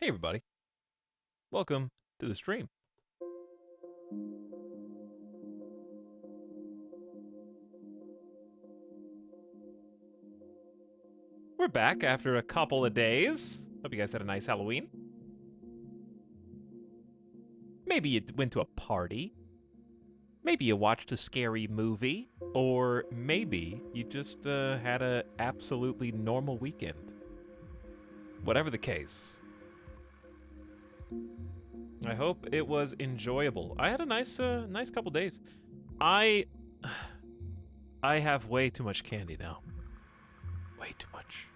Hey everybody, welcome to the stream. We're back after a couple of days. Hope you guys had a nice Halloween. Maybe you went to a party. Maybe you watched a scary movie. Or maybe you just had an absolutely normal weekend. Whatever the case, I hope it was enjoyable. I had a nice couple days. I have way too much candy now. Way too much.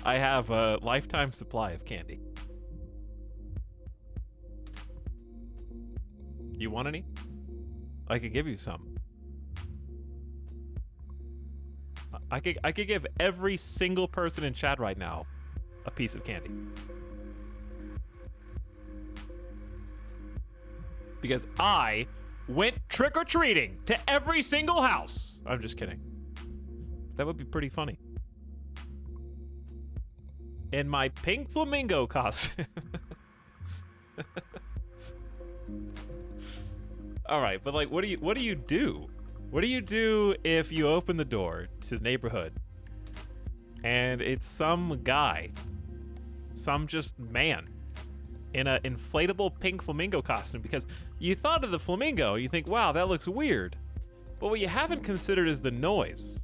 I have a lifetime supply of candy. You want any? I could give you some. I could give every single person in chat right now a piece of candy. Because I went trick-or-treating to every single house. I'm just kidding. That would be pretty funny. In my pink flamingo costume. All right, but like, what do you do? What do you do if you open the door to the neighborhood and it's some guy, some just man in an inflatable pink flamingo costume? Because you thought of the flamingo, you think, wow, that looks weird. But what you haven't considered is the noise.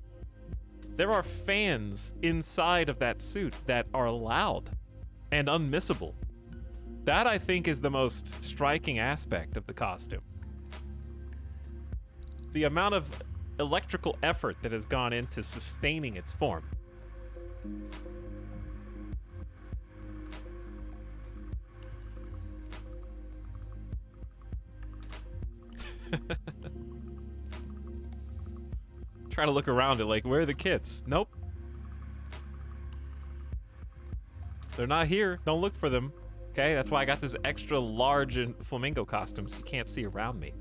There are fans inside of that suit that are loud and unmissable. That, I think, is the most striking aspect of the costume. The amount of electrical effort that has gone into sustaining its form. Try to look around it like, where are the kids? Nope. They're not here. Don't look for them. Okay, that's why I got this extra large flamingo costume so you can't see around me.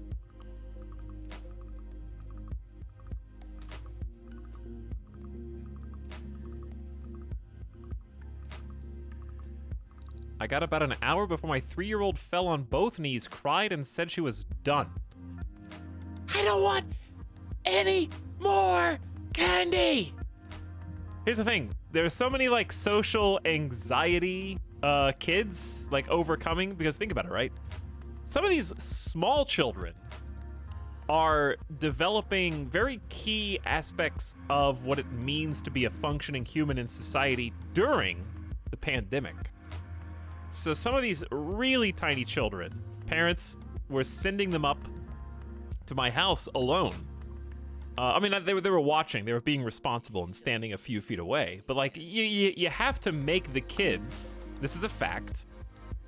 I got about an hour before my 3-year-old fell on both knees, cried, and said she was done. I don't want any more candy! Here's the thing. There's so many, like, social anxiety kids, like, overcoming, because think about it, right? Some of these small children are developing very key aspects of what it means to be a functioning human in society during the pandemic. So some of these really tiny children, parents were sending them up to my house alone. I mean, they were watching. They were being responsible and standing a few feet away. But like, you have to make the kids, this is a fact,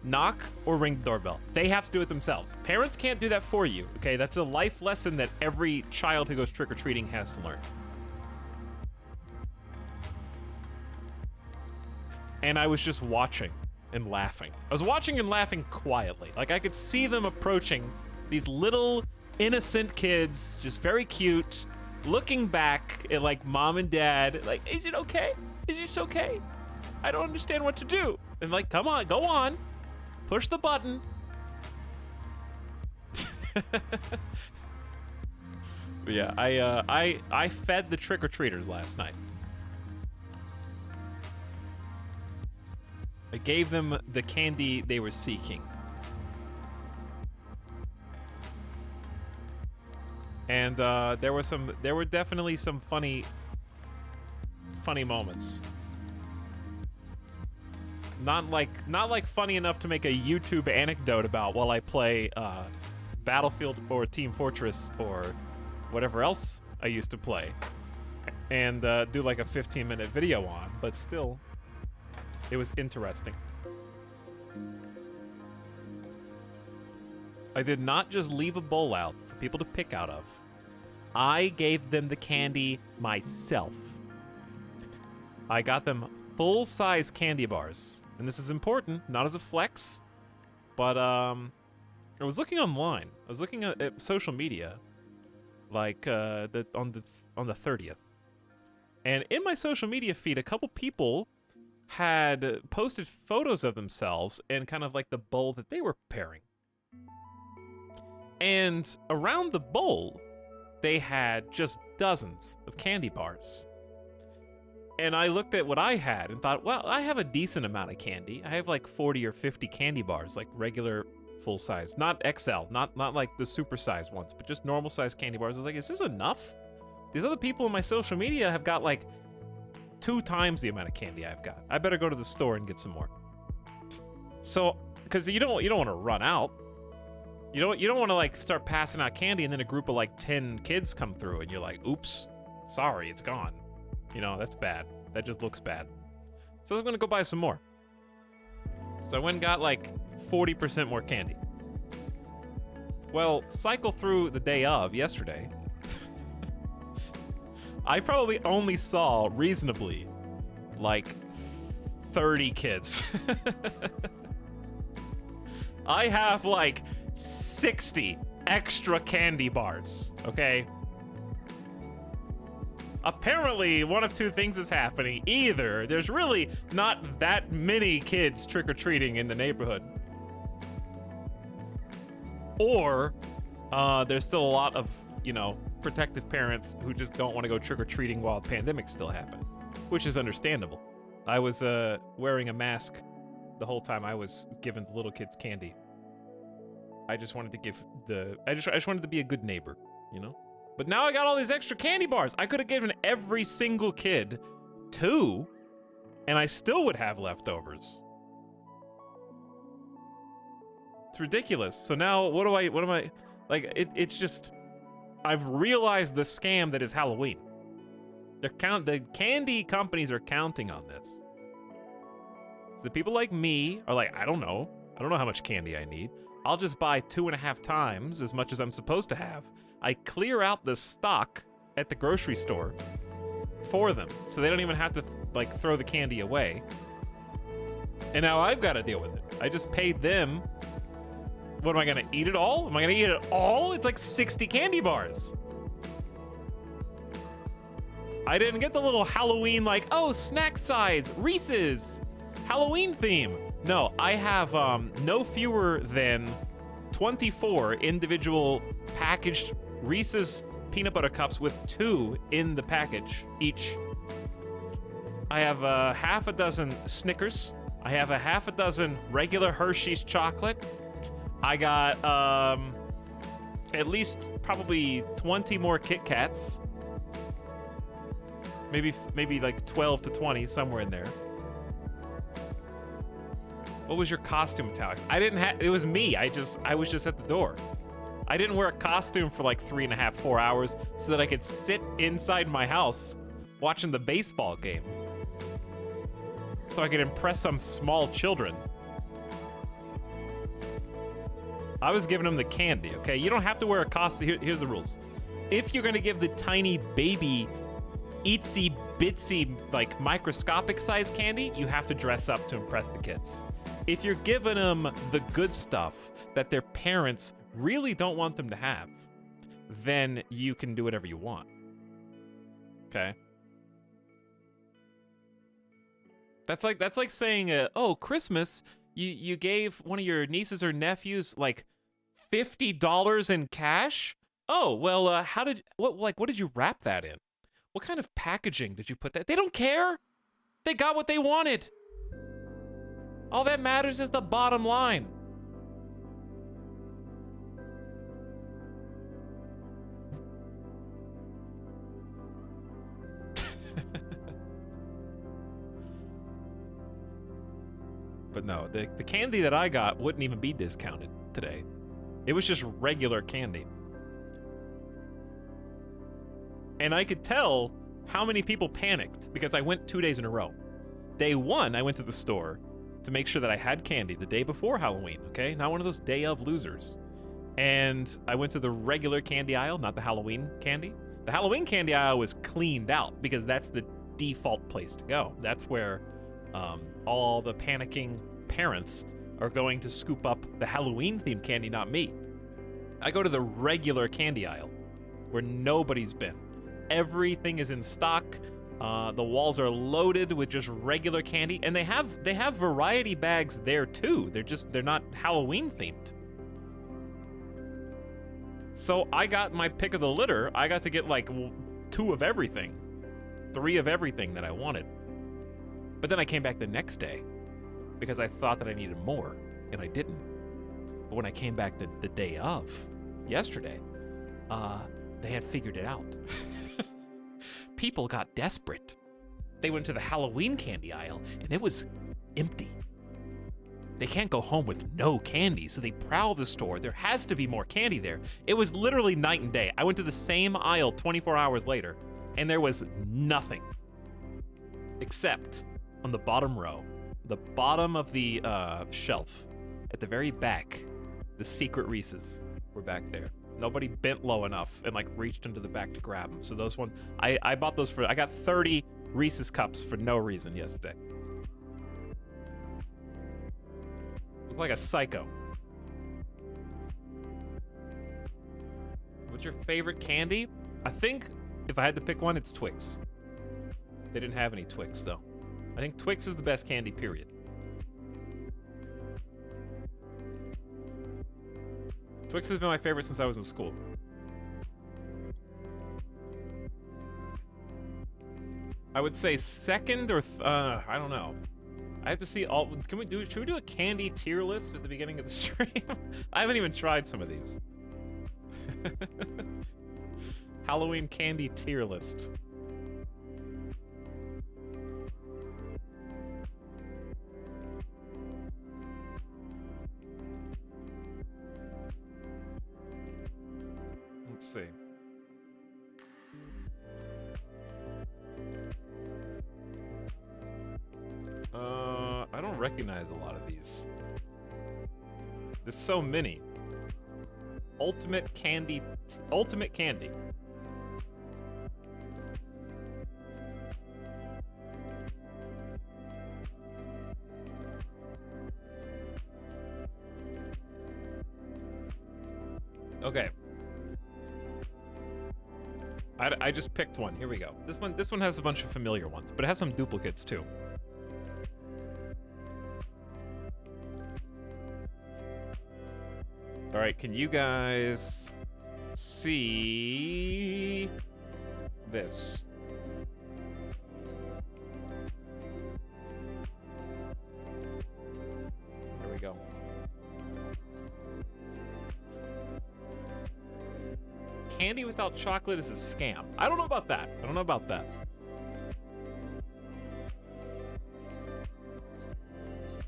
knock or ring the doorbell. They have to do it themselves. Parents can't do that for you, okay? That's a life lesson that every child who goes trick-or-treating has to learn. And I was just watching and laughing. I was watching and laughing quietly. Like, I could see them approaching, these little innocent kids, just very cute, looking back at like mom and dad, like, is it okay? Is this okay? I don't understand what to do. And like, come on, go on. Push the button. Yeah, I fed the trick-or-treaters last night. I gave them the candy they were seeking. And there were definitely some funny moments. Not like funny enough to make a YouTube anecdote about while I play Battlefield or Team Fortress or whatever else I used to play, and do like a 15-minute video on, but still, it was interesting. I did not just leave a bowl out for people to pick out of. I gave them the candy myself. I got them full-size candy bars. And this is important, not as a flex, but I was looking online. I was looking at social media, like on the 30th. And in my social media feed, a couple people had posted photos of themselves and kind of like the bowl that they were preparing. And around the bowl, they had just dozens of candy bars. And I looked at what I had and thought, well, I have a decent amount of candy. I have like 40 or 50 candy bars, like regular full size, not XL, not like the super size ones, but just normal size candy bars. I was like, is this enough? These other people in my social media have got like 2 times the amount of candy I've got. I better go to the store and get some more. So, because you don't want to run out. You don't want to like start passing out candy and then a group of like 10 kids come through and you're like, oops, sorry, it's gone. You know, that's bad. That just looks bad. So I was gonna go buy some more. So I went and got like 40% more candy. Well, cycle through the day of yesterday. I probably only saw reasonably like 30 kids. I have like 60 extra candy bars, okay? Apparently, one of 2 things is happening. Either there's really not that many kids trick-or-treating in the neighborhood, or there's still a lot of, you know, protective parents who just don't want to go trick-or-treating while the pandemic's still happening, which is understandable. I was wearing a mask the whole time I was giving the little kids candy. I just wanted to give I just wanted to be a good neighbor, you know? But now I got all these extra candy bars. I could have given every single kid 2, and I still would have leftovers. It's ridiculous. So now what am I, like, it's just, I've realized the scam that is Halloween. The candy companies are counting on this. So the people like me are like, I don't know how much candy I need. I'll just buy 2.5 times as much as I'm supposed to have. I clear out the stock at the grocery store for them, so they don't even have to like throw the candy away. And now I've got to deal with it. I just paid them. What am I gonna eat it all? Am I gonna eat it all? It's like 60 candy bars. I didn't get the little Halloween like, oh, snack size, Reese's, Halloween theme. No, I have no fewer than 24 individual packaged Reese's peanut butter cups with 2 in the package each. I have half a dozen Snickers. I have a half a dozen regular Hershey's chocolate. I got at least probably 20 more Kit Kats. Maybe like 12 to 20, somewhere in there. What was your costume, Etalyx? I didn't have, it was me. I was just at the door. I didn't wear a costume for like 3.5, 4 hours so that I could sit inside my house watching the baseball game. So I could impress some small children. I was giving them the candy, okay? You don't have to wear a costume. Here's the rules. If you're gonna give the tiny baby itsy bitsy, like microscopic size candy, you have to dress up to impress the kids. If you're giving them the good stuff that their parents really don't want them to have, then you can do whatever you want. Okay? That's like saying, oh, Christmas, you gave one of your nieces or nephews like $50 in cash? Oh, well, what did you wrap that in? What kind of packaging did you put that? They don't care. They got what they wanted. All that matters is the bottom line. But no, the candy that I got wouldn't even be discounted today. It was just regular candy. And I could tell how many people panicked because I went 2 days in a row. Day 1, I went to the store to make sure that I had candy the day before Halloween, okay? Not one of those day of losers. And I went to the regular candy aisle, not the Halloween candy. The Halloween candy aisle was cleaned out because that's the default place to go. That's where all the panicking parents are going to scoop up the Halloween-themed candy, not me. I go to the regular candy aisle where nobody's been. Everything is in stock. The walls are loaded with just regular candy, and they have variety bags there too. They're not Halloween themed. So I got my pick of the litter. I got to get like 2 of everything, 3 of everything that I wanted. But then I came back the next day because I thought that I needed more, and I didn't. But when I came back the day of, yesterday, they had figured it out. People got desperate. They went to the Halloween candy aisle, and it was empty. They can't go home with no candy, so they prowl the store. There has to be more candy there. It was literally night and day. I went to the same aisle 24 hours later, and there was nothing. Except on the bottom row, the bottom of the shelf, at the very back, the secret Reese's were back there. Nobody bent low enough and like reached into the back to grab them. So those I bought those I got 30 Reese's cups for no reason yesterday. Look like a psycho. What's your favorite candy? I think if I had to pick one, it's Twix. They didn't have any Twix though. I think Twix is the best candy, period. Twix has been my favorite since I was in school. I would say second or I don't know. I have to see all. Should we do a candy tier list at the beginning of the stream? I haven't even tried some of these. Halloween candy tier list. Let's see. I don't recognize a lot of these. There's so many. Ultimate candy. Ultimate candy. Okay. I just picked one. Here we go. This one has a bunch of familiar ones, but it has some duplicates too. All right, can you guys see this? There we go. Candy without chocolate is a scam. I don't know about that. I don't know about that.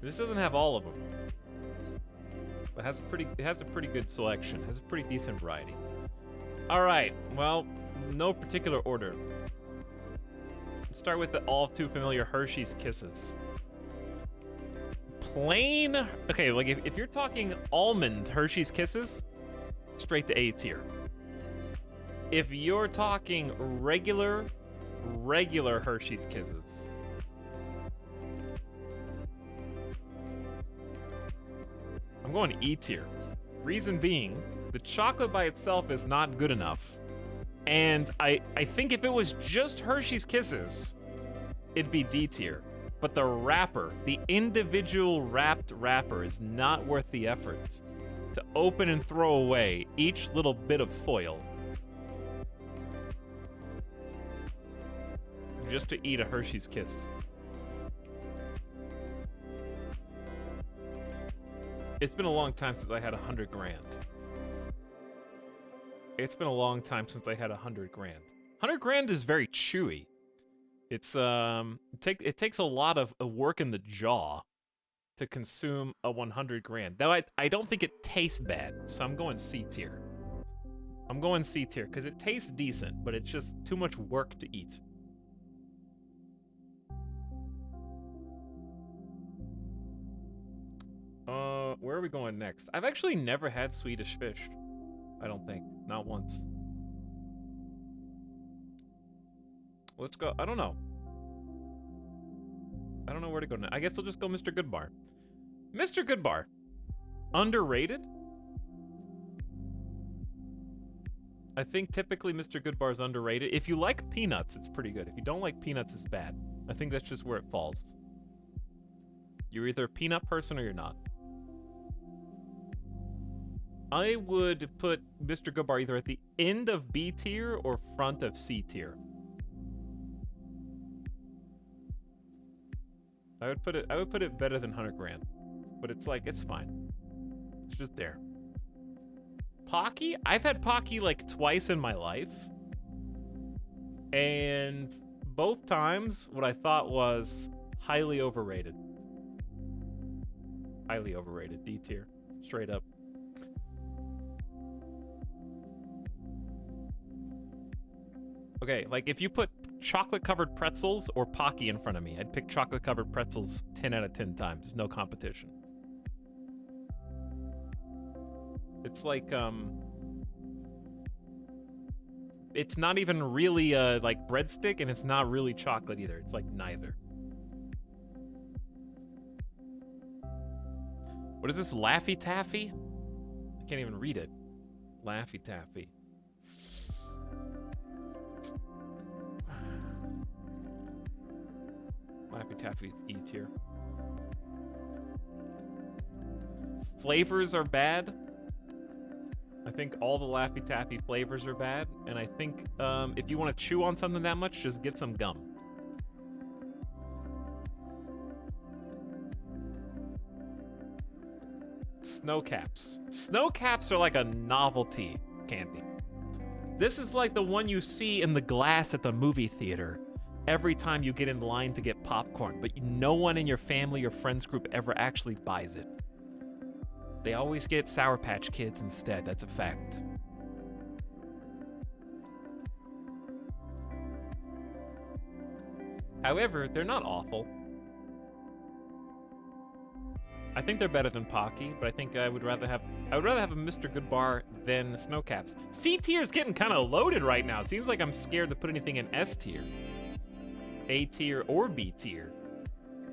This doesn't have all of them. It has a pretty good selection. It has a pretty decent variety. All right. Well, no particular order. Let's start with the all too familiar Hershey's Kisses. Plain. Okay, like if you're talking almond Hershey's Kisses, straight to A tier. If you're talking regular Hershey's Kisses, I'm going E tier. Reason being, the chocolate by itself is not good enough. And I think if it was just Hershey's Kisses, it'd be D tier. But the wrapper, the individual wrapped wrapper is not worth the effort to open and throw away each little bit of foil just to eat a Hershey's Kiss. It's been a long time since I had 100 grand. It's been a long time since I had 100 grand. 100 grand is very chewy. It's it takes a lot of work in the jaw to consume a 100 grand. Though I don't think it tastes bad, so I'm going C tier. I'm going C tier because it tastes decent, but it's just too much work to eat. Where are we going next? I've actually never had Swedish fish. I don't think. Not once. Let's go. I don't know. I don't know where to go now. I guess I'll just go Mr. Goodbar. Mr. Goodbar. Underrated? I think typically Mr. Goodbar is underrated. If you like peanuts, it's pretty good. If you don't like peanuts, it's bad. I think that's just where it falls. You're either a peanut person or you're not. I would put Mr. Goodbar either at the end of B tier or front of C tier. I would put it better than 100 grand. But it's like, it's fine. It's just there. Pocky? I've had Pocky like twice in my life. And both times, what I thought was highly overrated. Highly overrated. D tier. Straight up. Okay, like if you put chocolate-covered pretzels or Pocky in front of me, I'd pick chocolate-covered pretzels 10 out of 10 times. No competition. It's like, it's not even really like breadstick, and it's not really chocolate either. It's like neither. What is this, Laffy Taffy? I can't even read it. Laffy Taffy. Laffy Taffy's E tier. Flavors are bad. I think all the Laffy Taffy flavors are bad, and I think if you want to chew on something that much, just get some gum. Snow Caps. Snow Caps are like a novelty candy. This is like the one you see in the glass at the movie theater every time you get in line to get popcorn, but no one in your family or friends group ever actually buys it. They always get Sour Patch Kids instead, that's a fact. However, they're not awful. I think they're better than Pocky, but I think I would rather have a Mr. Goodbar than Snow Caps. C tier is getting kind of loaded right now. Seems like I'm scared to put anything in S tier. A tier or B tier.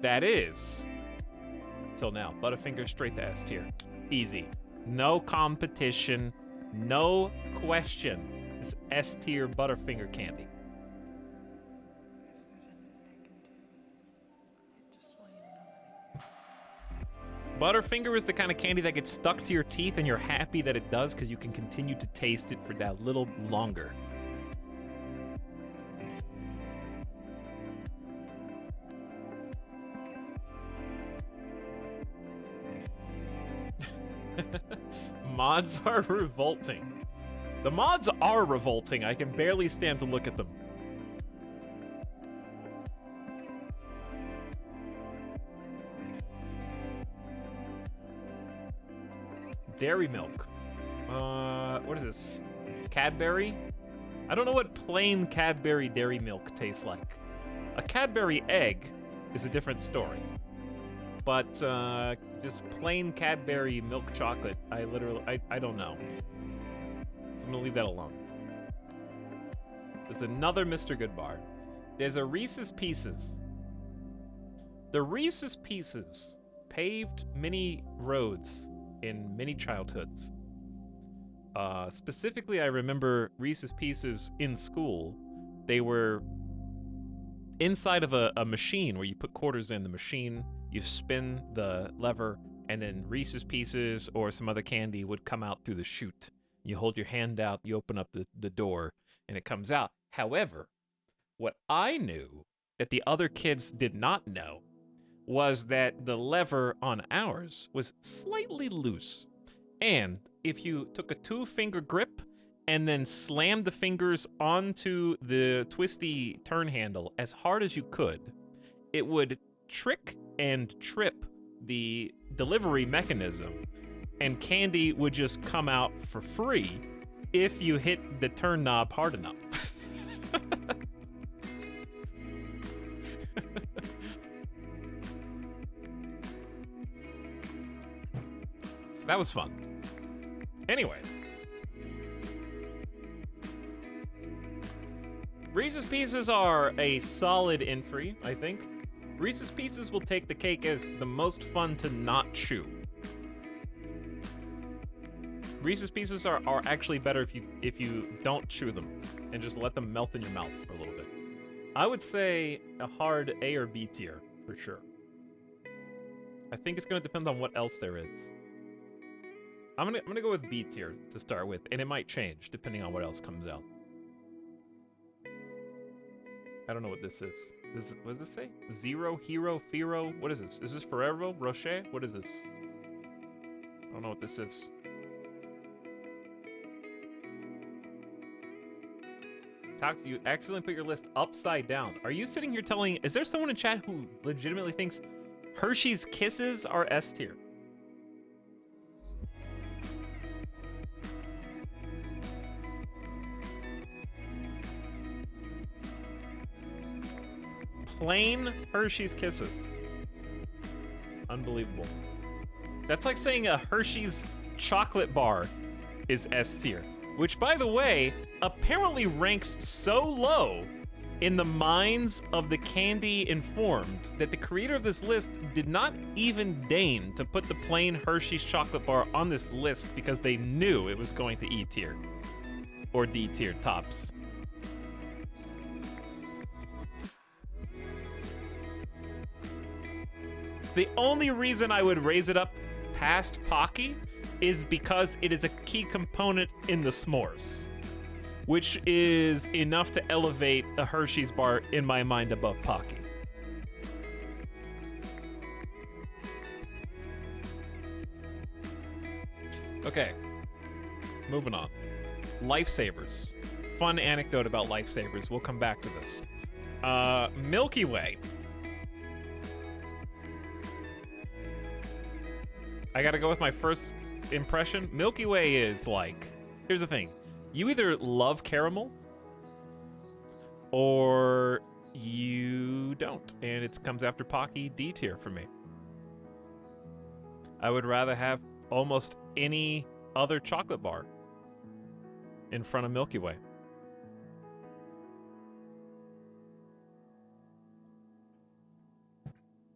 That is, till now, Butterfinger straight to S tier. Easy. No competition. No question. This S tier Butterfinger candy. Butterfinger is the kind of candy that gets stuck to your teeth and you're happy that it does because you can continue to taste it for that little longer. Mods are revolting. The mods are revolting. I can barely stand to look at them. Dairy milk. What is this? Cadbury? I don't know what plain Cadbury dairy milk tastes like. A Cadbury egg is a different story. But just plain Cadbury milk chocolate, I don't know. So I'm gonna leave that alone. There's another Mr. Goodbar. There's a Reese's Pieces. The Reese's Pieces paved many roads in many childhoods. Specifically, I remember Reese's Pieces in school. They were inside of a machine where you put quarters in the machine, you spin the lever, and then Reese's Pieces or some other candy would come out through the chute. You hold your hand out, you open up the door, and it comes out. However, what I knew that the other kids did not know was that the lever on ours was slightly loose. And if you took a 2-finger grip and then slammed the fingers onto the twisty turn handle as hard as you could, it would trick and trip the delivery mechanism, and candy would just come out for free if you hit the turn knob hard enough. So that was fun. Anyway. Reese's Pieces are a solid entry, I think. Reese's Pieces will take the cake as the most fun to not chew. Reese's Pieces are actually better if you don't chew them and just let them melt in your mouth for a little bit. I would say a hard A or B tier for sure. I think it's gonna depend on what else there is. I'm gonna go with B tier to start with, and it might change depending on what else comes out. I don't know what this is. What does this say? Zero, Hero, Firo? What is this? Is this Ferrero Rocher? What is this? I don't know what this is. Tox, you accidentally put your list upside down. Are you sitting here telling... Is there someone in chat who legitimately thinks Hershey's Kisses are S tier? Plain Hershey's Kisses. Unbelievable. That's like saying a Hershey's chocolate bar is S tier. Which, by the way, apparently ranks so low in the minds of the candy informed that the creator of this list did not even deign to put the plain Hershey's chocolate bar on this list because they knew it was going to E tier. Or D tier, tops. The only reason I would raise it up past Pocky is because it is a key component in the s'mores, which is enough to elevate a Hershey's bar in my mind above Pocky. Okay, moving on. Lifesavers. Fun anecdote about lifesavers. We'll come back to this. Milky Way. I gotta go with my first impression. Milky Way is like, here's the thing. You either love caramel or you don't. And it comes after Pocky, D tier for me. I would rather have almost any other chocolate bar in front of Milky Way.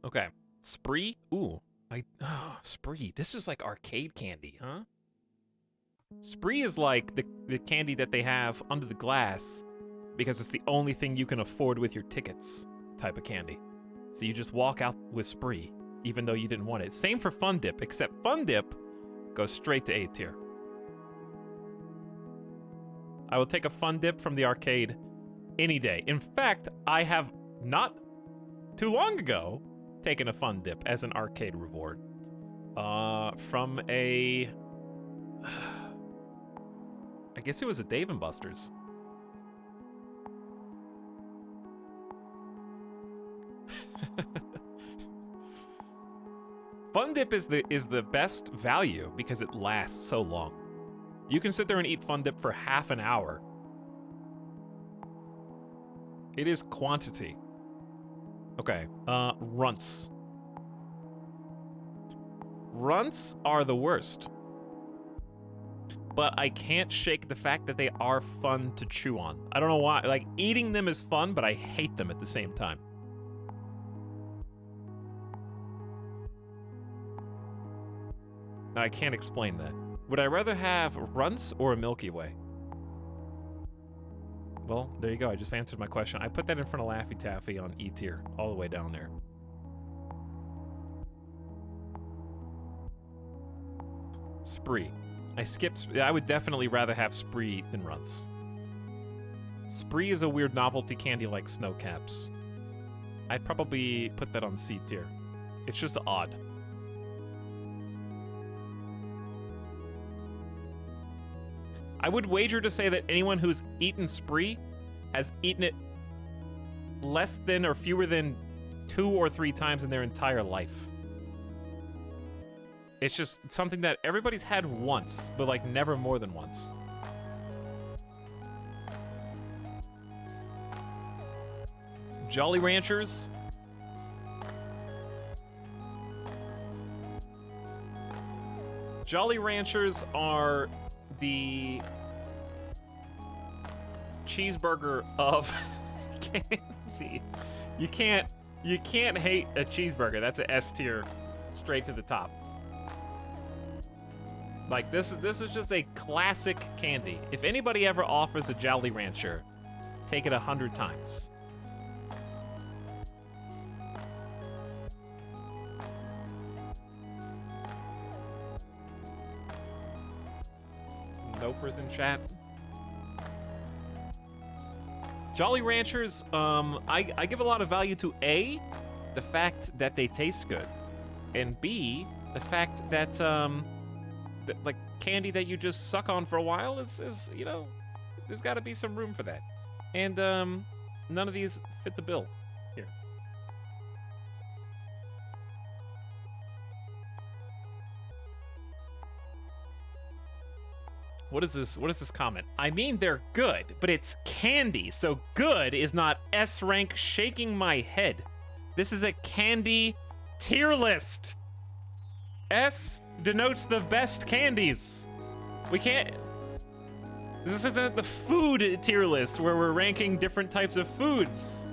Okay. Spree? Ooh. Spree. This is like arcade candy, huh? Spree is like the candy that they have under the glass because it's the only thing you can afford with your tickets type of candy. So you just walk out with Spree, even though you didn't want it. Same for Fun Dip, except Fun Dip goes straight to A tier. I will take a Fun Dip from the arcade any day. In fact, I have not too long ago taken a Fun Dip as an arcade reward from a... I guess it was a Dave & Buster's. Fun Dip is the best value because it lasts so long. You can sit there and eat Fun Dip for half an hour. It is quantity. Okay, runts. Runts are the worst. But I can't shake the fact that they are fun to chew on. I don't know why. Like, eating them is fun, but I hate them at the same time. I can't explain that. Would I rather have Runts or a Milky Way? Well, there you go. I just answered my question. I put that in front of Laffy Taffy on E tier, all the way down there. Spree. I skipped. I would definitely rather have Spree than Runts. Spree is a weird novelty candy like Snow Caps. I'd probably put that on C tier. It's just odd. I would wager to say that anyone who's eaten Spree has eaten it less than or fewer than 2 or 3 times in their entire life. It's just something that everybody's had once, but like never more than once. Jolly Ranchers. Jolly Ranchers are the cheeseburger of candy. You can't hate a cheeseburger. That's an S tier, straight to the top. Like, this is just a classic candy. If anybody ever offers a Jolly Rancher, take it 100 times. Some nopers in chat. Jolly Ranchers, I give a lot of value to A, the fact that they taste good, and B, the fact that, that like candy that you just suck on for a while is you know, there's got to be some room for that. And none of these fit the bill here. What is this? What is this comment? I mean, they're good, but it's candy, so good is not S rank shaking my head. This is a candy tier list. S denotes the best candies. We can't... This isn't the food tier list where we're ranking different types of foods.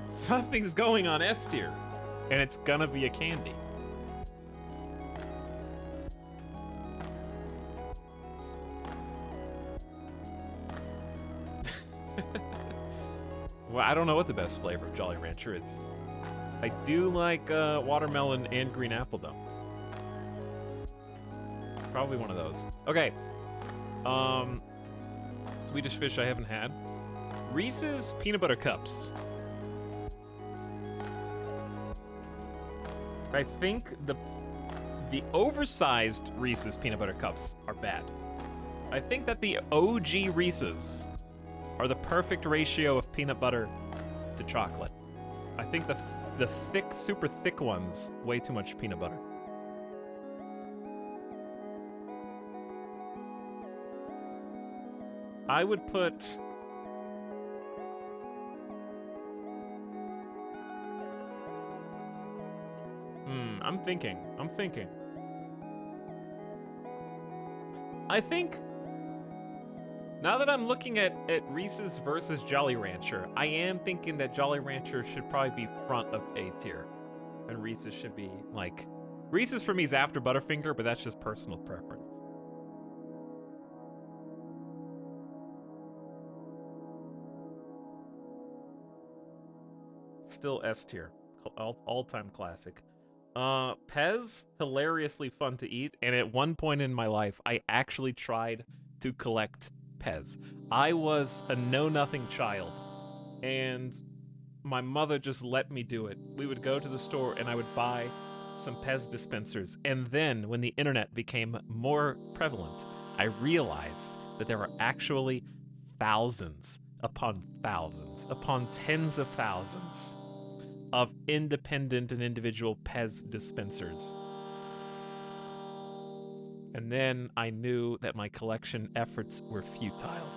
Something's going on S tier, and it's gonna be a candy. Well, I don't know what the best flavor of Jolly Rancher is. I do like watermelon and green apple, though. Probably one of those. Okay. Swedish fish I haven't had. Reese's Peanut Butter Cups. I think the oversized Reese's Peanut Butter Cups are bad. I think that the OG Reese's are the perfect ratio of peanut butter to chocolate. I think the thick, super thick ones, way too much peanut butter. I would put... I'm thinking. I think... Now that I'm looking at Reese's versus Jolly Rancher, I am thinking that Jolly Rancher should probably be front of A tier. And Reese's should be, like... Reese's for me is after Butterfinger, but that's just personal preference. Still S tier. All-time classic. Pez, hilariously fun to eat, and at one point in my life, I actually tried to collect Pez. I was a know-nothing child, and my mother just let me do it. We would go to the store, and I would buy some Pez dispensers, and then, when the internet became more prevalent, I realized that there were actually thousands upon tens of thousands of independent and individual Pez dispensers. And then I knew that my collection efforts were futile.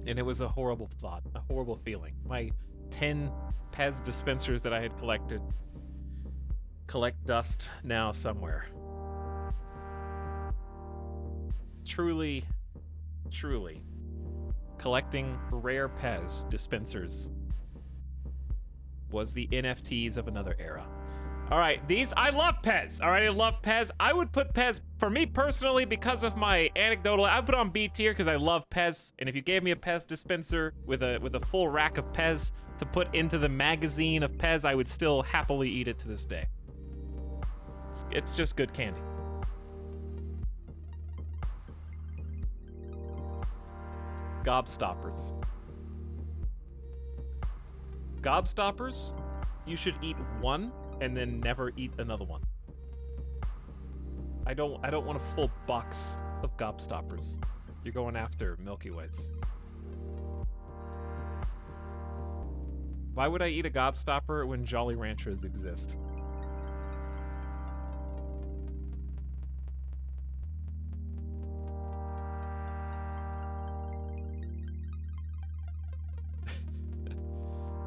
And it was a horrible thought, a horrible feeling. My 10 Pez dispensers that I had collected collect dust now somewhere. Truly, collecting rare Pez dispensers was the NFTs of another era. All right, I love Pez. All right, I love Pez. I would put Pez, for me personally, because of my anecdotal, I would put on B tier because I love Pez. And if you gave me a Pez dispenser with a full rack of Pez to put into the magazine of Pez, I would still happily eat it to this day. It's just good candy. Gobstoppers. Gobstoppers, you should eat one and then never eat another one. I don't want a full box of Gobstoppers. You're going after Milky Ways. Why would I eat a Gobstopper when Jolly Ranchers exist?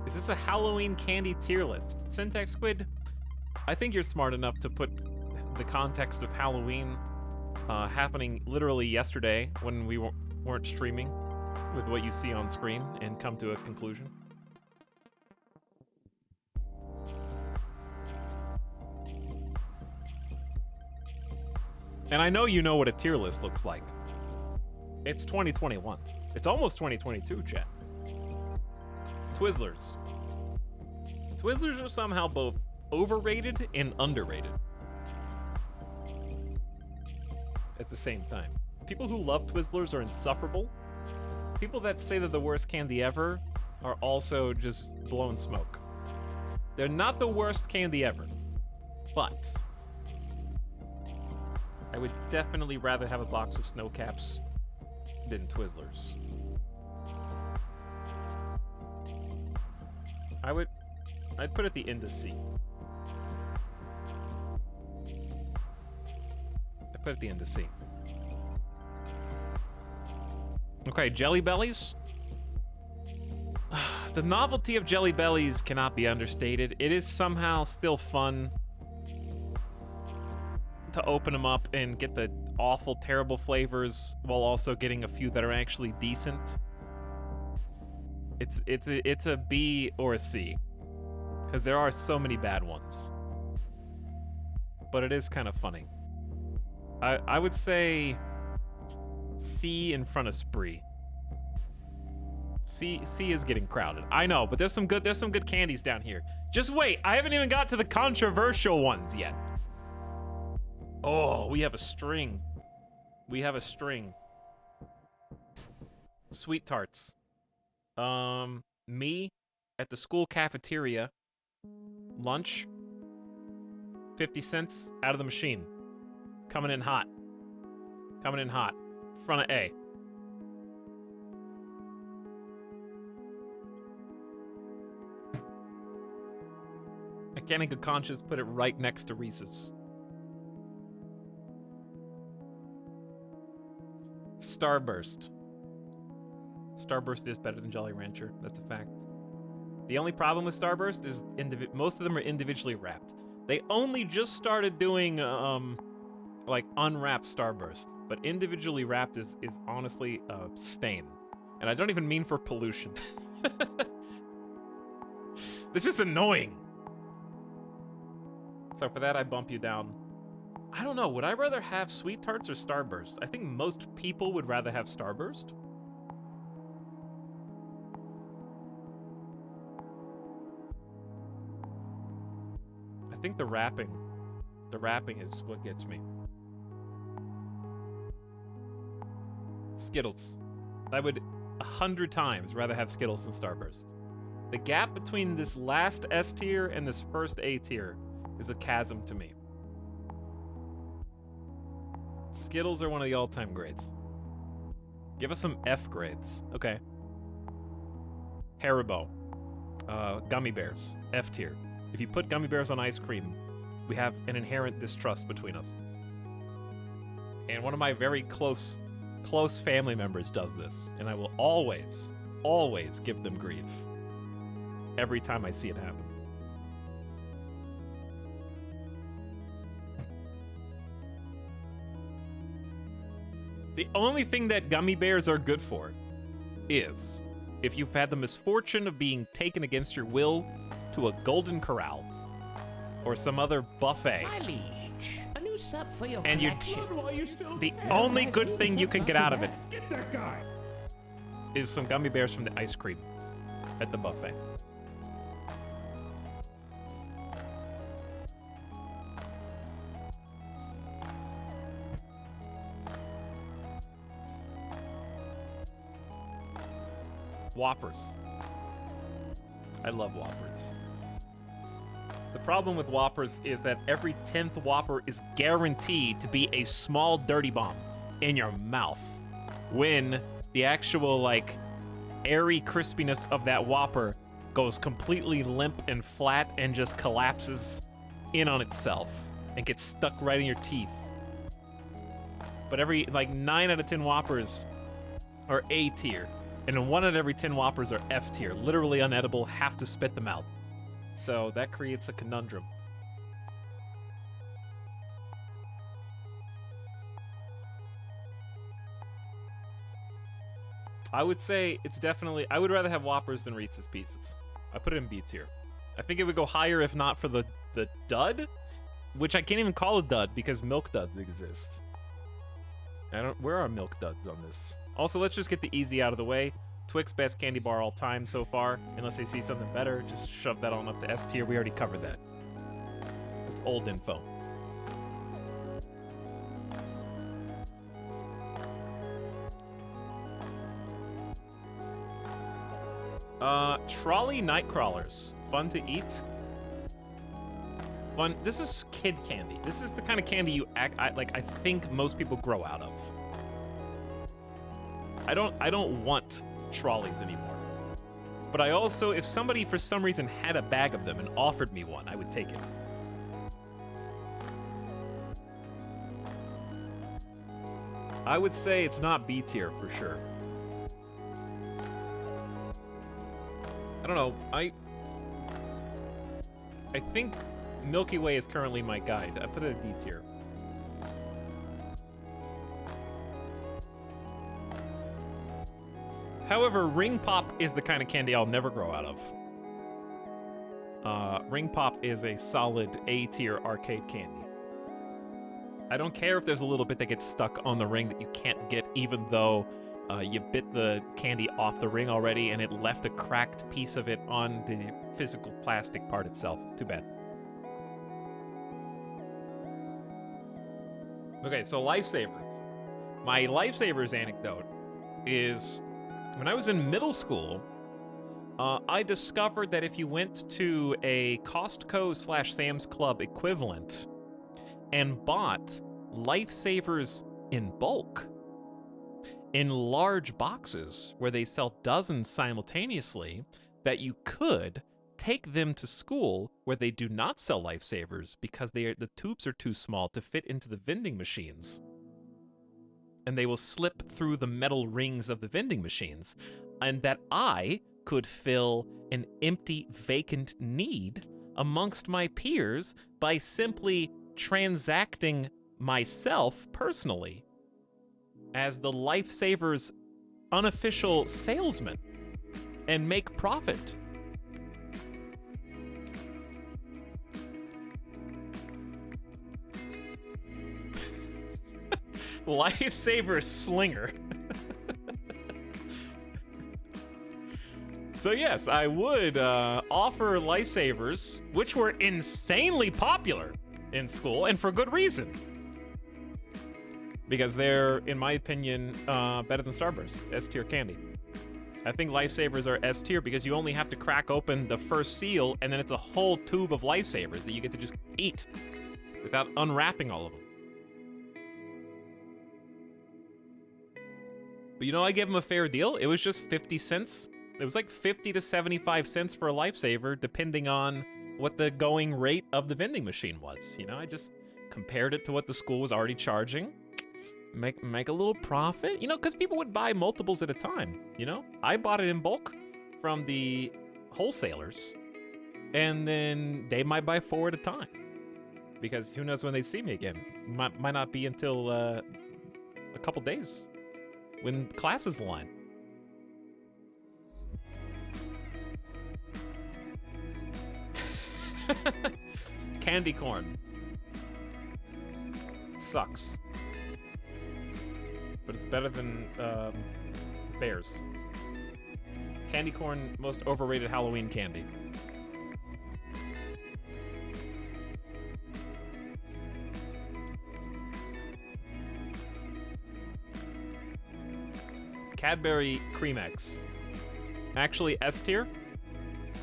Is this a Halloween candy tier list? Syntax Squid, I think you're smart enough to put the context of Halloween happening literally yesterday when we weren't streaming with what you see on screen and come to a conclusion. And I know you know what a tier list looks like. It's 2021. It's almost 2022, chat. Twizzlers. Twizzlers are somehow both overrated and underrated at the same time. People who love Twizzlers are insufferable. People that say they're the worst candy ever are also just blowing smoke. They're not the worst candy ever, but I would definitely rather have a box of Snow Caps than Twizzlers. I'd put it the end of C. I'd put it the end of C. Okay, Jelly Bellies. The novelty of Jelly Bellies cannot be understated. It is somehow still fun to open them up and get the awful, terrible flavors while also getting a few that are actually decent. It's a B or a C, because there are so many bad ones. But it is kind of funny. I would say C in front of Spree. C is getting crowded. I know, but there's some good candies down here. Just wait, I haven't even got to the controversial ones yet. Oh, we have a string. We have a string. Sweet tarts. Me at the school cafeteria. Lunch. 50 cents out of the machine. Coming in hot. Coming in hot. Front of A. I can't in good conscience put it right next to Reese's. Starburst. Starburst is better than Jolly Rancher. That's a fact. The only problem with Starburst is most of them are individually wrapped. They only just started doing like unwrapped Starburst, but individually wrapped is honestly a stain. And I don't even mean for pollution. It's just annoying. So for that, I bump you down. I don't know, would I rather have Sweet Tarts or Starburst? I think most people would rather have Starburst. I think the wrapping is what gets me. Skittles. I would 100 times rather have Skittles than Starburst. The gap between this last S tier and this first A tier is a chasm to me. Skittles are one of the all-time grades. Give us some F grades. Okay. Haribo. Gummy bears. F tier. If you put gummy bears on ice cream, we have an inherent distrust between us. And one of my very close family members does this, and I will always give them grief every time I see it happen. The only thing that gummy bears are good for is if you've had the misfortune of being taken against your will to a Golden Corral or some other buffet. My liege, a new sub for your and collection. the only good thing you can get out of it is some gummy bears from the ice cream at the buffet. Whoppers. I love Whoppers. The problem with Whoppers is that every 10th Whopper is guaranteed to be a small dirty bomb in your mouth, when the actual, like, airy crispiness of that Whopper goes completely limp and flat and just collapses in on itself and gets stuck right in your teeth. But every, like, 9 out of 10 Whoppers are A tier. And 1 out of every 10 Whoppers are F tier, literally unedible, have to spit them out. So that creates a conundrum. I would say it's definitely, I would rather have Whoppers than Reese's Pieces. I put it in B tier. I think it would go higher if not for the dud, which I can't even call a dud because milk duds exist. Where are Milk Duds on this? Also, let's just get the easy out of the way. Twix best candy bar all time so far. Unless they see something better, just shove that on up to S tier. We already covered that. That's old info. Trolley Nightcrawlers. Fun to eat. Fun. This is kid candy. This is the kind of candy I think most people grow out of. I don't want trolleys anymore. But I also, if somebody for some reason had a bag of them and offered me one, I would take it. I would say it's not B tier for sure. I don't know. I think Milky Way is currently my guide. I put it at D tier. However, Ring Pop is the kind of candy I'll never grow out of. Ring Pop is a solid A tier arcade candy. I don't care if there's a little bit that gets stuck on the ring that you can't get, even though you bit the candy off the ring already and it left a cracked piece of it on the physical plastic part itself. Too bad. Okay, so Lifesavers. My Lifesavers anecdote is when I was in middle school, I discovered that if you went to a Costco/Sam's Club equivalent and bought Lifesavers in bulk, in large boxes where they sell dozens simultaneously, that you could take them to school where they do not sell Lifesavers because the tubes are too small to fit into the vending machines. And they will slip through the metal rings of the vending machines, and that I could fill an empty, vacant need amongst my peers by simply transacting myself personally as the Lifesavers unofficial salesman and make profit. Lifesaver slinger. So yes, I would offer Lifesavers, which were insanely popular in school, and for good reason. Because they're, in my opinion, better than Starburst, S-tier candy. I think Lifesavers are S-tier because you only have to crack open the first seal, and then it's a whole tube of Lifesavers that you get to just eat without unwrapping all of them. But you know, I gave them a fair deal. It was just 50 cents. It was like 50 to 75 cents for a Lifesaver, depending on what the going rate of the vending machine was. You know, I just compared it to what the school was already charging. Make a little profit, you know, because people would buy multiples at a time, you know? I bought it in bulk from the wholesalers, and then they might buy 4 at a time. Because who knows when they see me again. Might not be until a couple days when classes align. Candy corn. Sucks. But it's better than bears. Candy corn, most overrated Halloween candy. Cadbury Cream Eggs. Actually S tier,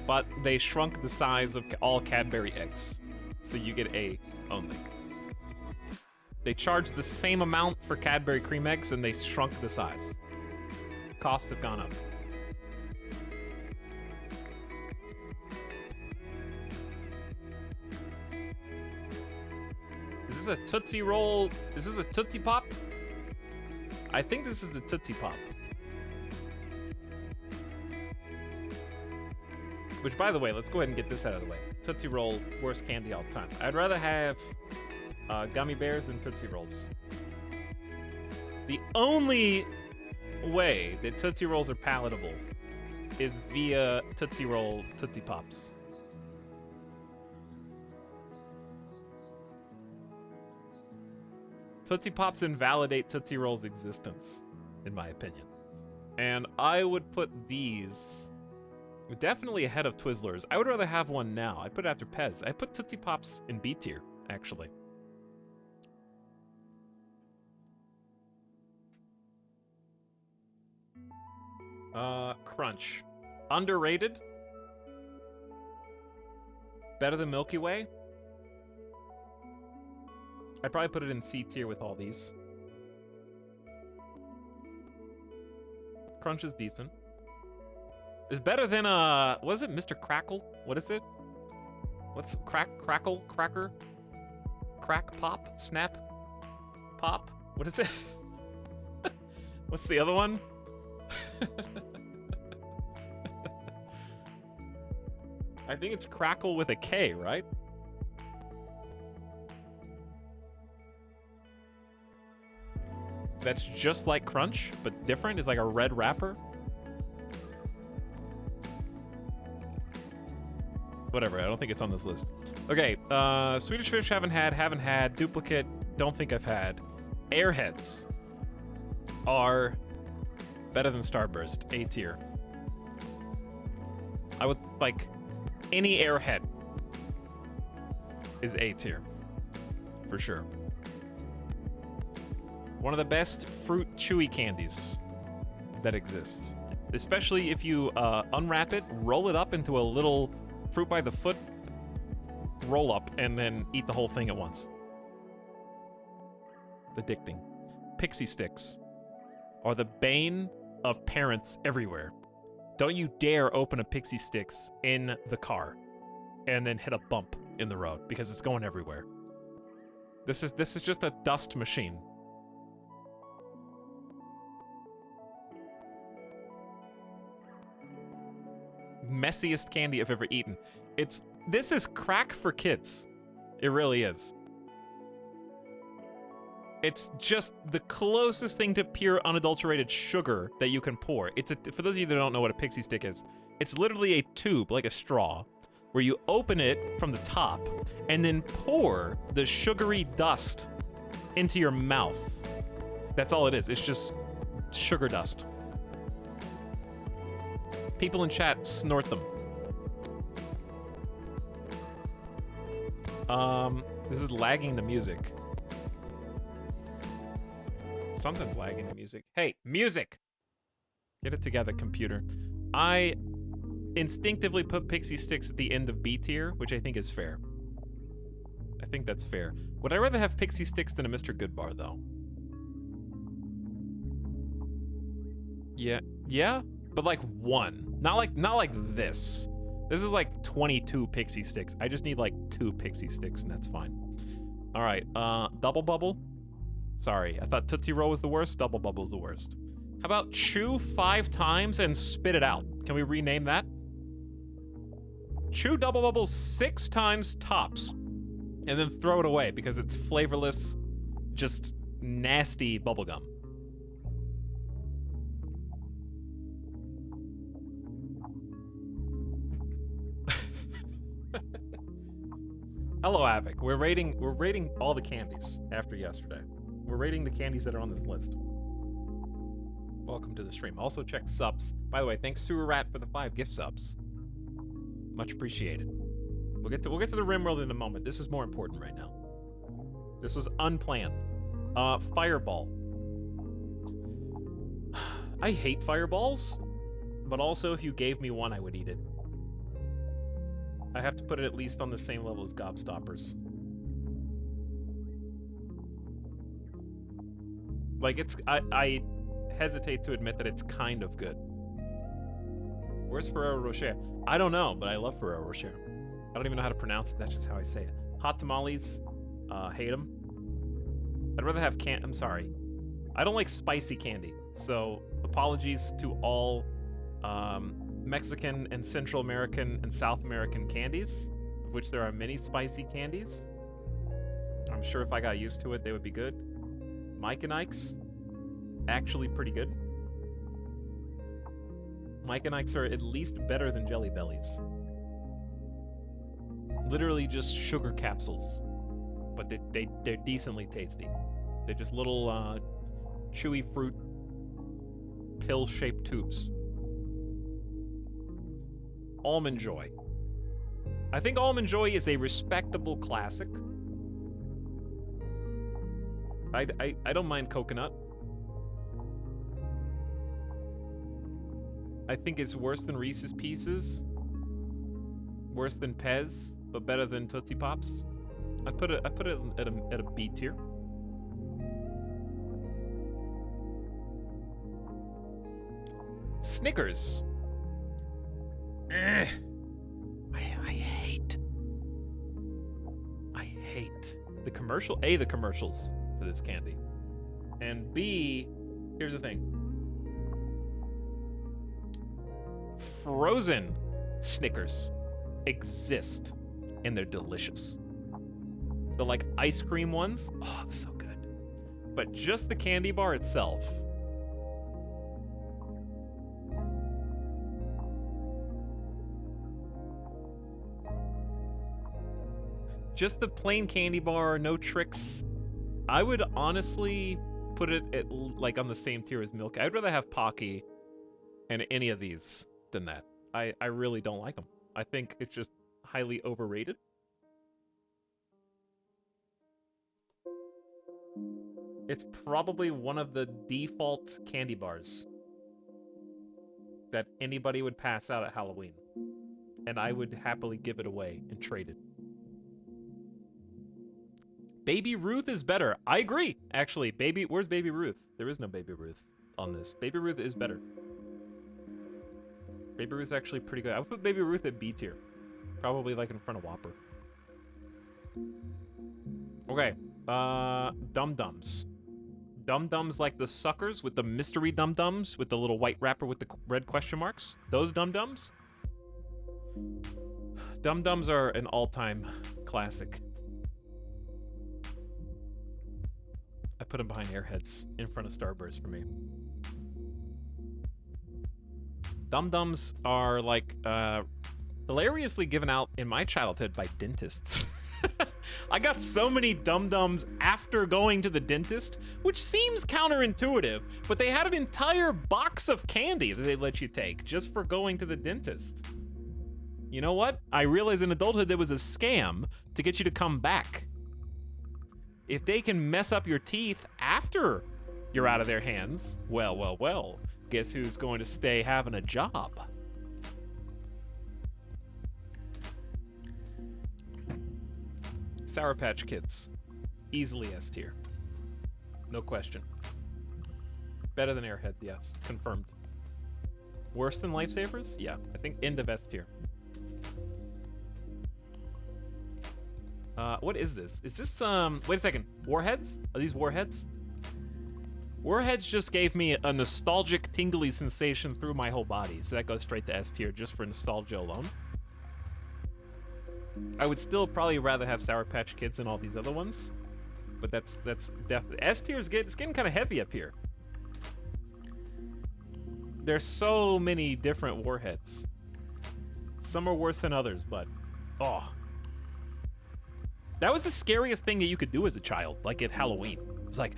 but they shrunk the size of all Cadbury eggs. So you get A only. They charged the same amount for Cadbury Cream Eggs and they shrunk the size. Costs have gone up. Is this a Tootsie Roll? Is this a Tootsie Pop? I think this is the Tootsie Pop. Which, by the way, let's go ahead and get this out of the way. Tootsie Roll, worst candy all the time. I'd rather have gummy bears than Tootsie Rolls. The only way that Tootsie Rolls are palatable is via Tootsie Roll Tootsie Pops. Tootsie Pops invalidate Tootsie Roll's existence, in my opinion. And I would put these definitely ahead of Twizzlers. I would rather have one now. I'd put it after Pez. I put Tootsie Pops in B tier, actually. Crunch. Underrated. Better than Milky Way. I'd probably put it in C tier with all these. Crunch is decent. It's better than, what is it, Mr. Crackle? What is it? What's Crackle? Cracker? Crack Pop? Snap? Pop? What is it? What's the other one? I think it's Crackle with a K, right? That's just like Crunch, but different. It's like a red wrapper. Whatever, I don't think it's on this list. Okay, Swedish Fish haven't had. Duplicate, don't think I've had. Airheads are better than Starburst, A tier. I would, like, any Airhead is A tier, for sure. One of the best fruit chewy candies that exists. Especially if you unwrap it, roll it up into a little fruit by the foot roll up, and then eat the whole thing at once. Addicting. Pixie sticks are the bane of parents everywhere. Don't you dare open a Pixie Sticks in the car and then hit a bump in the road, because it's going everywhere. This is just a dust machine. Messiest candy I've ever eaten. This is crack for kids. It really is. It's just the closest thing to pure unadulterated sugar that you can pour. For those of you that don't know what a Pixie Stick is, it's literally a tube, like a straw, where you open it from the top and then pour the sugary dust into your mouth. That's all it is. It's just sugar dust. People in chat snort them. This is lagging the music. Something's lagging the music. Hey, music! Get it together, computer. I instinctively put Pixie Sticks at the end of B tier, which I think is fair. I think that's fair. Would I rather have Pixie Sticks than a Mr. Goodbar, though? Yeah, but like one. Not like this. This is like 22 Pixie Sticks. I just need like 2 Pixie Sticks, and that's fine. All right, Double Bubble. Sorry, I thought Tootsie Roll was the worst. Double Bubble's the worst. How about chew 5 times and spit it out? Can we rename that? Chew Double Bubble 6 times tops, and then throw it away because it's flavorless, just nasty bubblegum. Hello, Avic. We're rating all the candies after yesterday. We're rating the candies that are on this list. Welcome to the stream. Also check subs. By the way, thanks Sewer Rat for the 5 gift subs. Much appreciated. We'll get to the RimWorld in a moment. This is more important right now. This was unplanned. Fireball. I hate fireballs, but also if you gave me one, I would eat it. I have to put it at least on the same level as Gobstoppers. Like, I hesitate to admit that it's kind of good. Where's Ferrero Rocher? I don't know, but I love Ferrero Rocher. I don't even know how to pronounce it. That's just how I say it. Hot tamales, hate them. I'd rather have I'm sorry. I don't like spicy candy, so apologies to all Mexican and Central American and South American candies, of which there are many spicy candies. I'm sure if I got used to it, they would be good. Mike and Ike's, actually pretty good. Mike and Ike's are at least better than Jelly Bellies. Literally just sugar capsules, but they're decently tasty. They're just little chewy fruit pill-shaped tubes. Almond Joy. I think Almond Joy is a respectable classic. I don't mind coconut. I think it's worse than Reese's Pieces. Worse than Pez, but better than Tootsie Pops. I put it at a B tier. Snickers. I hate the commercial. A, the commercials for this candy. And B, here's the thing. Frozen Snickers exist, and they're delicious. The like ice cream ones, oh, so good. But just the candy bar itself. Just the plain candy bar, no tricks. I would honestly put it at, like on the same tier as Milk. I'd rather have Pocky and any of these than that. I really don't like them. I think it's just highly overrated. It's probably one of the default candy bars that anybody would pass out at Halloween. And I would happily give it away and trade it. Baby Ruth is better. I agree, actually. Where's Baby Ruth? There is no Baby Ruth on this. Baby Ruth is better. Baby Ruth's actually pretty good. I would put Baby Ruth at B tier. Probably like in front of Whopper. Okay. Dum-Dums. Dum-Dums like the suckers with the mystery Dum-Dums with the little white wrapper with the red question marks. Those Dum-Dums. Dum-Dums are an all-time classic. I put them behind Airheads in front of Starburst for me. Dum-Dums are like hilariously given out in my childhood by dentists. I got so many Dum-Dums after going to the dentist, which seems counterintuitive, but they had an entire box of candy that they let you take just for going to the dentist. You know what? I realized in adulthood there was a scam to get you to come back. If they can mess up your teeth after you're out of their hands, well, guess who's going to stay having a job? Sour Patch Kids. Easily S tier. No question. Better than Airheads, yes. Confirmed. Worse than Lifesavers? Yeah, I think end of S tier. What is this? Is this, wait a second. Warheads? Are these Warheads? Warheads just gave me a nostalgic, tingly sensation through my whole body, so that goes straight to S tier just for nostalgia alone. I would still probably rather have Sour Patch Kids than all these other ones, but that's definitely... S tier is it's getting kind of heavy up here. There's so many different Warheads. Some are worse than others, but... oh. That was the scariest thing that you could do as a child, like at Halloween. It was like,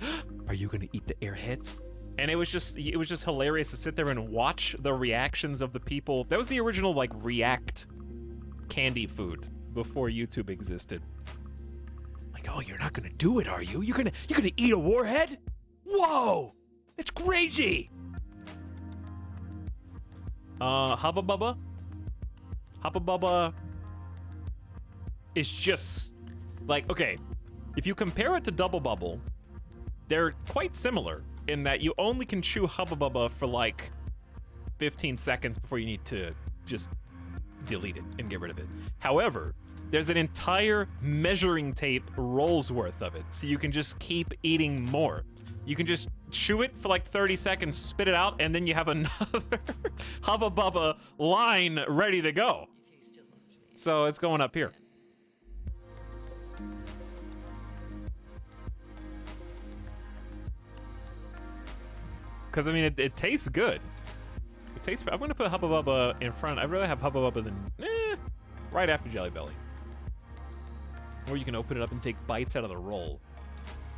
are you gonna eat the Airheads? And it was just hilarious to sit there and watch the reactions of the people. That was the original like React candy food before YouTube existed. Like, oh, you're not gonna do it, are you? You're gonna eat a Warhead? Whoa! It's crazy! Hubba Bubba? Hubba Bubba is just like, okay, if you compare it to Double Bubble, they're quite similar in that you only can chew Hubba Bubba for like 15 seconds before you need to just delete it and get rid of it. However, there's an entire measuring tape roll's worth of it, so you can just keep eating more. You can just chew it for like 30 seconds, spit it out, and then you have another Hubba Bubba line ready to go. So it's going up here. Because, I mean, it tastes good. It tastes... I'm going to put Hubba Bubba in front. I'd rather have Hubba Bubba than... right after Jelly Belly. Or you can open it up and take bites out of the roll.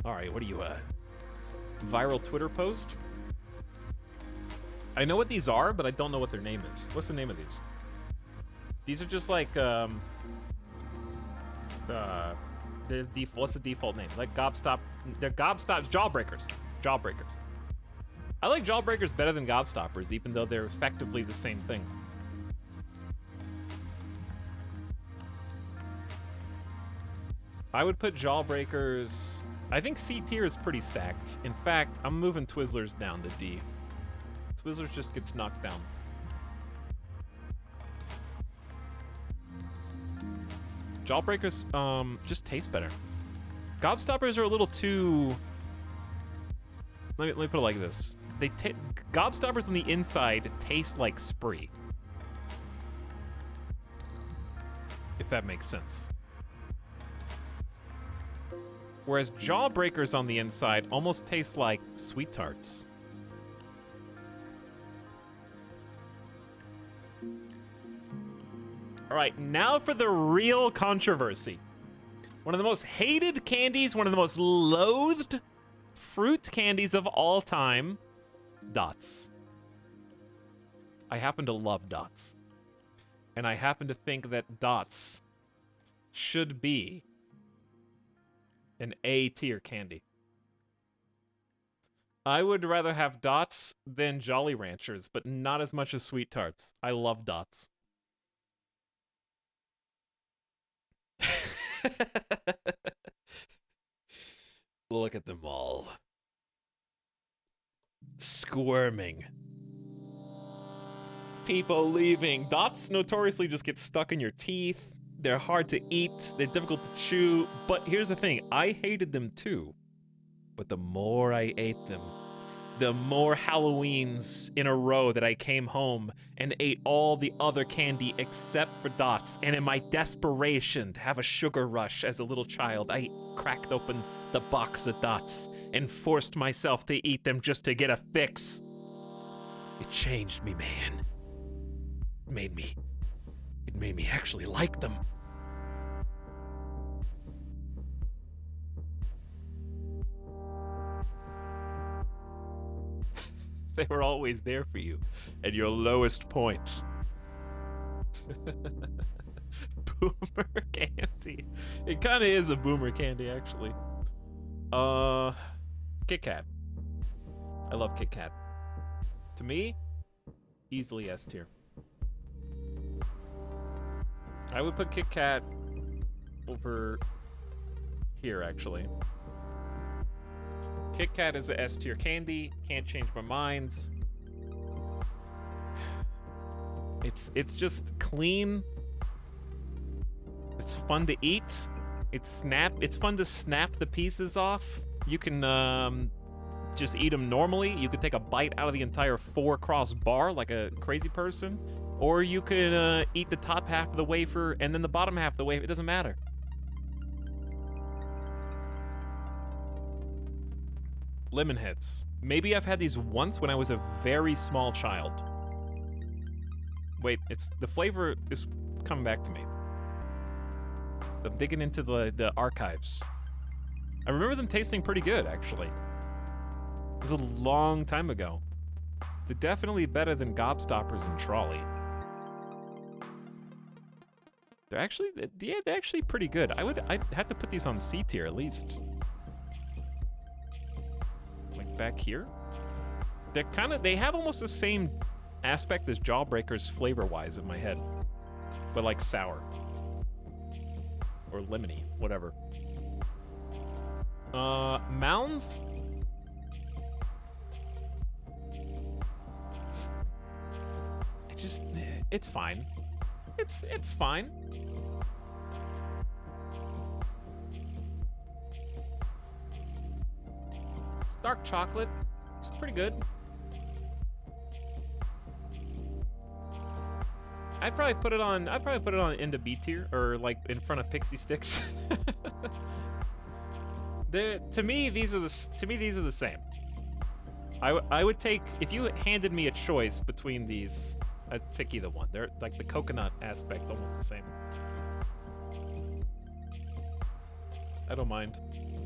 All right, what are you, viral Twitter post. I know what these are, but I don't know what their name is. What's the name of these? These are just like, what's the default name? Like Gobstop, they're Gobstops, Jawbreakers. Jawbreakers. I like Jawbreakers better than Gobstoppers, even though they're effectively the same thing. I would put Jawbreakers... I think C tier is pretty stacked. In fact, I'm moving Twizzlers down to D. Twizzlers just gets knocked down. Jawbreakers, just taste better. Gobstoppers are a little too... Let me put it like this. Gobstoppers on the inside taste like Spree. If that makes sense. Whereas Jawbreakers on the inside almost taste like Sweet Tarts. All right, now for the real controversy. One of the most hated candies, one of the most loathed fruit candies of all time, Dots. I happen to love Dots. And I happen to think that Dots should be an A tier candy. I would rather have Dots than Jolly Ranchers, but not as much as Sweet Tarts. I love Dots. Look at them all. Squirming. People leaving. Dots notoriously just get stuck in your teeth. They're hard to eat. They're difficult to chew. But here's the thing. I hated them too. But the more I ate them, the more Halloweens in a row that I came home and ate all the other candy except for Dots. And in my desperation to have a sugar rush as a little child, I cracked open the box of Dots and forced myself to eat them just to get a fix. It changed me, man. It made me actually like them. They were always there for you at your lowest point. Boomer candy. It kind of is a boomer candy, actually. Kit Kat. I love Kit Kat. To me, easily S tier. I would put Kit Kat over here, actually. Kit Kat is a S tier candy. Can't change my minds. It's just clean. It's fun to eat. It's fun to snap the pieces off. You can just eat them normally. You could take a bite out of the entire 4-cross bar like a crazy person. Or you could eat the top half of the wafer and then the bottom half of the wafer. It doesn't matter. Lemon Heads. Maybe I've had these once when I was a very small child. Wait, the flavor is coming back to me. I'm digging into the archives. I remember them tasting pretty good, actually. It was a long time ago. They're definitely better than Gobstoppers and Trolley. They're actually pretty good. I'd have to put these on C tier at least. Like back here. They have almost the same aspect as Jawbreakers flavor-wise in my head. But like sour. Or lemony, whatever. Mounds? It's fine. It's fine. It's dark chocolate. It's pretty good. I'd probably put it on into B tier or like in front of Pixie Sticks. To me these are the same. I would take, if you handed me a choice between these, I'd pick either one. They're like the coconut aspect, almost the same. I don't mind.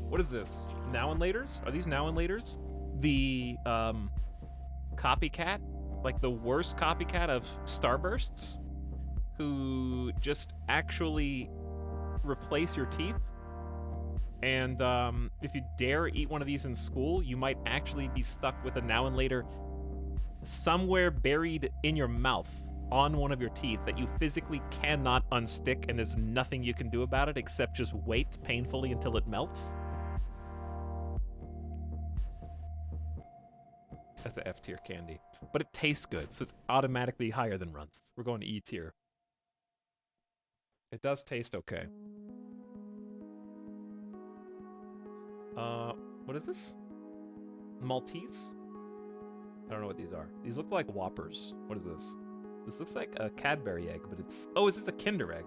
What is this? Now and laters? Are these now and laters? the copycat, like the worst copycat of Starbursts, who just actually replace your teeth. And if you dare eat one of these in school, you might actually be stuck with a now and later somewhere buried in your mouth on one of your teeth that you physically cannot unstick, and there's nothing you can do about it except just wait painfully until it melts. That's an F tier candy. But it tastes good, so it's automatically higher than Runts. We're going to E tier. It does taste okay. What is this? Maltese? I don't know what these are. These look like Whoppers. What is this? This looks like a Cadbury egg, but it's... Oh, is this a Kinder egg?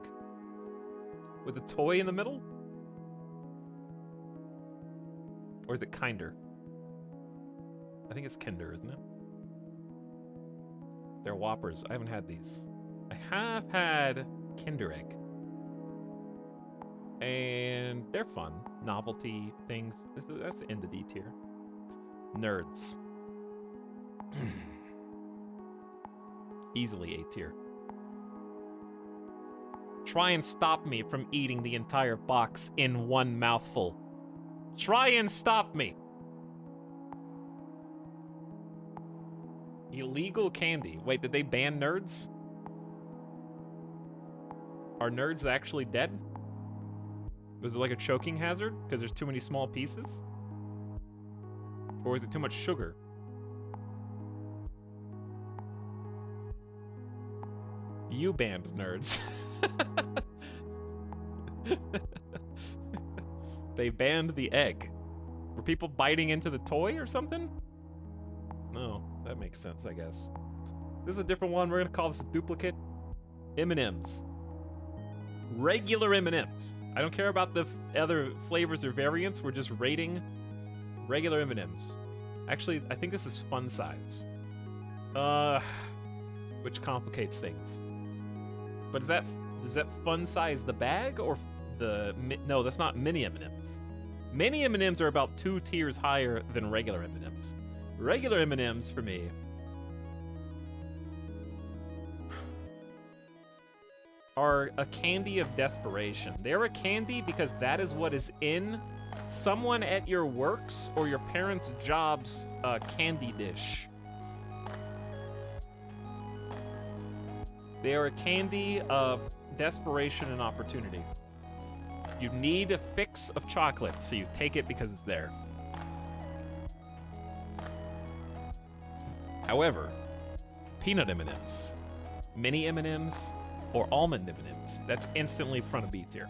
With a toy in the middle? Or is it Kinder? I think it's Kinder, isn't it? They're Whoppers. I haven't had these. I have had Kinder egg. And they're fun. Novelty things. That's in the D tier. Nerds. Easily A tier. Try and stop me from eating the entire box in one mouthful. Try and stop me. Illegal candy. Wait, did they ban nerds? Are nerds actually dead? Was it like a choking hazard because there's too many small pieces? Or is it too much sugar? You banned nerds. They banned the egg. Were people biting into the toy or something? No, that makes sense, I guess. This is a different one. We're gonna call this a duplicate. M&Ms. Regular M&Ms. I don't care about the other flavors or variants. We're just rating regular M&Ms. Actually, I think this is fun size. Which complicates things. But is that fun size the bag or the... No, that's not mini M&Ms. Mini M&Ms are about 2 tiers higher than regular M&Ms. Regular M&Ms, for me, are a candy of desperation. They're a candy because that is what is in someone at your work's or your parents' job's candy dish. They are a candy of desperation and opportunity. You need a fix of chocolate, so you take it because it's there. However, peanut M&Ms, mini M&Ms, or almond M&Ms, that's instantly front of B tier.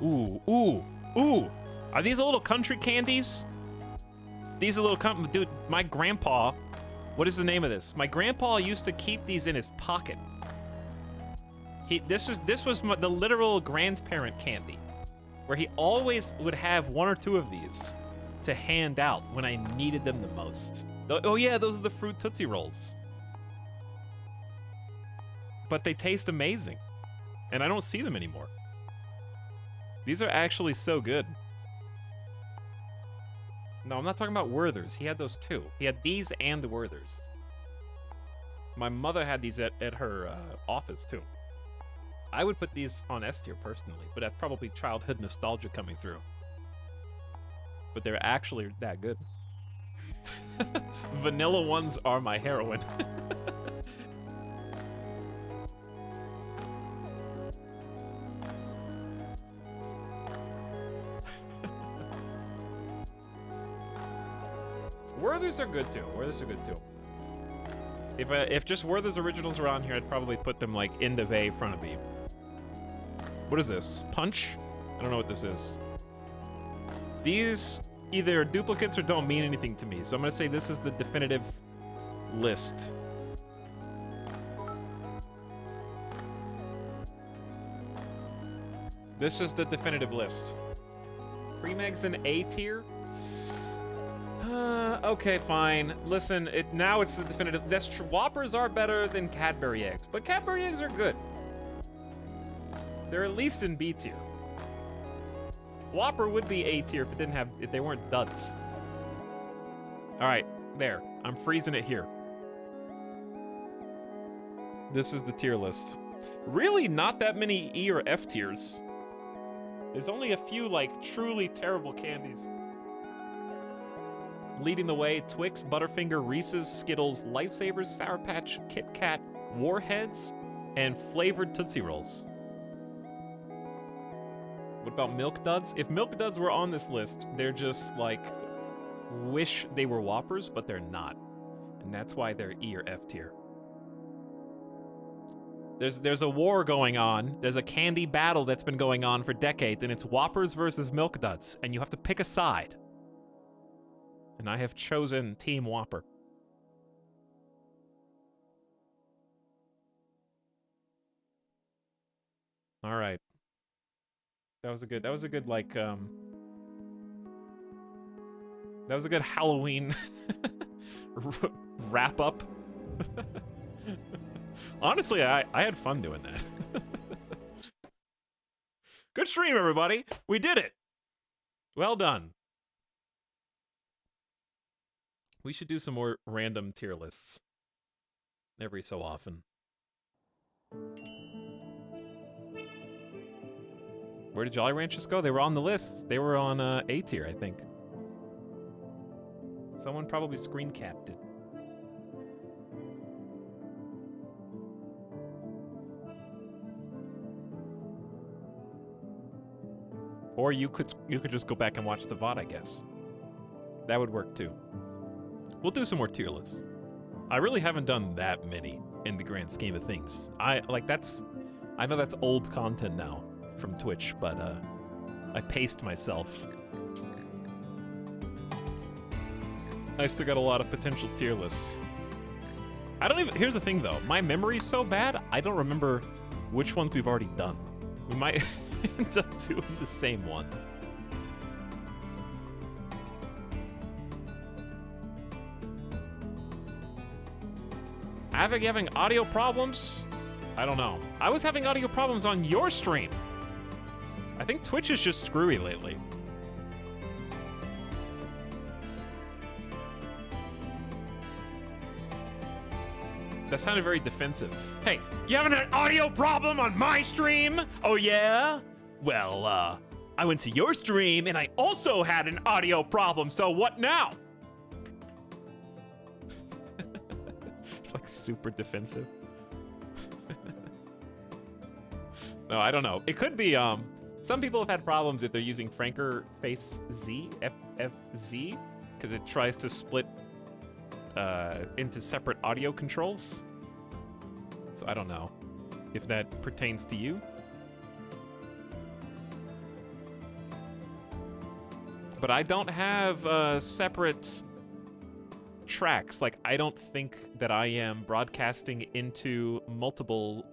Ooh. Are these little country candies? These are little dude, my grandpa, what is the name of this? My grandpa used to keep these in his pocket. This was the literal grandparent candy, where he always would have 1 or 2 of these to hand out when I needed them the most. Oh yeah, those are the Fruit Tootsie Rolls. But they taste amazing, and I don't see them anymore. These are actually so good. No, I'm not talking about Werther's. He had those too. He had these and the Werther's. My mother had these at her office too. I would put these on S tier personally, but that's probably childhood nostalgia coming through. But they're actually that good. Vanilla ones are my heroin. Werther's are good too. Werther's are good too. If just Werther's originals are on here, I'd probably put them like end of A, front of B. What is this? Punch? I don't know what this is. These either duplicates or don't mean anything to me, so I'm gonna say this is the definitive list. This is the definitive list. Pre-Meg's in A tier? Okay, fine. Listen, now it's the definitive. That's true. Whoppers are better than Cadbury eggs, but Cadbury eggs are good. They're at least in B tier. Whopper would be A tier if they weren't duds. All right, there. I'm freezing it here. This is the tier list. Really not that many E or F tiers. There's only a few, like, truly terrible candies. Leading the way, Twix, Butterfinger, Reese's, Skittles, Lifesavers, Sour Patch, Kit Kat, Warheads, and flavored Tootsie Rolls. What about Milk Duds? If Milk Duds were on this list, they're just, like, wish they were Whoppers, but they're not. And that's why they're E or F tier. There's a war going on. There's a candy battle that's been going on for decades, and it's Whoppers versus Milk Duds, and you have to pick a side. And I have chosen Team Whopper. All right. That was a good like that was a good Halloween wrap up. Honestly, I had fun doing that. Good stream, everybody. We did it. Well done. We should do some more random tier lists every so often. Where did Jolly Ranchers go? They were on the list. They were on A tier, I think. Someone probably screen capped it. Or you could just go back and watch the VOD, I guess. That would work too. We'll do some more tier lists. I really haven't done that many in the grand scheme of things. I know that's old content now from Twitch, but I paced myself. I still got a lot of potential tier lists. Here's the thing though, my memory's so bad, I don't remember which ones we've already done. We might end up doing the same one. Having audio problems? I don't know. I was having audio problems on your stream. I think Twitch is just screwy lately. That sounded very defensive. Hey, you having an audio problem on my stream? Oh yeah? Well, I went to your stream and I also had an audio problem, so what now? It's like super defensive. No, I don't know. It could be, some people have had problems if they're using Franker Face Z, FFZ, because it tries to split into separate audio controls. So I don't know if that pertains to you. But I don't have separate tracks. Like, I don't think that I am broadcasting into multiple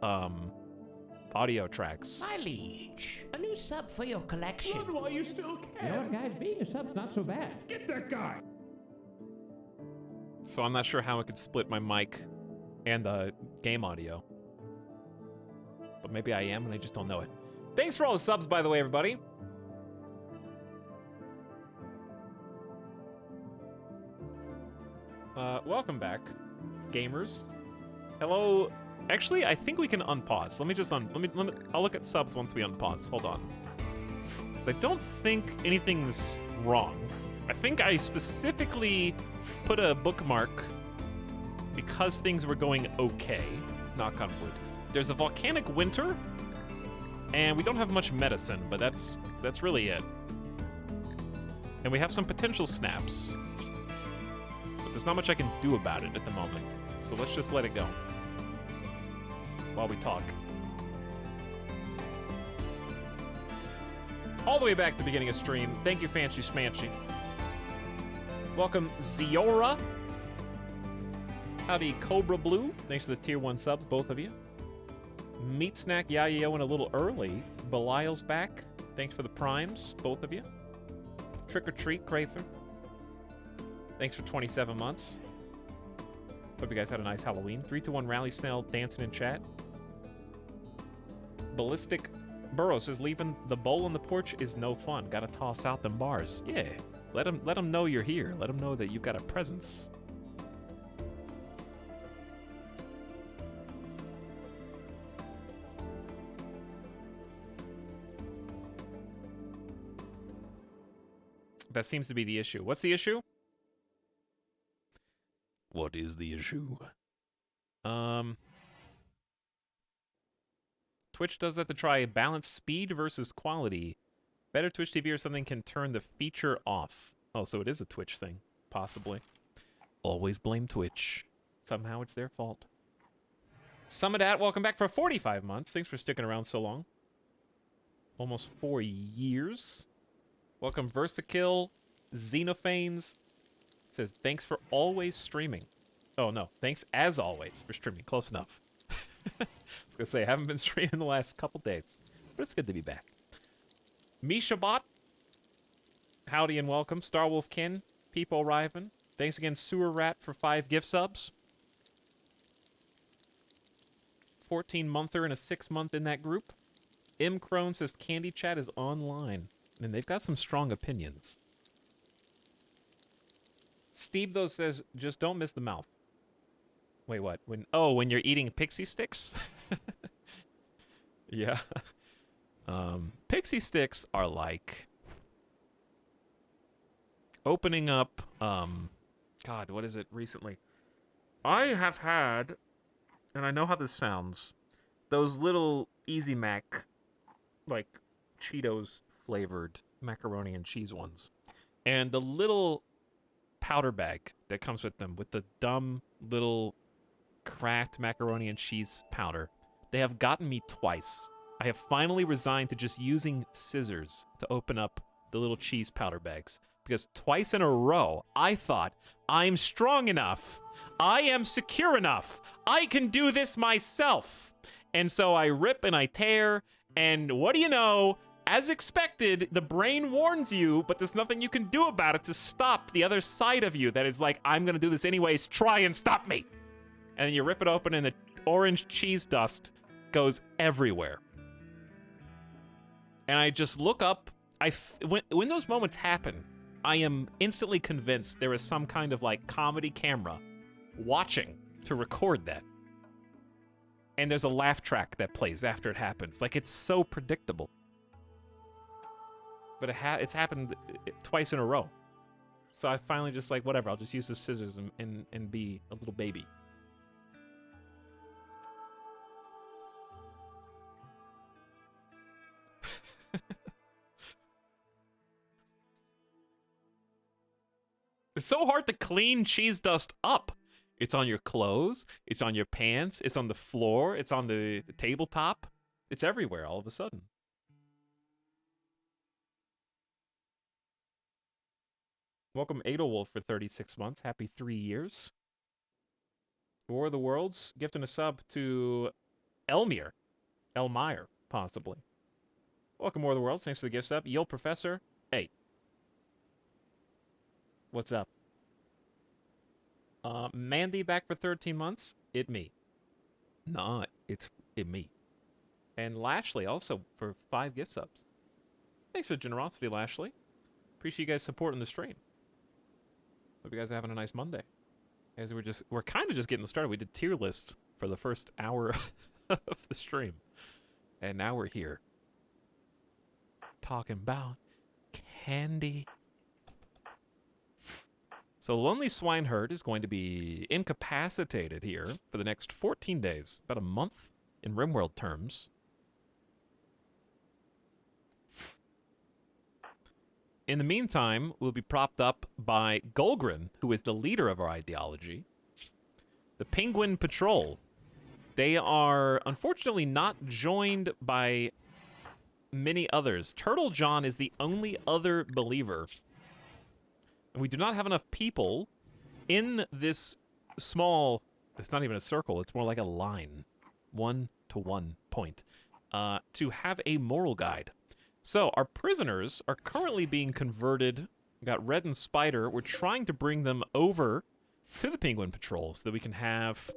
audio tracks. My liege, a new sub for your collection. Run while you still can. You know what, guys? Being a sub's not so bad. Get that guy. So I'm not sure how I could split my mic and the game audio. But maybe I am and I just don't know it. Thanks for all the subs, by the way, everybody. Welcome back, gamers. Hello. Actually, I think we can unpause. Let me I'll look at subs once we unpause. Hold on. Because I don't think anything's wrong. I think I specifically put a bookmark because things were going okay. Knock on wood. There's a volcanic winter, and we don't have much medicine, but that's really it. And we have some potential snaps. But there's not much I can do about it at the moment. So let's just let it go while we talk. All the way back to the beginning of stream. Thank you, Fancy Smanchy. Welcome, Ziora. Howdy, Cobra Blue. Thanks for the tier 1 subs, both of you. Meat Snack Yayo and a little early. Belial's back. Thanks for the primes, both of you. Trick or Treat, Crather. Thanks for 27 months. Hope you guys had a nice Halloween. 3-1 Rally Snail dancing in chat. Ballistic Burrow says leaving the bowl on the porch is no fun. Gotta toss out them bars. Yeah, let them know you're here. Let them know that you've got a presence. That seems to be the issue. What's the issue? What is the issue? Twitch does that to try balance speed versus quality. Better Twitch TV or something can turn the feature off. Oh, so it is a Twitch thing, possibly. Always blame Twitch. Somehow it's their fault. Summidat, welcome back for 45 months. Thanks for sticking around so long. Almost 4 years. Welcome Versakill. Xenophanes says, thanks for always streaming. Oh, no. Thanks as always for streaming. Close enough. I was going to say, I haven't been streaming the last couple days, but it's good to be back. Mishabot, howdy and welcome. Starwolfkin, Peepo Riven. Thanks again, Sewer Rat, for 5 gift subs. 14-monther and a 6-month in that group. M. Crone says, Candy Chat is online, and they've got some strong opinions. Steve, though, says, just don't miss the mouth. Wait, what? When you're eating pixie sticks? Yeah. Pixie sticks are like opening up, God, what is it recently? I have had, and I know how this sounds, those little Easy Mac, like Cheetos flavored macaroni and cheese ones. And the little powder bag that comes with them, with the dumb little cracked macaroni and cheese powder, they have gotten me twice. I have finally resigned to just using scissors to open up the little cheese powder bags, because twice in a row I thought, I'm strong enough, I am secure enough, I can do this myself. And so I rip and I tear, and what do you know, as expected, the brain warns you, but there's nothing you can do about it to stop the other side of you that is like, I'm gonna do this anyways, try and stop me. And then you rip it open and the orange cheese dust goes everywhere. And I just look up, when those moments happen, I am instantly convinced there is some kind of like comedy camera watching to record that. And there's a laugh track that plays after it happens. Like, it's so predictable. But it's happened twice in a row. So I finally just like, whatever, I'll just use the scissors and be a little baby. It's so hard to clean cheese dust up. It's on your clothes, it's on your pants, it's on the floor, it's on the tabletop. It's everywhere all of a sudden. Welcome Edelwolf for 36 months. Happy 3 years. War of the Worlds, gifting a sub to Elmire, possibly. Welcome War of the Worlds, thanks for the gift sub. Yo Professor, hey. What's up? Mandy back for 13 months. It me. Nah, it's it me. And Lashley also for 5 gift subs. Thanks for the generosity, Lashley. Appreciate you guys supporting the stream. Hope you guys are having a nice Monday. As we're kind of just getting started. We did tier list for the first hour of the stream. And now we're here. Talking about candy. So Lonely Swineherd is going to be incapacitated here for the next 14 days. About a month in RimWorld terms. In the meantime, we'll be propped up by Golgrin, who is the leader of our ideology. The Penguin Patrol. They are unfortunately not joined by many others. Turtle John is the only other believer. And we do not have enough people in this small, it's not even a circle, it's more like a line, 1-to-1 point, to have a moral guide. So our prisoners are currently being converted. We got Red and Spider. We're trying to bring them over to the Penguin Patrol so that we can have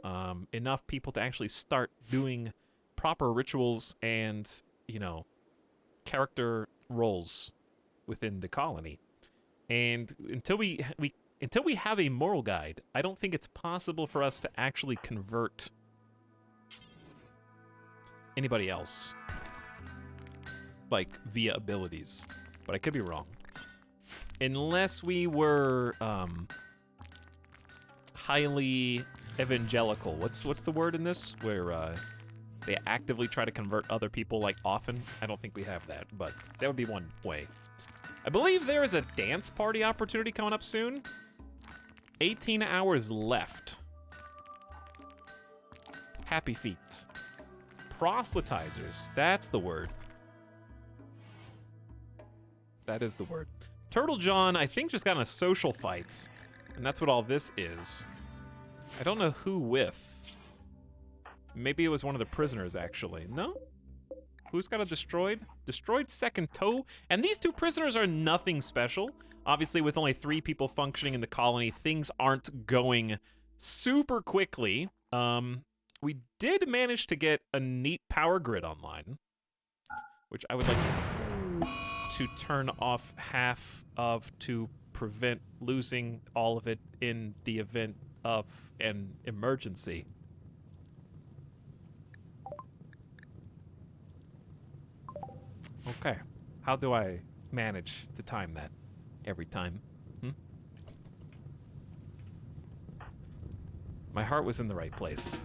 enough people to actually start doing proper rituals and, you know, character roles within the colony. And until we have a moral guide, I don't think it's possible for us to actually convert anybody else, like via abilities. But I could be wrong. Unless we were highly evangelical. What's the word in this? Where they actively try to convert other people, like, often. I don't think we have that, but that would be one way. I believe there is a dance party opportunity coming up soon. 18 hours left. Happy feet. Proselytizers. That's the word. That is the word. Turtle John, I think, just got in a social fight, and that's what all this is. I don't know who with. Maybe it was one of the prisoners, actually. No? Who's got a destroyed? Destroyed second toe? And these two prisoners are nothing special. Obviously, with only 3 people functioning in the colony, things aren't going super quickly. We did manage to get a neat power grid online, which I would like to turn off half of to prevent losing all of it in the event of an emergency. Okay, how do I manage to time that every time? My heart was in the right place.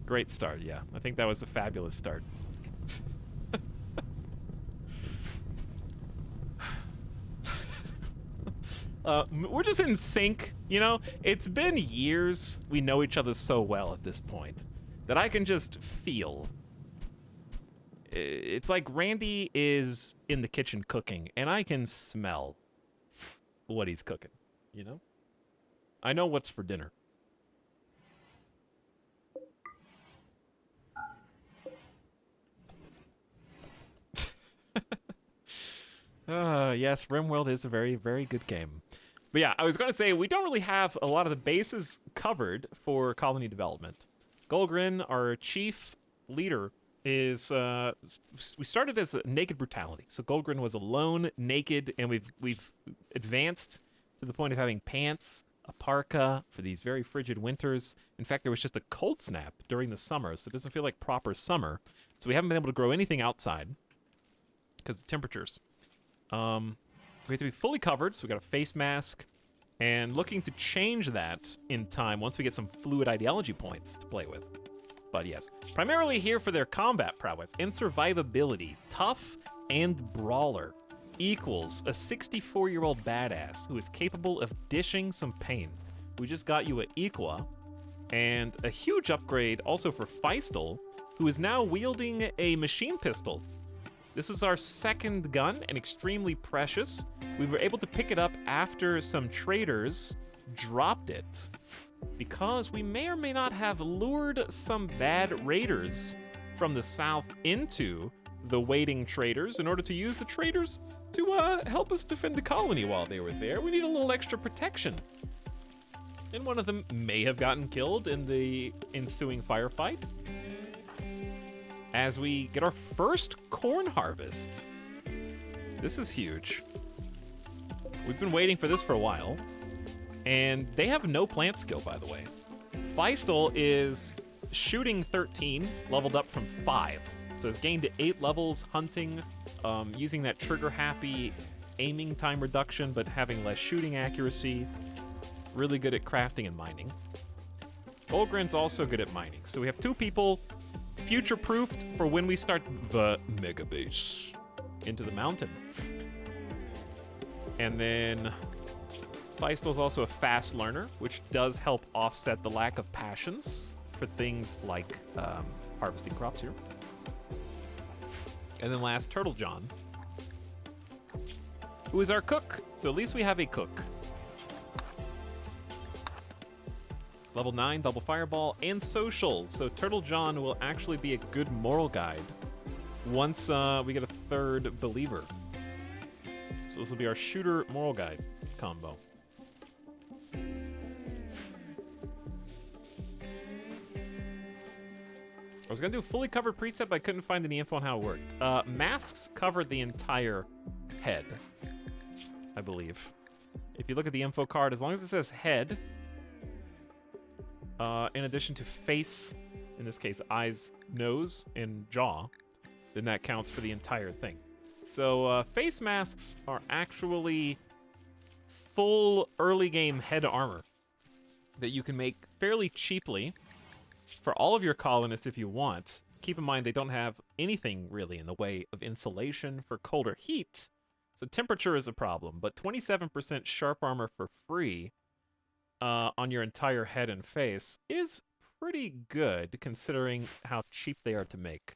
Great start, yeah. I think that was a fabulous start. We're just in sync, you know? It's been years. We know each other so well at this point that I can just feel. It's like Randy is in the kitchen cooking, and I can smell what he's cooking, you know? I know what's for dinner. Yes, RimWorld is a very, very good game. But yeah, I was going to say, we don't really have a lot of the bases covered for colony development. Golgrin, our chief leader, is... we started as a naked brutality. So Golgrin was alone, naked, and we've advanced to the point of having pants, a parka for these very frigid winters. In fact, there was just a cold snap during the summer, so it doesn't feel like proper summer. So we haven't been able to grow anything outside because of temperatures. We have to be fully covered, so we got a face mask, and looking to change that in time once we get some fluid ideology points to play with. But yes, primarily here for their combat prowess and survivability. Tough and brawler equals a 64-year-old badass who is capable of dishing some pain. We just got you a Equa, and a huge upgrade also for Feistel, who is now wielding a machine pistol. This is our second gun and extremely precious. We were able to pick it up after some traders dropped it because we may or may not have lured some bad raiders from the south into the waiting traders in order to use the traders to help us defend the colony while they were there. We need a little extra protection. And one of them may have gotten killed in the ensuing firefight. As we get our first corn harvest. This is huge. We've been waiting for this for a while. And they have no plant skill, by the way. Feistel is shooting 13, leveled up from 5. So it's gained to 8 levels, hunting, using that trigger-happy aiming time reduction, but having less shooting accuracy. Really good at crafting and mining. Golgrin's also good at mining. So we have 2 people future-proofed for when we start the mega base into the mountain. And then Feistel's also a fast learner, which does help offset the lack of passions for things like harvesting crops here. And then last, Turtle John, who is our cook. So at least we have a cook. Level 9, double fireball, and social. So Turtle John will actually be a good moral guide once we get a 3rd believer. So this will be our shooter moral guide combo. I was gonna do a fully covered preset, but I couldn't find any info on how it worked. Masks covered the entire head, I believe. If you look at the info card, as long as it says head, in addition to face, in this case, eyes, nose, and jaw, then that counts for the entire thing. So face masks are actually full early game head armor that you can make fairly cheaply for all of your colonists if you want. Keep in mind they don't have anything really in the way of insulation for cold or heat, so temperature is a problem, but 27% sharp armor for free on your entire head and face is pretty good considering how cheap they are to make.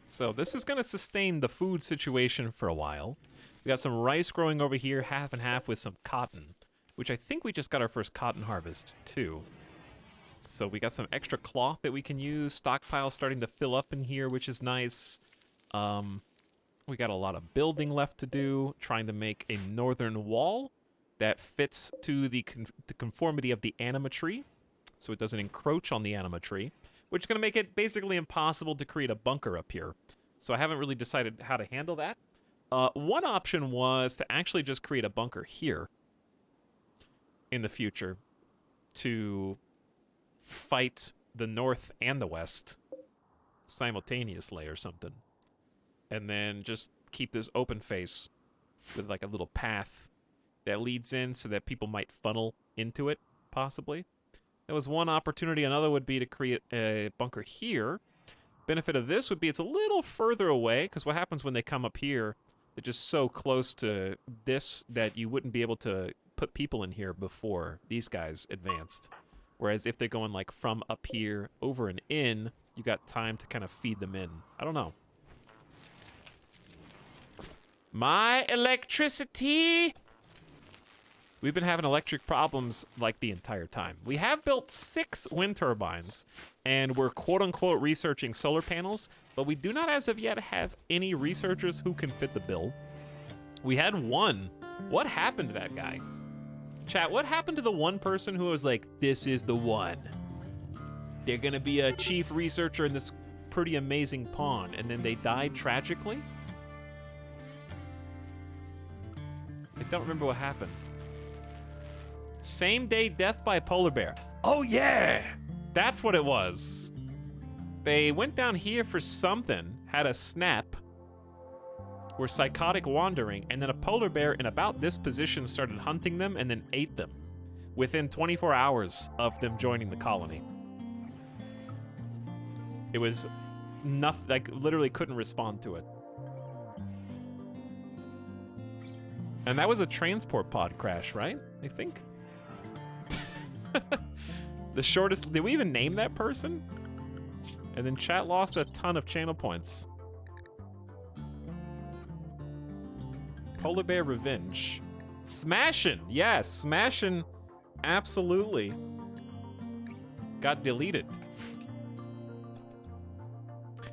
So this is going to sustain the food situation for a while. We got some rice growing over here, half and half with some cotton, which I think we just got our first cotton harvest too. So we got some extra cloth that we can use. Stockpile starting to fill up in here, which is nice. We got a lot of building left to do, trying to make a northern wall that fits to the conformity of the anima tree, so it doesn't encroach on the anima tree, which is going to make it basically impossible to create a bunker up here. So I haven't really decided how to handle that. One option was to actually just create a bunker here in the future to fight the north and the west simultaneously or something. And then just keep this open face with like a little path that leads in so that people might funnel into it, possibly. That was one opportunity. Another would be to create a bunker here. Benefit of this would be it's a little further away, because what happens when they come up here, they're just so close to this that you wouldn't be able to put people in here before these guys advanced. Whereas if they're going like from up here over and in, you got time to kind of feed them in. I don't know. My electricity! We've been having electric problems like the entire time. We have built 6 wind turbines, and we're quote-unquote researching solar panels, but we do not as of yet have any researchers who can fit the bill. We had one. What happened to that guy? Chat, what happened to the one person who was like, this is the one? They're gonna be a chief researcher in this pretty amazing pond, and then they died tragically? I don't remember what happened. Same day death by polar bear. Oh yeah! That's what it was. They went down here for something, had a snap, were psychotic wandering, and then a polar bear in about this position started hunting them and then ate them within 24 hours of them joining the colony. It was nothing, like literally couldn't respond to it. And that was a transport pod crash, right? I think. The shortest, did we even name that person? And then chat lost a ton of channel points. Polar Bear Revenge. Smashin', yes, Smashin' absolutely got deleted.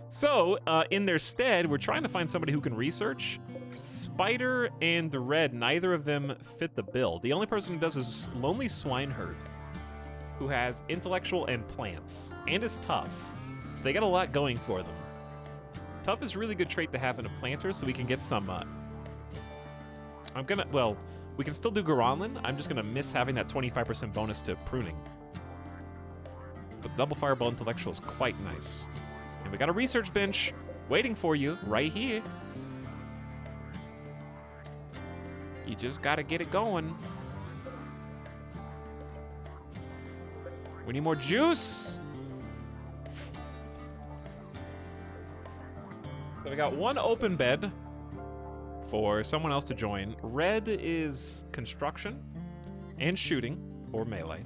So, in their stead, we're trying to find somebody who can research. Spider and the Red, neither of them fit the bill. The only person who does is Lonely Swineherd, who has intellectual and plants, and is tough. So they got a lot going for them. Tough is a really good trait to have in a planter, so we can get some, we can still do Garanlin. I'm just gonna miss having that 25% bonus to pruning. But Double Fireball Intellectual is quite nice. And we got a research bench waiting for you right here. You just gotta get it going. We need more juice. So we got one open bed for someone else to join. Red is construction and shooting or melee.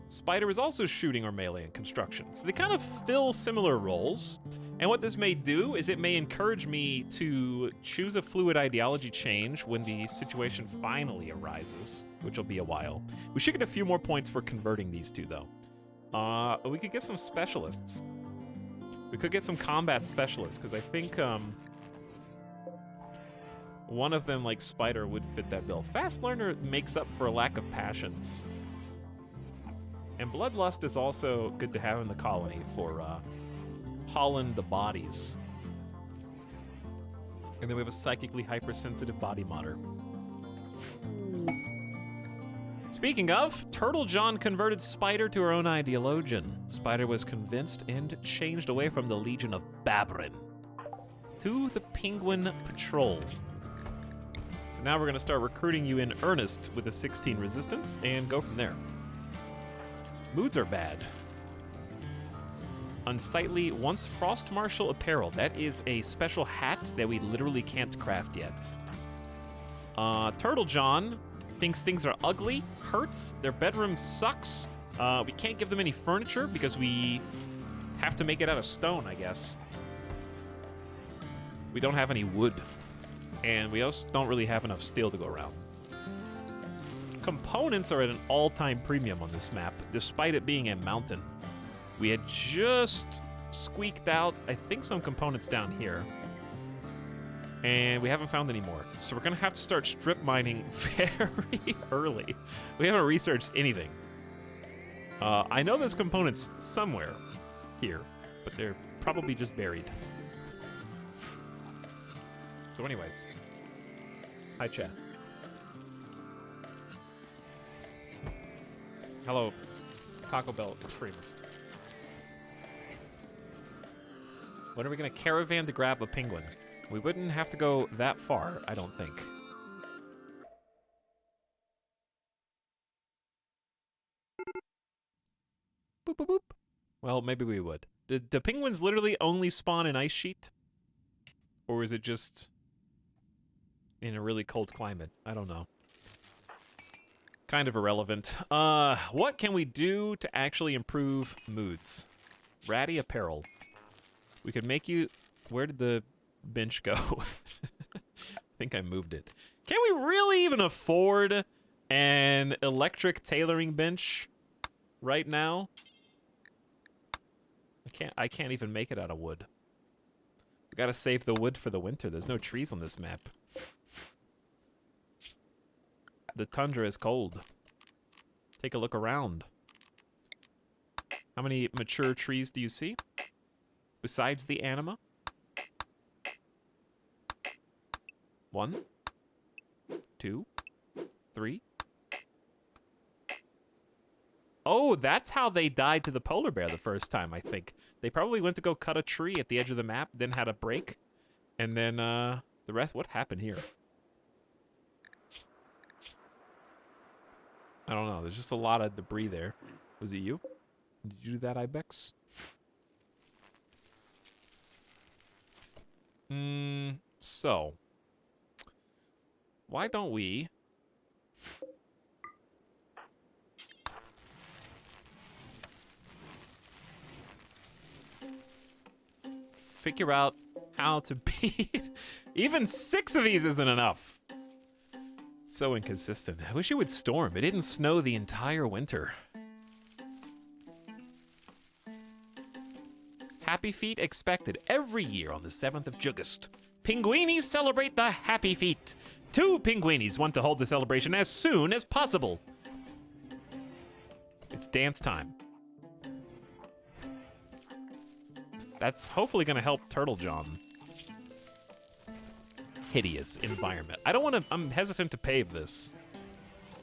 Spider is also shooting or melee and construction. So they kind of fill similar roles. And what this may do is it may encourage me to choose a fluid ideology change when the situation finally arises, which will be a while. We should get a few more points for converting these two, though. We could get some specialists. We could get some combat specialists, because I think, One of them, like Spider, would fit that bill. Fast learner makes up for a lack of passions. And Bloodlust is also good to have in the colony for hauling the bodies. And then we have a psychically hypersensitive body modder. Speaking of, Turtle John converted Spider to her own ideologian. Spider was convinced and changed away from the Legion of Babrin to the Penguin Patrol. So now we're gonna start recruiting you in earnest with a 16 resistance and go from there. Moods are bad. Unsightly once Frost Marshal apparel. That is a special hat that we literally can't craft yet. Turtle John thinks things are ugly, hurts, their bedroom sucks. We can't give them any furniture because we have to make it out of stone, I guess. We don't have any wood. And we also don't really have enough steel to go around. Components are at an all-time premium on this map, despite it being a mountain. We had just squeaked out, I think, some components down here. And we haven't found any more. So we're gonna have to start strip mining very early. We haven't researched anything. I know there's components somewhere here, but they're probably just buried. So anyways, hi chat. Hello, Taco Bell extremist. When are we gonna caravan to grab a penguin? We wouldn't have to go that far, I don't think. Boop, boop, boop. Well, maybe we would. Did the penguins literally only spawn in Ice Sheet? Or is it just in a really cold climate? I don't know. Kind of irrelevant. What can we do to actually improve moods? Ratty apparel. We could make you... Where did the bench go? I think I moved it. Can we really even afford an electric tailoring bench right now? I can't even make it out of wood. We gotta save the wood for the winter. There's no trees on this map. The tundra is cold. Take a look around. How many mature trees do you see? Besides the anima? 1, 2, 3. Oh, that's how they died to the polar bear the first time, I think. They probably went to go cut a tree at the edge of the map, then had a break, and then the rest... What happened here? I don't know. There's just a lot of debris there. Was it you? Did you do that, Ibex? So... Why don't we... figure out how to beat... Even 6 of these isn't enough. So inconsistent. I wish it would storm. It didn't snow the entire winter. Happy Feet expected every year on the 7th of August. Pinguinis celebrate the Happy Feet. 2 Pinguinis want to hold the celebration as soon as possible. It's dance time. That's hopefully gonna help Turtle John. Hideous environment. I don't wanna, I'm hesitant to pave this.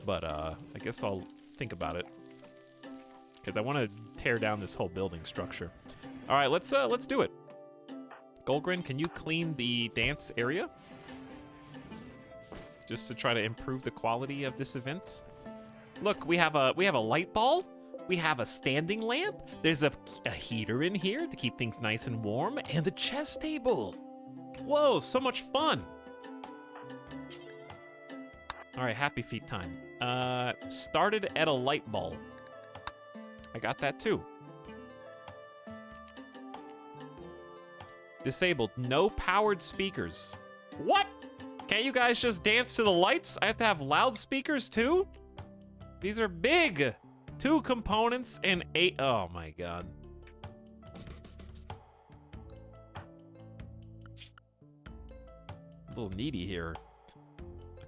But I guess I'll think about it. Because I wanna tear down this whole building structure. All right, let's do it. Golgrin, can you clean the dance area? Just to try to improve the quality of this event. Look, we have a light ball. We have a standing lamp. There's a heater in here to keep things nice and warm, and a chess table. Whoa, so much fun. All right, Happy Feet time. Started at a light ball. I got that too. Disabled, no powered speakers. What? Can't you guys just dance to the lights? I have to have loudspeakers too? These are big. 2 components and 8, oh my God. A little needy here.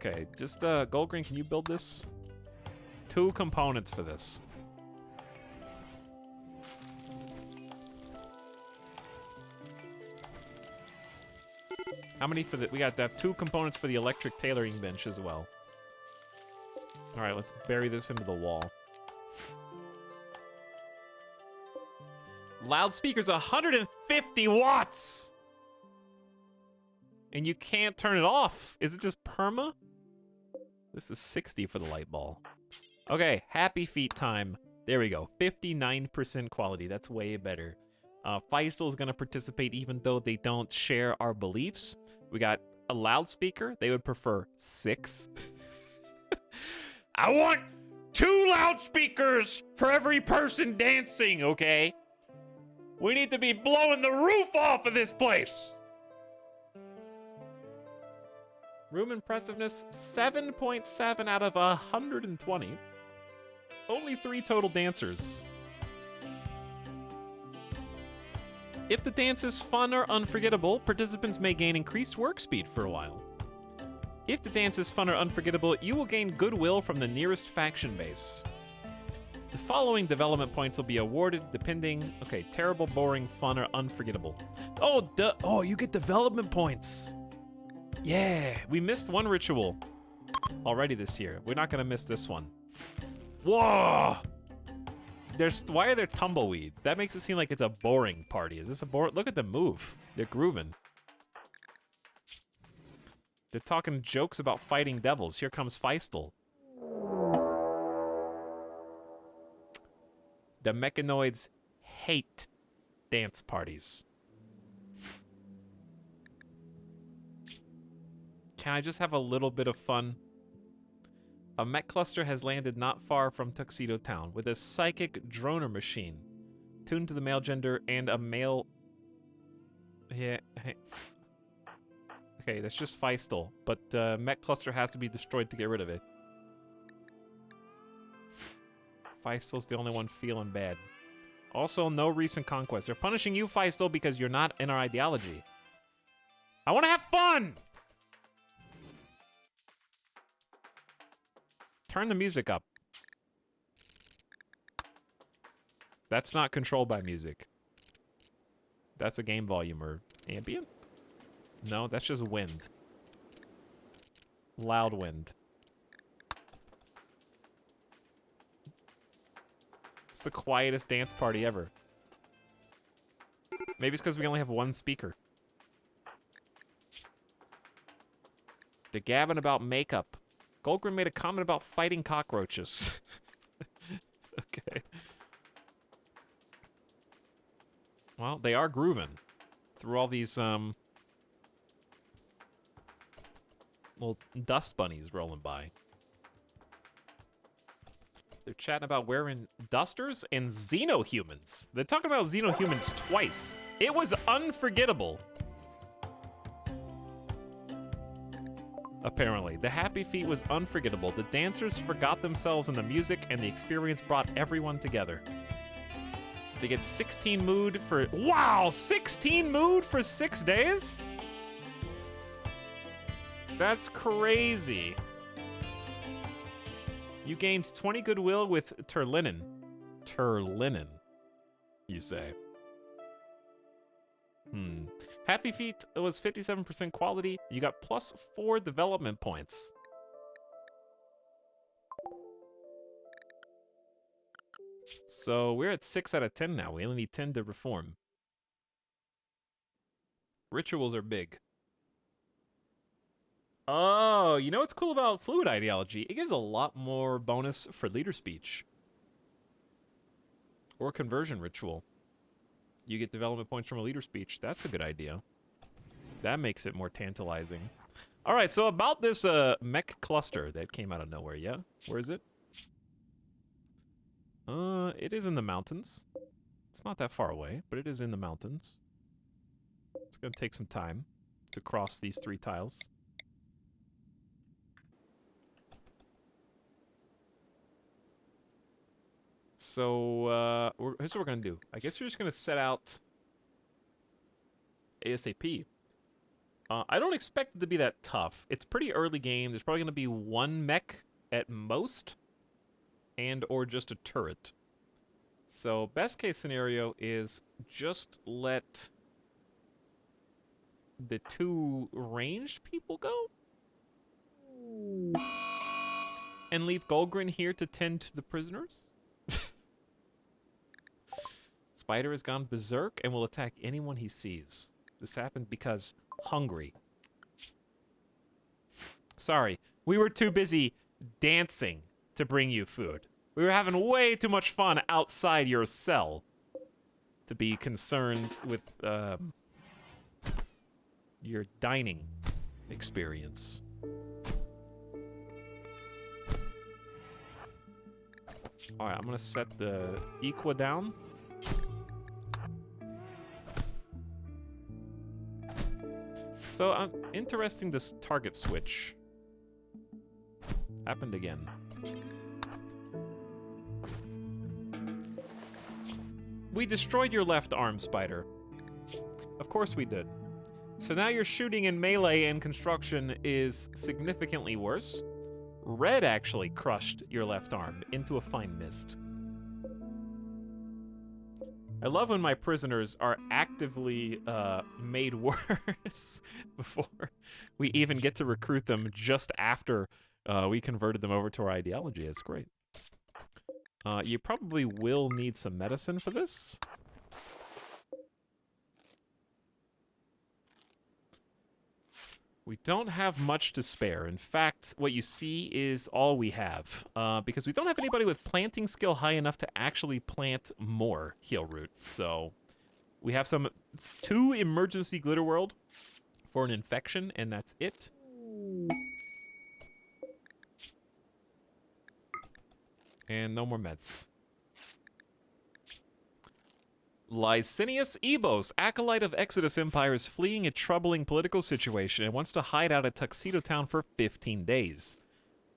Okay, just Gold Green, can you build this? 2 components for this. How many for the... We got that 2 components for the electric tailoring bench as well. Alright, let's bury this into the wall. Loudspeaker's 150 watts! And you can't turn it off. Is it just perma? This is 60 for the light ball. Okay, Happy Feet time. There we go. 59% quality. That's way better. Feistel is going to participate even though they don't share our beliefs. We got a loudspeaker. They would prefer 6. I want 2 loudspeakers for every person dancing, okay? We need to be blowing the roof off of this place. Room impressiveness, 7.7 out of 120. Only 3 total dancers. If the dance is fun or unforgettable, participants may gain increased work speed for a while. If the dance is fun or unforgettable, you will gain goodwill from the nearest faction base. The following development points will be awarded depending... Okay, terrible, boring, fun, or unforgettable. Oh, you get development points. Yeah, we missed 1 ritual already this year. We're not gonna miss this one. Whoa! Why are there tumbleweed? That makes it seem like it's a boring party. Is this a boring? Look at them move. They're grooving. They're talking jokes about fighting devils. Here comes Feistel. The mechanoids hate dance parties. Can I just have a little bit of fun? A mech cluster has landed not far from Tuxedo Town with a psychic droner machine tuned to the male gender and a male... Yeah. Okay, that's just Feistel, but mech cluster has to be destroyed to get rid of it. Feistel's the only one feeling bad. Also, no recent conquests. They're punishing you, Feistel, because you're not in our ideology. I want to have fun! Turn the music up. That's not controlled by music. That's a game volume or ambient? No, that's just wind. Loud wind. It's the quietest dance party ever. Maybe it's because we only have 1 speaker. They're gabbing about makeup. Goldgrim made a comment about fighting cockroaches. Okay. Well, they are grooving through all these little dust bunnies rolling by. They're chatting about wearing dusters and xenohumans. They're talking about xenohumans twice. It was unforgettable. Apparently, the Happy Feet was unforgettable. The dancers forgot themselves in the music, and the experience brought everyone together. They get 16 mood for... Wow! 16 mood for 6 days? That's crazy. You gained 20 goodwill with Terlinen. Terlinen, you say. Happy Feet was 57% quality. You got plus 4 development points. So we're at 6 out of 10 now. We only need 10 to reform. Rituals are big. Oh, you know what's cool about Fluid Ideology? It gives a lot more bonus for leader speech. Or conversion ritual. You get development points from a leader speech. That's a good idea. That makes it more tantalizing. All right, so about this mech cluster that came out of nowhere, yeah? Where is it? It is in the mountains. It's not that far away, but it is in the mountains. It's gonna take some time to cross these 3 tiles. So, here's what we're gonna do. I guess we're just gonna set out ASAP. I don't expect it to be that tough. It's pretty early game. There's probably going to be one mech at most, and or just a turret. So best case scenario is just let the 2 ranged people go, and leave Golgrin here to tend to the prisoners. Spider has gone berserk and will attack anyone he sees. This happened because hungry. Sorry, we were too busy dancing to bring you food. We were having way too much fun outside your cell to be concerned with your dining experience. Alright, I'm gonna set the Equa down. So, interesting, this target switch happened again. We destroyed your left arm, Spider. Of course we did. So now your shooting in melee and construction is significantly worse. Red actually crushed your left arm into a fine mist. I love when my prisoners are actively made worse before we even get to recruit them, just after we converted them over to our ideology. It's great. You probably will need some medicine for this. We don't have much to spare. In fact, what you see is all we have. Because we don't have anybody with planting skill high enough to actually plant more heal root. So we have 2 emergency glitter world for an infection, and that's it. And no more meds. Licinius Ebos, acolyte of Exodus Empire, is fleeing a troubling political situation and wants to hide out at Tuxedo Town for 15 days.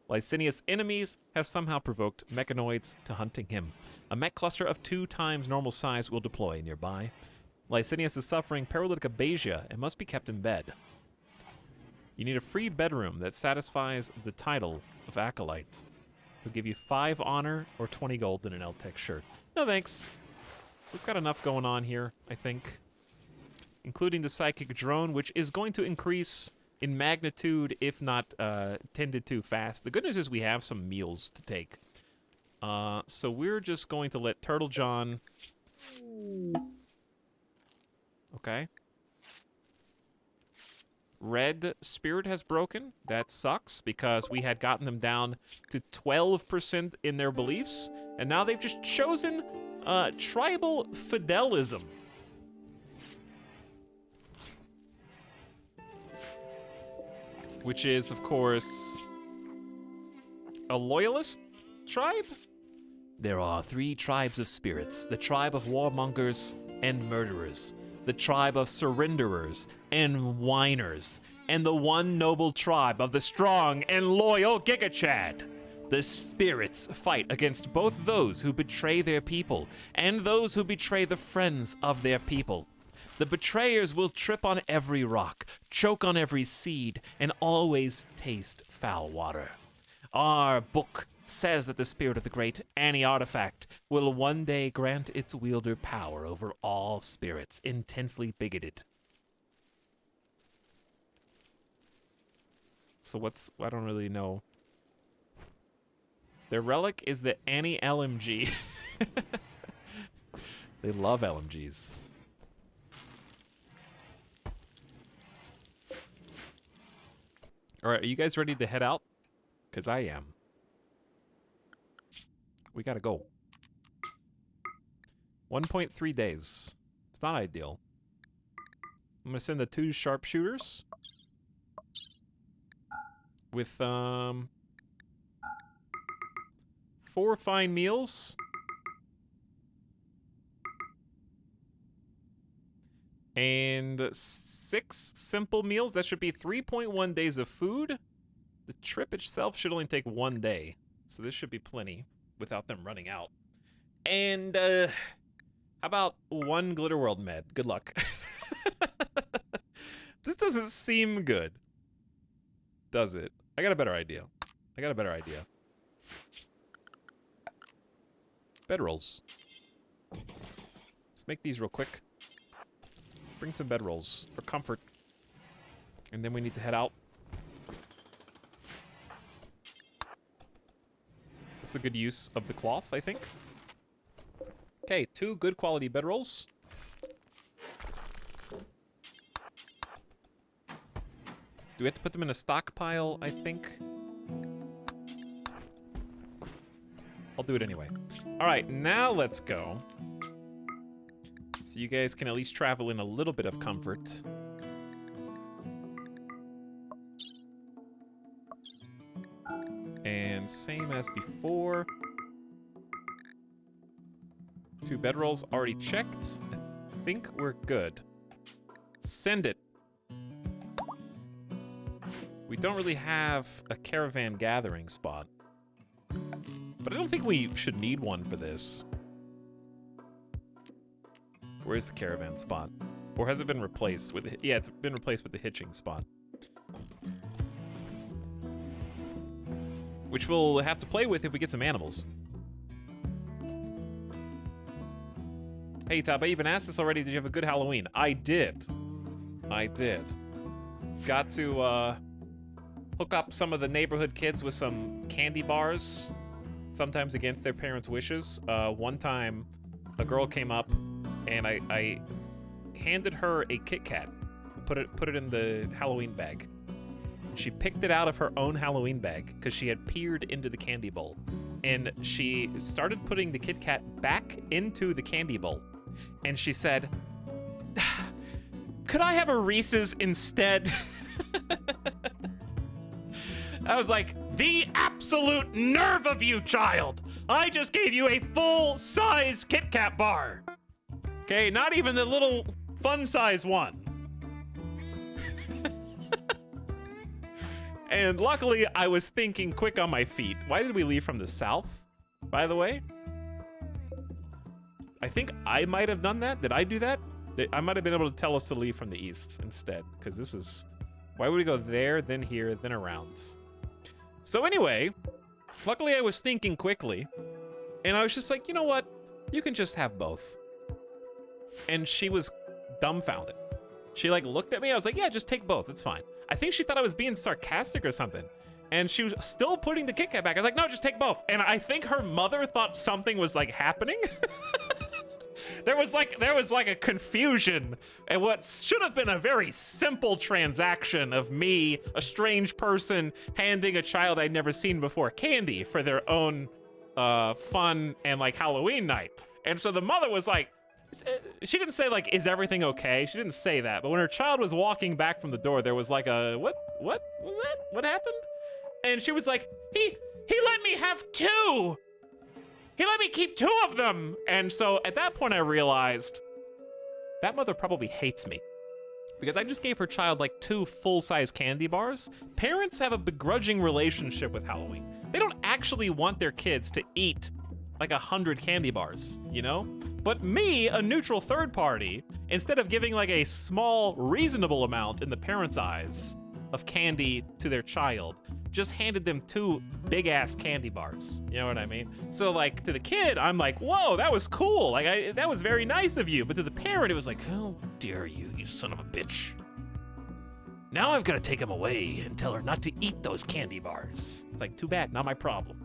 Licinius' enemies have somehow provoked mechanoids to hunting him. A mech cluster of 2 times normal size will deploy nearby. Licinius is suffering paralytic abasia and must be kept in bed. You need a free bedroom that satisfies the title of acolyte. We'll give you 5 honor or 20 gold and an L-Tech shirt. No thanks. We've got enough going on here, I think. Including the psychic drone, which is going to increase in magnitude, if not tended to fast. The good news is we have some meals to take. So we're just going to let Turtle John... Okay. Red Spirit has broken. That sucks, because we had gotten them down to 12% in their beliefs, and now they've just chosen tribal fidelism. Which is, of course, a loyalist tribe? There are 3 tribes of spirits: the tribe of warmongers and murderers, the tribe of surrenderers and whiners, and the one noble tribe of the strong and loyal Gigachad. The spirits fight against both those who betray their people and those who betray the friends of their people. The betrayers will trip on every rock, choke on every seed, and always taste foul water. Our book says that the spirit of the great Annie-artifact will one day grant its wielder power over all spirits intensely bigoted. So I don't really know. Their relic is the Annie LMG. They love LMGs. Alright, are you guys ready to head out? Because I am. We gotta go. 1.3 days. It's not ideal. I'm gonna send the 2 sharpshooters. With, 4 fine meals. And 6 simple meals. That should be 3.1 days of food. The trip itself should only take 1 day. So this should be plenty without them running out. And, how about 1 Glitter World med? Good luck. This doesn't seem good. Does it? I got a better idea. Bedrolls. Let's make these real quick. Bring some bedrolls for comfort. And then we need to head out. That's a good use of the cloth, I think. Okay, 2 good quality bedrolls. Do we have to put them in a stockpile, I think? I'll do it anyway. All right, now let's go. So you guys can at least travel in a little bit of comfort. And same as before. 2 bedrolls already checked. I think we're good. Send it. We don't really have a caravan gathering spot. But I don't think we should need one for this. Where's the caravan spot? Or has it been replaced with... Yeah, it's been replaced with the hitching spot. Which we'll have to play with if we get some animals. Hey, Top, you've been asked this already. Did you have a good Halloween? I did. Got to hook up some of the neighborhood kids with some candy bars. Sometimes against their parents' wishes. One time, a girl came up, and I handed her a Kit Kat. Put it in the Halloween bag. She picked it out of her own Halloween bag because she had peered into the candy bowl. And she started putting the Kit Kat back into the candy bowl. And she said, "Could I have a Reese's instead?" I was like, the absolute nerve of you, child! I just gave you a full-size Kit Kat bar. Okay, not even the little fun-size one. And luckily, I was thinking quick on my feet. Why did we leave from the south, by the way? I think I might have done that. Did I do that? I might have been able to tell us to leave from the east instead, because this is... Why would we go there, then here, then around? So anyway, luckily I was thinking quickly, and I was just like, you know what? You can just have both. And she was dumbfounded. She like looked at me, I was like, yeah, just take both, it's fine. I think she thought I was being sarcastic or something. And she was still putting the Kit Kat back. I was like, no, just take both. And I think her mother thought something was like happening. There was like a confusion and what should have been a very simple transaction of me, a strange person, handing a child I'd never seen before candy for their own fun and like Halloween night. And so the mother was like, she didn't say like, is everything okay? She didn't say that. But when her child was walking back from the door, there was like a, what was that? What happened? And she was like, he let me have 2. He let me keep 2 of them. And so at that point I realized that mother probably hates me because I just gave her child like 2 full-size candy bars. Parents have a begrudging relationship with Halloween. They don't actually want their kids to eat like 100 candy bars, you know? But me, a neutral third party, instead of giving like a small, reasonable amount in the parents' eyes of candy to their child, just handed them 2 big-ass candy bars. You know what I mean? So, like, to the kid, I'm like, whoa, that was cool. Like, that was very nice of you. But to the parent, it was like, how dare you, you son of a bitch. Now I've got to take him away and tell her not to eat those candy bars. It's like, too bad, not my problem.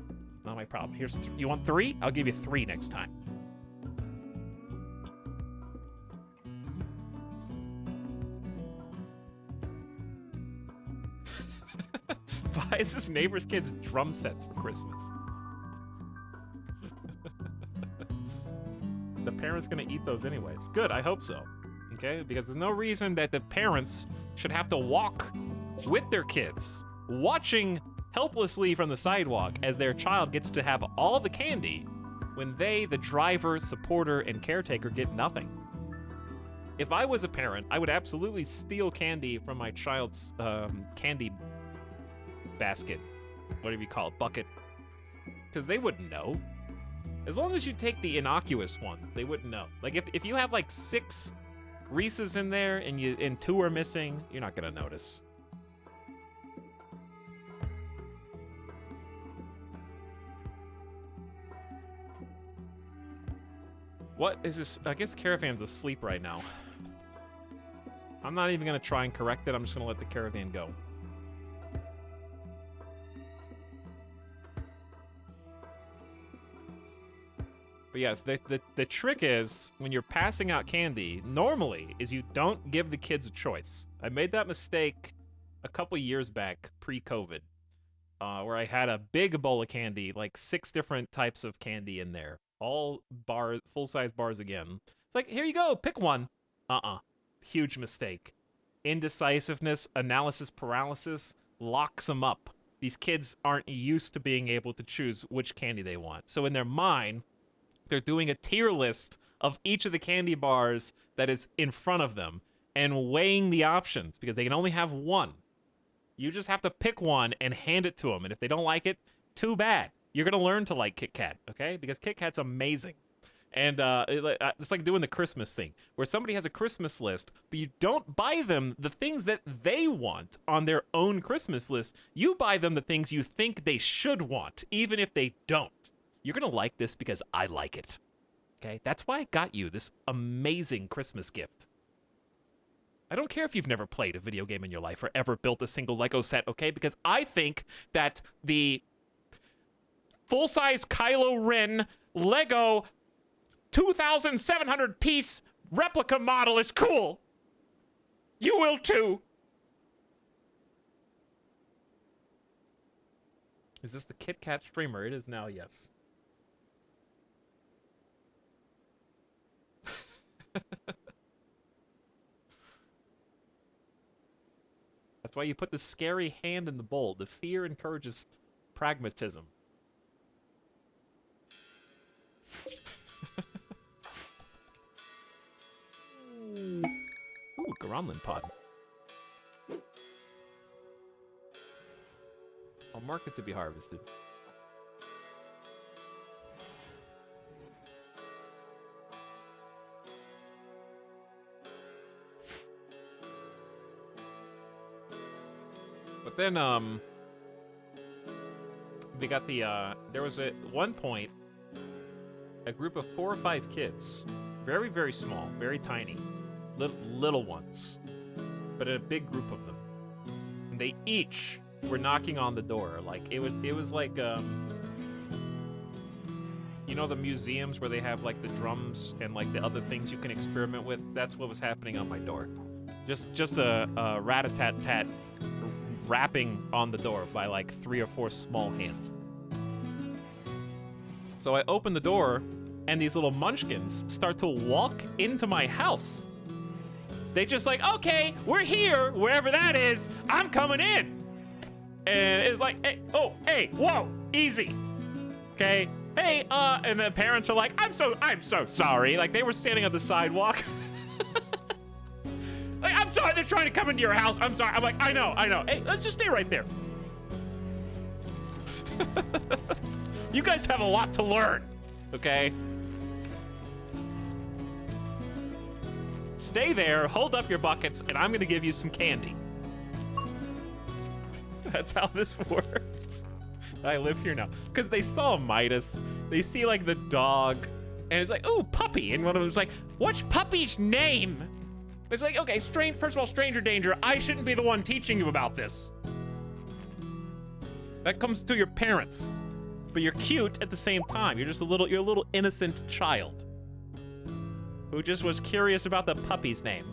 Not my problem. Here's, you want 3? I'll give you 3 next time. Buys his neighbor's kids drum sets for Christmas. The parent's gonna eat those anyways. Good, I hope so. Okay, because there's no reason that the parents should have to walk with their kids, watching helplessly from the sidewalk as their child gets to have all the candy when they, the driver, supporter, and caretaker, get nothing. If I was a parent, I would absolutely steal candy from my child's candy basket, whatever you call it, bucket, because they wouldn't know. As long as you take the innocuous ones, they wouldn't know. Like if you have like 6 Reese's in there and 2 are missing, you're not gonna notice. What is this? I guess Caravan's asleep right now. I'm not even gonna try and correct it. I'm just gonna let the Caravan go. But yes, the trick is, when you're passing out candy, normally, is you don't give the kids a choice. I made that mistake a couple years back, pre-COVID, where I had a big bowl of candy, like 6 different types of candy in there. All bars, full-size bars again. It's like, here you go, pick one. Huge mistake. Indecisiveness, analysis paralysis, locks them up. These kids aren't used to being able to choose which candy they want. So in their mind, they're doing a tier list of each of the candy bars that is in front of them and weighing the options because they can only have one. You just have to pick one and hand it to them. And if they don't like it, too bad. You're going to learn to like Kit Kat, okay? Because Kit Kat's amazing. And it's like doing the Christmas thing, where somebody has a Christmas list, but you don't buy them the things that they want on their own Christmas list. You buy them the things you think they should want, even if they don't. You're going to like this because I like it, okay? That's why I got you this amazing Christmas gift. I don't care if you've never played a video game in your life or ever built a single Lego set, okay? Because I think that the full-size Kylo Ren Lego 2,700 piece replica model is cool. You will too. Is this the Kit Kat streamer? It is now, yes. That's why you put the scary hand in the bowl. The fear encourages pragmatism. Ooh, Gronlin pod. I'll mark it to be harvested. But then, they got the, there was at one point a group of 4 or 5 kids, very, very small, very tiny, little ones, but a big group of them. And they each were knocking on the door. Like, it was like, you know the museums where they have, like, the drums and, like, the other things you can experiment with? That's what was happening on my door. Just a rat-a-tat-tat rapping on the door by, like, 3 or 4 small hands. So I open the door, and these little munchkins start to walk into my house. They just like, okay, we're here, wherever that is, I'm coming in. And it's like, hey, oh, hey, whoa, easy. Okay, hey, and the parents are like, I'm so sorry. Like, they were standing on the sidewalk. Like, I'm sorry, they're trying to come into your house. I'm sorry. I'm like, I know. Hey, let's just stay right there. You guys have a lot to learn, okay? Stay there, hold up your buckets, and I'm gonna give you some candy. That's how this works. I live here now. Because they saw Midas, they see, like, the dog, and it's like, ooh, puppy. And one of them's like, what's puppy's name? It's like, okay, first of all, stranger danger. I shouldn't be the one teaching you about this. That comes to your parents. But you're cute at the same time. You're a little innocent child who just was curious about the puppy's name.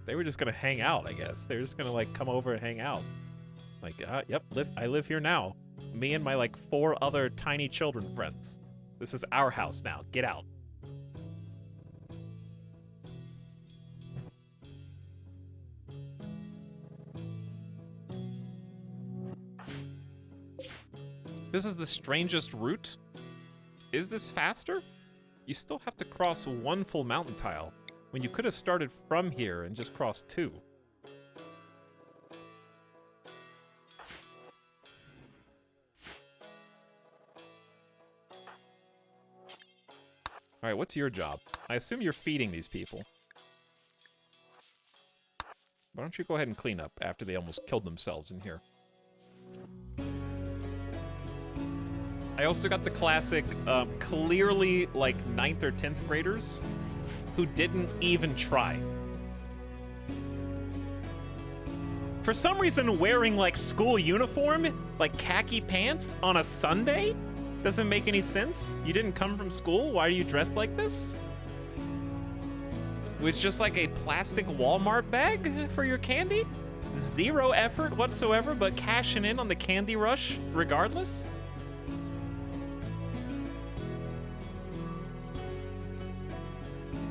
They were just gonna hang out, I guess. They were just gonna, like, come over and hang out. Like, yep, I live here now. Me and my, like, 4 other tiny children friends. This is our house now. Get out. This is the strangest route. Is this faster? You still have to cross 1 full mountain tile, when you could have started from here and just crossed 2. All right, what's your job? I assume you're feeding these people. Why don't you go ahead and clean up after they almost killed themselves in here? I also got the classic, clearly like 9th or 10th graders who didn't even try. For some reason, wearing like school uniform, like khaki pants on a Sunday, doesn't make any sense. You didn't come from school, why are you dressed like this? With just like a plastic Walmart bag for your candy? Zero effort whatsoever, but cashing in on the candy rush regardless?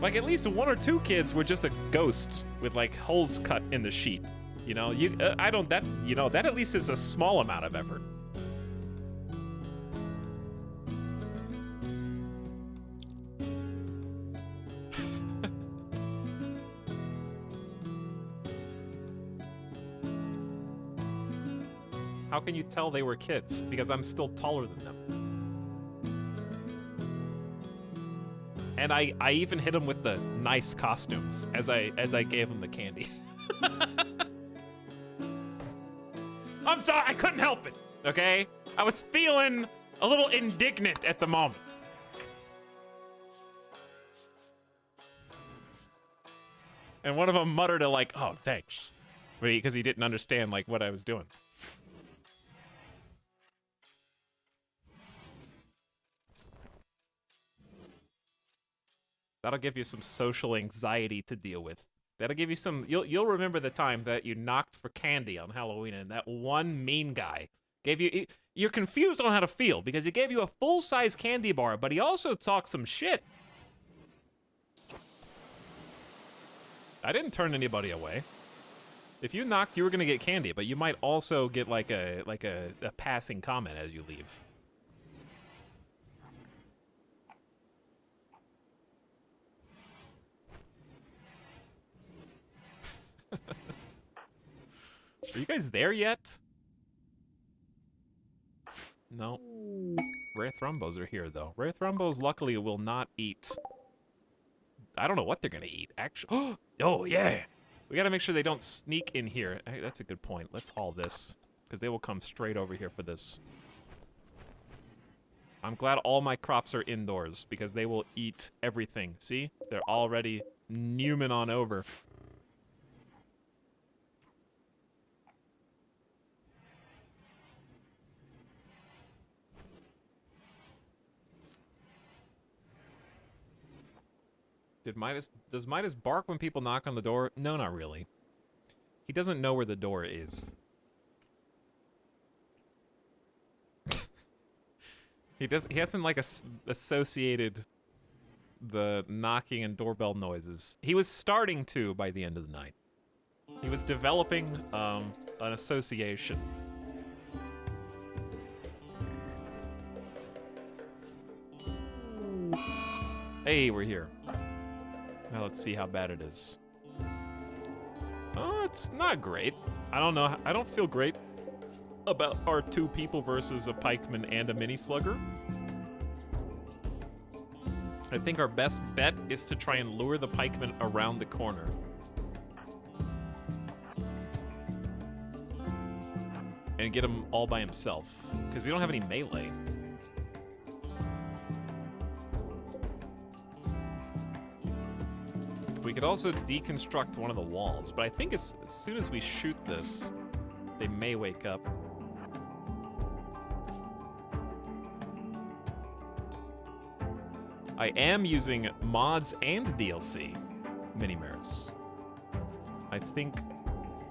Like, at least 1 or 2 kids were just a ghost with like holes cut in the sheet. You know, that at least is a small amount of effort. How can you tell they were kids? Because I'm still taller than them. And I even hit them with the nice costumes as I gave them the candy. I'm sorry, I couldn't help it, okay? I was feeling a little indignant at the moment. And one of them muttered a like, oh, thanks. Because he didn't understand like what I was doing. That'll give you some social anxiety to deal with. That'll give you some... You'll remember the time that you knocked for candy on Halloween and that one mean guy gave you... You're confused on how to feel because he gave you a full-size candy bar, but he also talked some shit. I didn't turn anybody away. If you knocked, you were gonna get candy, but you might also get like a passing comment as you leave. Are you guys there yet? No. Rare thrombos are here, though. Rare thrombos, luckily, will not eat... I don't know what they're gonna eat, actually. Oh, yeah! We gotta make sure they don't sneak in here. Hey, that's a good point. Let's haul this, because they will come straight over here for this. I'm glad all my crops are indoors, because they will eat everything. See? They're already newman on over. Does Midas bark when people knock on the door? No, not really. He doesn't know where the door is. He hasn't like associated the knocking and doorbell noises. He was starting to by the end of the night. He was developing an association. Hey, we're here. Now let's see how bad it is. Oh, it's not great. I don't know. I don't feel great about our 2 people versus a pikeman and a mini slugger. I think our best bet is to try and lure the pikeman around the corner. And get him all by himself. Because we don't have any melee. We could also deconstruct one of the walls, but I think as soon as we shoot this, they may wake up. I am using mods and DLC mini-mirrors. I think,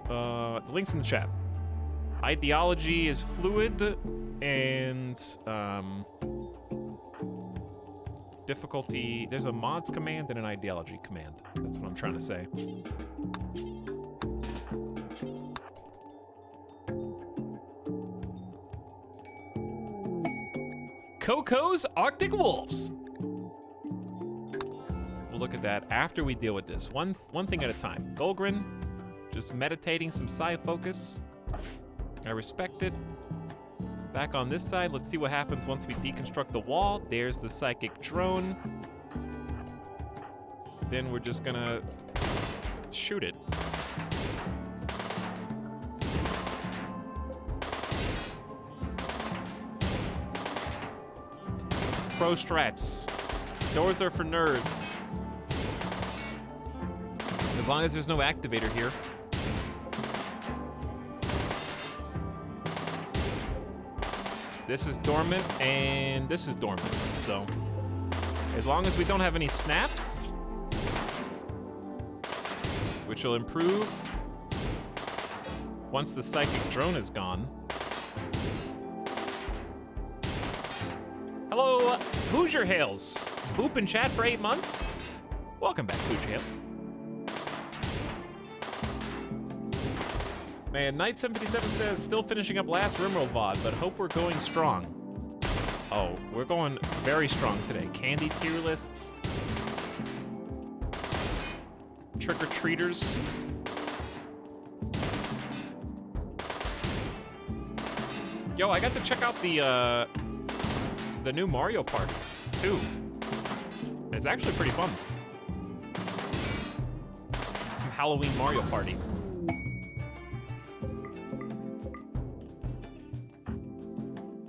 the link's in the chat. Ideology is fluid, and, difficulty, there's a mods command and an ideology command. That's what I'm trying to say. Coco's Arctic Wolves. We'll look at that after we deal with this. One thing at a time. Golgrin, just meditating some psi focus. I respect it. Back on this side, let's see what happens once we deconstruct the wall. There's the psychic drone. then we're just gonna shoot it. Pro strats. Doors are for nerds. As long as there's no activator here. This is dormant, and this is dormant. So, as long as we don't have any snaps, which will improve once the psychic drone is gone. Hello, Hoosier Hales. Boop in chat for 8 months. Welcome back, Hoosier Hale. Man, Knight757 says, still finishing up last RimWorld VOD, but hope we're going strong. Oh, we're going very strong today. Candy tier lists. Trick-or-treaters. Yo, I got to check out the new Mario Party, too. It's actually pretty fun. Some Halloween Mario Party.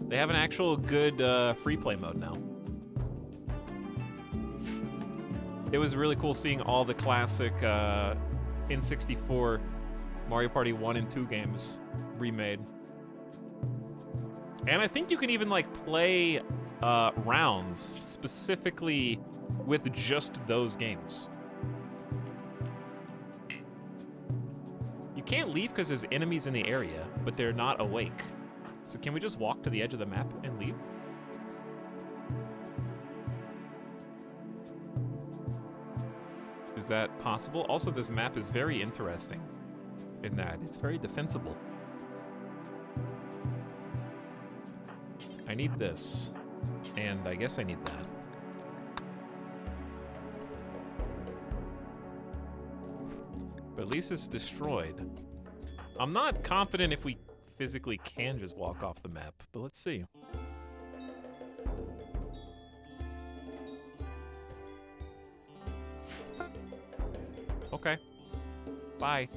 They have an actual good free play mode now. It was really cool seeing all the classic N64 Mario Party 1 and 2 games remade. And I think you can even like play rounds specifically with just those games. You can't leave because there's enemies in the area, but they're not awake. So can we just walk to the edge of the map and leave? Is that possible? Also, this map is very interesting in that it's very defensible. I need this, and I guess I need that. But at least it's destroyed. I'm not confident if we physically can just walk off the map, but let's see. Okay. Bye.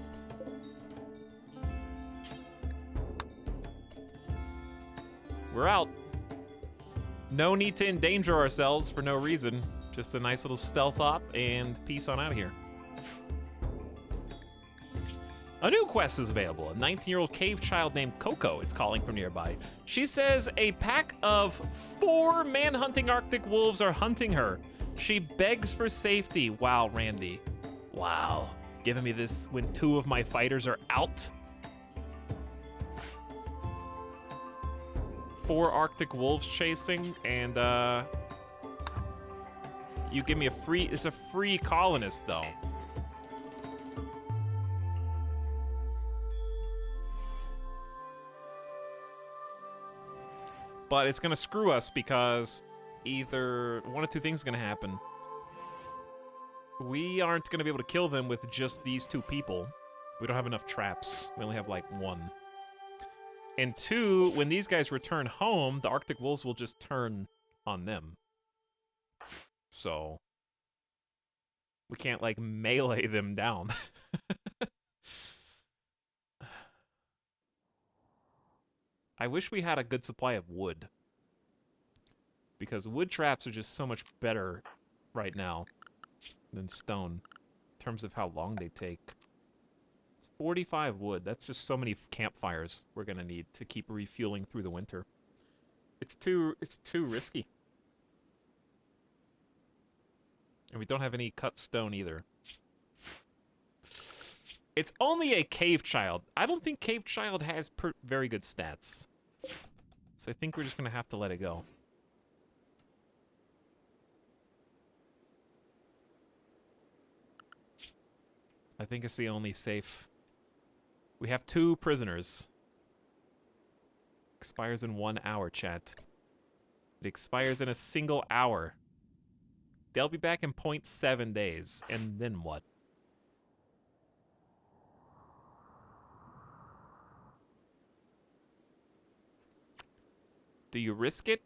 We're out. No need to endanger ourselves for no reason. Just a nice little stealth op and peace on out of here. A new quest is available. A 19-year-old cave child named Coco is calling from nearby. She says a pack of 4 man-hunting Arctic wolves are hunting her. She begs for safety. Wow, Randy. Wow. Giving me this when 2 of my fighters are out? 4 Arctic wolves chasing, and you give me a free, it's a free colonist though. But it's gonna screw us because either one of 2 things is gonna happen. We aren't gonna be able to kill them with just these 2 people. We don't have enough traps. We only have like 1. And 2, when these guys return home, the Arctic wolves will just turn on them. So we can't like melee them down. I wish we had a good supply of wood. Because wood traps are just so much better right now than stone. In terms of how long they take. It's 45 wood. That's just so many campfires we're gonna need to keep refueling through the winter. It's too risky. And we don't have any cut stone either. It's only a cave child. I don't think cave child has very good stats. So I think we're just gonna have to let it go. I think it's the only safe. We have 2 prisoners. Expires in 1 hour, chat. It expires in a single hour. They'll be back in 0.7 days. And then what? Do you risk it?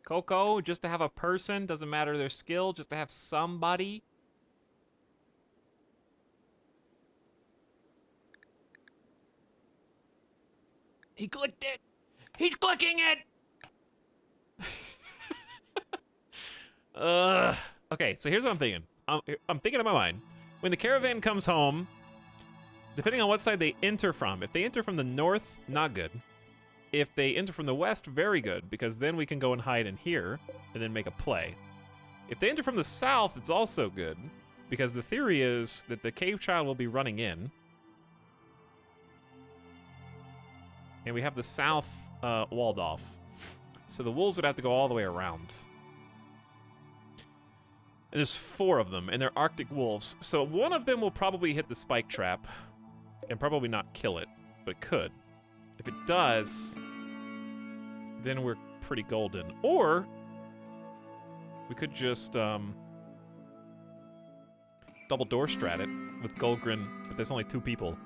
Coco, just to have a person, doesn't matter their skill, just to have somebody. He clicked it! He's clicking it! Okay, so here's what I'm thinking. I'm thinking in my mind. When the caravan comes home, depending on what side they enter from, if they enter from the north, not good. If they enter from the west, very good, because then we can go and hide in here and then make a play. If they enter from the south, it's also good, because the theory is that the cave child will be running in. And we have the south walled off. So the wolves would have to go all the way around. And there's 4 of them, and they're Arctic wolves. So one of them will probably hit the spike trap and probably not kill it, but could. If it does, then we're pretty golden. Or we could just double door strat it with Golgrin, but there's only 2 people.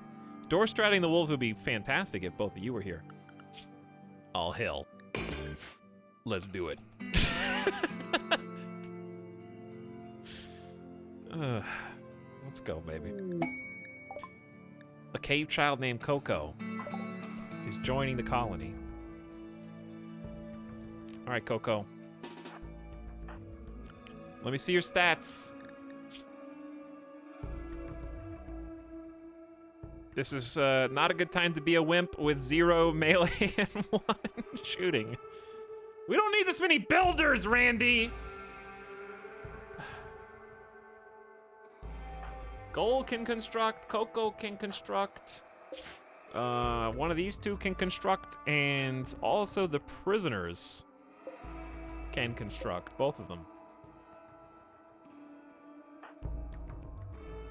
Door stratting the wolves would be fantastic if both of you were here. All hell. Let's do it. Let's go, baby. A cave child named Coco is joining the colony. All right, Coco. Let me see your stats. This is not a good time to be a wimp with 0 melee and 1 shooting. We don't need this many builders, Randy! Gold can construct, Coco can construct. One of these 2 can construct, and also the prisoners can construct, both of them.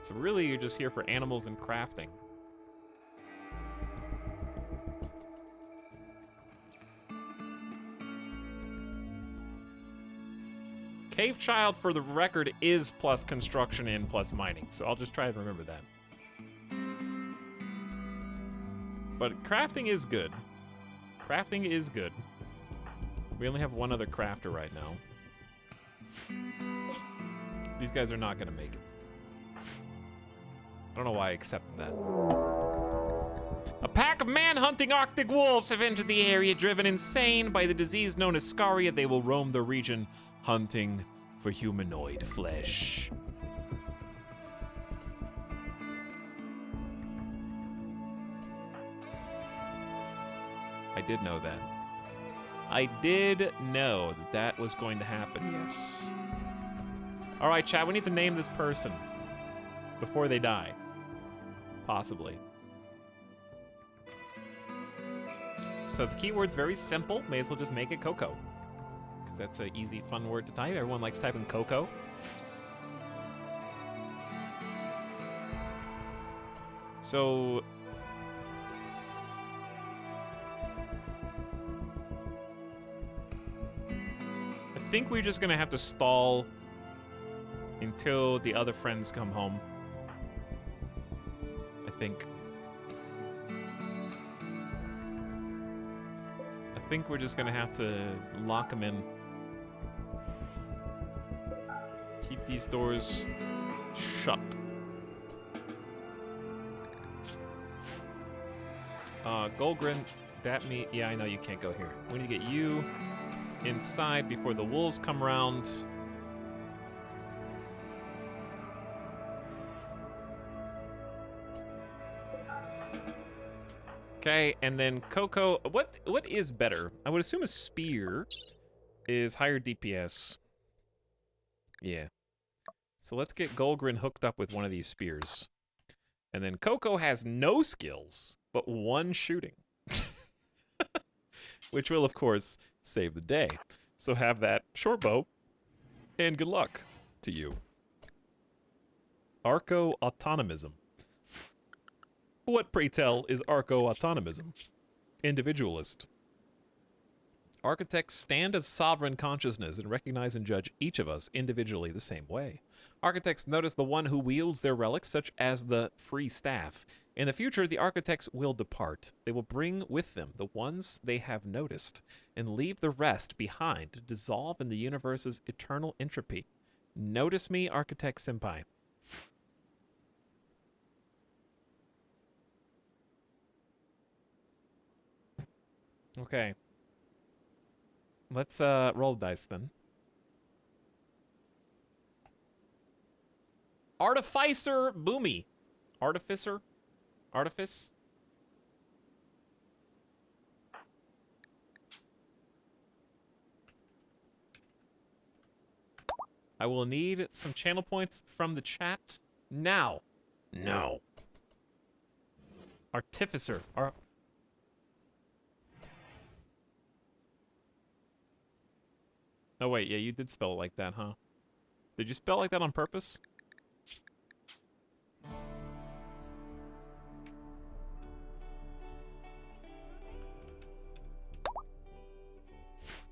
So really, you're just here for animals and crafting. Cave Child, for the record, is plus construction and plus mining, so I'll just try to remember that. But crafting is good. Crafting is good. We only have 1 other crafter right now. These guys are not gonna make it. I don't know why I accepted that. A pack of man-hunting Arctic wolves have entered the area. Driven insane by the disease known as Scaria, they will roam the region hunting for humanoid flesh. I did know that. I did know that that was going to happen, yes. All right, chat, we need to name this person before they die. Possibly. So the keyword's very simple. May as well just make it Coco. Because that's an easy, fun word to type. Everyone likes typing Coco. So... I think we're just gonna have to stall until the other friends come home. I think we're just gonna have to lock them in. Keep these doors shut. Golgrin, yeah, I know you can't go here. We need to get you inside before the wolves come around. Okay, and then Coco, what is better? I would assume a spear is higher DPS. Yeah. So let's get Golgrin hooked up with one of these spears. And then Coco has no skills, but 1 shooting. Which will, of course, save the day. So have that short bow, and good luck to you. Arco-autonomism. What, pray tell, is arco-autonomism? Individualist. Architects stand as sovereign consciousness and recognize and judge each of us individually the same way. Architects notice the one who wields their relics, such as the free staff, In the future, the architects will depart. They will bring with them the ones they have noticed and leave the rest behind to dissolve in the universe's eternal entropy. Notice me, Architect Senpai. Okay. Let's roll dice then. Artificer Boomy. Artificer? Artifice? I will need some channel points from the chat now. No. Artificer. Oh, wait, yeah, you did spell it like that, huh? Did you spell it like that on purpose?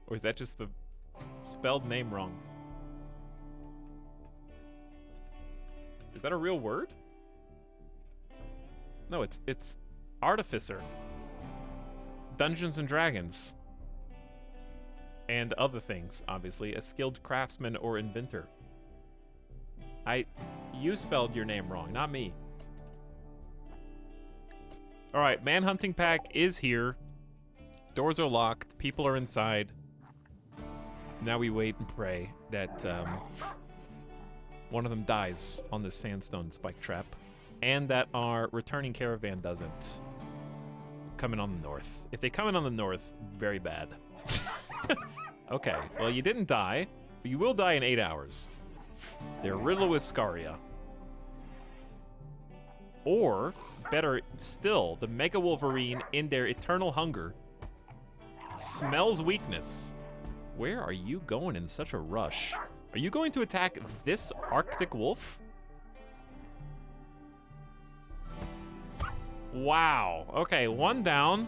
Or is that just the spelled name wrong? Is that a real word? No, it's Artificer. Dungeons and Dragons. And other things, obviously. A skilled craftsman or inventor. You spelled your name wrong, not me. Alright, Manhunting Pack is here. Doors are locked, people are inside. Now we wait and pray that one of them dies on this sandstone spike trap. And that our returning caravan doesn't come in on the north. If they come in on the north, very bad. Okay, well, you didn't die, but you will die in 8 hours. They're riddled with scaria. Or, better still, the Mega Wolverine, in their eternal hunger, smells weakness. Where are you going in such a rush? Are you going to attack this Arctic Wolf? Wow. Okay, one down.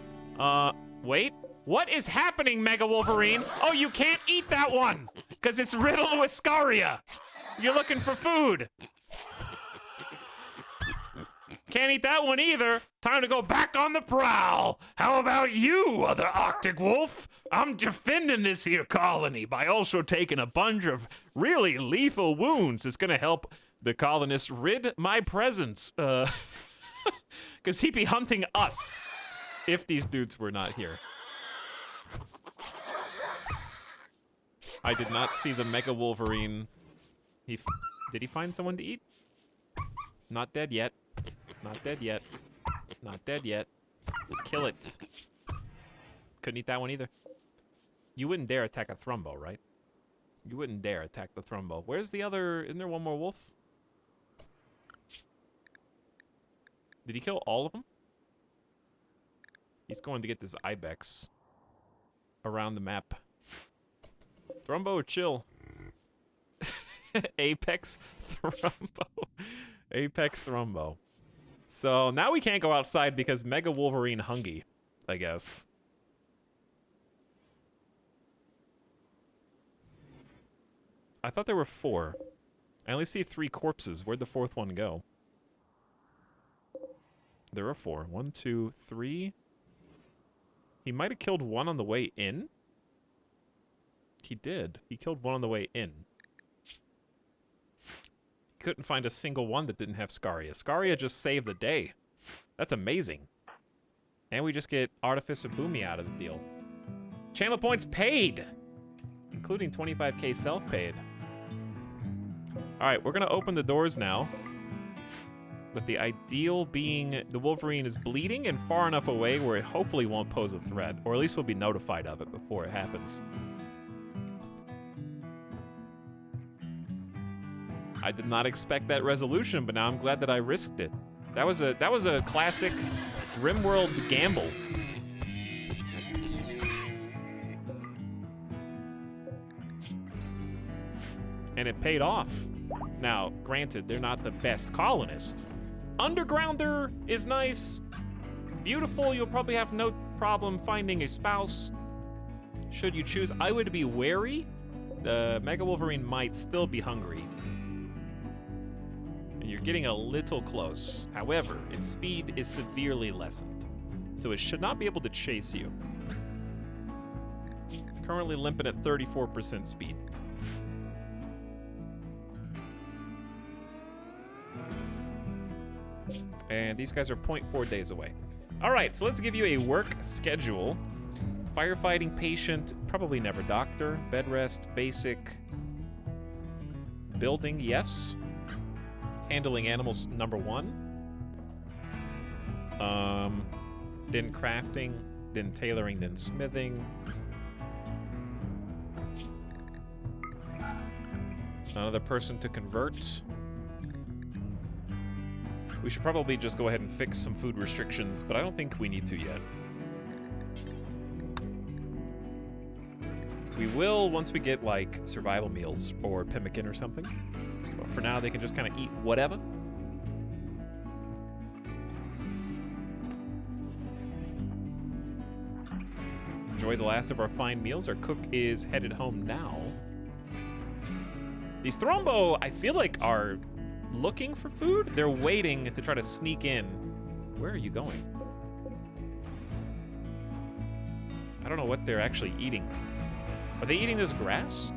Wait. What is happening, Mega Wolverine? Oh, you can't eat that one, because it's riddled with scaria. You're looking for food. Can't eat that one either. Time to go back on the prowl. How about you, other Arctic Wolf? I'm defending this here colony by also taking a bunch of really lethal wounds. It's gonna help the colonists rid my presence. Because he'd be hunting us if these dudes were not here. I did not see the Mega Wolverine. Did he find someone to eat? Not dead yet. Not dead yet. Not dead yet. Kill it. Couldn't eat that one either. You wouldn't dare attack a Thrumbo, right? You wouldn't dare attack the Thrumbo. Where's the other... Isn't there one more wolf? Did he kill all of them? He's going to get this Ibex around the map. Thrumbo, chill. Apex Thrumbo. Apex Thrumbo. So now we can't go outside because Mega Wolverine hungry, I guess. I thought there were 4. I only see 3 corpses. Where'd the 4th one go? There are 4. 1, 2, 3. He might have killed one on the way in. He did. He killed one on the way in. Couldn't find a single one that didn't have Scaria. Scaria just saved the day. That's amazing. And we just get Artificer Boomy out of the deal. Channel points paid! Including 25k self-paid. Alright, we're gonna open the doors now. With the ideal being the Wolverine is bleeding and far enough away where it hopefully won't pose a threat. Or at least we'll be notified of it before it happens. I did not expect that resolution, but now I'm glad that I risked it. That was a classic RimWorld gamble. And it paid off. Now, granted, they're not the best colonists. Undergrounder is nice. Beautiful, you'll probably have no problem finding a spouse. Should you choose, I would be wary. The Mega Wolverine might still be hungry. You're getting a little close. However, its speed is severely lessened, so it should not be able to chase you. It's currently limping at 34% speed. And these guys are 0.4 days away. All right, so let's give you a work schedule. Firefighting, patient, probably never doctor, bed rest, basic, building, yes. Handling animals, number 1. Then crafting, then tailoring, then smithing. Another person to convert. We should probably just go ahead and fix some food restrictions, but I don't think we need to yet. We will once we get, like, survival meals or pemmican or something. But for now, they can just kind of eat whatever. Enjoy the last of our fine meals. Our cook is headed home now. These Thrombo, I feel like, are looking for food. They're waiting to try to sneak in. Where are you going? I don't know what they're actually eating. Are they eating this grass?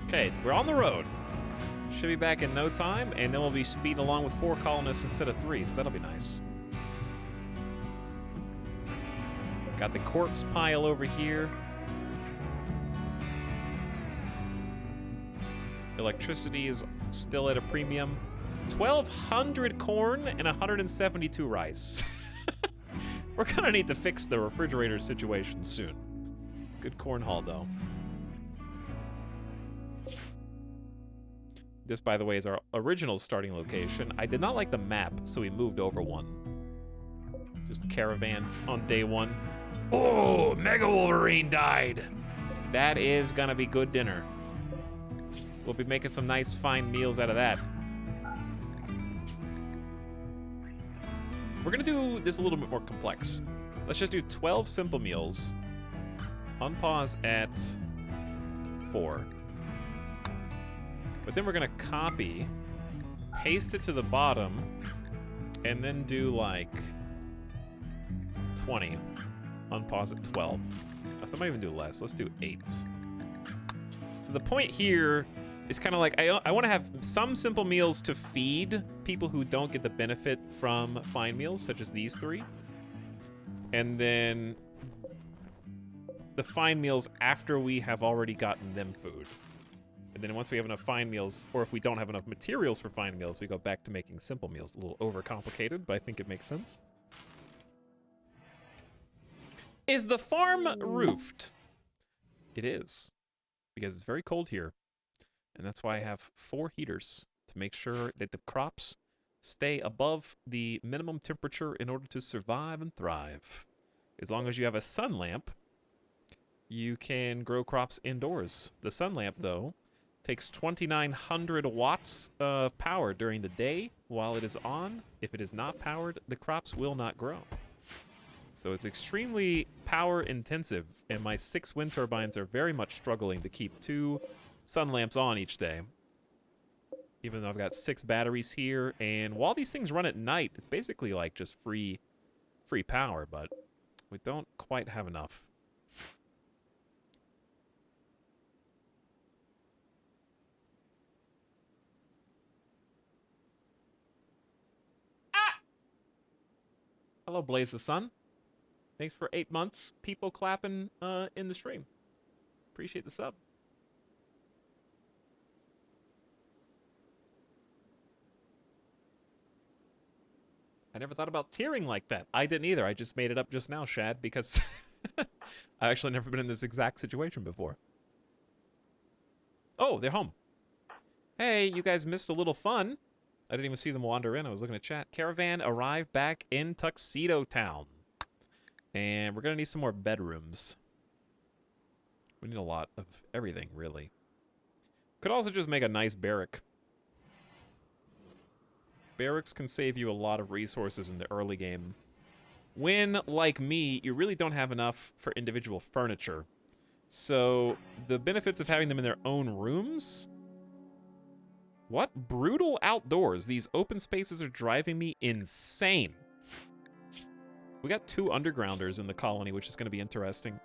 Okay, we're on the road. Should be back in no time, and then we'll be speeding along with 4 colonists instead of 3, so that'll be nice. Got the corpse pile over here. Electricity is still at a premium. 1,200 corn and 172 rice. We're gonna need to fix the refrigerator situation soon. Good corn haul, though. This, by the way, is our original starting location. I did not like the map, so we moved over one. Just caravan on day 1. Oh, Mega Wolverine died. That is gonna be good dinner. We'll be making some nice, fine meals out of that. We're gonna do this a little bit more complex. Let's just do 12 simple meals. Unpause at 4. But then we're gonna copy, paste it to the bottom, and then do like 20. Unpause at 12. I might even do less. Let's do 8. So the point here is kind of like, I want to have some simple meals to feed people who don't get the benefit from fine meals, such as these 3. And then the fine meals after we have already gotten them food. And then once we have enough fine meals, or if we don't have enough materials for fine meals, we go back to making simple meals. A little overcomplicated, but I think it makes sense. Is the farm roofed? It is, because it's very cold here. And that's why I have 4 heaters to make sure that the crops stay above the minimum temperature in order to survive and thrive. As long as you have a sun lamp, you can grow crops indoors. The sun lamp, though, takes 2,900 watts of power during the day while it is on. If it is not powered, the crops will not grow. So it's extremely power intensive, and my 6 wind turbines are very much struggling to keep 2 sun lamps on each day. Even though I've got 6 batteries here, and while these things run at night, it's basically like just free power, but we don't quite have enough. Hello, Blaze the Sun. Thanks for 8 months. People clapping in the stream. Appreciate the sub. I never thought about tiering like that. I didn't either. I just made it up just now, Shad, because I've actually never been in this exact situation before. Oh, they're home. Hey, you guys missed a little fun. I didn't even see them wander in. I was looking at chat. Caravan arrived back in Tuxedo Town. And we're going to need some more bedrooms. We need a lot of everything, really. Could also just make a nice barrack. Barracks can save you a lot of resources in the early game. When, like me, you really don't have enough for individual furniture. So, the benefits of having them in their own rooms? What? Brutal outdoors. These open spaces are driving me insane. We got 2 undergrounders in the colony, which is going to be interesting.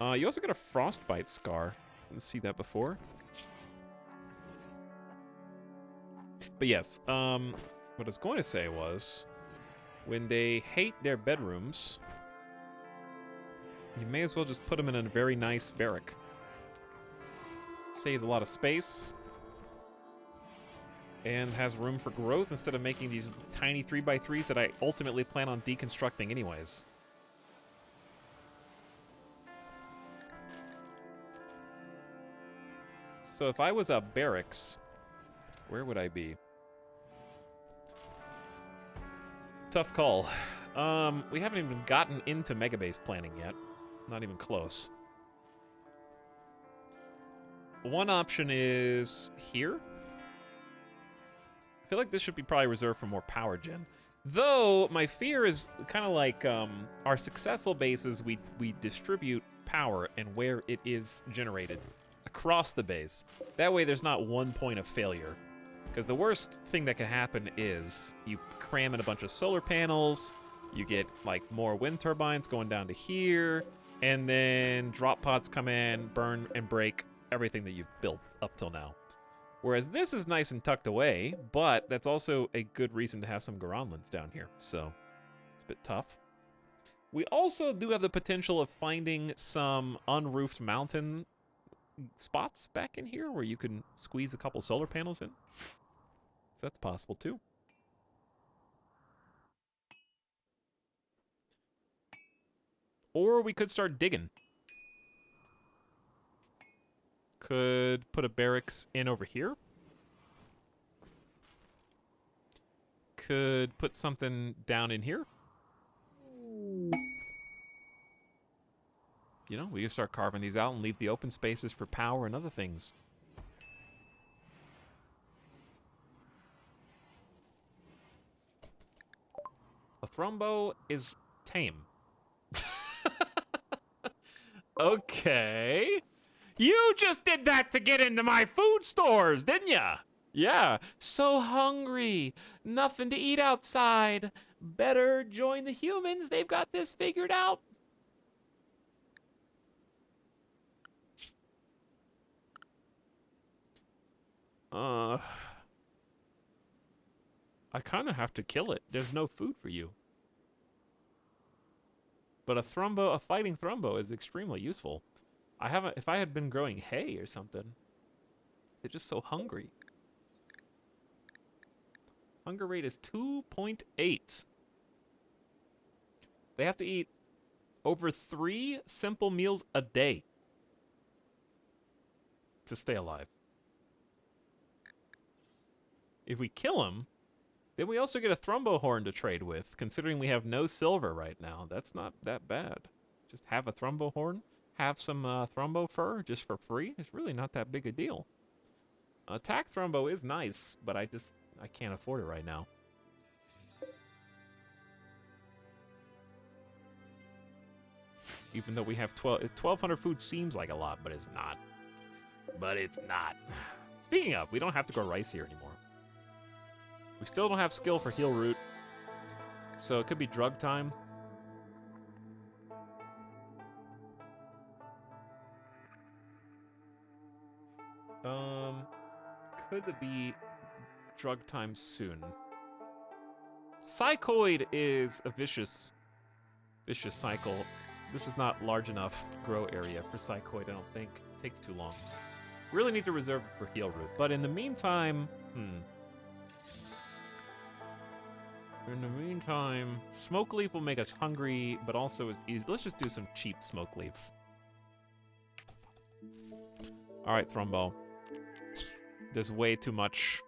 You also got a frostbite scar. Didn't see that before. But yes, what I was going to say was, when they hate their bedrooms, you may as well just put them in a very nice barrack. Saves a lot of space. And has room for growth instead of making these tiny 3x3s that I ultimately plan on deconstructing anyways. So if I was a barracks, where would I be? Tough call. We haven't even gotten into megabase planning yet. Not even close. One option is here. I feel like this should be probably reserved for more power gen. Though, my fear is kind of like our successful bases, we distribute power and where it is generated across the base. That way there's not one point of failure. Because the worst thing that can happen is you cram in a bunch of solar panels, you get like more wind turbines going down to here, and then drop pods come in, burn and break everything that you've built up till now. Whereas this is nice and tucked away, but that's also a good reason to have some Garanlands down here, so it's a bit tough. We also do have the potential of finding some unroofed mountain spots back in here where you can squeeze a couple solar panels in. So that's possible too. Or we could start digging. Could put a barracks in over here. Could put something down in here. You know, we can start carving these out and leave the open spaces for power and other things. A thrombo is tame. Okay. You just did that to get into my food stores, didn't ya? Yeah. So hungry. Nothing to eat outside. Better join the humans. They've got this figured out. I kind of have to kill it. There's no food for you. But a fighting thrombo is extremely useful. If I had been growing hay or something. They're just so hungry. Hunger rate is 2.8. They have to eat over 3 simple meals a day to stay alive. If we kill them, then we also get a thrombo horn to trade with, considering we have no silver right now. That's not that bad. Just have a thrombo horn, have some thrombo fur just for free. It's really not that big a deal. Attack thrombo is nice, but I can't afford it right now. Even though we have 1,200 food seems like a lot, but it's not. But it's not. Speaking of, we don't have to grow rice here anymore. We still don't have skill for heal root, so it could be drug time. Could it be drug time soon? Psychoid is a vicious cycle. This is not large enough grow area for Psychoid, I don't think. It takes too long. Really need to reserve it for heal root, but in the meantime, Smoke Leaf will make us hungry, but also is easy. Let's just do some cheap Smoke Leaf. Alright, Thrombo. There's way too much.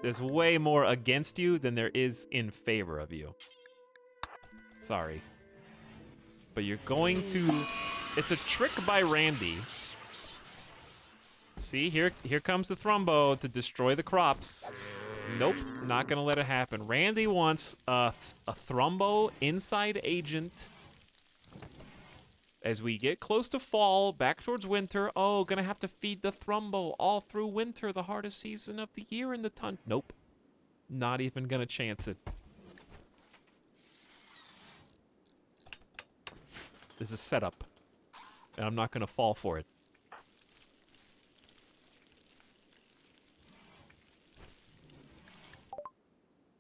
There's way more against you than there is in favor of you. Sorry. But you're going to... It's a trick by Randy. See, here comes the Thrombo to destroy the crops. Nope, not gonna let it happen. Randy wants a Thrombo inside agent As we get close to fall, back towards winter, oh, gonna have to feed the Thrumbo all through winter, the hardest season of the year in the ton. Nope. Not even gonna chance it. This is setup. And I'm not gonna fall for it.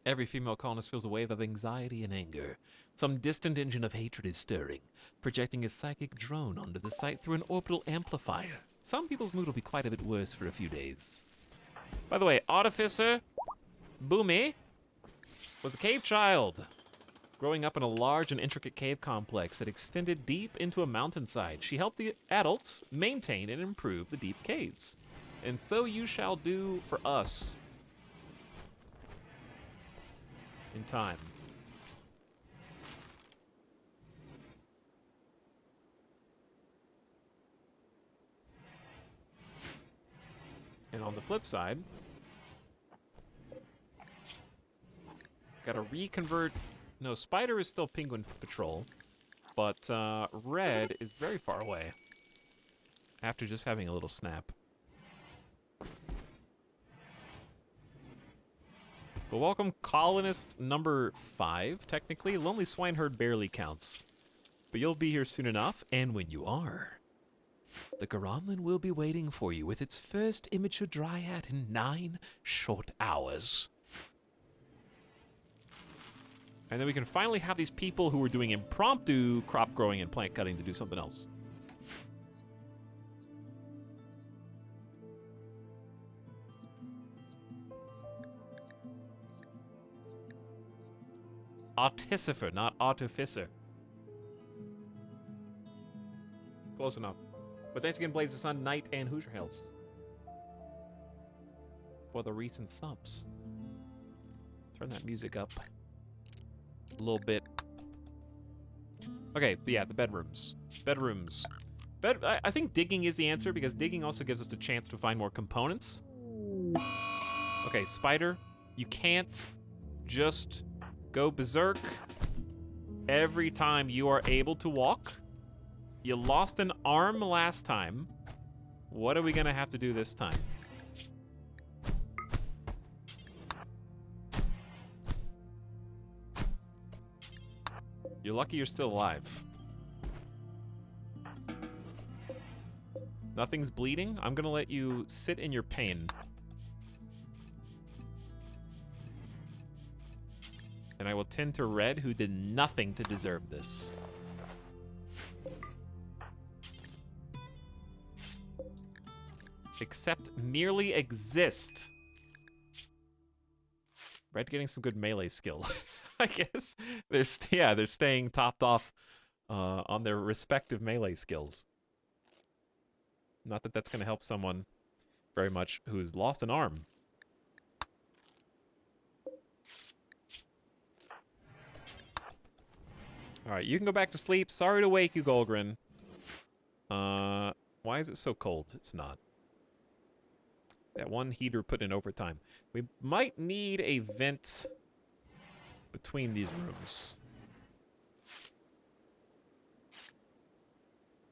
Every female colonist feels a wave of anxiety and anger. Some distant engine of hatred is stirring, projecting a psychic drone onto the site through an orbital amplifier. Some people's mood will be quite a bit worse for a few days. By the way, Artificer Boomy was a cave child, growing up in a large and intricate cave complex that extended deep into a mountainside. She helped the adults maintain and improve the deep caves. And so you shall do for us. In time. And on the flip side, gotta reconvert. No, Spider is still Penguin Patrol, but Red is very far away after just having a little snap. But welcome, colonist number 5, technically. Lonely Swineherd barely counts. But you'll be here soon enough, and when you are, the Garanlan will be waiting for you with its first immature dryad in 9 short hours. And then we can finally have these people who are doing impromptu crop growing and plant cutting to do something else. Artificer, not artificer. Close enough. But thanks again, Blazer Sun, Knight, and Hoosier Hills for the recent subs. Turn that music up a little bit. Okay, but yeah, the bedrooms. Bedrooms. I think digging is the answer, because digging also gives us a chance to find more components. Okay, Spider, you can't just go berserk every time you are able to walk. You lost an arm last time. What are we gonna have to do this time? You're lucky you're still alive. Nothing's bleeding. I'm gonna let you sit in your pain. And I will tend to Red, who did nothing to deserve this. Except merely exist. Red getting some good melee skill. I guess they're staying topped off on their respective melee skills. Not that that's going to help someone very much who's lost an arm. All right, you can go back to sleep. Sorry to wake you, Golgrin. Why is it so cold? It's not. That one heater put in overtime. We might need a vent between these rooms.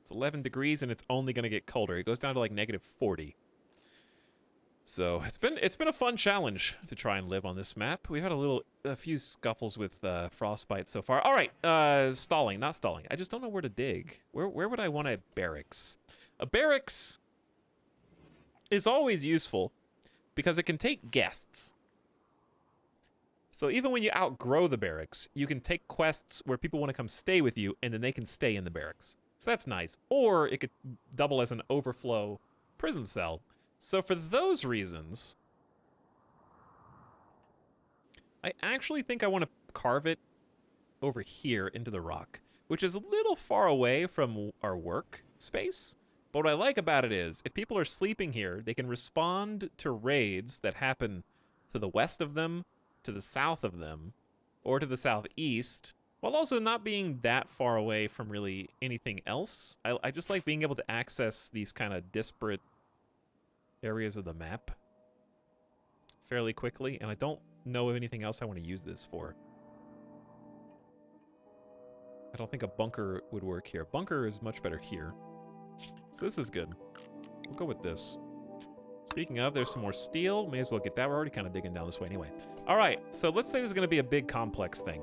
It's 11 degrees and it's only going to get colder. It goes down to like -40. So it's been a fun challenge to try and live on this map. We've had a few scuffles with frostbite so far. All right, stalling, not stalling. I just don't know where to dig. Where would I want a barracks? A barracks is always useful because it can take guests. So even when you outgrow the barracks, you can take quests where people want to come stay with you, and then they can stay in the barracks. So that's nice. Or it could double as an overflow prison cell. So for those reasons, I actually think I want to carve it over here into the rock, which is a little far away from our work space. But what I like about it is, if people are sleeping here, they can respond to raids that happen to the west of them, to the south of them, or to the southeast, while also not being that far away from really anything else. I just like being able to access these kind of disparate areas of the map fairly quickly, and I don't know of anything else I want to use this for. I don't think a bunker would work here. Bunker is much better here. So this is good. We'll go with this. Speaking of, there's some more steel. May as well get that. We're already kind of digging down this way anyway. All right, so let's say there's going to be a big complex thing.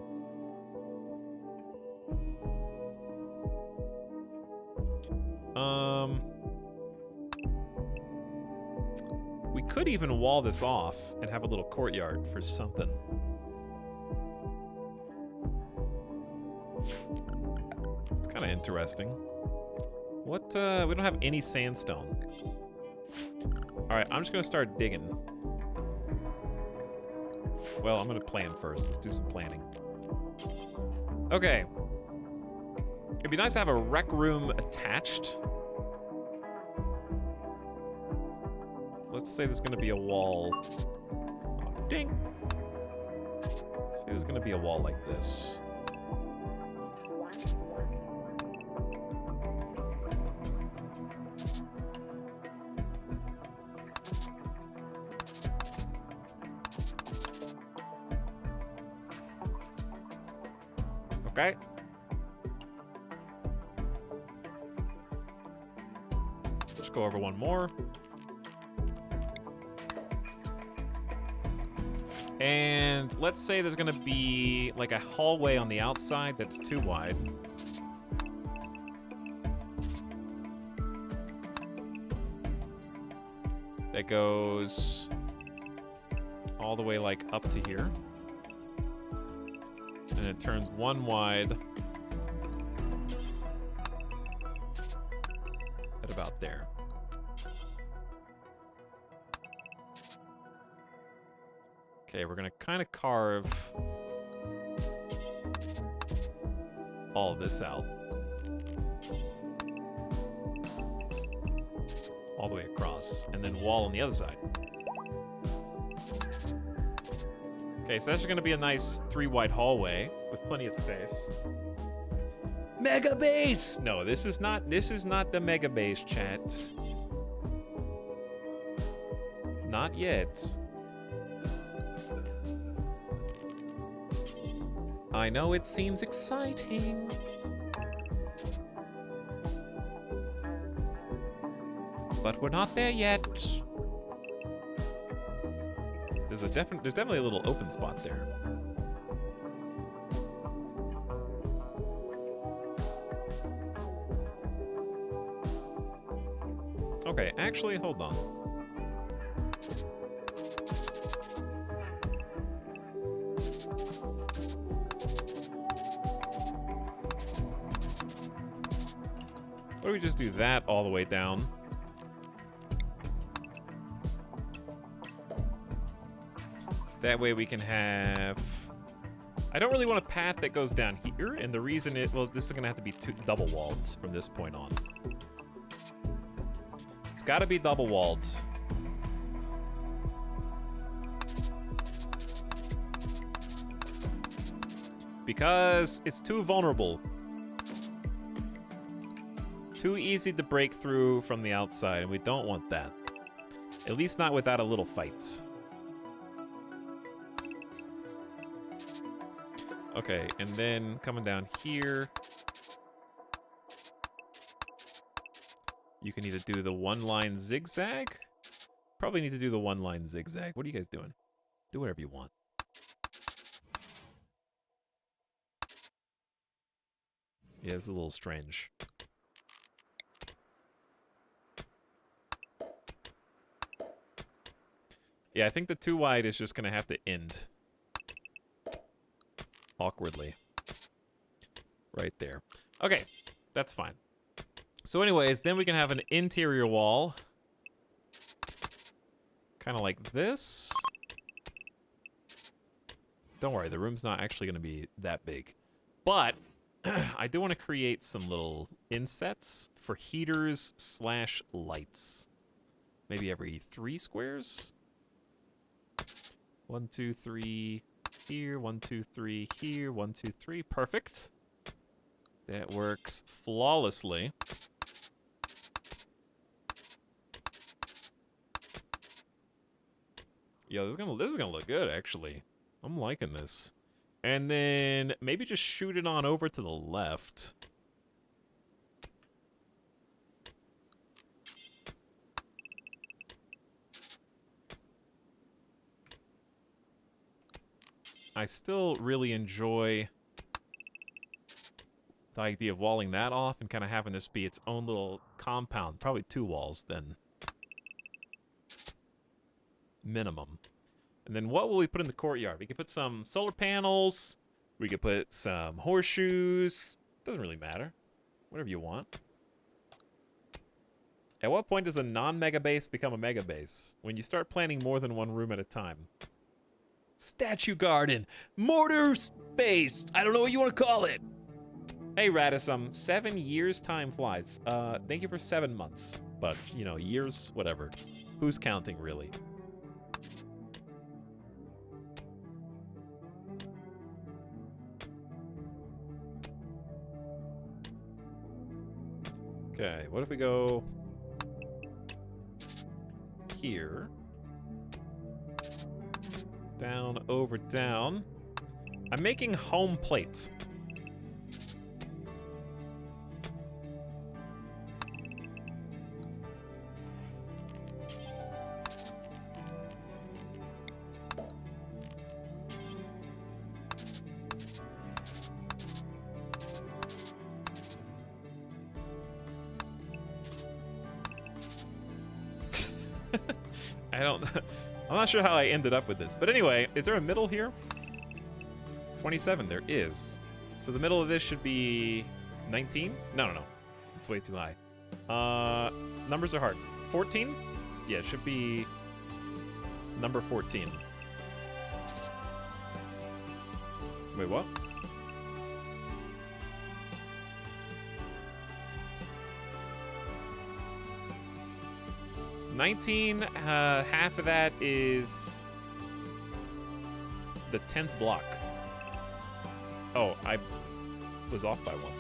We could even wall this off and have a little courtyard for something. It's kind of interesting. What, we don't have any sandstone. All right, I'm just gonna start digging. Well, I'm gonna plan first. Let's do some planning. Okay. It'd be nice to have a rec room attached. Let's say there's gonna be a wall. Oh, ding. Let's say there's gonna be a wall like this. Okay. Let's go over one more. And let's say there's gonna be like a hallway on the outside that's too wide. That goes all the way like up to here. And it turns one wide at about there. Okay, we're gonna kind of carve all of this out. All the way across, and then wall on the other side. Okay, so that's gonna be a nice 3-wide hallway with plenty of space. Mega base! No, this is not the mega base, chat. Not yet. I know it seems exciting. But we're not there yet. There's definitely a little open spot there. Okay, actually, hold on. What do we just do that all the way down? That way we can have... I don't really want a path that goes down here, and the reason well, this is gonna have to be double walled from this point on. It's gotta be double walled. Because it's too vulnerable. Too easy to break through from the outside, and we don't want that. At least not without a little fight. Okay, and then coming down here, you can either do the one-line zigzag. Probably need to do the one-line zigzag. What are you guys doing? Do whatever you want. Yeah, it's a little strange. Yeah, I think the 2-wide is just gonna have to end awkwardly. Right there. Okay, that's fine. So anyways, then we can have an interior wall. Kind of like this. Don't worry, the room's not actually gonna be that big. But I do want to create some little insets for heaters / lights. Maybe every 3 squares? 1, 2, 3 here, 1, 2, 3 here, 1, 2, 3. Perfect. That works flawlessly. Yo, this is gonna look good, actually. I'm liking this. And then maybe just shoot it on over to the left. I still really enjoy the idea of walling that off and kind of having this be its own little compound. Probably 2 walls then. Minimum. And then what will we put in the courtyard? We could put some solar panels. We could put some horseshoes. Doesn't really matter. Whatever you want. At what point does a non-mega base become a mega base? When you start planning more than one room at a time. Statue garden. Mortar space. I don't know what you want to call it. Hey, Radisum. 7 years time flies. Thank you for 7 months. But, you know, years, whatever. Who's counting, really? Okay, what if we go here? Down, over, down. I'm making home plate. I'm not sure how I ended up with this. But anyway, is there a middle here? 27, there is. So the middle of this should be 19? No. It's way too high. Numbers are hard. 14? Yeah, it should be number 14. Wait, what? Half of that is the 10th block. Oh, I was off by 1.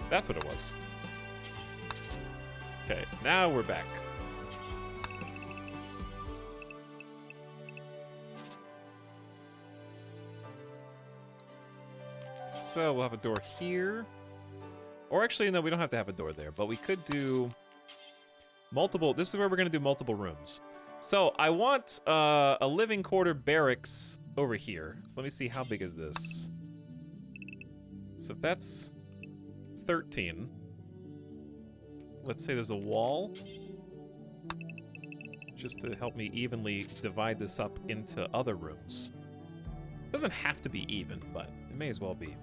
That's what it was. Okay, now we're back. So we'll have a door here. Or actually, no, we don't have to have a door there, but we could do multiple. This is where we're going to do multiple rooms. So I want a living quarter barracks over here. So let me see, how big is this? So if that's 13. Let's say there's a wall. Just to help me evenly divide this up into other rooms. Doesn't have to be even, but it may as well be.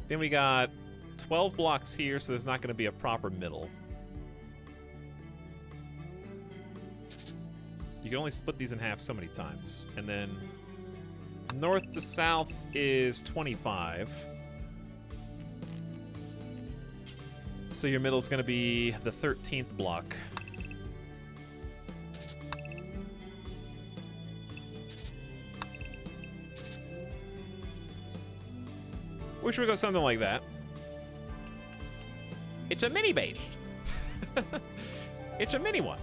Then we got 12 blocks here, so there's not going to be a proper middle. You can only split these in half so many times. And then north to south is 25. So your middle is going to be the 13th block. Which would go something like that. It's a mini base. It's a mini one.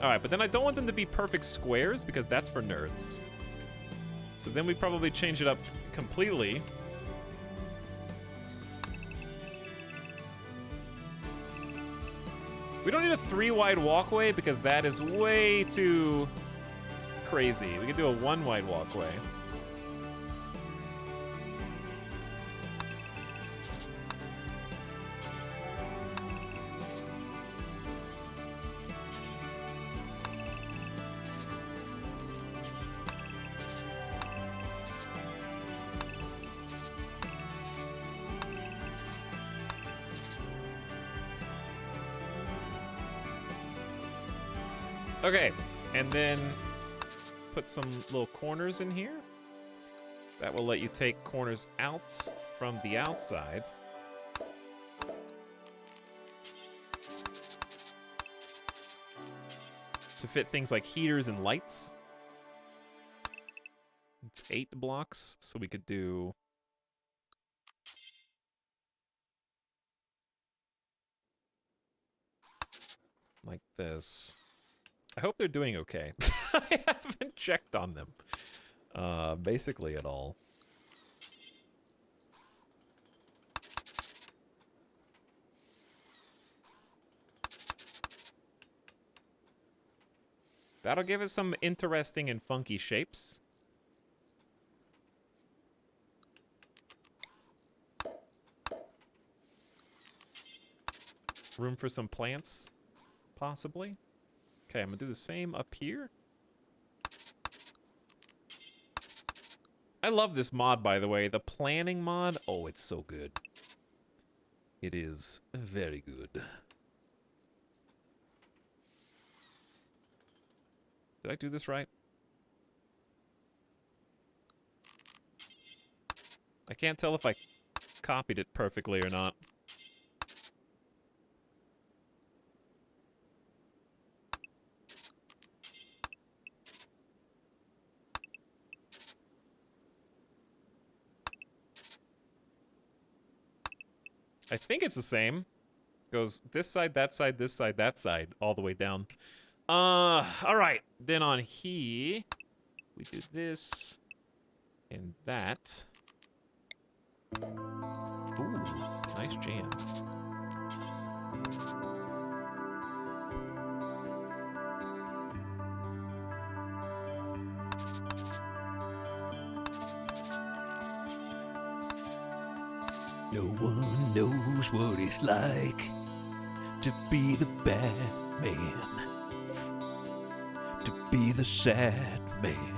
All right, but then I don't want them to be perfect squares because that's for nerds. So then we probably change it up completely. We don't need a 3-wide walkway because that is way too crazy. We could do a 1-wide walkway. Okay, and then put some little corners in here. That will let you take corners out from the outside. To fit things like heaters and lights. It's 8 blocks, so we could do like this. I hope they're doing okay. I haven't checked on them, basically at all. That'll give us some interesting and funky shapes. Room for some plants, possibly. Okay, I'm gonna do the same up here. I love this mod, by the way. The planning mod. Oh, it's so good. It is very good. Did I do this right? I can't tell if I copied it perfectly or not. I think it's the same. Goes this side, that side, this side, that side, all the way down. All right. Then on here, we do this and that. Ooh, nice jam. No one knows what it's like to be the bad man, to be the sad man.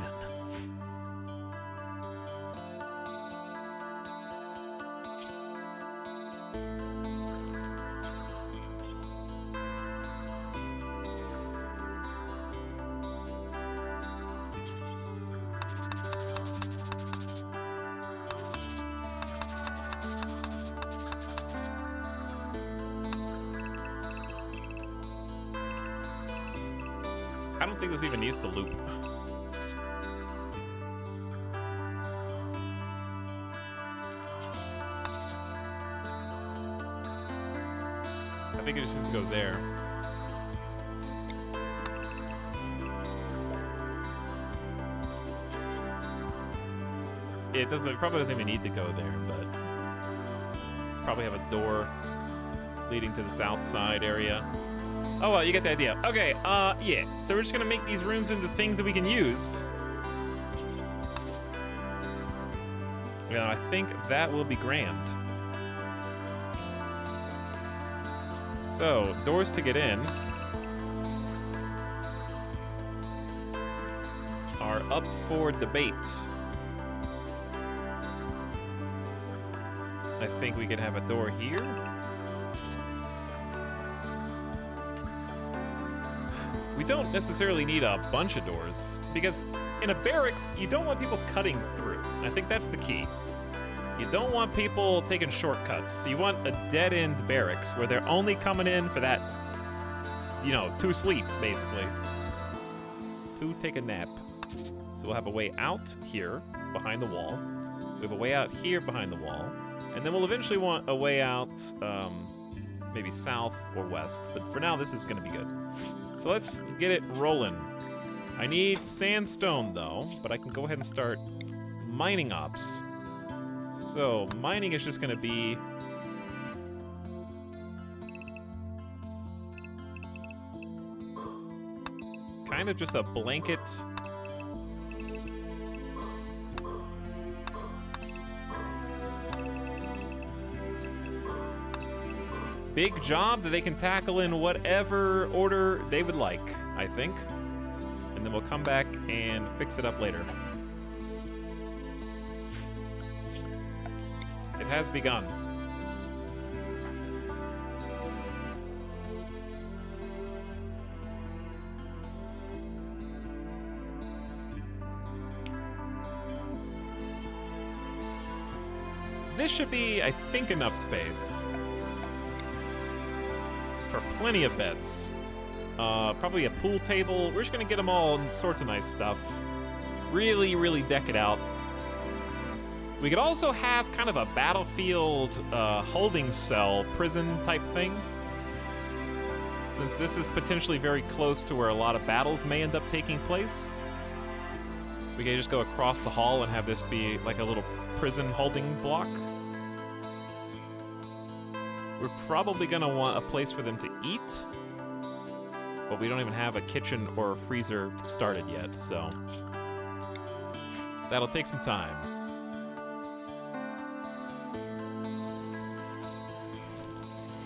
I don't think this even needs to loop. I think it just needs to go there. It doesn't. It probably doesn't even need to go there, but probably have a door leading to the south side area. Oh, well, you get the idea. Okay, yeah. So we're just gonna make these rooms into things that we can use. Yeah, I think that will be grand. So, doors to get in are up for debate. I think we could have a door here. We don't necessarily need a bunch of doors, because in a barracks, you don't want people cutting through. I think that's the key. You don't want people taking shortcuts. You want a dead-end barracks where they're only coming in for that, you know, to sleep, basically. To take a nap. So we'll have a way out here, behind the wall. We have a way out here behind the wall. And then we'll eventually want a way out, maybe south or west. But for now, this is going to be good. So let's get it rolling. I need sandstone, though, but I can go ahead and start mining ops. So mining is just going to be... kind of just a blanket... big job that they can tackle in whatever order they would like, I think. And then we'll come back and fix it up later. It has begun. This should be, I think, enough space for plenty of beds. Probably a pool table. We're just gonna get them all sorts of nice stuff. Really, really deck it out. We could also have kind of a battlefield holding cell prison type thing. Since this is potentially very close to where a lot of battles may end up taking place, we can just go across the hall and have this be like a little prison holding block. We're probably gonna want a place for them to eat. But we don't even have a kitchen or a freezer started yet, so that'll take some time.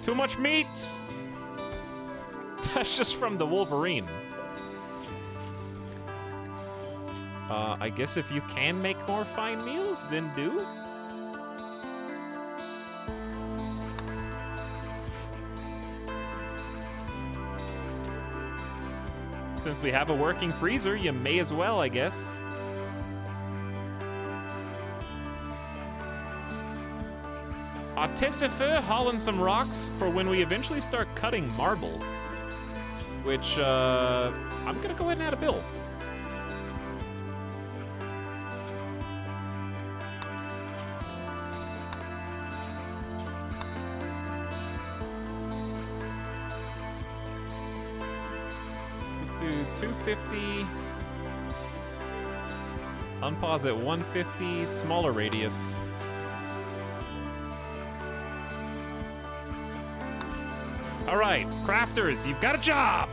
Too much meat! That's just from the Wolverine. I guess if you can make more fine meals, then do. Since we have a working freezer, you may as well, I guess. Artificer hauling some rocks for when we eventually start cutting marble. Which, I'm gonna go ahead and add a bill. Let's do 250. Unpause at 150, smaller radius. All right, crafters, you've got a job.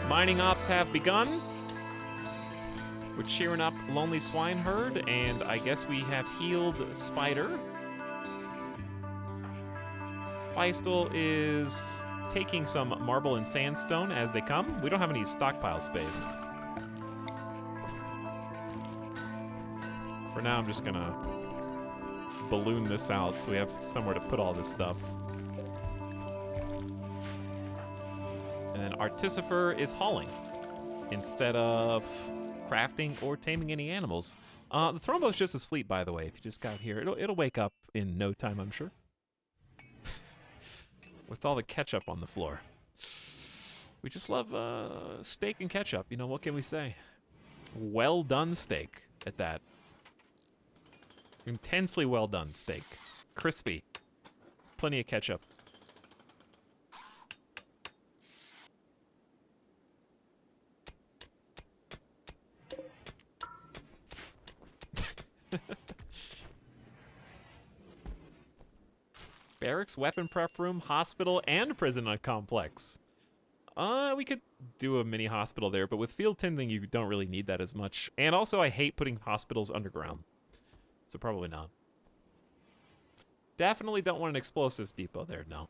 Mining ops have begun. We're cheering up Lonely Swineherd, and I guess we have healed Spider. Feistel is taking some marble and sandstone as they come. We don't have any stockpile space. For now, I'm just gonna balloon this out so we have somewhere to put all this stuff. And then Artificer is hauling instead of crafting or taming any animals. The Thrombo's just asleep, by the way. If you just got here, it'll wake up in no time, I'm sure. With all the ketchup on the floor. We just love steak and ketchup. You know, what can we say? Well done steak at that. Intensely well done steak. Crispy. Plenty of ketchup. Barracks, weapon prep room, hospital, and prison complex. We could do a mini hospital there, but with field tending, you don't really need that as much. And also, I hate putting hospitals underground. So probably not. Definitely don't want an explosives depot there, no.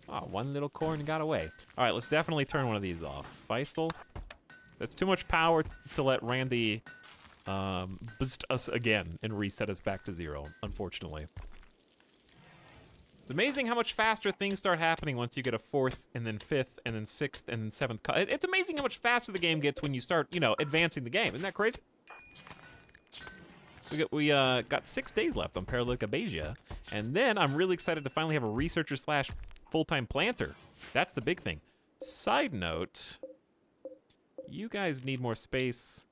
Oh, one little corn got away. All right, let's definitely turn one of these off. Feistel. That's too much power to let Randy boost us again and reset us back to 0, unfortunately. It's amazing how much faster things start happening once you get a 4th, and then 5th, and then 6th, and then 7th. It's amazing how much faster the game gets when you start, you know, advancing the game. Isn't that crazy? We got 6 days left on Paralytic Abasia, and then I'm really excited to finally have a researcher / full-time planter. That's the big thing. Side note, you guys need more space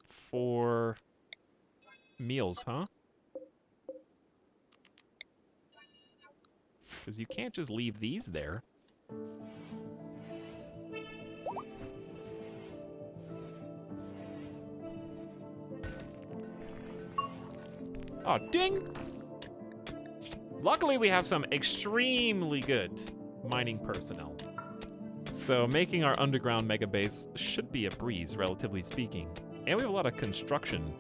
for meals, huh? Because you can't just leave these there. Oh, ding! Luckily, we have some extremely good mining personnel. So making our underground mega base should be a breeze, relatively speaking. And we have a lot of construction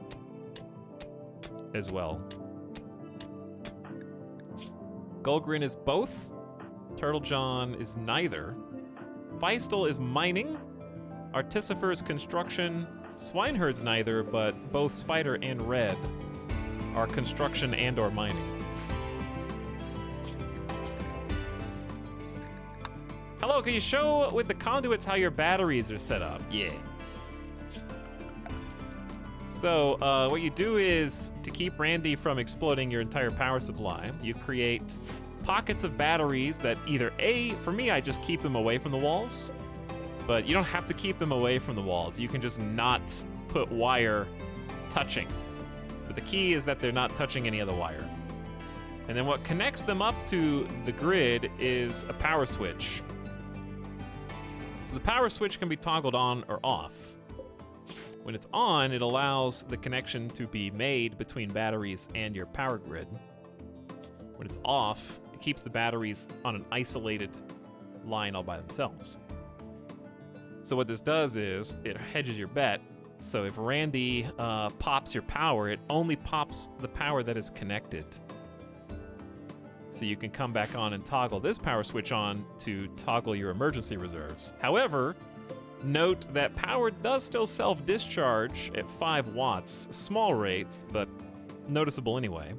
as well. Gulgrin is both. Turtle John is neither. Feistel is mining. Artificer is construction. Swineherd's neither, but both Spider and Red are construction and or mining. Hello, can you show with the conduits how your batteries are set up? Yeah. So, what you do is, to keep Randy from exploding your entire power supply, you create pockets of batteries that either for me, I just keep them away from the walls, but you don't have to keep them away from the walls. You can just not put wire touching. But the key is that they're not touching any other wire. And then what connects them up to the grid is a power switch. So the power switch can be toggled on or off. When it's on, it allows the connection to be made between batteries and your power grid. When it's off, it keeps the batteries on an isolated line all by themselves. So what this does is it hedges your bet. So if Randy pops your power, it only pops the power that is connected. So you can come back on and toggle this power switch on to toggle your emergency reserves. However, note that power does still self-discharge at 5 watts, small rates, but noticeable anyway.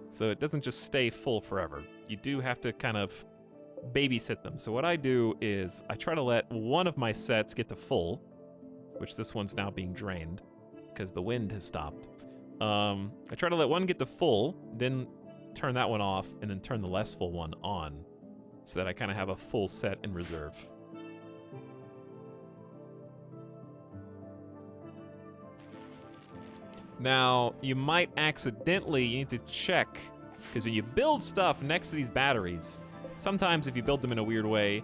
So it doesn't just stay full forever. You do have to kind of babysit them. So what I do is I try to let one of my sets get to full, which this one's now being drained because the wind has stopped. I try to let one get to full, then turn that one off, and then turn the less full one on so that I kind of have a full set in reserve. Now, you might accidentally, you need to check, because when you build stuff next to these batteries, sometimes if you build them in a weird way,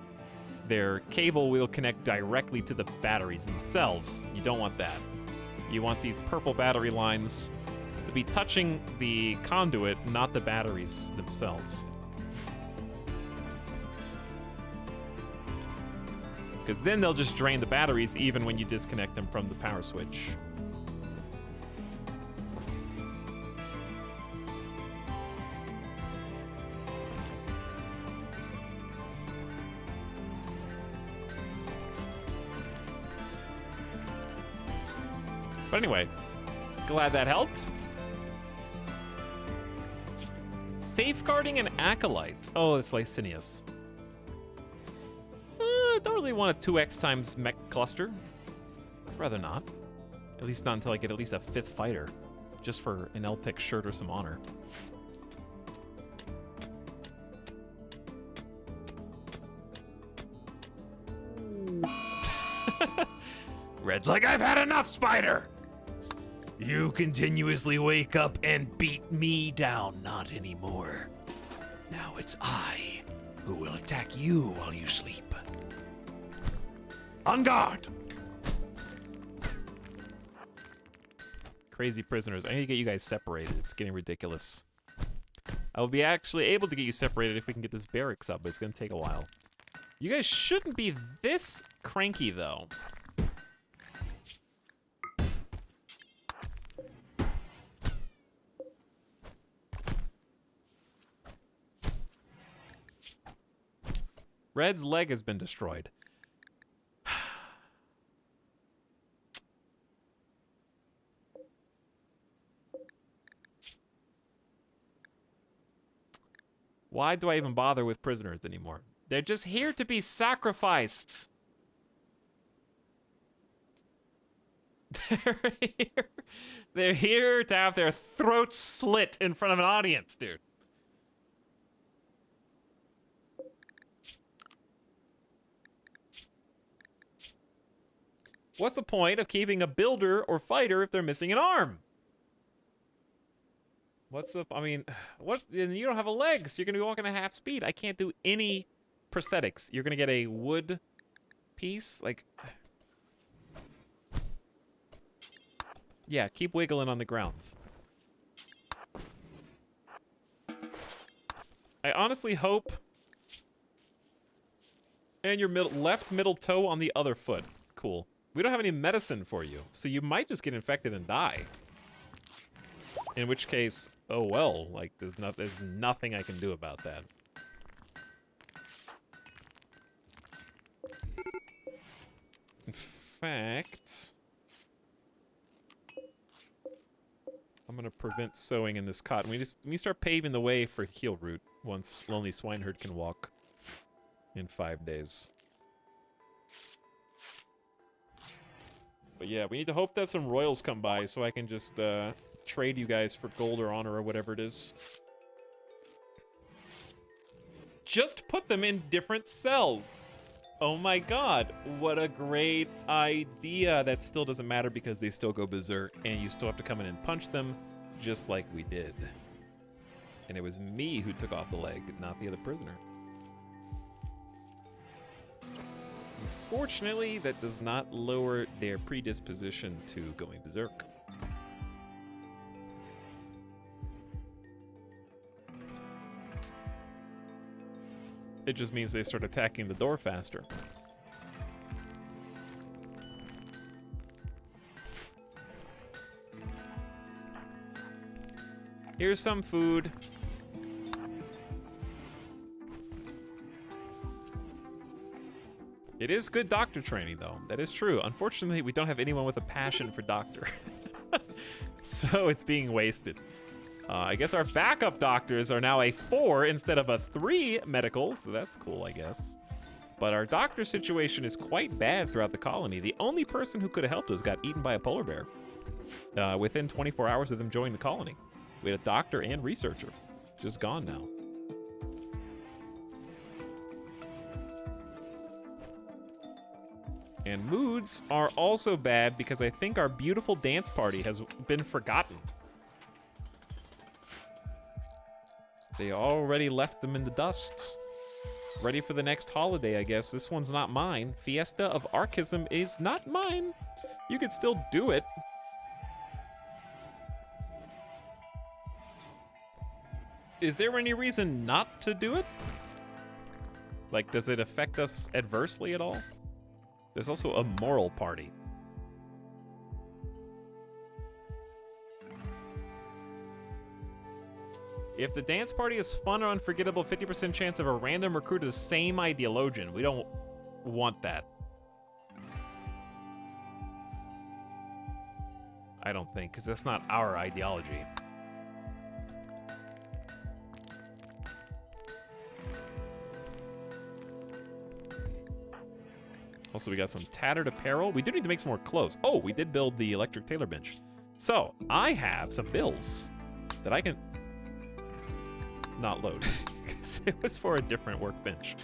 their cable will connect directly to the batteries themselves. You don't want that. You want these purple battery lines to be touching the conduit, not the batteries themselves. Because then they'll just drain the batteries even when you disconnect them from the power switch. But anyway, glad that helped. Safeguarding an acolyte. Oh, it's Licinius. Don't really want a 2x times mech cluster. I'd rather not. At least not until I get at least a 5th fighter. Just for an LTEC shirt or some honor. Red's like, I've had enough, Spider! You continuously wake up and beat me down, not anymore. Now it's I who will attack you while you sleep. On guard! Crazy prisoners. I need to get you guys separated. It's getting ridiculous. I will be actually able to get you separated if we can get this barracks up, but it's going to take a while. You guys shouldn't be this cranky, though. Red's leg has been destroyed. Why do I even bother with prisoners anymore? They're just here to be sacrificed. They're here to have their throats slit in front of an audience, dude. What's the point of keeping a builder or fighter if they're missing an arm? What's the, I mean, what, you don't have a leg, so you're gonna be walking at half speed. I can't do any prosthetics. You're gonna get a wood piece, like, yeah, keep wiggling on the grounds. I honestly hope, and your left middle toe on the other foot. Cool. We don't have any medicine for you, so you might just get infected and die. In which case, oh well, like, there's nothing I can do about that. In fact, I'm gonna prevent sowing in this cotton. We start paving the way for heel root once Lonely Swineherd can walk in 5 days. But yeah, we need to hope that some royals come by so I can just trade you guys for gold or honor or whatever it is. Just put them in different cells. Oh my god, what a great idea. That still doesn't matter because they still go berserk and you still have to come in and punch them just like we did. And it was me who took off the leg, not the other prisoner. Unfortunately, that does not lower their predisposition to going berserk. It just means they start attacking the door faster. Here's some food. It is good doctor training, though. That is true. Unfortunately, we don't have anyone with a passion for doctor. So it's being wasted. I guess our backup doctors are now a 4 instead of a 3 medical, so that's cool, I guess. But our doctor situation is quite bad throughout the colony. The only person who could have helped us got eaten by a polar bear within 24 hours of them joining the colony. We had a doctor and researcher. Just gone now. And moods are also bad because I think our beautiful dance party has been forgotten. They already left them in the dust. Ready for the next holiday, I guess. This one's not mine. Fiesta of Archism is not mine. You could still do it. Is there any reason not to do it? Like, does it affect us adversely at all? There's also a moral party. If the dance party is fun or unforgettable, 50% chance of a random recruit of the same ideologian. We don't want that. I don't think, because that's not our ideology. Also, we got some tattered apparel. We do need to make some more clothes. Oh, we did build the electric tailor bench. So, I have some bills that I can not load, because it was for a different workbench.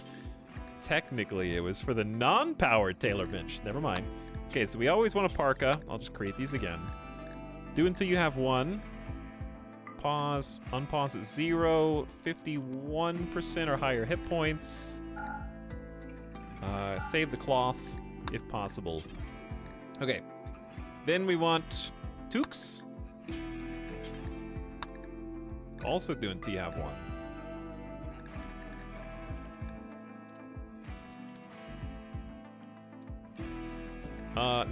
Technically, it was for the non-powered tailor bench. Never mind. Okay, so we always want a parka. I'll just create these again. Do until you have one. Pause. Unpause at 0. 51% or higher hit points. Save the cloth, if possible. Okay. Then we want toques. Also do until you have one.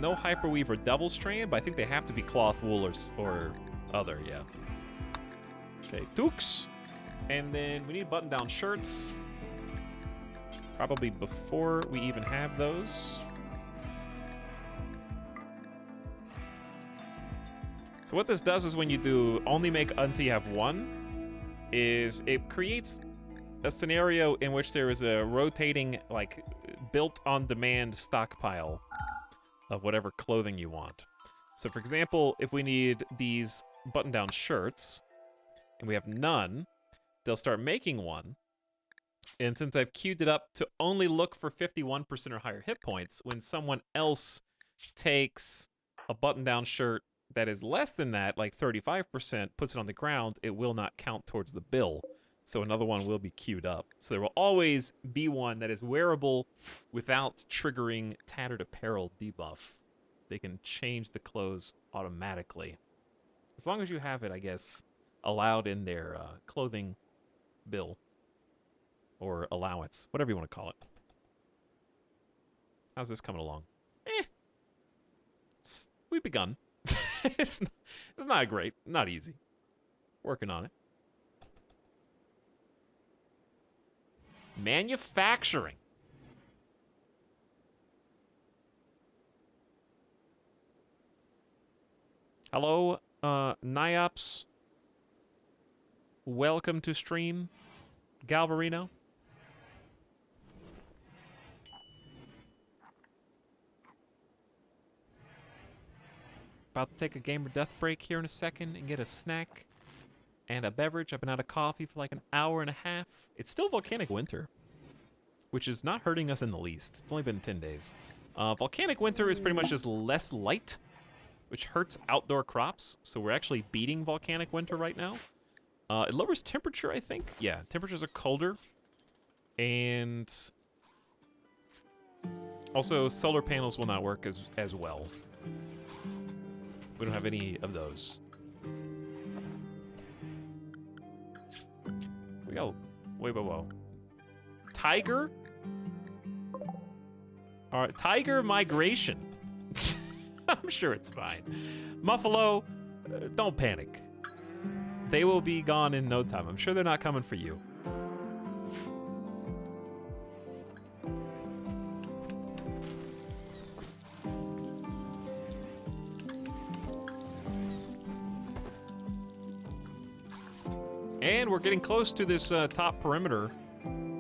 No hyperweave or double strand, but I think they have to be cloth, wool, or other, yeah. Okay, toques. And then we need button-down shirts. Probably before we even have those. So what this does is when you do only make until you have one, is it creates a scenario in which there is a rotating, like, built-on-demand stockpile of whatever clothing you want. So for example, if we need these button-down shirts, and we have none, they'll start making one. And since I've queued it up to only look for 51% or higher hit points, when someone else takes a button-down shirt that is less than that, like 35%, puts it on the ground, it will not count towards the bill. So another one will be queued up. So there will always be one that is wearable without triggering tattered apparel debuff. They can change the clothes automatically. As long as you have it, I guess, allowed in their clothing bill. Or allowance, whatever you want to call it. How's this coming along? We've begun. It's not great, not easy. Working on it. Manufacturing. Hello, Niops. Welcome to stream, Galvarino. About to take a gamer death break here in a second and get a snack and a beverage. I've been out of coffee for like an hour and a half. It's still volcanic winter, which is not hurting us in the least. It's only been 10 days. Volcanic winter is pretty much just less light, which hurts outdoor crops. So we're actually beating volcanic winter right now. It lowers temperature, I think. Yeah, temperatures are colder. And also solar panels will not work as well. We don't have any of those. We got, whoa. Tiger? All right, tiger migration. I'm sure it's fine. Muffalo, don't panic. They will be gone in no time. I'm sure they're not coming for you. And we're getting close to this top perimeter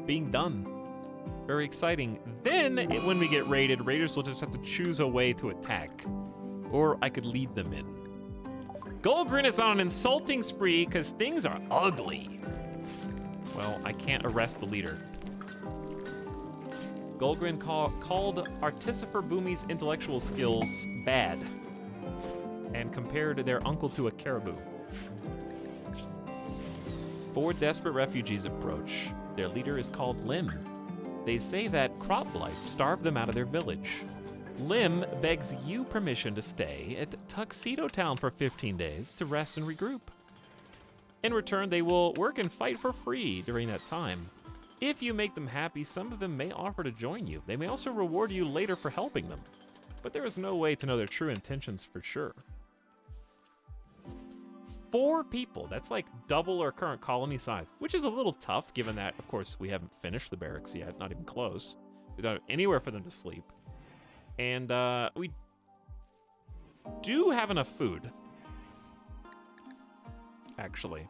being done. Very exciting. Then, when we get raided, raiders will just have to choose a way to attack. Or I could lead them in. Goldgrin is on an insulting spree because things are ugly. Well, I can't arrest the leader. Goldgrin called Artificer Boomy's intellectual skills bad and compared their uncle to a caribou. 4 desperate refugees approach. Their leader is called Lim. They say that crop blight starved them out of their village. Lim begs you permission to stay at Tuxedo Town for 15 days to rest and regroup. In return, they will work and fight for free during that time. If you make them happy, some of them may offer to join you. They may also reward you later for helping them. But there is no way to know their true intentions for sure. 4 people, that's like double our current colony size, which is a little tough given that, of course, we haven't finished the barracks yet, not even close. We don't have anywhere for them to sleep. And we do have enough food, actually.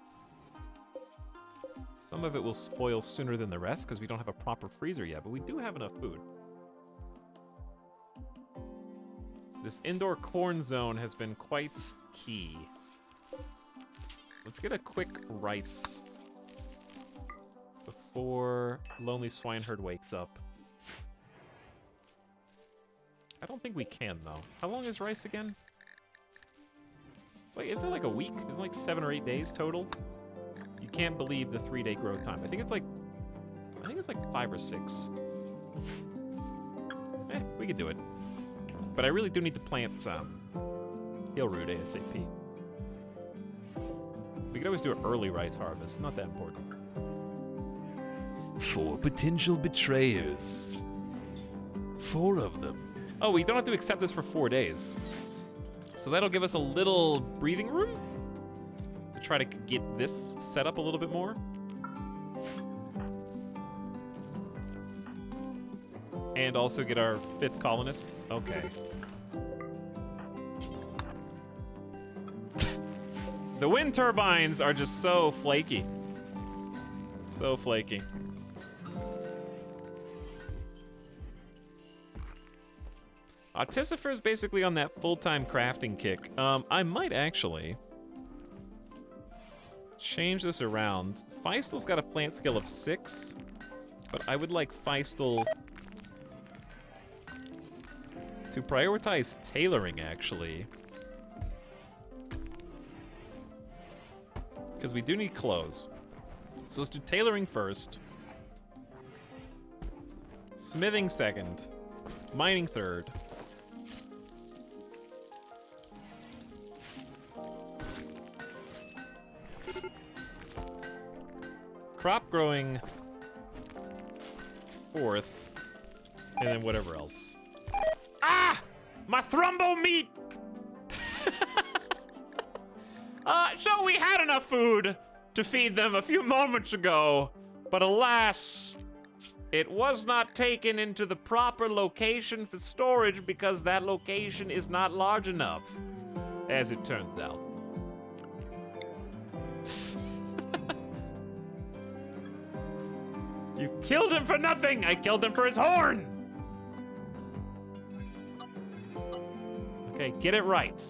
Some of it will spoil sooner than the rest because we don't have a proper freezer yet, but we do have enough food. This indoor corn zone has been quite key. Let's get a quick rice before Lonely Swineherd wakes up. I don't think we can, though. How long is rice again? It's like, isn't it like a week? Isn't it like 7 or 8 days total? You can't believe the 3-day growth time. I think it's like 5 or 6. We could do it. But I really do need to plant hill root ASAP. We could always do an early rice harvest. Not that important. 4 potential betrayers. 4 of them. Oh, we don't have to accept this for 4 days. So that'll give us a little breathing room to try to get this set up a little bit more. And also get our 5th colonist. Okay. The wind turbines are just so flaky. So flaky. Artificer's basically on that full-time crafting kick. I might actually change this around. Feistel's got a plant skill of 6, but I would like Feistel to prioritize tailoring, actually. Because we do need clothes. So let's do tailoring first. Smithing second. Mining third. Crop growing 4th. And then whatever else. Ah! My thrumbo meat! So we had enough food to feed them a few moments ago, but alas, it was not taken into the proper location for storage because that location is not large enough, as it turns out. You killed him for nothing! I killed him for his horn! Okay, get it right.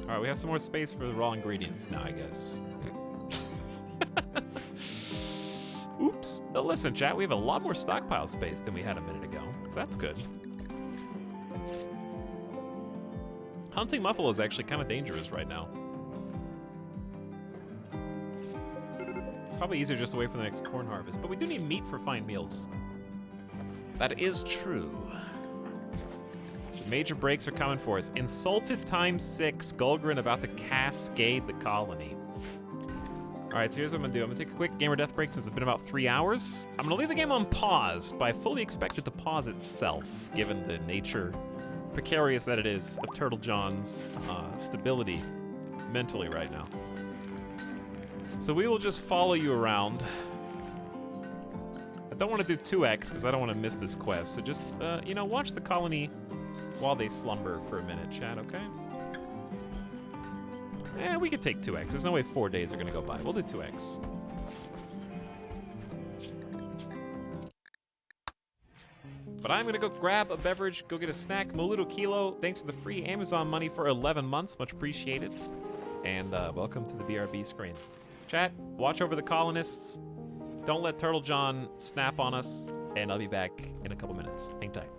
All right, we have some more space for the raw ingredients now, I guess. Oops, a listen, chat, we have a lot more stockpile space than we had a minute ago, so that's good. Hunting buffalo is actually kind of dangerous right now. Probably easier just to wait for the next corn harvest, but we do need meat for fine meals. That is true. The major breaks are coming for us. Insulted ×6, Gulgrin about to cascade the colony. All right, so here's what I'm gonna do. I'm gonna take a quick gamer death break since it's been about 3 hours. I'm gonna leave the game on pause, but I fully expect it to pause itself, given the nature, precarious that it is, of Turtle John's stability mentally right now. So we will just follow you around. I don't want to do 2x because I don't want to miss this quest. So just, you know, watch the colony while they slumber for a minute, chat, okay? We could take 2x. There's no way 4 days are going to go by. We'll do 2x. But I'm going to go grab a beverage, go get a snack. Moluto Kilo, thanks for the free Amazon money for 11 months. Much appreciated. And welcome to the BRB screen. Chat, watch over the colonists. Don't let Turtle John snap on us. And I'll be back in a couple minutes. Hang tight.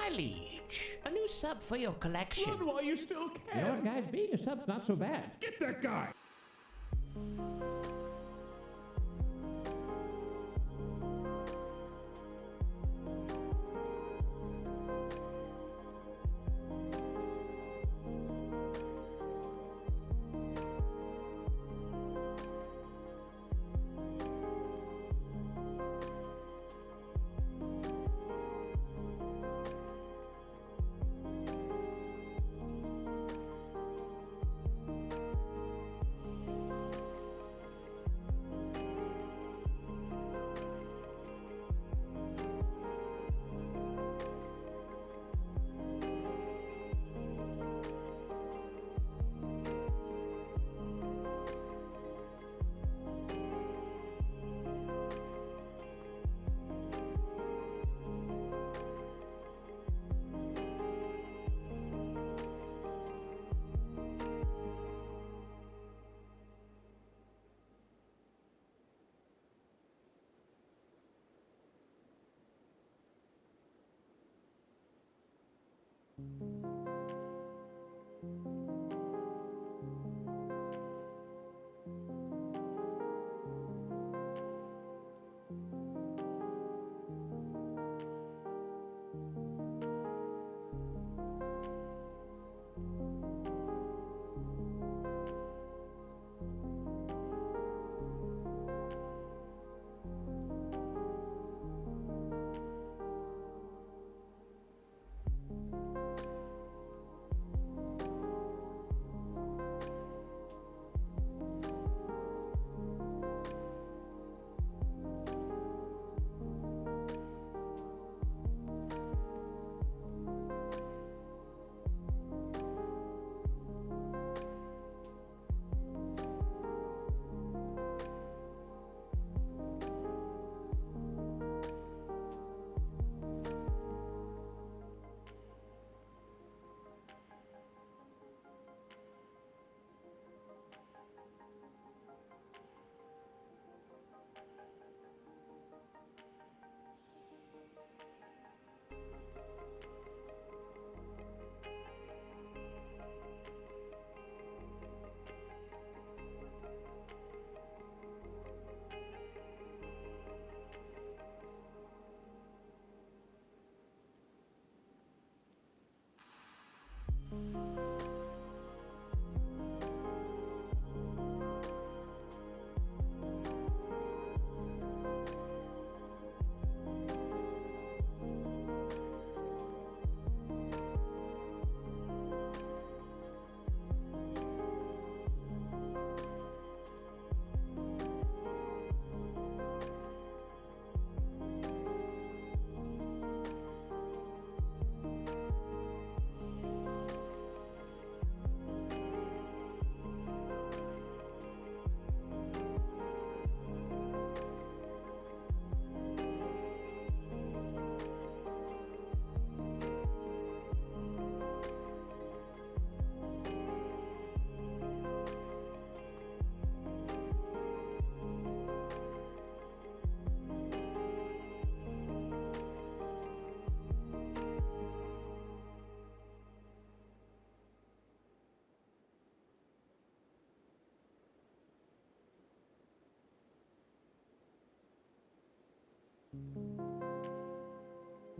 My liege, a new sub for your collection. Run while you still can. You know what, guys? Being a sub's not so bad. Get that guy.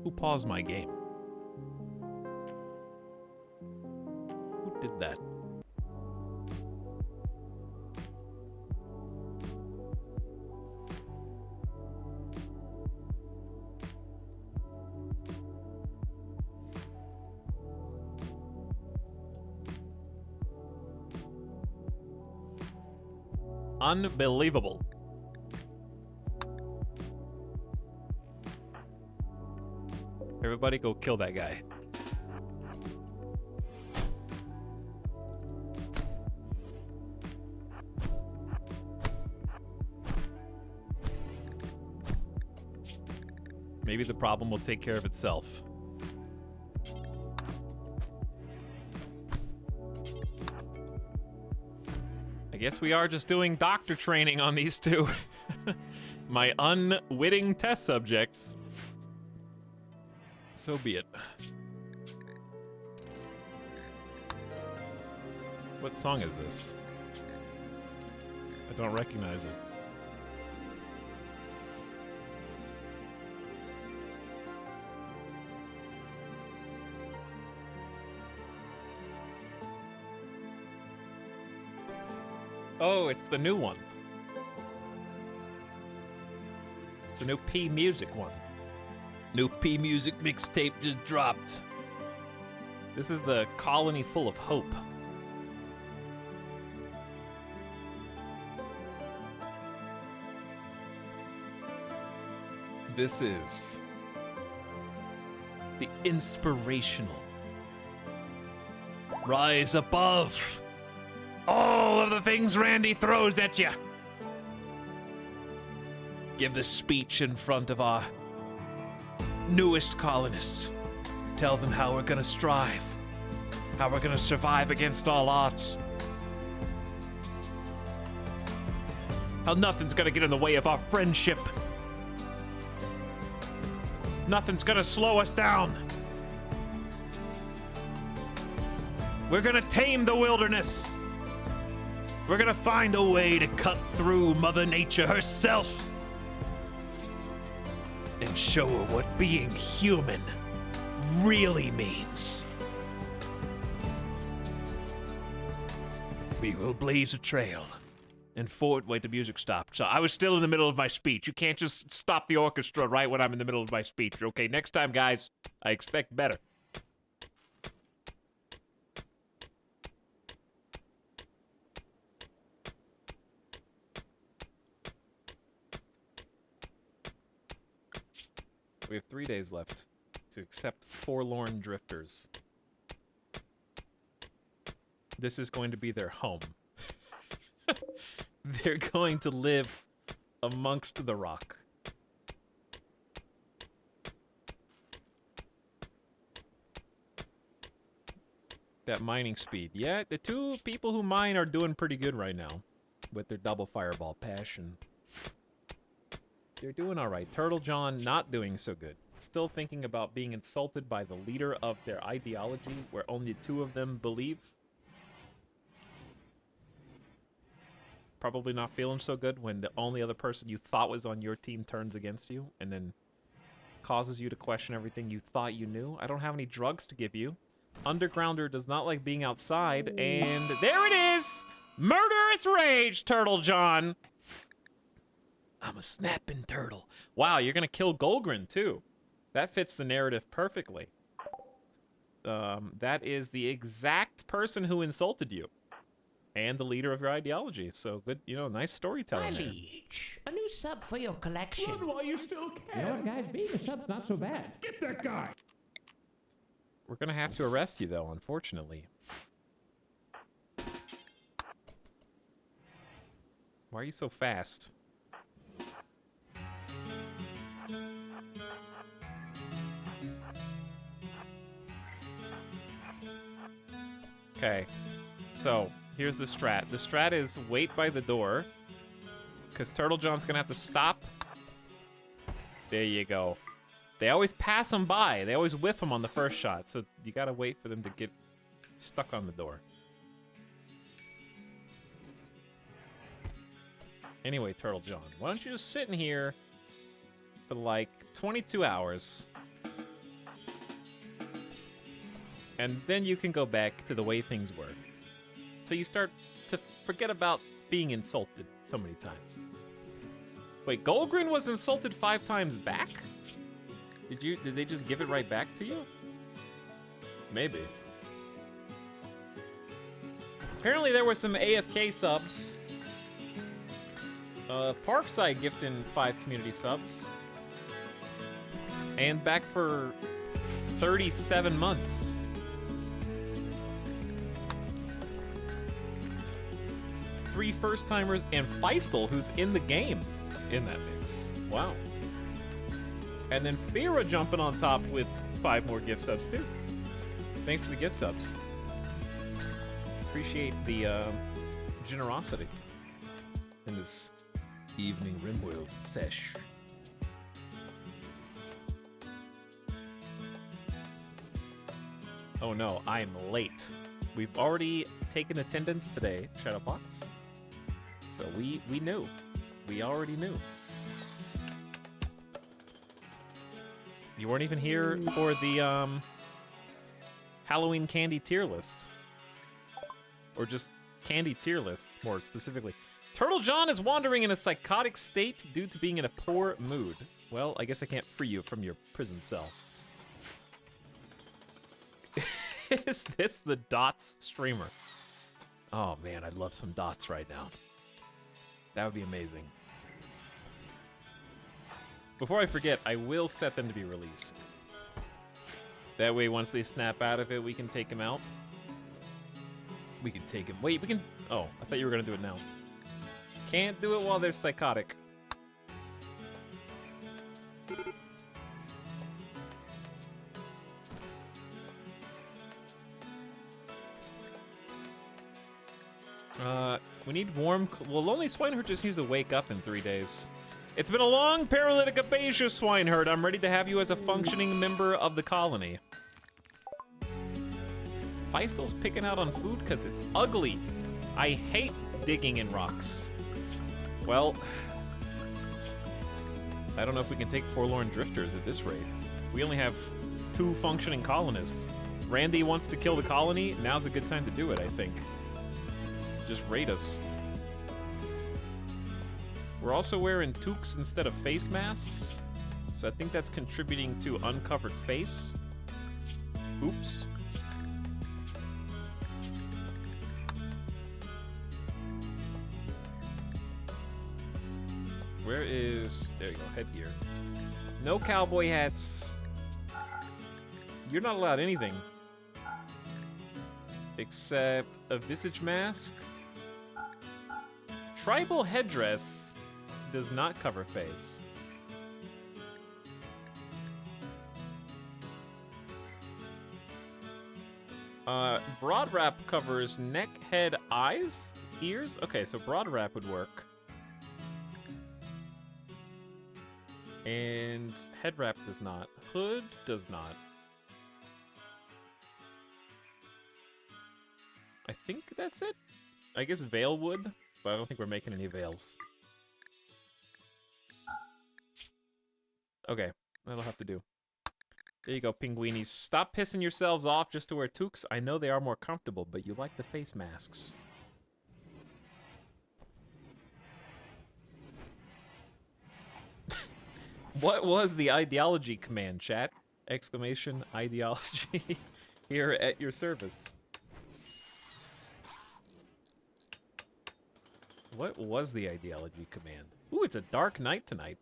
Who paused my game? Who did that? Unbelievable. Everybody go kill that guy. Maybe the problem will take care of itself. I guess we are just doing doctor training on these two. My unwitting test subjects. So be it. What song is this? I don't recognize it. Oh, it's the new one. It's the new P Music one. New P Music mixtape just dropped. This is the Colony Full of Hope. This is the inspirational. Rise above all of the things Randy throws at you. Give the speech in front of our newest colonists. Tell them how we're gonna strive, how we're gonna survive against all odds. How nothing's gonna get in the way of our friendship. Nothing's gonna slow us down. We're gonna tame the wilderness. We're gonna find a way to cut through Mother Nature herself and show her what being human really means. We will blaze a trail. And wait, the music stopped. So I was still in the middle of my speech. You can't just stop the orchestra right when I'm in the middle of my speech. Okay, next time, guys, I expect better. We have 3 days left to accept forlorn drifters. This is going to be their home. They're going to live amongst the rock. That mining speed. Yeah, the two people who mine are doing pretty good right now with their double fireball passion. They're doing all right. Turtle John not doing so good. Still thinking about being insulted by the leader of their ideology, where only 2 of them believe. Probably not feeling so good when the only other person you thought was on your team turns against you and then causes you to question everything you thought you knew. I don't have any drugs to give you. Undergrounder does not like being outside, and there it is! Murderous rage, Turtle John! I'm a snapping turtle. Wow, you're gonna kill Golgrin, too. That fits the narrative perfectly. That is the exact person who insulted you. And the leader of your ideology. So good, nice storytelling there. Liege, a new sub for your collection. Run while you still can. You know what, guys? Being a sub's not so bad. Get that guy. We're gonna have to arrest you, though, unfortunately. Why are you so fast? Okay, so here's the strat. The strat is wait by the door, because Turtle John's gonna have to stop. There you go. They always pass them by. They always whiff them on the first shot, so you gotta wait for them to get stuck on the door. Anyway, Turtle John, why don't you just sit in here for like 22 hours? And then you can go back to the way things were. So you start to forget about being insulted so many times. Wait, Golgrin was insulted 5 times back? Did they just give it right back to you? Maybe. Apparently there were some AFK subs. Parkside gifting 5 community subs. And back for 37 months. Three first-timers and Feistel, who's in the game, in that mix. Wow. And then Fira jumping on top with 5 more gift subs, too. Thanks for the gift subs. Appreciate the generosity in this evening RimWorld sesh. Oh no, I'm late. We've already taken attendance today, Shadowbox. So we knew. We already knew. You weren't even here for the Halloween candy tier list. Or just candy tier list, more specifically. Turtle John is wandering in a psychotic state due to being in a poor mood. Well, I guess I can't free you from your prison cell. Is this the Dots streamer? Oh man, I'd love some Dots right now. That would be amazing. Before I forget, I will set them to be released. That way, once they snap out of it, we can take them out. We can take them. Wait, we can... Oh, I thought you were going to do it now. Can't do it while they're psychotic. We need warm... Well, Lonely Swineherd just needs to wake up in 3 days. It's been a long paralytic abasia, Swineherd. I'm ready to have you as a functioning member of the colony. Feistel's picking out on food because it's ugly. I hate digging in rocks. Well, I don't know if we can take Forlorn Drifters at this rate. We only have 2 functioning colonists. Randy wants to kill the colony. Now's a good time to do it, I think. Just raid us. We're also wearing toques instead of face masks, so I think that's contributing to uncovered face. Oops. Where is... There you go, headgear. No cowboy hats. You're not allowed anything. Except a visage mask. Tribal headdress does not cover face. Broad wrap covers neck, head, eyes, ears. Okay, so broad wrap would work. And head wrap does not. Hood does not. I think that's it. I guess veil would, but I don't think we're making any veils. Okay, that'll have to do. There you go, pinguinis. Stop pissing yourselves off just to wear toques. I know they are more comfortable, but you like the face masks. What was the ideology command, chat? Exclamation, ideology. Here at your service. What was the ideology command? Ooh, it's a dark night tonight.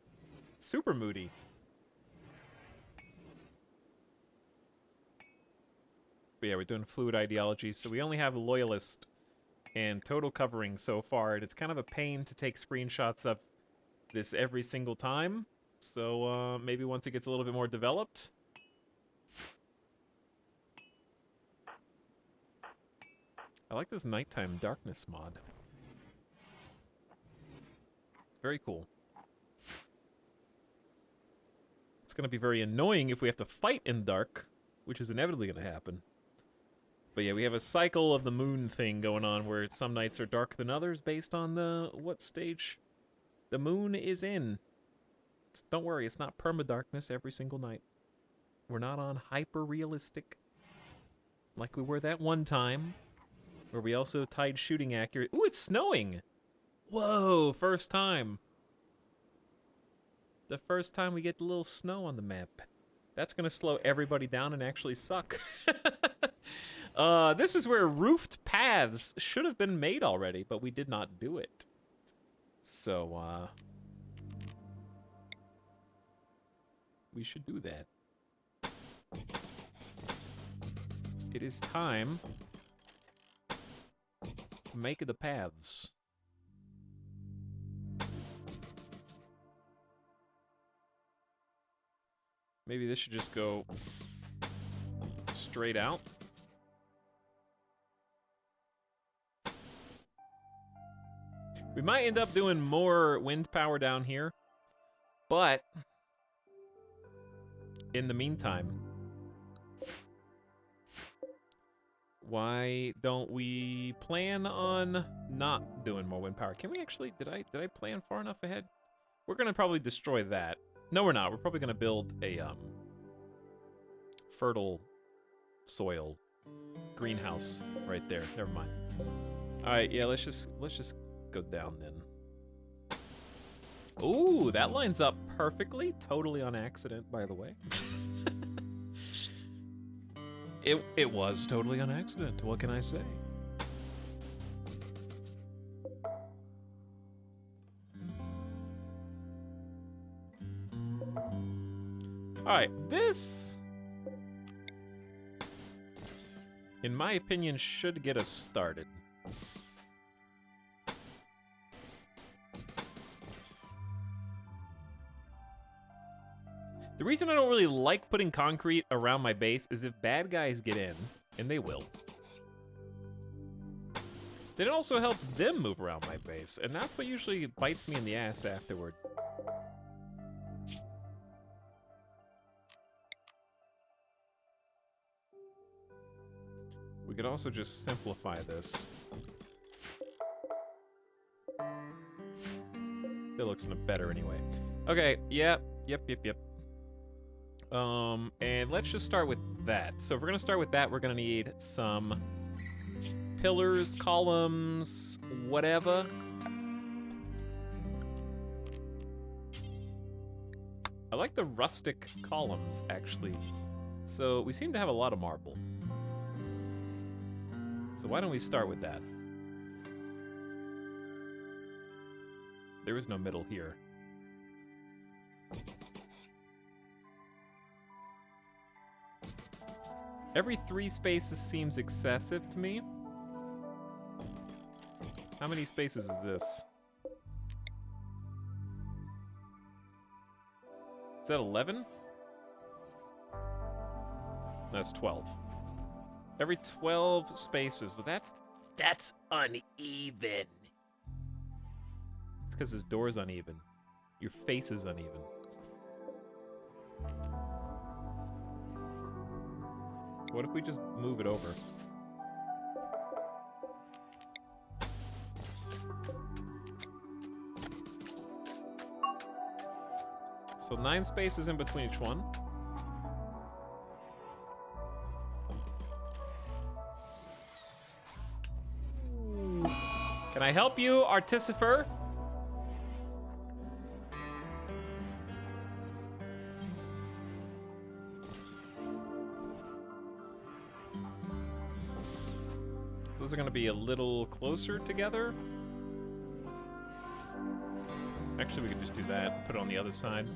Super moody. But yeah, we're doing fluid ideology, so we only have loyalist and total covering so far, and it's kind of a pain to take screenshots of this every single time. So maybe once it gets a little bit more developed. I like this nighttime darkness mod. Very cool. It's going to be very annoying if we have to fight in dark, which is inevitably going to happen. But yeah, we have a cycle of the moon thing going on where some nights are darker than others based on what stage the moon is in. Don't worry, it's not perma-darkness every single night. We're not on hyper-realistic like we were that one time where we also tied shooting accurate. Ooh, it's snowing! Whoa, first time. The first time we get a little snow on the map. That's gonna slow everybody down and actually suck. This is where roofed paths should have been made already, but we did not do it. So, we should do that. It is time to make the paths. Maybe this should just go straight out. We might end up doing more wind power down here, but in the meantime, Why don't we plan on not doing more wind power? Can we actually, did I plan far enough ahead? We're gonna probably destroy that. No, we're not. We're probably gonna build a fertile soil greenhouse right there. Never mind. All right, yeah, let's just go down then. Ooh, that lines up perfectly. Totally on accident, by the way. It was totally on accident. What can I say? All right, this, in my opinion, should get us started. The reason I don't really like putting concrete around my base is if bad guys get in, and they will, then it also helps them move around my base, and that's what usually bites me in the ass afterward. We could also just simplify this. It looks better anyway. Okay, yep. And let's just start with that. So if we're gonna start with that, we're gonna need some pillars, columns, whatever. I like the rustic columns, actually. So we seem to have a lot of marble. So why don't we start with that? There is no middle here. Every 3 spaces seems excessive to me. How many spaces is this? Is that 11? That's 12. Every 12 spaces, but that's uneven. It's because his door's uneven. Your face is uneven. What if we just move it over? So 9 spaces in between each one. Can I help you, Artificer? Those are gonna be a little closer together. Actually, we could just do that, put it on the other side.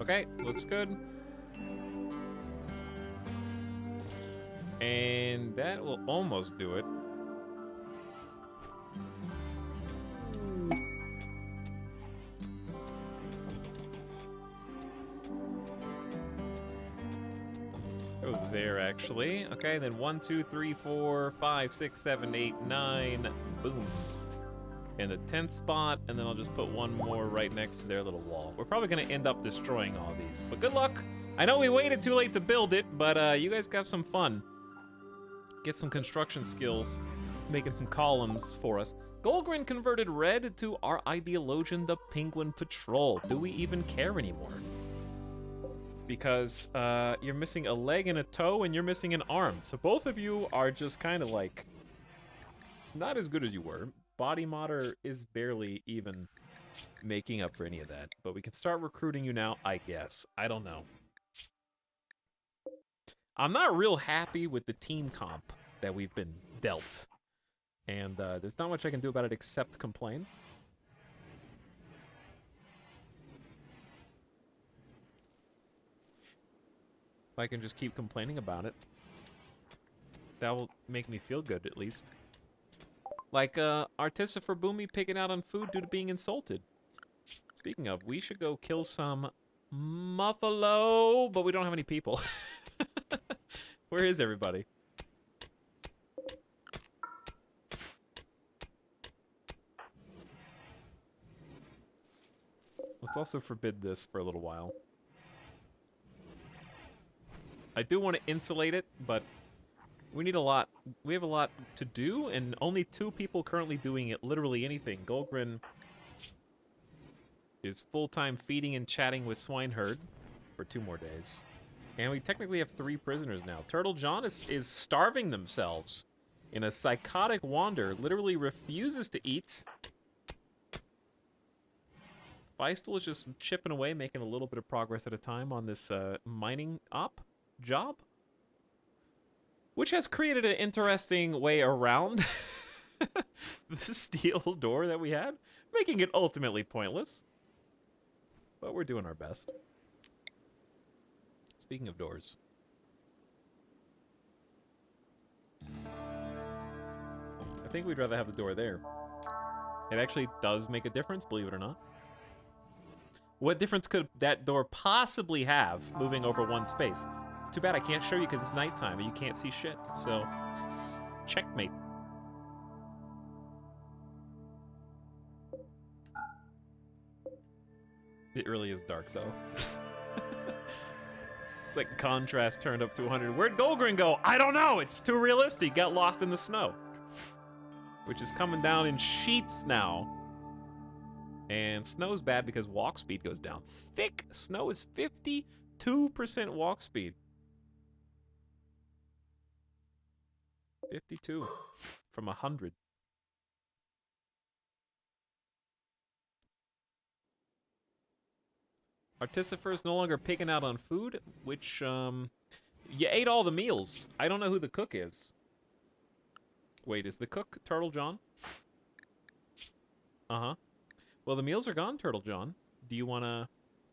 Okay, looks good. And that will almost do it. There, actually. Okay, then 1, 2, 3, 4, 5, 6, 7, 8, 9. Boom. And the 10th spot, and then I'll just put one more right next to their little wall. We're probably gonna end up destroying all these, but good luck. I know we waited too late to build it, but you guys got some fun. Get some construction skills, making some columns for us. Golgrin converted red to our ideologian, the Penguin Patrol. Do we even care anymore? Because you're missing a leg and a toe, and you're missing an arm. So both of you are just kind of like not as good as you were. Body modder is barely even making up for any of that. But we can start recruiting you now, I guess. I don't know. I'm not real happy with the team comp that we've been dealt. And there's not much I can do about it except complain. If I can just keep complaining about it, that will make me feel good, at least. Like, Artificer Boomy picking out on food due to being insulted. Speaking of, we should go kill some muffalo, but we don't have any people. Where is everybody? Let's also forbid this for a little while. I do want to insulate it, but we need a lot. We have a lot to do, and only 2 people currently doing it. Literally anything. Golgrin is full-time feeding and chatting with Swineherd for 2 more days. And we technically have 3 prisoners now. Turtle John is starving themselves in a psychotic wander, literally refuses to eat. Feistel is just chipping away, making a little bit of progress at a time on this mining op job. Which has created an interesting way around the steel door that we had, making it ultimately pointless. But we're doing our best. Speaking of doors. I think we'd rather have the door there. It actually does make a difference, believe it or not. What difference could that door possibly have moving over 1 space? Too bad I can't show you because it's nighttime and you can't see shit. So, checkmate. It really is dark, though. It's like contrast turned up to 100. Where'd Golgrin go? I don't know. It's too realistic. Got lost in the snow. Which is coming down in sheets now. And snow's bad because walk speed goes down. Thick snow is 52% walk speed. 52 from 100. Artificer is no longer picking out on food, which, you ate all the meals. I don't know who the cook is. Wait, is the cook Turtle John? Uh-huh. Well, the meals are gone, Turtle John. Do you want to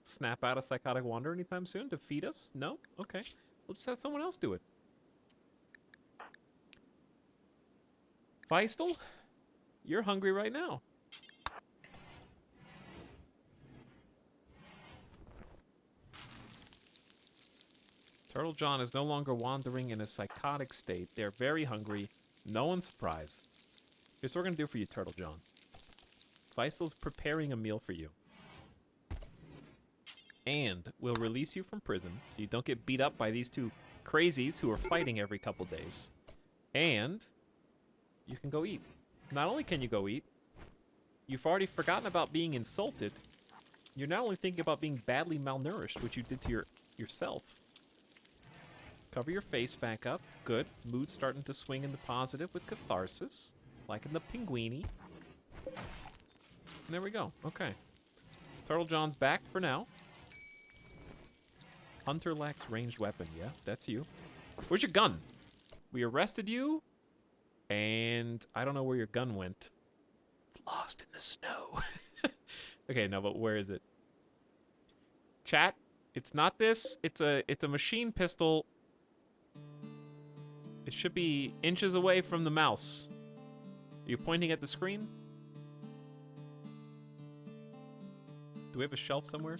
snap out a psychotic wander anytime soon to feed us? No? Okay. We'll just have someone else do it. Feistel, you're hungry right now. Turtle John is no longer wandering in a psychotic state. They're very hungry. No one's surprised. Here's what we're going to do for you, Turtle John. Feistel's preparing a meal for you. And we'll release you from prison so you don't get beat up by these 2 crazies who are fighting every couple days. And you can go eat. Not only can you go eat, you've already forgotten about being insulted. You're not only thinking about being badly malnourished, which you did to yourself. Cover your face back up. Good. Mood's starting to swing in the positive with catharsis. Like in the Pinguini. And there we go. Okay. Turtle John's back for now. Hunter lacks ranged weapon. Yeah, that's you. Where's your gun? We arrested you. And I don't know where your gun went. It's lost in the snow. Okay, no, but where is it? Chat, it's not this. It's a machine pistol. It should be inches away from the mouse. Are you pointing at the screen? Do we have a shelf somewhere?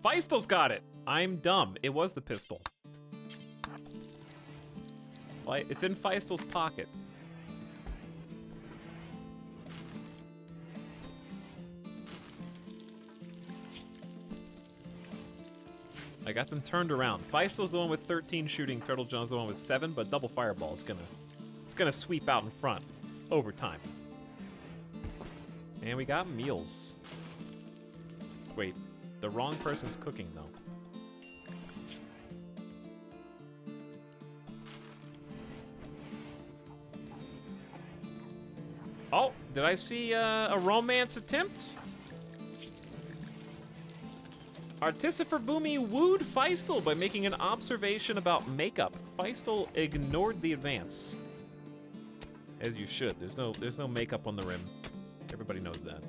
Feistel's got it. I'm dumb. It was the pistol. It's in Feistel's pocket. I got them turned around. Feistel's the one with 13 shooting. Turtle John's the one with 7, but double fireball is gonna sweep out in front over time. And we got meals. Wait, the wrong person's cooking though. Oh, did I see a romance attempt? Artificer Boomy wooed Feistel by making an observation about makeup. Feistel ignored the advance. As you should. There's no makeup on the rim. Everybody knows that.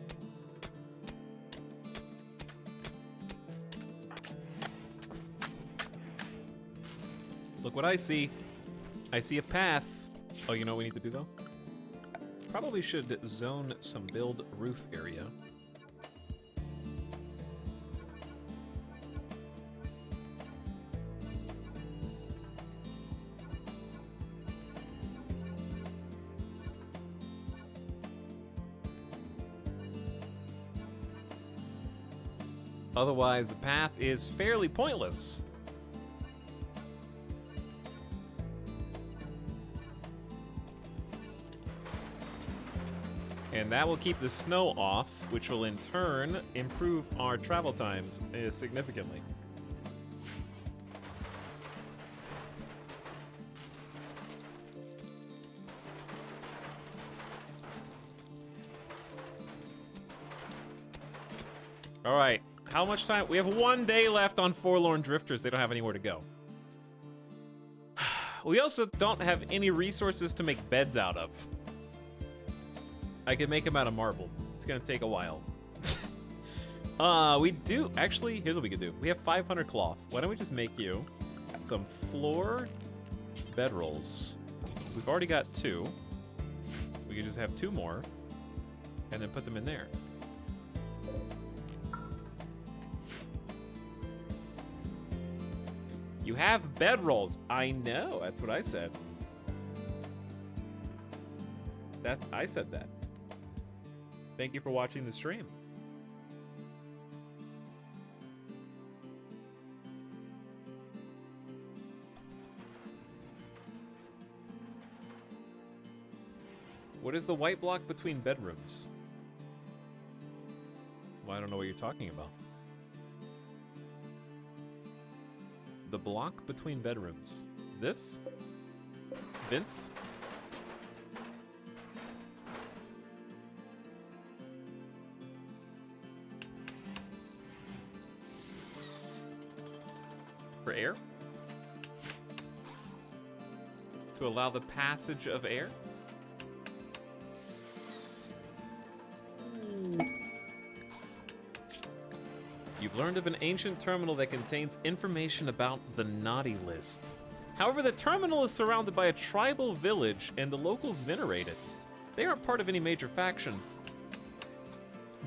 Look what I see. I see a path. Oh, you know what we need to do though? Probably should zone some build roof area. Otherwise, the path is fairly pointless. And that will keep the snow off, which will in turn improve our travel times significantly. All right, how much time? We have 1 day left on Forlorn Drifters. They don't have anywhere to go. We also don't have any resources to make beds out of. I could make them out of marble. It's gonna take a while. We do, actually, here's what we could do. We have 500 cloth. Why don't we just make you some floor bedrolls? We've already got 2. We could just have 2 more and then put them in there. You have bedrolls. I know, that's what I said. I said that. Thank you for watching the stream. What is the white block between bedrooms? Well, I don't know what you're talking about. The block between bedrooms. This? Vince? For air? To allow the passage of air? You've learned of an ancient terminal that contains information about the naughty list. However, the terminal is surrounded by a tribal village and the locals venerate it. They aren't part of any major faction.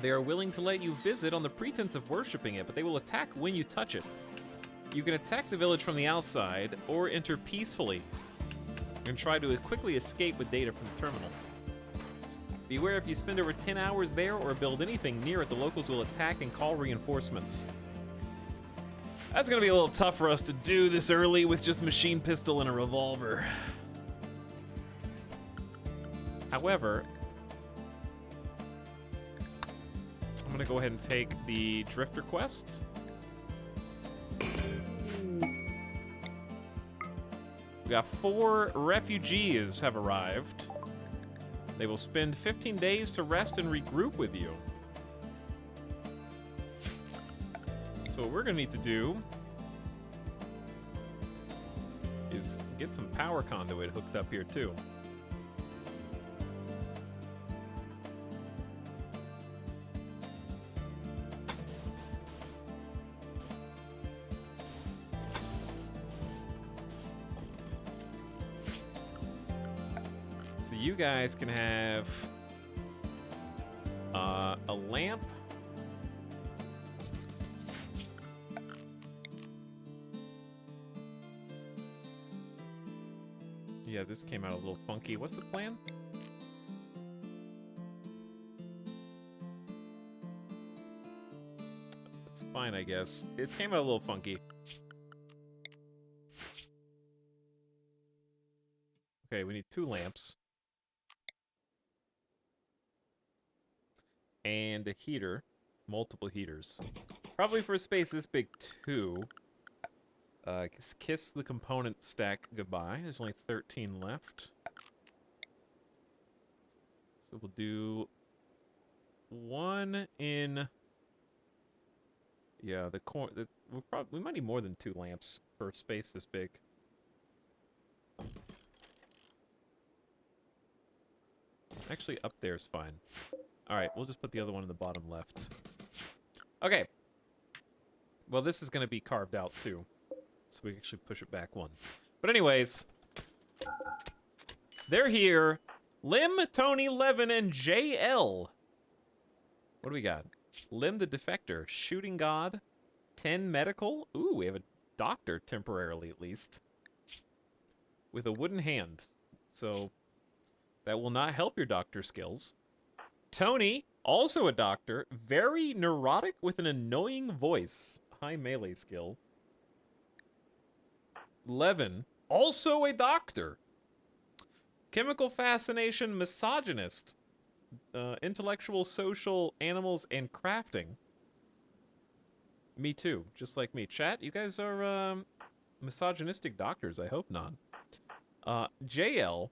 They are willing to let you visit on the pretense of worshipping it, but they will attack when you touch it. You can attack the village from the outside or enter peacefully and try to quickly escape with data from the terminal. Beware, if you spend over 10 hours there or build anything near it, the locals will attack and call reinforcements. That's gonna be a little tough for us to do this early with just machine pistol and a revolver. However, I'm gonna go ahead and take the Drifter quest. We got 4 refugees have arrived. They will spend 15 days to rest and regroup with you. So what we're gonna need to do is get some power conduit hooked up here too. So you guys can have a lamp. Yeah, this came out a little funky. What's the plan? That's fine, I guess. It came out a little funky. Okay, we need 2 lamps. And a heater. Multiple heaters. Probably for a space this big, 2. Kiss the component stack goodbye. There's only 13 left. So we'll do 1 in... Yeah, we might need more than 2 lamps for a space this big. Actually, up there's fine. Alright, we'll just put the other one in the bottom left. Okay. Well, this is going to be carved out, too. So we can actually push it back 1. But anyways, they're here. Lim, Tony, Levin, and JL. What do we got? Lim the Defector, Shooting God, 10 Medical. Ooh, we have a doctor, temporarily at least. With a wooden hand. So, that will not help your doctor skills. Tony, Also a doctor, very neurotic with an annoying voice. High melee skill. Levin, also a doctor. Chemical fascination, misogynist. Intellectual, social, animals, and crafting. Me too, just like me. Chat, you guys are misogynistic doctors, I hope not. JL,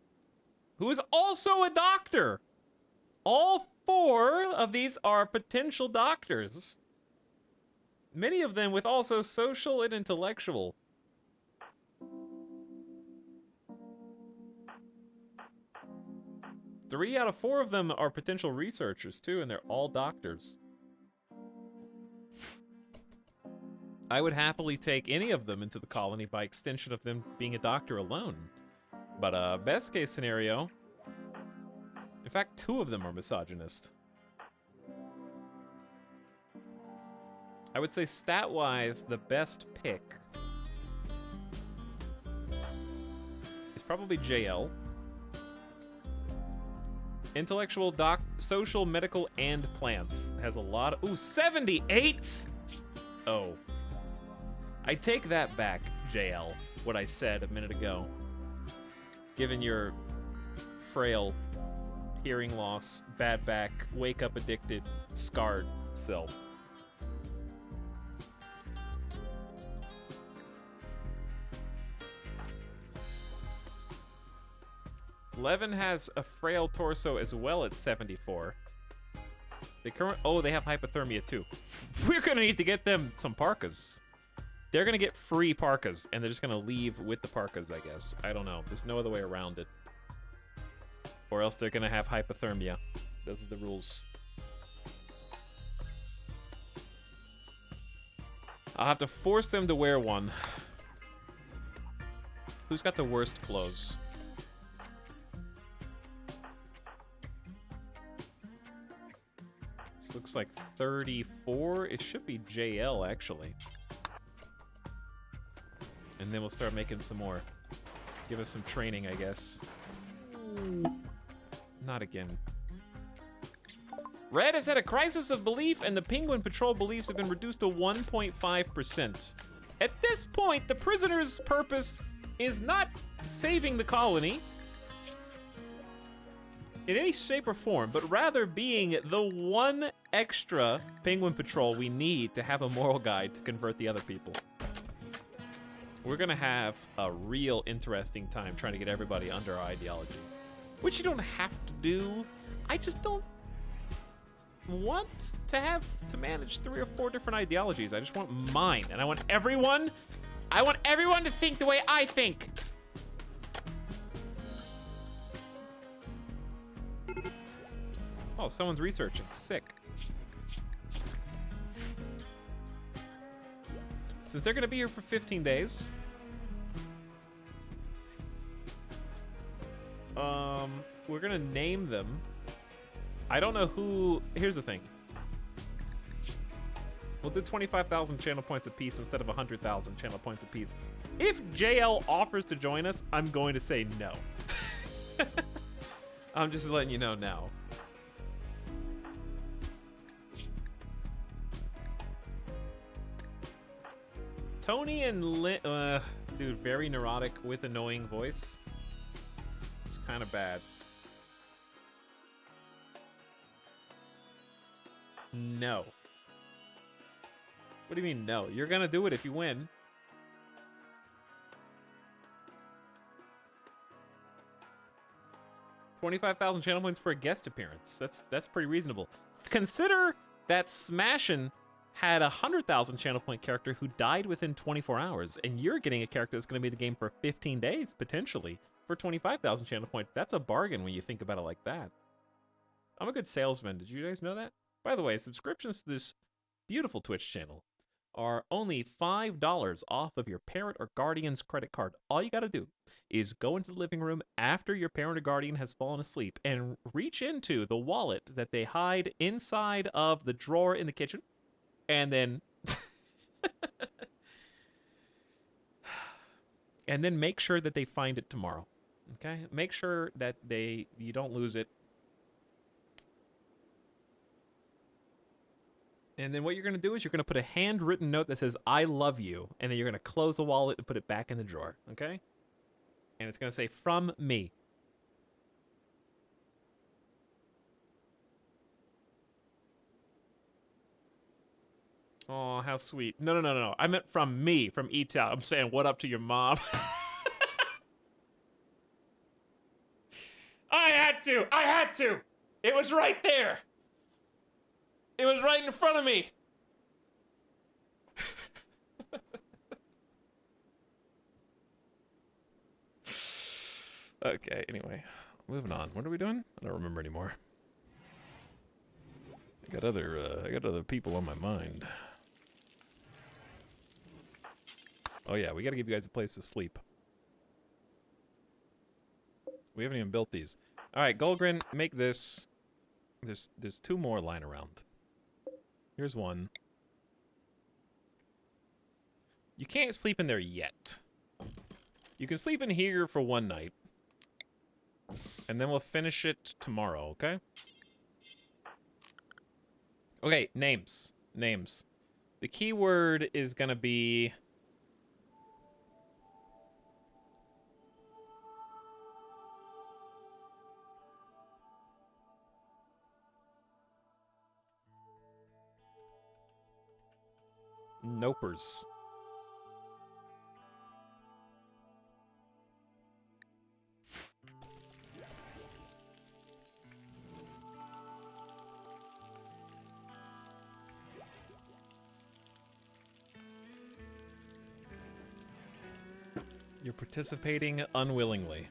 who is also a doctor. All 4 of these are potential doctors. Many of them with also social and intellectual. Three out of 4 of them are potential researchers too, and they're all doctors. I would happily take any of them into the colony by extension of them being a doctor alone. But best case scenario, in fact, 2 of them are misogynist. I would say stat-wise, the best pick is probably JL. Intellectual, social, medical, and plants. Has a lot of... Ooh, 78? Oh. I take that back, JL, what I said a minute ago. Given your frail, hearing loss, bad back, wake-up addicted, scarred self. Levin has a frail torso as well at 74. They have hypothermia too. We're gonna need to get them some parkas. They're gonna get free parkas, and they're just gonna leave with the parkas, I guess. I don't know. There's no other way around it. Or else they're gonna have hypothermia. Those are the rules. I'll have to force them to wear one. Who's got the worst clothes? This looks like 34. It should be JL, actually. And then we'll start making some more. Give us some training, I guess. Not again. Red has had a crisis of belief, and the Penguin Patrol beliefs have been reduced to 1.5%. At this point, the prisoner's purpose is not saving the colony in any shape or form, but rather being the one extra Penguin Patrol we need to have a moral guide to convert the other people. We're gonna have a real interesting time trying to get everybody under our ideology. Which you don't have to do. I just don't want to have to manage 3 or 4 different ideologies. I just want mine, and I want everyone to think the way I think. Oh, someone's researching. Sick. Since they're gonna be here for 15 days, we're gonna name them. I don't know who. Here's the thing. We'll do 25,000 channel points apiece instead of 100,000 channel points apiece. If JL offers to join us, I'm going to say no. I'm just letting you know now. Tony and dude, very neurotic with annoying voice. It's kind of bad. No. What do you mean no? You're gonna do it if you win. $25,000 channel points for a guest appearance. That's pretty reasonable. Consider that Smashin' had a 100,000 channel point character who died within 24 hours, and you're getting a character that's going to be in the game for 15 days, potentially, for 25,000 channel points. That's a bargain when you think about it like that. I'm a good salesman. Did you guys know that? By the way, subscriptions to this beautiful Twitch channel are only $5 off of your parent or guardian's credit card. All you got to do is go into the living room after your parent or guardian has fallen asleep and reach into the wallet that they hide inside of the drawer in the kitchen, and then and then make sure that they find it tomorrow. Okay? Make sure that you don't lose it. And then what you're going to do is you're going to put a handwritten note that says, I love you. And then you're going to close the wallet and put it back in the drawer. Okay? And it's going to say, from me. Oh, how sweet. No. I meant from me, from Etalyx. I'm saying what up to your mom. I had to. It was right there. It was right in front of me. Okay, anyway. Moving on. What are we doing? I don't remember anymore. I got other people on my mind. Oh yeah, we gotta give you guys a place to sleep. We haven't even built these. Alright, Golgrin, make this. There's two more lying around. Here's one. You can't sleep in there yet. You can sleep in here for one night. And then we'll finish it tomorrow, okay? Okay, names. Names. The keyword is gonna be... Nopers. You're participating unwillingly.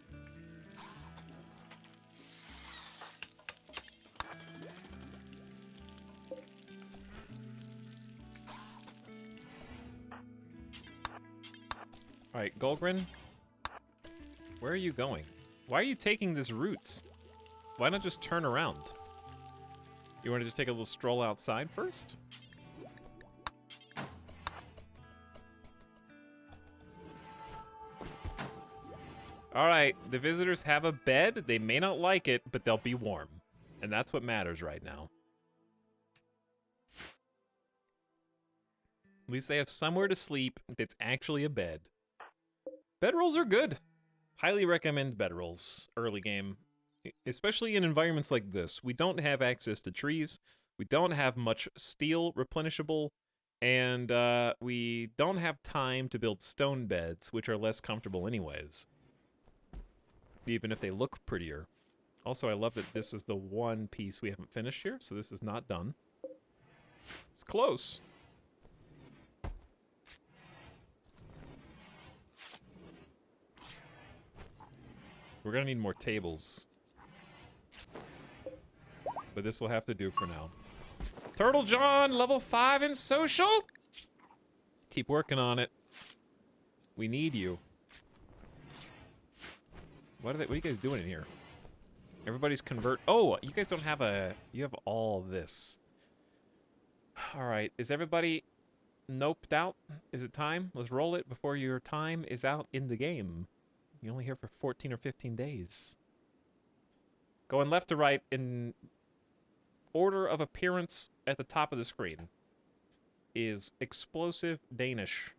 Alright, Golgrin. Where are you going? Why are you taking this route? Why not just turn around? You want to just take a little stroll outside first? Alright, the visitors have a bed. They may not like it, but they'll be warm. And that's what matters right now. At least they have somewhere to sleep that's actually a bed. Bedrolls are good. Highly recommend bedrolls early game. Especially in environments like this. We don't have access to trees. We don't have much steel replenishable. And we don't have time to build stone beds, which are less comfortable anyways. Even if they look prettier. Also, I love that this is the one piece we haven't finished here, so this is not done. It's close. We're gonna need more tables. But this will have to do for now. Turtle John, level 5 in social? Keep working on it. We need you. What are you guys doing in here? Everybody's convert. Oh, you guys don't have a... You have all this. Alright, is everybody noped out? Is it time? Let's roll it before your time is out in the game. You're only here for 14 or 15 days. Going left to right in order of appearance at the top of the screen is Explosive Danish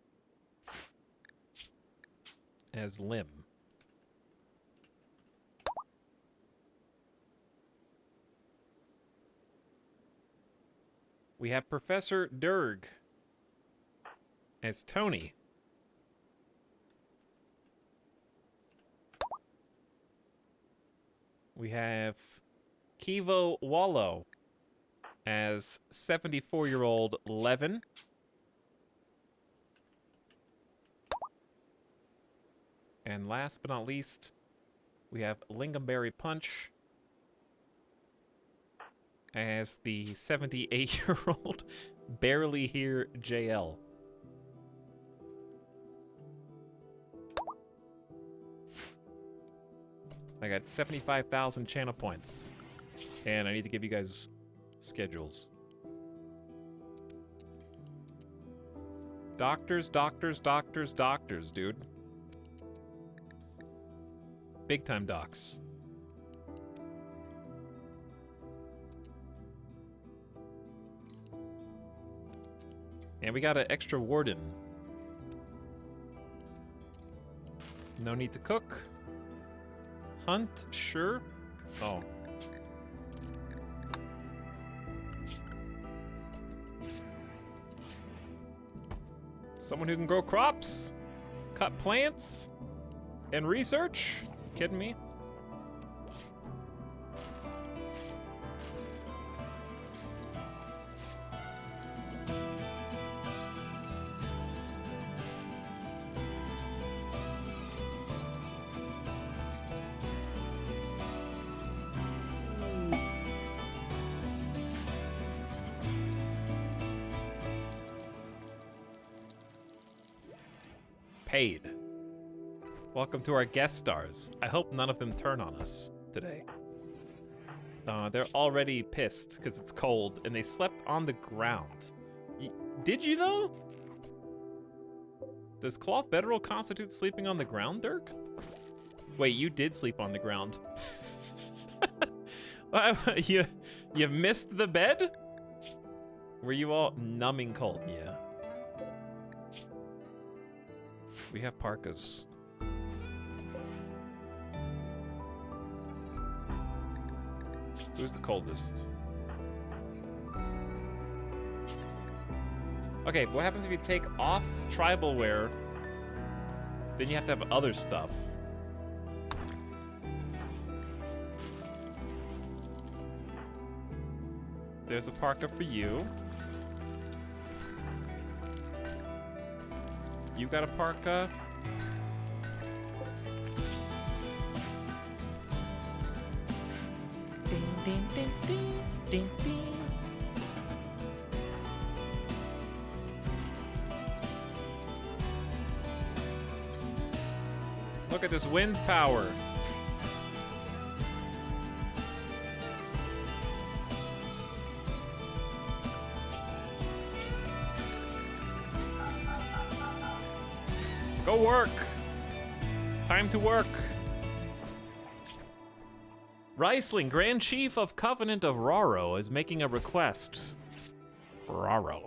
as Lim. We have Professor Durg as Tony. We have Kivo Wallow as 74-year-old Levin. And last but not least, we have Lingonberry Punch as the 78-year-old Barely Here JL. I got 75,000 channel points. And I need to give you guys schedules. Doctors, dude. Big time docs. And we got an extra warden. No need to cook. Hunt, sure. Oh. Someone who can grow crops, cut plants, and research? You kidding me? Paid. Welcome to our guest stars. I hope none of them turn on us today. They're already pissed because it's cold and they slept on the ground. Did you though? Does cloth bedroll constitute sleeping on the ground, Dirk? Wait, you did sleep on the ground. you missed the bed? Were you all numbing cold? Yeah. We have parkas. Who's the coldest? Okay, what happens if you take off tribal wear? Then you have to have other stuff. There's a parka for you. You got a parka. Ding, ding, ding, ding, ding, ding. Look at this wind power. Go work. Time to work. Riesling, Grand Chief of Covenant of Raro, is making a request. Raro.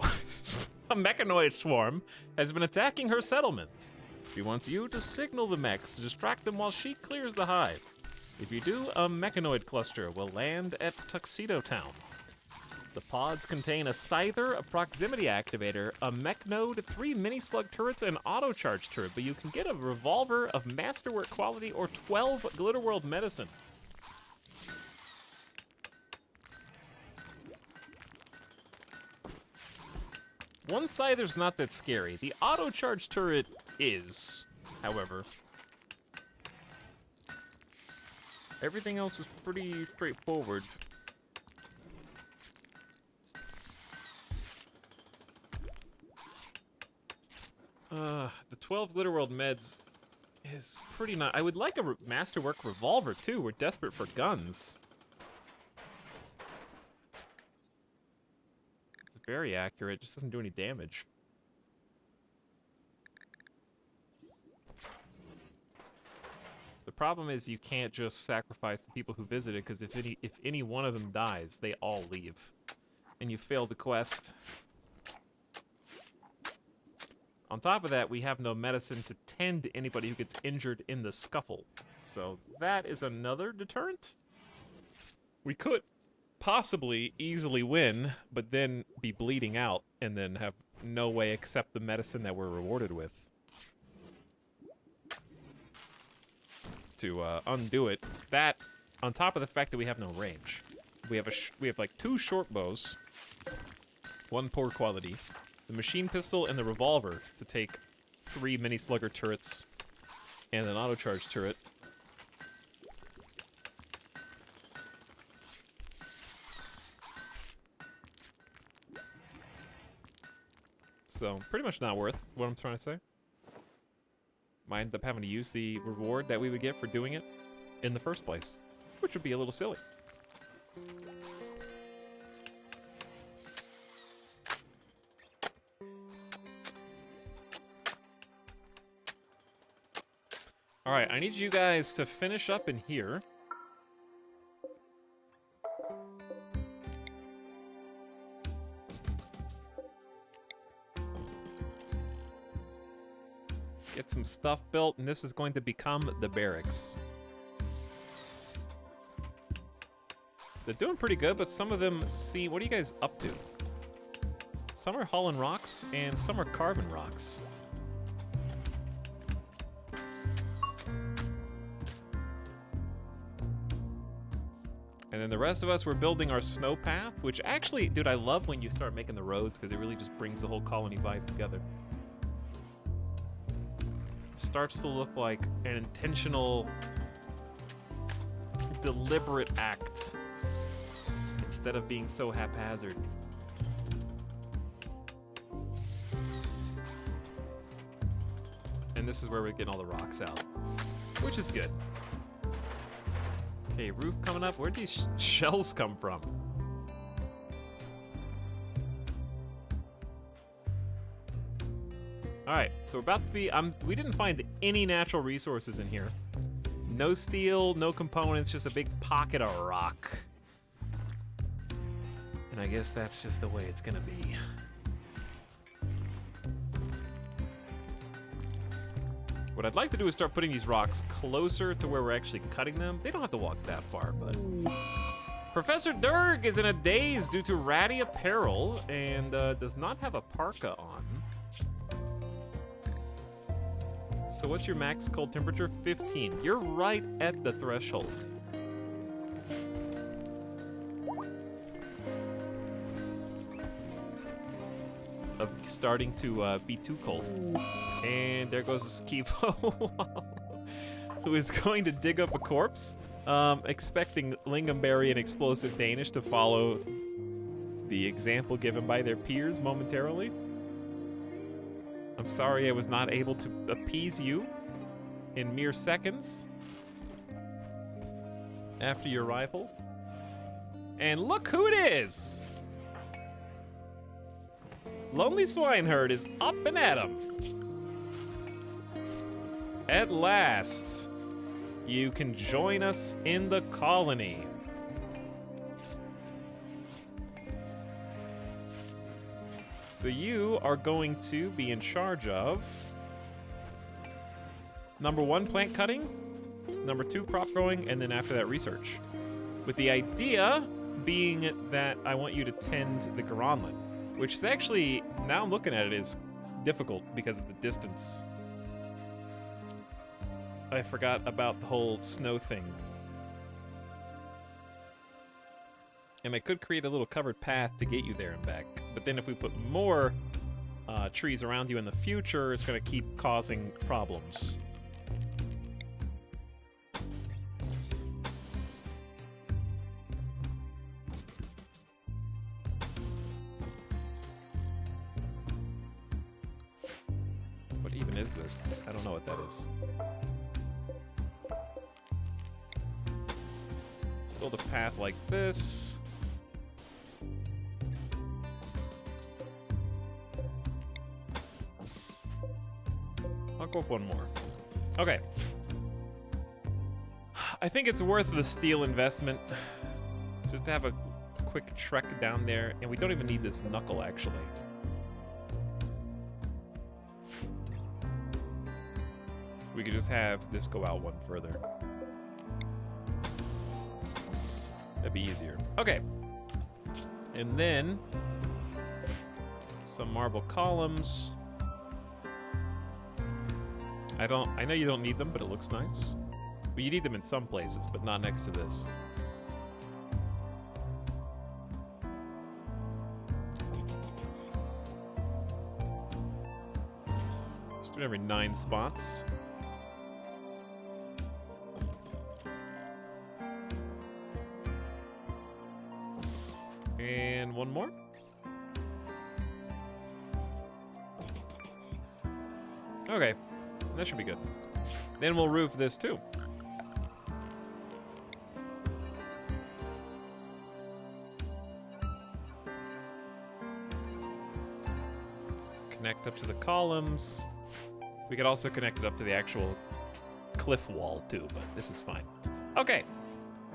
A mechanoid swarm has been attacking her settlement. She wants you to signal the mechs to distract them while she clears the hive. If you do, a mechanoid cluster will land at Tuxedo Town. The pods contain a scyther, a proximity activator, a mech node, 3 mini-slug turrets, and auto-charge turret, but you can get a revolver of masterwork quality or 12 Glitterworld medicine. One scyther's not that scary. The auto-charge turret is, however. Everything else is pretty straightforward. The 12 Glitterworld meds is pretty nice. I would like a masterwork revolver too. We're desperate for guns. It's very accurate, just doesn't do any damage. The problem is you can't just sacrifice the people who visited, because if any one of them dies, they all leave. And you fail the quest. On top of that, we have no medicine to tend to anybody who gets injured in the scuffle. So that is another deterrent. We could possibly easily win, but then be bleeding out and then have no way except the medicine that we're rewarded with to undo it. That, on top of the fact that we have no range. We have like 2 short bows, 1 poor quality, the machine pistol and the revolver to take 3 mini slugger turrets and an auto charge turret. So pretty much not worth what I'm trying to say. Might end up having to use the reward that we would get for doing it in the first place, which would be a little silly. All right, I need you guys to finish up in here. Get some stuff built, and this is going to become the barracks. They're doing pretty good, but some of them see... What are you guys up to? Some are hauling rocks, and some are carving rocks. And then the rest of us, we're building our snow path, which actually, dude, I love when you start making the roads because it really just brings the whole colony vibe together. Starts to look like an intentional, deliberate act instead of being so haphazard. And this is where we're getting all the rocks out, which is good. Okay, roof coming up. Where'd these shells come from? All right, so we're about to be, we didn't find any natural resources in here. No steel, no components, just a big pocket of rock. And I guess that's just the way it's gonna be. What I'd like to do is start putting these rocks closer to where we're actually cutting them. They don't have to walk that far, but... Professor Durg is in a daze due to ratty apparel and does not have a parka on. So what's your max cold temperature? 15. You're right at the threshold. Of starting to be too cold. And there goes Kivo, who is going to dig up a corpse, expecting Lingonberry and Explosive Danish to follow the example given by their peers momentarily. I'm sorry I was not able to appease you in mere seconds after your arrival. And look who it is! Lonely Swineherd is up and at 'em. At last, you can join us in the colony. So you are going to be in charge of number 1, plant cutting, number 2, crop growing, and then after that, research. With the idea being that I want you to tend the Garanland, which is actually, now I'm looking at it, is difficult because of the distance. I forgot about the whole snow thing. And I could create a little covered path to get you there and back. But then if we put more trees around you in the future, it's going to keep causing problems. What even is this? I don't know what that is. Let's build a path like this. I'll go up one more. Okay. I think it's worth the steel investment. Just to have a quick trek down there. And we don't even need this knuckle, actually. We could just have this go out one further. That'd be easier. Okay. And then some marble columns. I know you don't need them, but it looks nice. But you need them in some places, but not next to this. Just do it every 9 spots. And one more. Okay, that should be good. Then we'll roof this too. Connect up to the columns. We could also connect it up to the actual cliff wall too, but this is fine. Okay,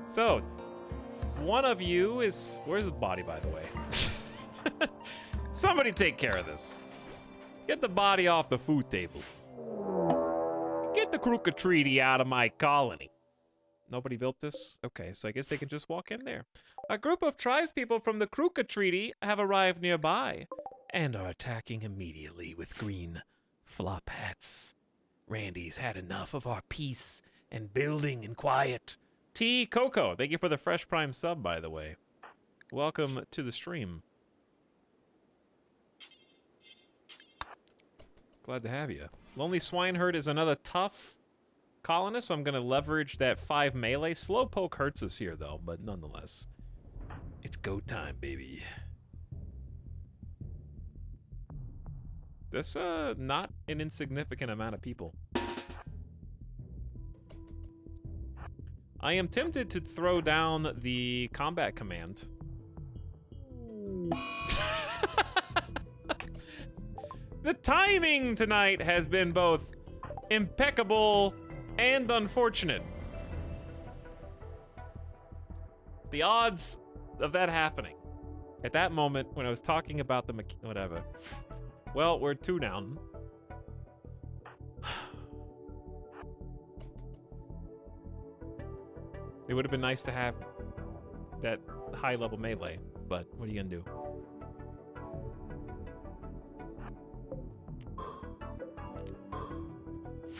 so one of you is... Where's the body, by the way? Somebody take care of this. Get the body off the food table. the crooked treaty out of my colony. Nobody built this? Okay, so I guess they can just walk in there. A group of tribespeople from the Kruka Treaty have arrived nearby and are attacking immediately with green flop hats. Randy's had enough of our peace and building and quiet. T. Coco, thank you for the Fresh Prime sub, by the way. Welcome to the stream. Glad to have you. Lonely Swineherd is another tough colonist. I'm going to leverage that 5 melee. Slowpoke hurts us here, though, but nonetheless. It's go time, baby. That's not an insignificant amount of people. I am tempted to throw down the combat command. The timing tonight has been both impeccable and unfortunate. The odds of that happening at that moment when I was talking about the whatever. Well, we're 2 down. It would have been nice to have that high-level melee, but what are you gonna do?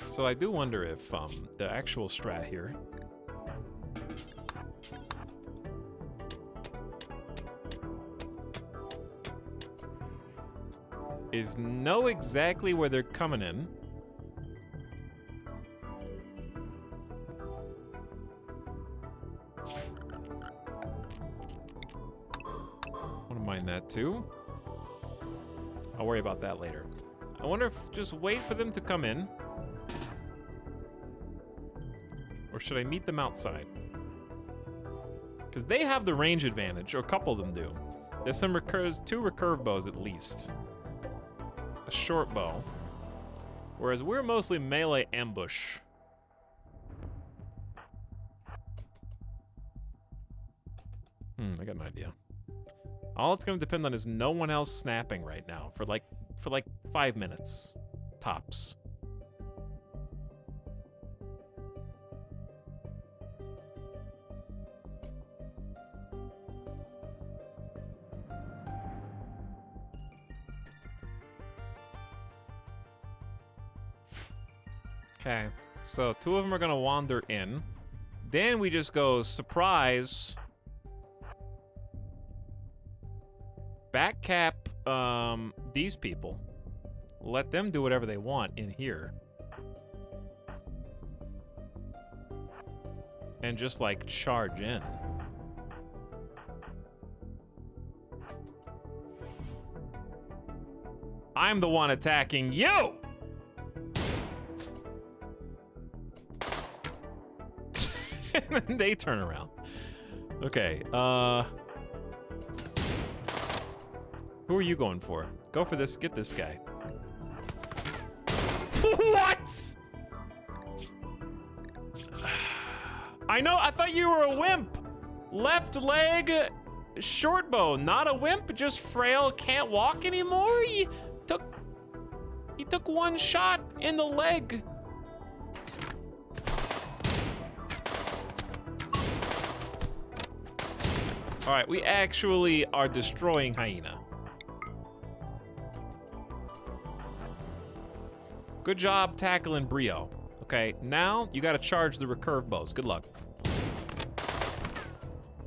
So I do wonder if the actual strat here is know exactly where they're coming in. Wouldn't mind that too. I'll worry about that later. I wonder if just wait for them to come in. Or should I meet them outside? Because they have the range advantage, or a couple of them do. There's some 2 recurve bows at least. A short bow. Whereas we're mostly melee ambush. I got an idea. All it's gonna depend on is no one else snapping right now for like 5 minutes. Tops. Okay, so 2 of them are gonna wander in. Then we just go surprise. Backcap these people. Let them do whatever they want in here. And just like charge in. I'm the one attacking you! And then they turn around. Okay, who are you going for? Go for this, get this guy. What? I know, I thought you were a wimp. Left leg, short bow, not a wimp, just frail, can't walk anymore? He took 1 shot in the leg. All right, we actually are destroying Hyena. Good job tackling Brio. Okay, now you gotta charge the recurve bows. Good luck.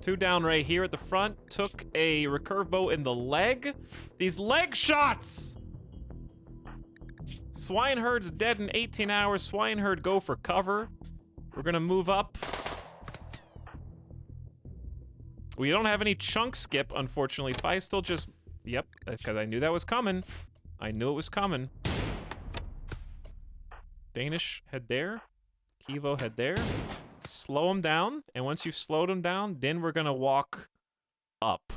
2 down right here at the front. Took a recurve bow in the leg. These leg shots! Swineherd's dead in 18 hours. Swineherd, go for cover. We're gonna move up. We don't have any chunk skip, unfortunately. If I still just... Yep, because I knew that was coming. I knew it was coming. Danish, head there. Kivo, head there. Slow him down. And once you've slowed him down, then we're going to walk up.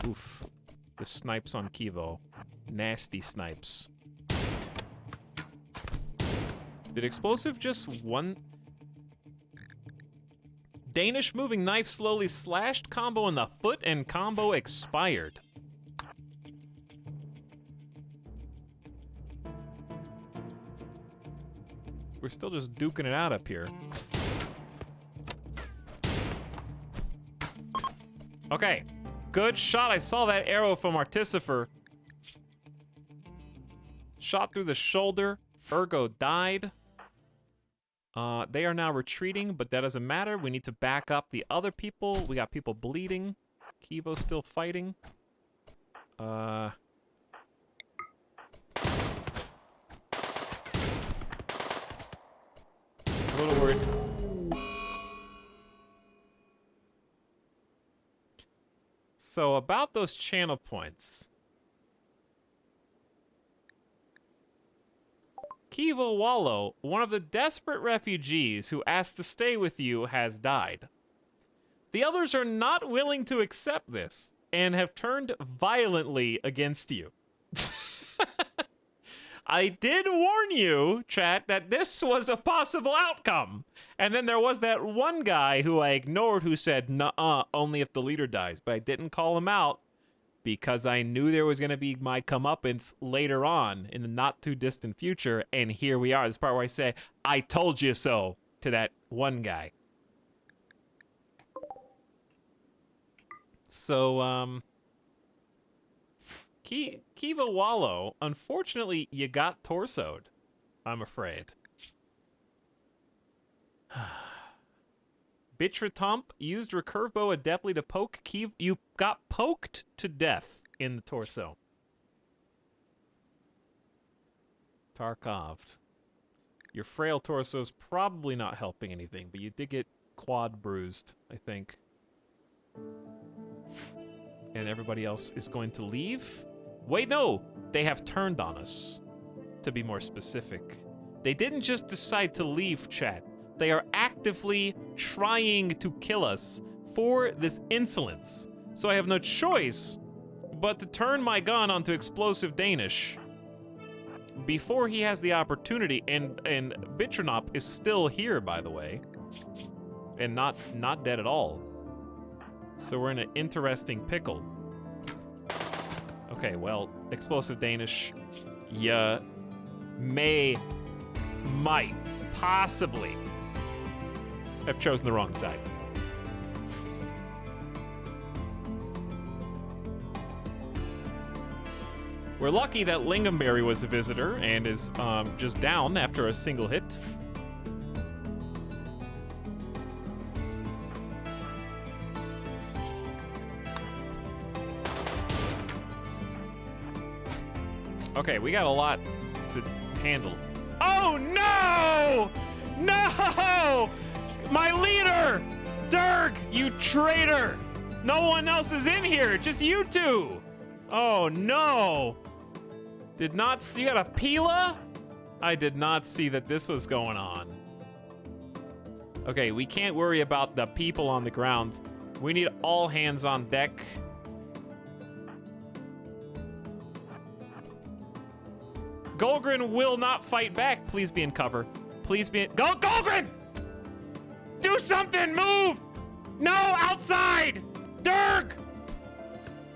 Oof. The snipes on Kivo. Nasty snipes. Did explosive just one... Danish moving knife slowly slashed, combo in the foot, and combo expired. we're still just duking it out up here. Okay, good shot. I saw that arrow from Artificer. Shot through the shoulder. Ergo died. They are now retreating, but that doesn't matter. We need to back up the other people. We got people bleeding. Kivo's still fighting. A little worried. So about those channel points. Kivo Wallow, one of the desperate refugees who asked to stay with you, has died. The others are not willing to accept this and have turned violently against you. I did warn you, chat, that this was a possible outcome. And then there was that one guy who I ignored who said, nuh-uh, only if the leader dies. But I didn't call him out because I knew there was going to be my comeuppance later on in the not-too-distant future. And here we are. This part where I say, I told you so to that one guy. So, Kiva Wallow, unfortunately, you got torsoed, I'm afraid. Bitratomp used Recurve-Bow adeptly to poke Kiva. You got poked to death in the torso. Tarkov. Your frail torso's probably not helping anything, but you did get quad bruised, I think. And everybody else is going to leave? Wait, no! They have turned on us, to be more specific. They didn't just decide to leave, chat. They are actively trying to kill us for this insolence. So I have no choice but to turn my gun onto explosive Danish before he has the opportunity. And Bitronop is still here, by the way, and not dead at all. So we're in an interesting pickle. Okay, well, explosive Danish, ya might, possibly have chosen the wrong side. We're lucky that Lingonberry was a visitor and is just down after a single hit. Okay, we got a lot to handle. Oh, no! No! My leader! Dirk, you traitor! No one else is in here, just you two! Oh, no! Did not see, you got a Pila? I did not see that this was going on. Okay, we can't worry about the people on the ground. We need all hands on deck. Golgrin will not fight back. Please be in cover. Please be in... Go, Golgrin! Do something! Move! No, outside! Dirk!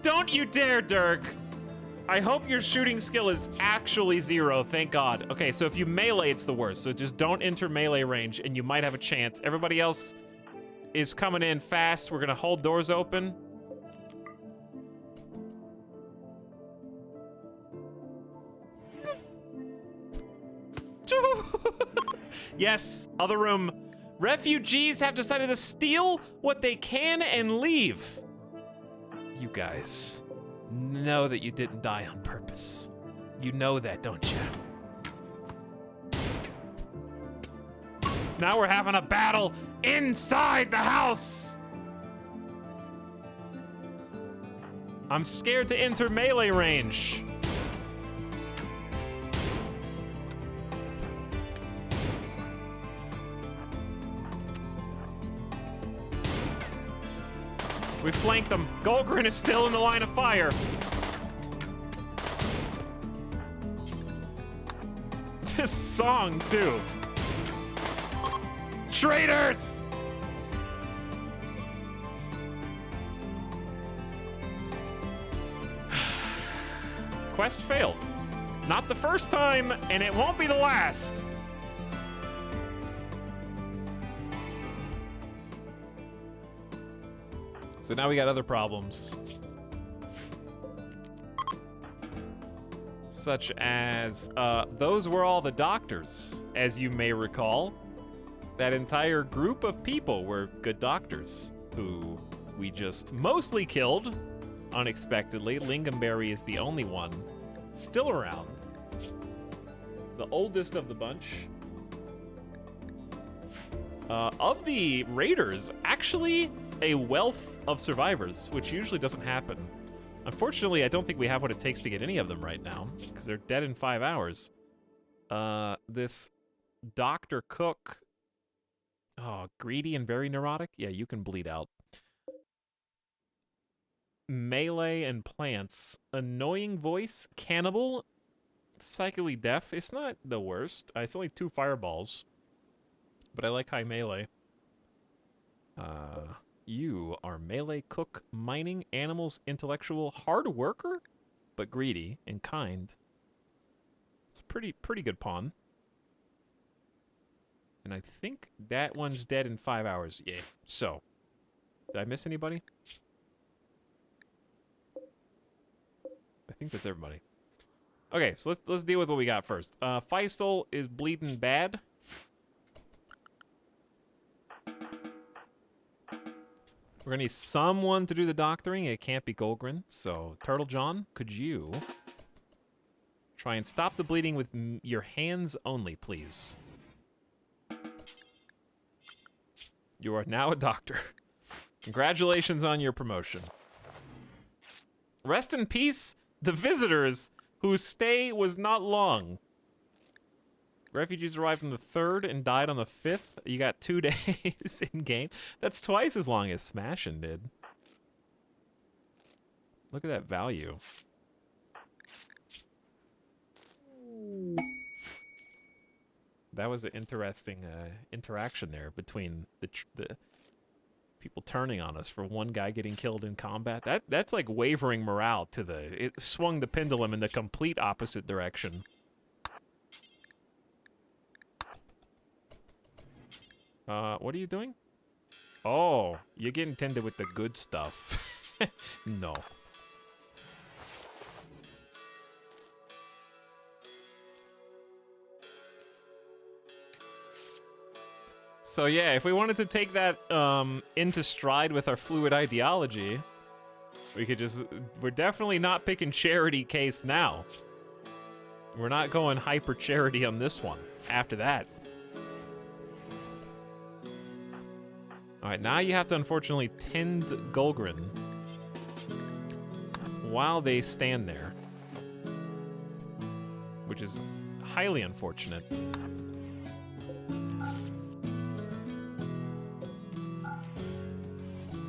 Don't you dare, Dirk. I hope your shooting skill is actually 0, thank God. Okay, so if you melee, it's the worst. So just don't enter melee range and you might have a chance. Everybody else is coming in fast. We're gonna hold doors open. Yes, other room. Refugees have decided to steal what they can and leave. You guys know that you didn't die on purpose. You know that, don't you? Now we're having a battle inside the house. I'm scared to enter melee range. We flanked them. Golgrin is still in the line of fire. This song, too. Traitors! Quest failed. Not the first time, and it won't be the last. So now we got other problems. Such as, those were all the doctors, as you may recall. That entire group of people were good doctors, who we just mostly killed, unexpectedly. Lingonberry is the only one still around. The oldest of the bunch. Of the raiders, actually a wealth of survivors, which usually doesn't happen. Unfortunately, I don't think we have what it takes to get any of them right now, because they're dead in 5 hours. This Dr. Cook... Oh, greedy and very neurotic? Yeah, you can bleed out. Melee and plants. Annoying voice. Cannibal. Psychically deaf. It's not the worst. It's only 2 fireballs. But I like high melee. You are melee, cook, mining, animals, intellectual, hard worker, but greedy and kind. It's pretty good pawn. And I think that one's dead in 5 hours. Yeah. So, did I miss anybody? I think that's everybody. Okay, so let's deal with what we got first. Feistel is bleeding bad. We're gonna need someone to do the doctoring. It can't be Golgrin. So, Turtle John, could you try and stop the bleeding with your hands only, please? You are now a doctor. Congratulations on your promotion. Rest in peace, the visitors whose stay was not long. Refugees arrived on the 3rd and died on the 5th. You got 2 days in game. That's twice as long as Smashin' did. Look at that value. That was an interesting interaction there between the people turning on us for one guy getting killed in combat. That's like wavering morale to the... It swung the pendulum in the complete opposite direction. What are you doing? Oh, you're getting tended with the good stuff. No. So yeah, if we wanted to take that into stride with our fluid ideology, we could just... We're definitely not picking charity case now. We're not going hyper charity on this one after that. Alright, now you have to unfortunately tend Golgrin while they stand there, which is highly unfortunate.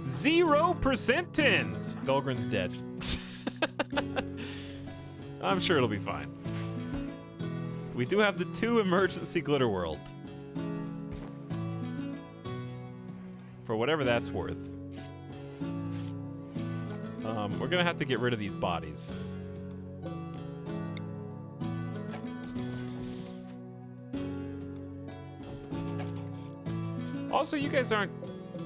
%0 tens! Golgrin's dead. I'm sure it'll be fine. We do have the 2 emergency glitter world. For whatever that's worth. We're gonna have to get rid of these bodies. Also, you guys aren't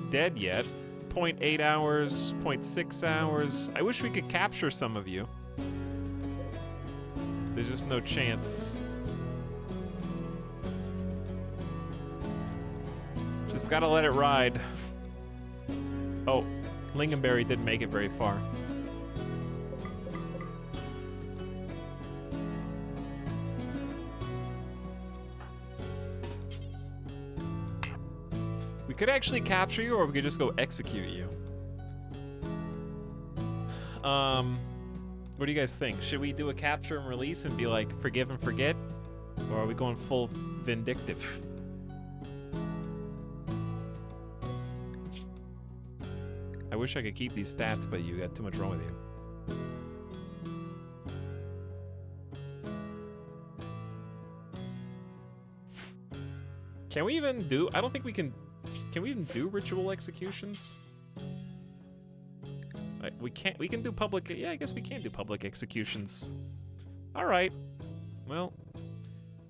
dead yet. 0.8 hours, 0.6 hours. I wish we could capture some of you. There's just no chance. Just gotta let it ride. Oh, Lingonberry didn't make it very far. We could actually capture you, or we could just go execute you. What do you guys think? Should we do a capture and release and be like, forgive and forget? Or are we going full vindictive? I wish I could keep these stats, but you got too much wrong with you. Can we even do... I don't think we can... Can we even do ritual executions? We can't... We can do public... Yeah, I guess we can do public executions. Alright. Well,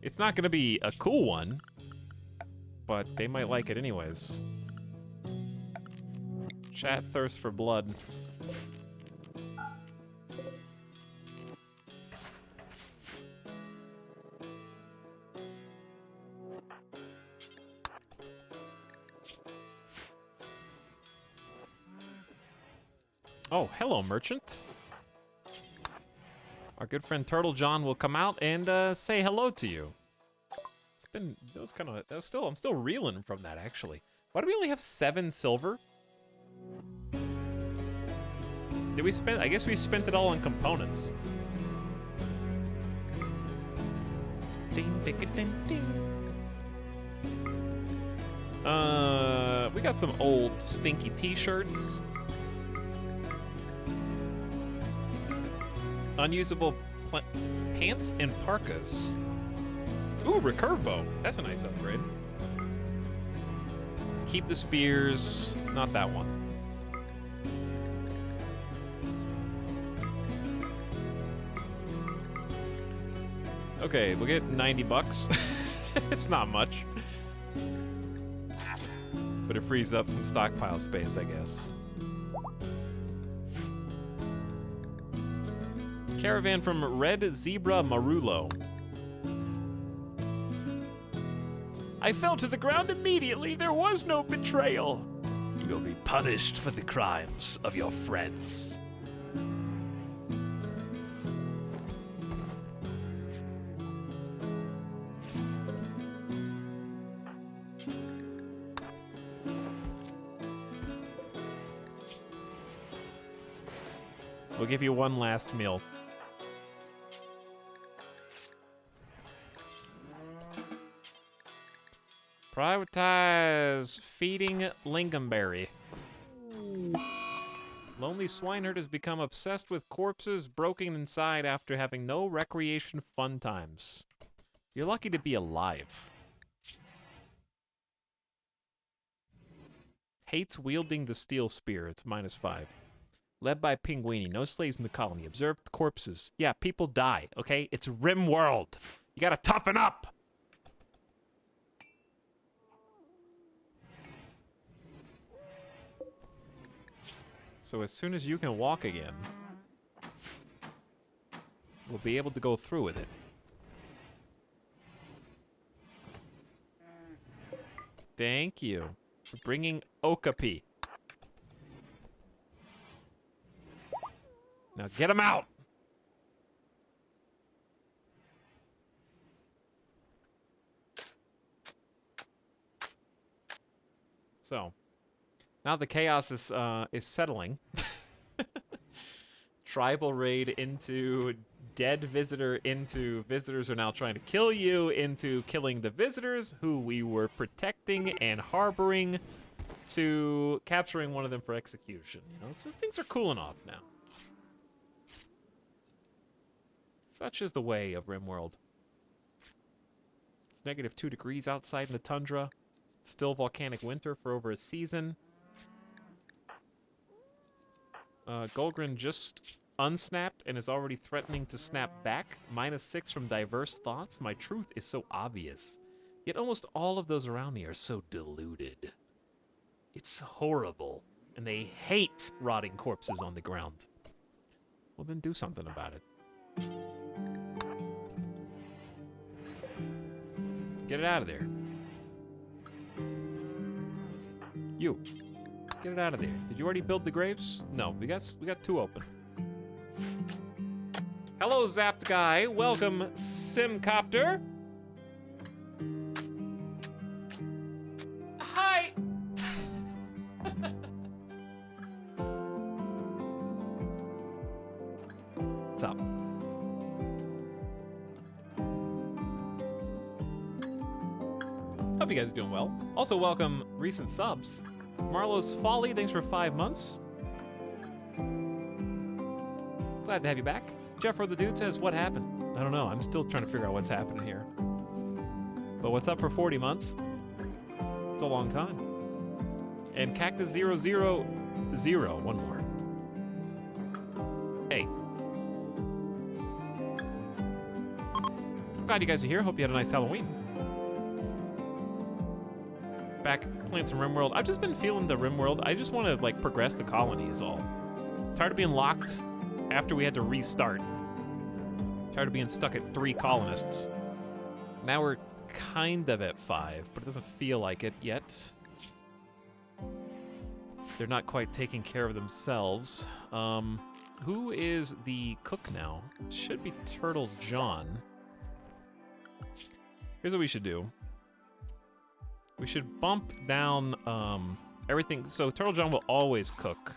it's not gonna be a cool one, but they might like it anyways. Chat thirsts for blood. Oh, hello, merchant. Our good friend Turtle John will come out and say hello to you. It's been, I'm still reeling from that, actually. Why do we only have 7 silver? Did we spend, I guess we spent it all on components. Ding, ding, ding, ding. We got some old stinky t-shirts. Unusable pants and parkas. Ooh, recurve bow. That's a nice upgrade. Keep the spears. Not that one. Okay, we'll get 90 bucks. It's not much. But it frees up some stockpile space, I guess. Caravan from Red Zebra Marullo. I fell to the ground immediately. There was no betrayal. You'll be punished for the crimes of your friends. We'll give you one last meal. Prioritize feeding lingonberry. Lonely swineherd has become obsessed with corpses broken inside after having no recreation fun times. You're lucky to be alive. Hates wielding the steel spear. It's -5. Led by Pinguini. No slaves in the colony. Observed corpses. Yeah, people die, okay? It's RimWorld. You gotta toughen up! So as soon as you can walk again, we'll be able to go through with it. Thank you for bringing Okapi. Now get him out! So, now the chaos is settling. Tribal raid into dead visitor into visitors are now trying to kill you into killing the visitors who we were protecting and harboring to capturing one of them for execution. You know, so things are cooling off now. Such is the way of RimWorld. It's -2 degrees outside in the tundra. Still volcanic winter for over a season. Golgrin just unsnapped and is already threatening to snap back. -6 from diverse thoughts. My truth is so obvious. Yet almost all of those around me are so deluded. It's horrible. And they hate rotting corpses on the ground. Well, then do something about it. Get it out of there. You. Get it out of there. Did you already build the graves? No, we got 2 open. Hello, Zapped Guy. Welcome, Simcopter. Hi. What's up? Hope you guys are doing well. Also, welcome recent subs. Marlo's Folly, thanks for 5 months. Glad to have you back. Jeffro the Dude says, what happened? I don't know. I'm still trying to figure out what's happening here. But what's up for 40 months? It's a long time. And Cactus000, one more. Hey. Glad you guys are here. Hope you had a nice Halloween. back playing some RimWorld. I've just been feeling the RimWorld. I just want to like progress the colony is all. Tired of being locked after we had to restart. Tired of being stuck at 3 colonists. Now we're kind of at 5, but it doesn't feel like it yet. They're not quite taking care of themselves. Who is the cook now? Should be Turtle John. Here's what we should do. We should bump down everything. So Turtle John will always cook.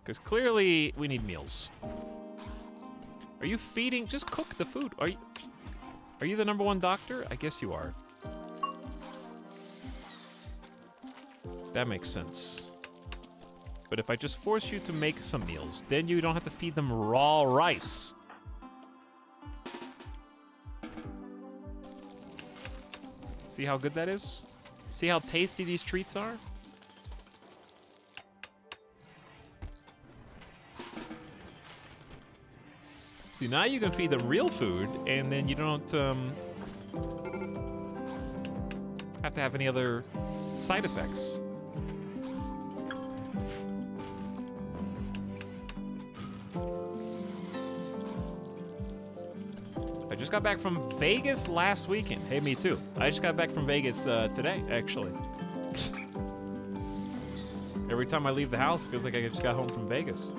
Because clearly we need meals. Are you feeding? Just cook the food. Are you the #1 doctor? I guess you are. That makes sense. But if I just force you to make some meals, then you don't have to feed them raw rice. See how good that is? See how tasty these treats are? See, now you can feed them real food, and then you don't have to have any other side effects. I just got back from Vegas last weekend. Hey, me too. I just got back from Vegas today, actually. Every time I leave the house, it feels like I just got home from Vegas.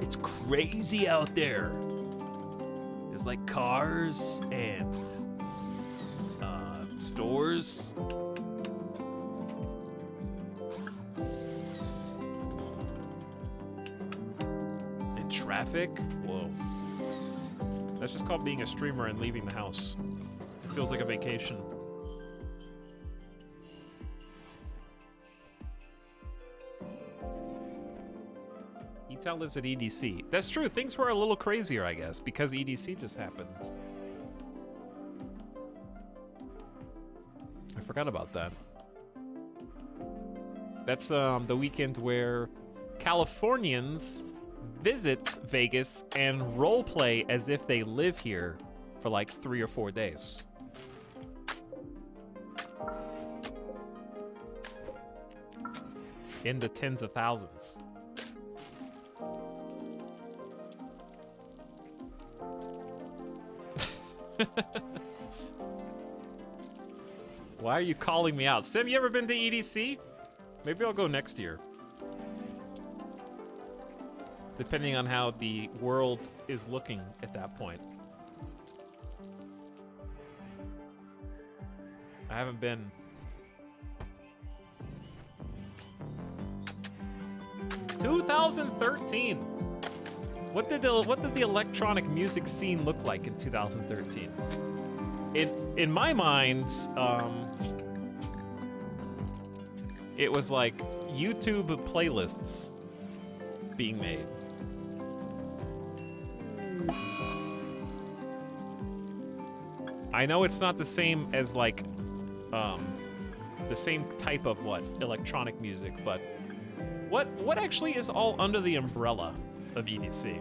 It's crazy out there. There's like cars and stores. And traffic? Whoa. That's just called being a streamer and leaving the house. It feels like a vacation. Etal lives at EDC. That's true. Things were a little crazier, I guess, because EDC just happened. I forgot about that. That's the weekend where Californians visit Vegas and roleplay as if they live here for like 3 or 4 days. In the tens of thousands. Why are you calling me out? Sim, you ever been to EDC? Maybe I'll go next year. Depending on how the world is looking at that point. I haven't been. "2013. What did the electronic music scene look like in 2013? In my mind, it was like YouTube playlists being made. I know it's not the same as like the same type of electronic music, but what actually is all under the umbrella of EDC?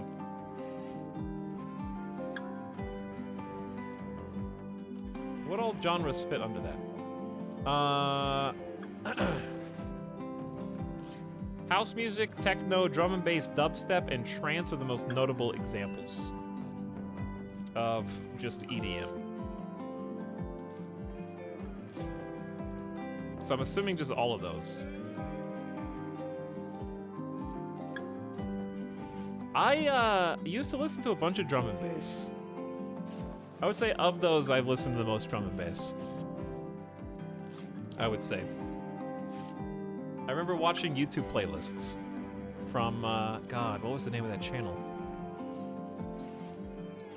What all genres fit under that? House music, techno, drum and bass, dubstep, and trance are the most notable examples of just EDM. So I'm assuming just all of those. I used to listen to a bunch of drum and bass. I would say of those, I've listened to the most drum and bass. I would say. I remember watching YouTube playlists from, God, what was the name of that channel?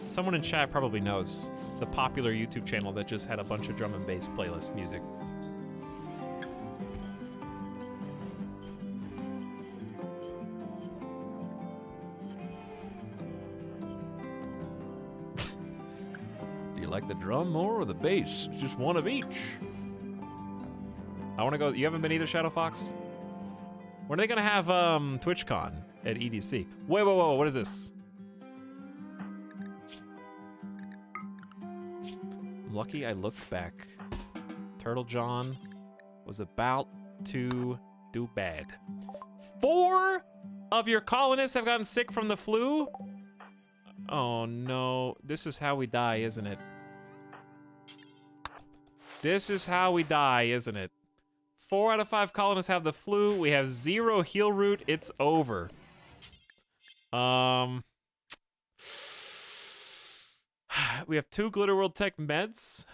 Someone in chat probably knows the popular YouTube channel that just had a bunch of drum and bass playlist music. Like the drum more or the bass? It's just one of each. I want to go. You haven't been either, Shadow Fox? When are they gonna have TwitchCon? at EDC. Wait, what is this? I'm lucky I looked back. Turtle John was about to do bad. 4 of your colonists have gotten sick from the flu? Oh no, this is how we die, isn't it? This is how we die, isn't it? 4 out of 5 colonists have the flu. We have 0 heal root. It's over. We have 2 Glitter World Tech meds.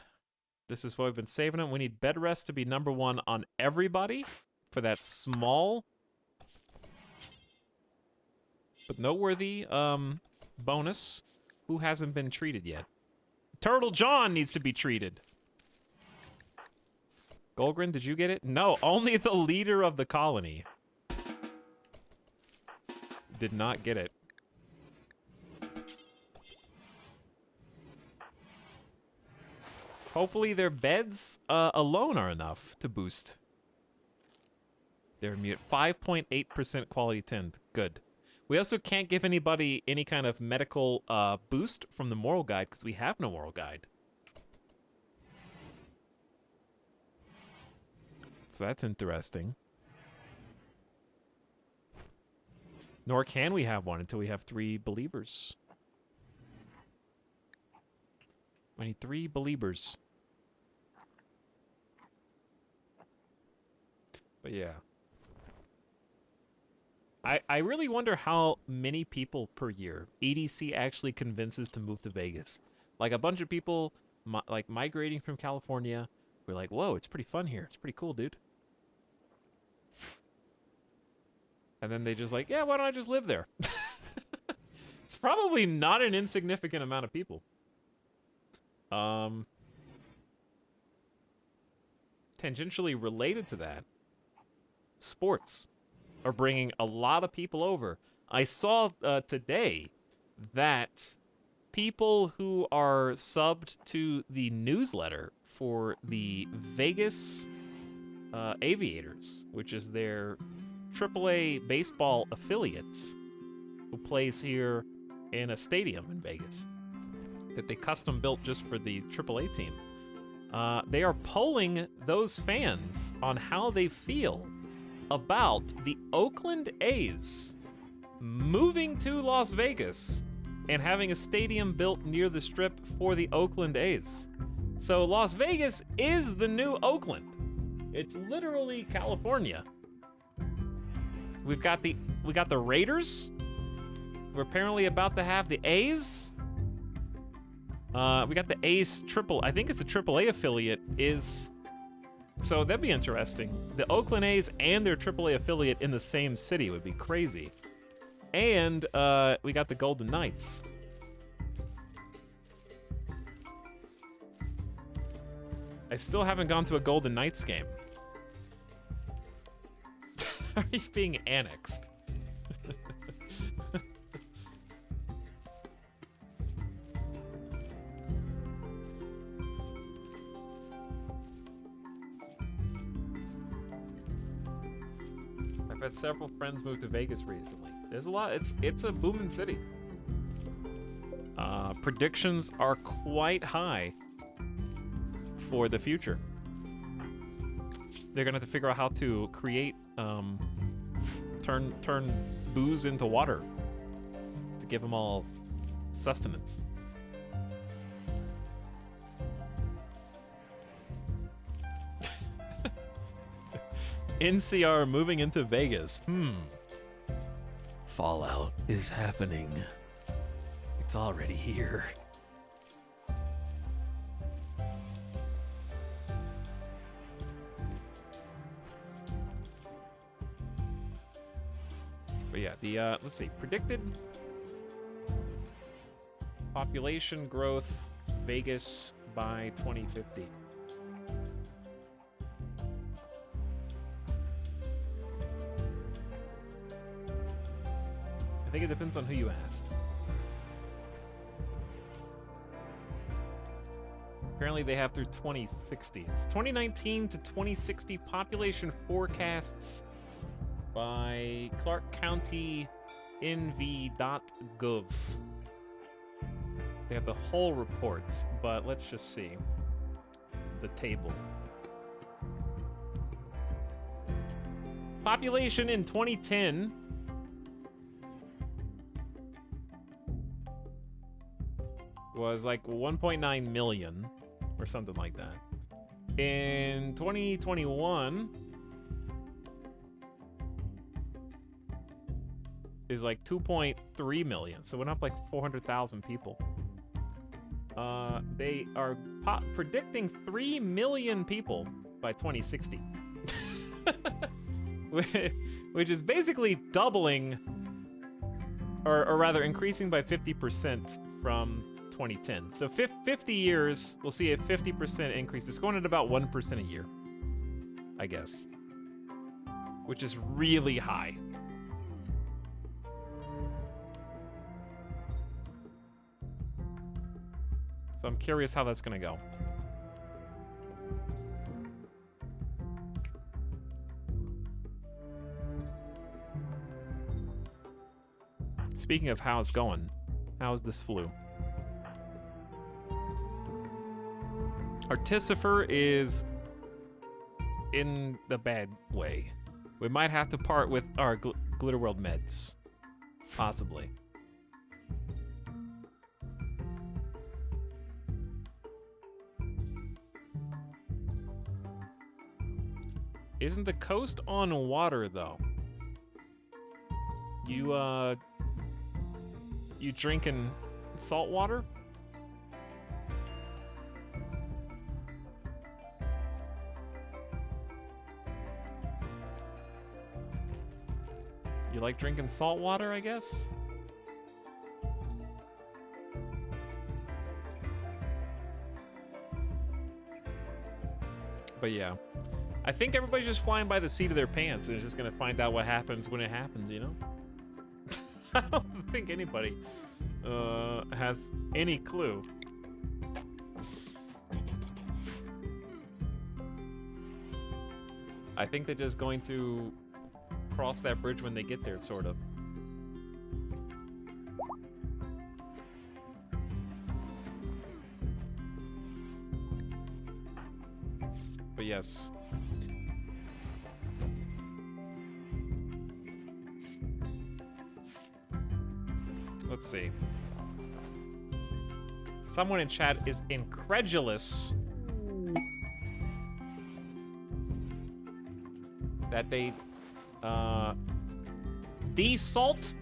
This is why we've been saving them. We need bed rest to be #1 on everybody for that small but noteworthy bonus. Who hasn't been treated yet? Turtle John needs to be treated. Golgrin, did you get it? No, only the leader of the colony did not get it. Hopefully their beds alone are enough to boost. They're immune. 5.8% quality 10. Good. We also can't give anybody any kind of medical boost from the moral guide because we have no moral guide. So that's interesting. Nor can we have one until we have 3 believers. I need 3 believers. But yeah. I really wonder how many people per year EDC actually convinces to move to Vegas. Like a bunch of people like migrating from California. We're like, whoa, it's pretty fun here. It's pretty cool, dude. And then they just like, yeah, why don't I just live there? It's probably not an insignificant amount of people. Tangentially related to that, sports are bringing a lot of people over. I saw today that people who are subbed to the newsletter for the Vegas Aviators, which is their AAA baseball affiliate, who plays here in a stadium in Vegas that they custom built just for the AAA team. They are polling those fans on how they feel about the Oakland A's moving to Las Vegas and having a stadium built near the Strip for the Oakland A's. So Las Vegas is the new Oakland. It's literally California. We got the Raiders. We're apparently about to have the A's. We got the A's I think it's a AAA affiliate is. So that'd be interesting. The Oakland A's and their AAA affiliate in the same city would be crazy. And we got the Golden Knights. I still haven't gone to a Golden Knights game. Are you being annexed? I've had several friends move to Vegas recently. There's a lot. It's a booming city. Predictions are quite high for the future. They're gonna have to figure out how to create turn booze into water to give them all sustenance. NCR moving into Vegas. Fallout is happening. It's already here. But yeah, the let's see, predicted population growth Vegas by 2050. I think it depends on who you asked. Apparently they have through 2060. It's 2019 to 2060 population forecasts by Clark County nv.gov. They have the whole report, but let's just see the table. Population in 2010 was like 1.9 million or something like that. In 2021 is like 2.3 million, so it went up like 400,000 people. They are predicting 3 million people by 2060. Which is basically doubling, or rather increasing by 50% from 2010. So 50 years, we'll see a 50% increase. It's going at about 1% a year, I guess, which is really high. So I'm curious how that's going to go. Speaking of how it's going, how's this flu? Artificer is in the bad way. We might have to part with our Glitter World meds. Possibly. Isn't the coast on water, though? You drinking salt water? You like drinking salt water, I guess? But yeah. I think everybody's just flying by the seat of their pants and is just gonna find out what happens when it happens, you know? I don't think anybody has any clue. I think they're just going to cross that bridge when they get there, sort of. But yes. Let's see. Someone in chat is incredulous that they desalinate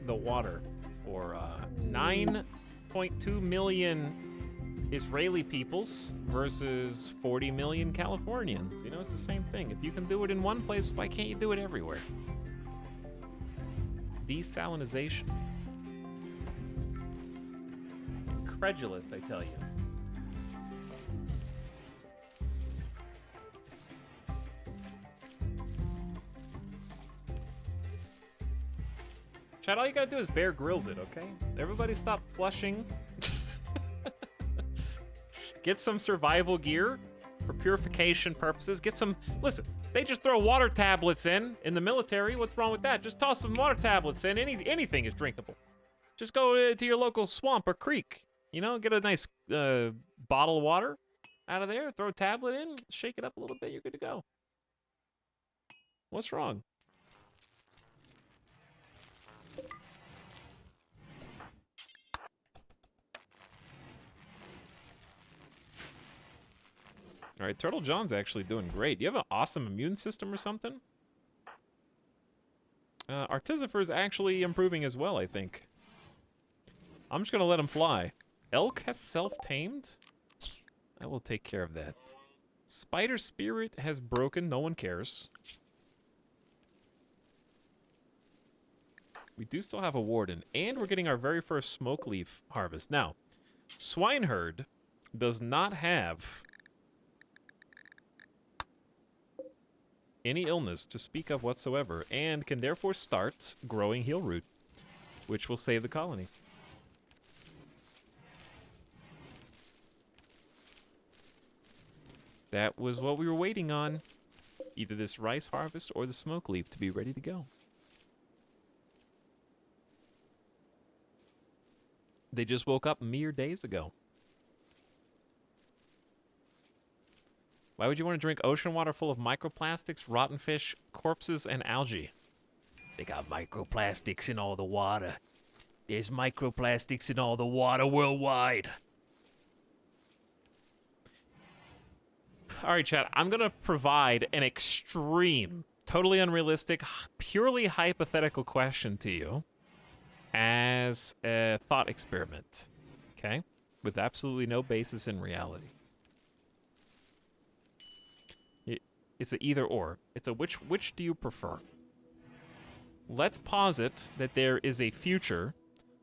the water for 9.2 million Israeli peoples versus 40 million Californians. You know, it's the same thing. If you can do it in one place, why can't you do it everywhere? Desalinization. Incredulous, I tell you. Chad, all you gotta do is Bear Grylls it, okay? Everybody stop flushing. Get some survival gear for purification purposes. Get some, listen, they just throw water tablets in the military. What's wrong with that? Just toss some water tablets in. Anything is drinkable. Just go to your local swamp or creek. You know, get a nice bottle of water out of there. Throw a tablet in. Shake it up a little bit. You're good to go. What's wrong? All right, Turtle John's actually doing great. You have an awesome immune system or something? Artificer's actually improving as well, I think. I'm just gonna let him fly. Elk has self-tamed? I will take care of that. Spider Spirit has broken, no one cares. We do still have a warden, and we're getting our very first smoke leaf harvest. Now, Swineherd does not have any illness to speak of whatsoever, and can therefore start growing heal root, which will save the colony. That was what we were waiting on. Either this rice harvest or the smoke leaf to be ready to go. They just woke up mere days ago. Why would you want to drink ocean water full of microplastics, rotten fish, corpses, and algae? They got microplastics in all the water. There's microplastics in all the water worldwide. All right, chat. I'm going to provide an extreme, totally unrealistic, purely hypothetical question to you as a thought experiment, okay? With absolutely no basis in reality. It's an either or. It's a which do you prefer? Let's posit that there is a future,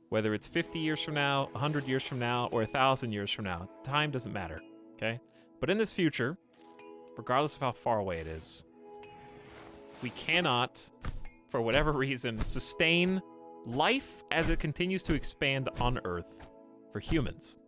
whether it's 50 years from now, 100 years from now, or 1,000 years from now. Time doesn't matter, okay? But in this future, regardless of how far away it is, we cannot, for whatever reason, sustain life as it continues to expand on Earth for humans.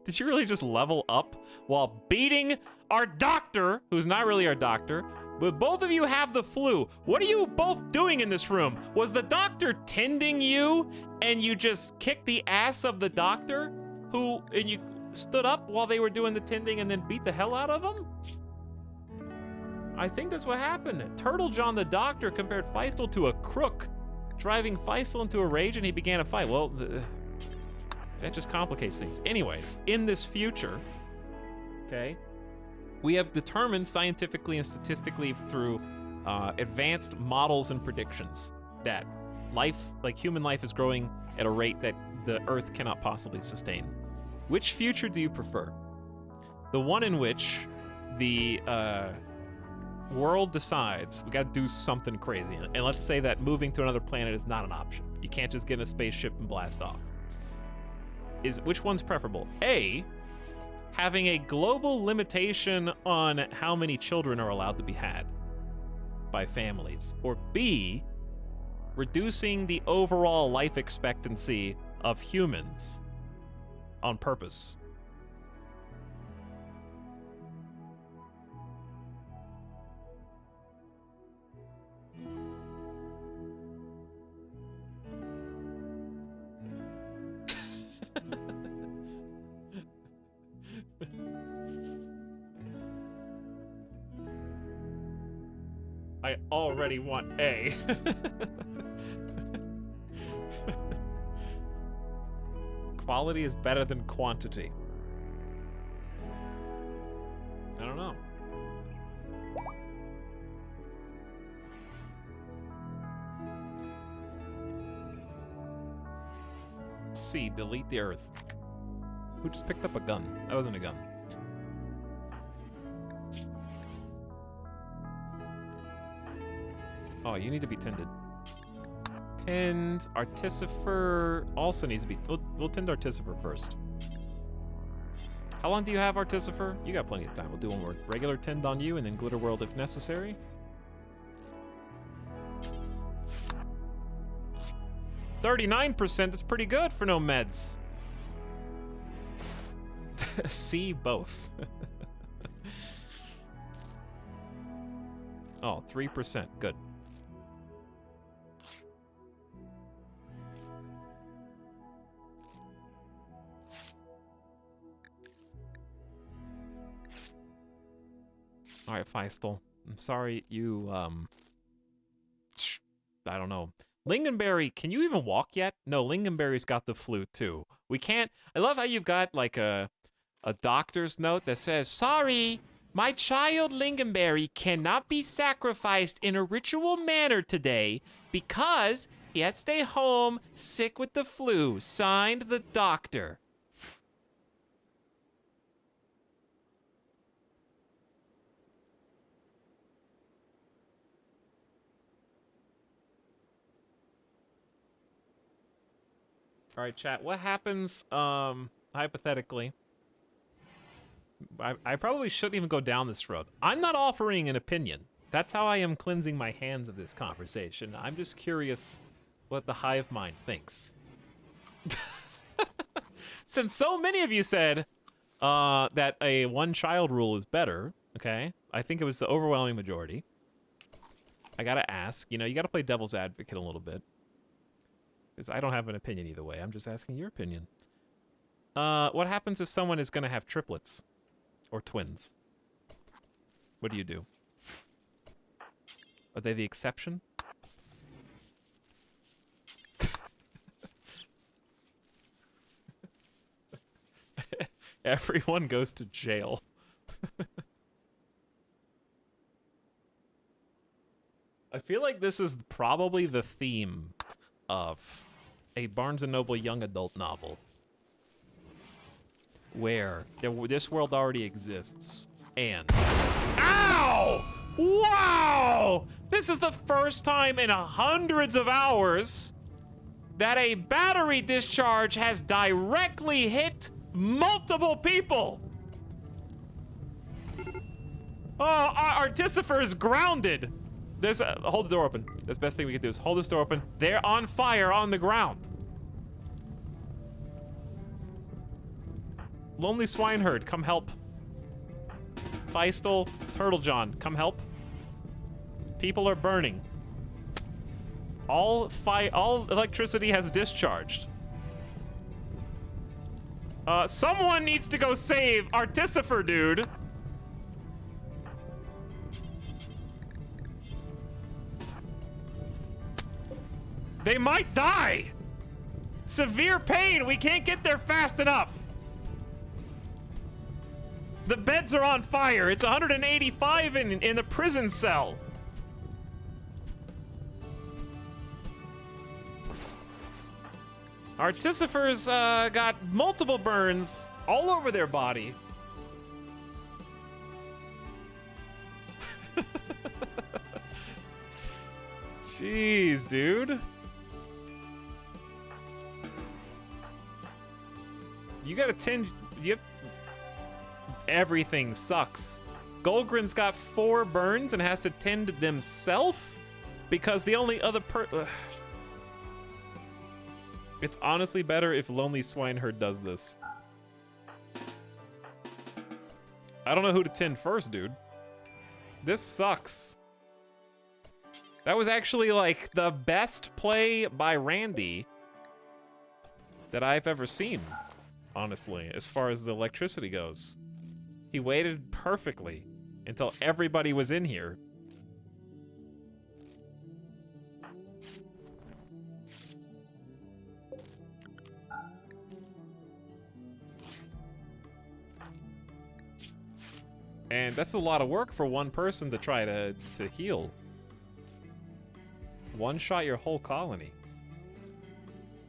Did you really just level up while beating our doctor, who's not really our doctor? But both of you have the flu. What are you both doing in this room? Was the doctor tending you and you just kicked the ass of the doctor and you stood up while they were doing the tending and then beat the hell out of him? I think that's what happened. Turtle John the doctor compared Feistel to a crook, driving Feistel into a rage, and he began a fight. Well, that just complicates things. Anyways, in this future, okay, we have determined scientifically and statistically through advanced models and predictions that life, like human life, is growing at a rate that the Earth cannot possibly sustain. Which future do you prefer? The one in which the world decides we got to do something crazy, and let's say that moving to another planet is not an option. You can't just get in a spaceship and blast off. Which one's preferable? A, having a global limitation on how many children are allowed to be had by families, or B, reducing the overall life expectancy of humans on purpose. I already want A. Quality is better than quantity. I don't know. C, delete the Earth. Who just picked up a gun? That wasn't a gun. Oh, you need to be tended. Tend. Artificer also needs to be... We'll tend Artificer first. How long do you have, Artificer? You got plenty of time. We'll do one more regular tend on you and then Glitter World if necessary. %. That's pretty good for no meds. See both. Oh, 3%. Good. All right, Feistel. I'm sorry you, I don't know. Lingonberry, can you even walk yet? No, Lingonberry's got the flu, too. We can't... I love how you've got, like, a doctor's note that says, sorry, my child Lingonberry cannot be sacrificed in a ritual manner today because he has to stay home sick with the flu. Signed, the doctor. All right, chat. What happens, hypothetically? I probably shouldn't even go down this road. I'm not offering an opinion. That's how I am cleansing my hands of this conversation. I'm just curious what the hive mind thinks. Since so many of you said that a one-child rule is better, okay? I think it was the overwhelming majority. I gotta ask, you know, you gotta play devil's advocate a little bit. Because I don't have an opinion either way. I'm just asking your opinion. What happens if someone is going to have triplets? Or twins? What do you do? Are they the exception? Everyone goes to jail. I feel like this is probably the theme of a Barnes & Noble young adult novel. Where this world already exists, and... Ow! Wow! This is the first time in hundreds of hours that a battery discharge has directly hit multiple people! Oh, Artificer is grounded! There's hold the door open. That's the best thing we can do is hold this door open. They're on fire on the ground. Lonely Swineherd, come help. Feistel, Turtle John, come help. People are burning. All electricity has discharged. Someone needs to go save Artificer, dude. They might die. Severe pain. We can't get there fast enough. The beds are on fire. It's 185 in the prison cell. Artificer's got multiple burns all over their body. Jeez, dude. You gotta tend. You have, everything sucks. Golgren's got 4 burns and has to tend themself because the only other It's honestly better if Lonely Swineherd does this. I don't know who to tend first, dude. This sucks. That was actually like the best play by Randy that I've ever seen, honestly, as far as the electricity goes. He waited perfectly until everybody was in here. And that's a lot of work for one person to try to heal. One shot your whole colony.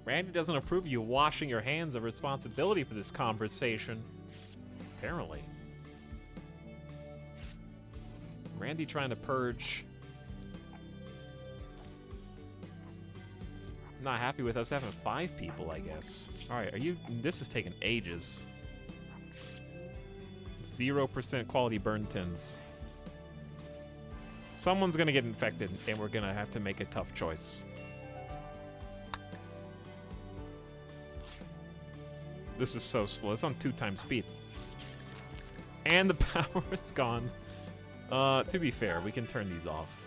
Randy doesn't approve you washing your hands of responsibility for this conversation. Apparently. Randy trying to purge. Not happy with us having 5 people, I guess. Alright, this is taking ages. 0% quality burn tins. Someone's gonna get infected, and we're gonna have to make a tough choice. This is so slow. It's on 2 times speed. And the power is gone. To be fair, we can turn these off.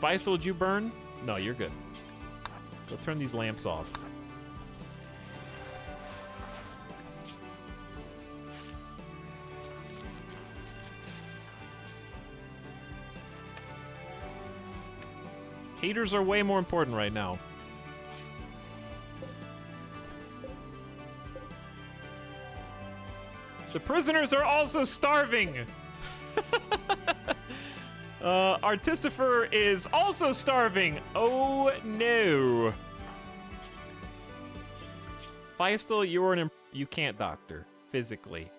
Feistel, would you burn? No, you're good. Go turn these lamps off. Haters are way more important right now. The prisoners are also starving. Artificer is also starving. Oh no. Feistel, you can't doctor physically.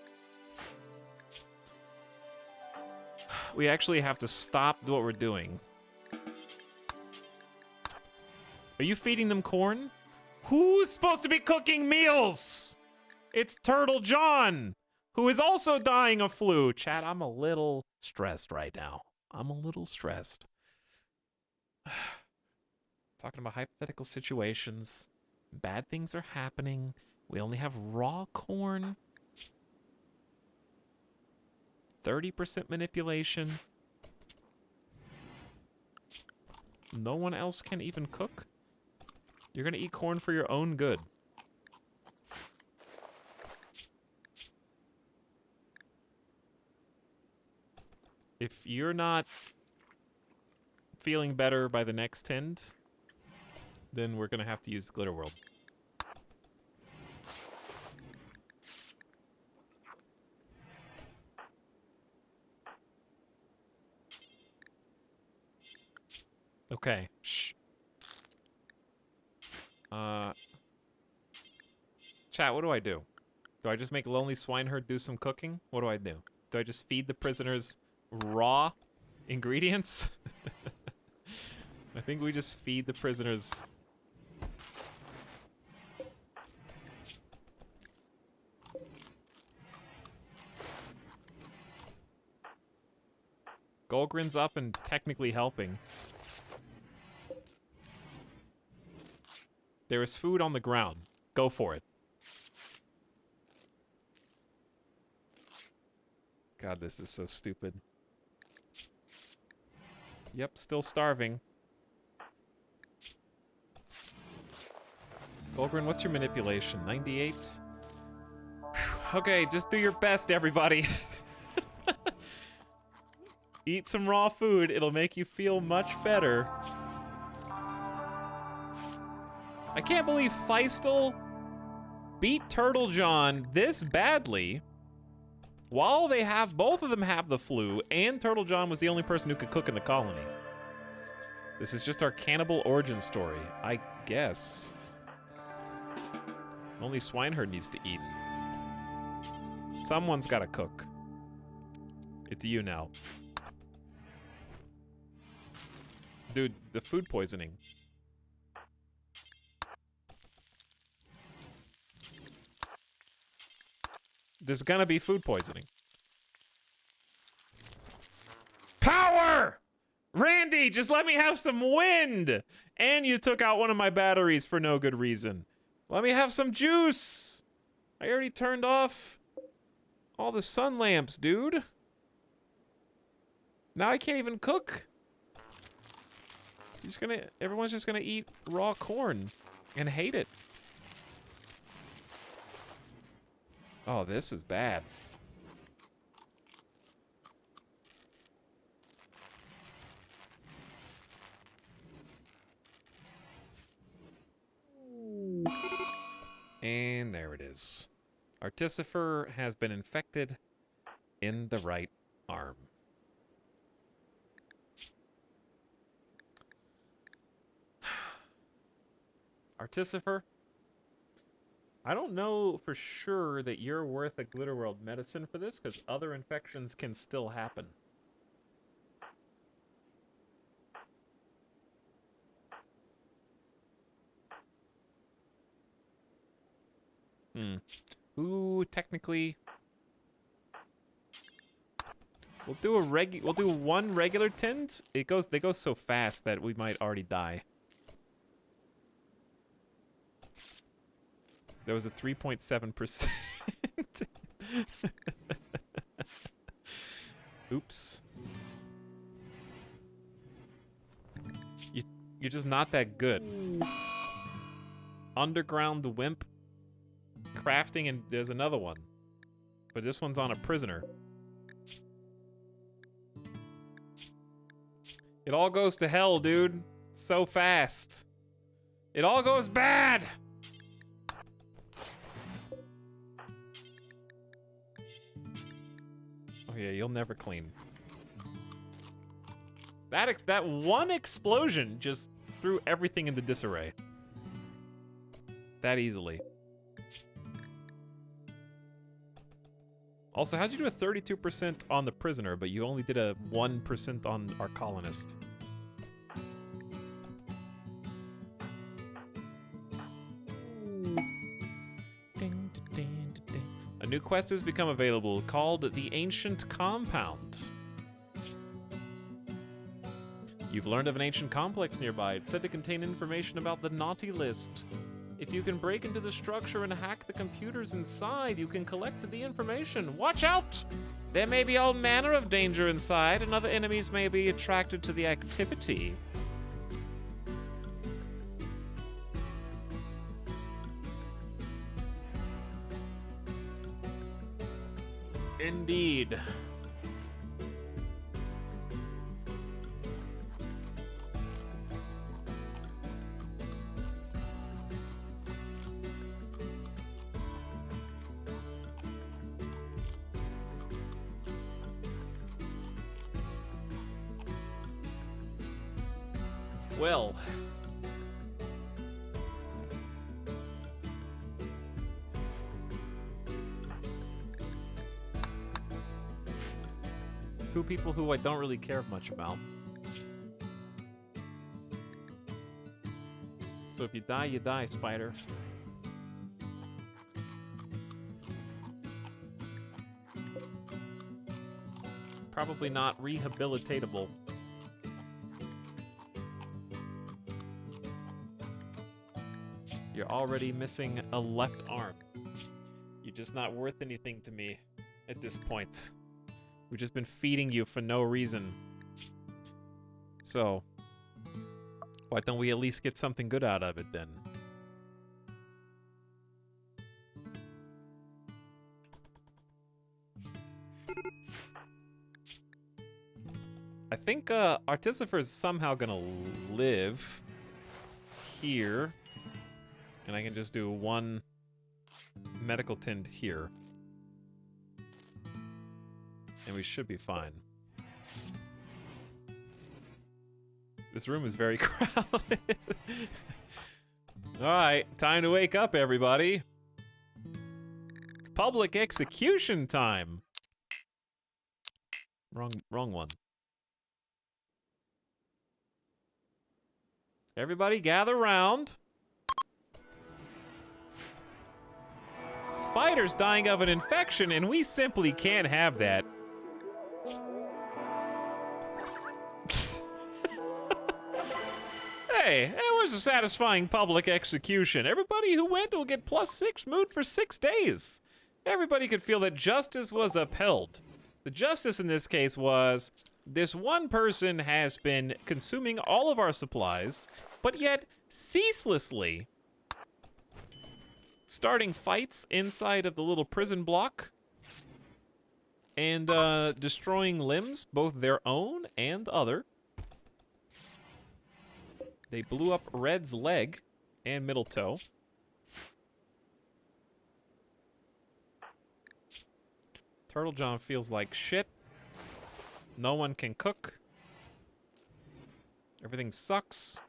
We actually have to stop what we're doing. Are you feeding them corn? Who's supposed to be cooking meals? It's Turtle John, who is also dying of flu. Chat, I'm a little stressed right now. I'm a little stressed. Talking about hypothetical situations. Bad things are happening. We only have raw corn. 30% manipulation. No one else can even cook? You're gonna eat corn for your own good. If you're not feeling better by the next hint, then we're gonna have to use the Glitter World. Okay, shh. Chat, what do I do? Do I just make Lonely Swineherd do some cooking? What do I do? Do I just feed the prisoners raw ingredients? I think we just feed the prisoners. Golgrin's up and technically helping. There is food on the ground. Go for it. God, this is so stupid. Yep, still starving. Golgrin, what's your manipulation? 98? Okay, just do your best, everybody. Eat some raw food. It'll make you feel much better. I can't believe Feistel beat Turtle John this badly while they have, both of them have the flu, and Turtle John was the only person who could cook in the colony. This is just our cannibal origin story, I guess. Only Swineherd needs to eat. Someone's gotta cook. It's you now. Dude, the food poisoning. There's gonna be food poisoning. Power! Randy, just let me have some wind! And you took out one of my batteries for no good reason. Let me have some juice! I already turned off all the sun lamps, dude. Now I can't even cook. Everyone's just gonna eat raw corn and hate it. Oh, this is bad. And there it is. Artificer has been infected in the right arm. Artificer? I don't know for sure that you're worth a Glitter World medicine for this, because other infections can still happen. Ooh, technically, we'll do one regular tint. They go so fast that we might already die. There was a 3.7%. Oops. You're just not that good. Underground the Wimp. Crafting, and there's another one. But this one's on a prisoner. It all goes to hell, dude. So fast. It all goes bad! Oh yeah, you'll never clean. That one explosion just threw everything into disarray. That easily. Also, how'd you do a 32% on the prisoner, but you only did a 1% on our colonist? A new quest has become available called the Ancient Compound. You've learned of an ancient complex nearby. It's said to contain information about the naughty list. If you can break into the structure and hack the computers inside, you can collect the information. Watch out! There may be all manner of danger inside, and other enemies may be attracted to the activity. Indeed. Well, two people who I don't really care much about. So if you die, Spider. Probably not rehabilitatable. You're already missing a left arm. You're just not worth anything to me at this point. We've just been feeding you for no reason. So, why don't we at least get something good out of it then? I think Artificer's somehow gonna live here. And I can just do one medical tint here. And we should be fine. This room is very crowded. Alright, time to wake up, everybody. It's public execution time. Wrong one. Everybody gather round. Spider's dying of an infection, and we simply can't have that. Hey, it was a satisfying public execution. Everybody who went will get +6 mood for 6 days. Everybody could feel that justice was upheld. The justice in this case was, this one person has been consuming all of our supplies, but yet ceaselessly starting fights inside of the little prison block and destroying limbs, both their own and other. They blew up Red's leg and middle toe. Turtle John feels like shit. No one can cook. Everything sucks.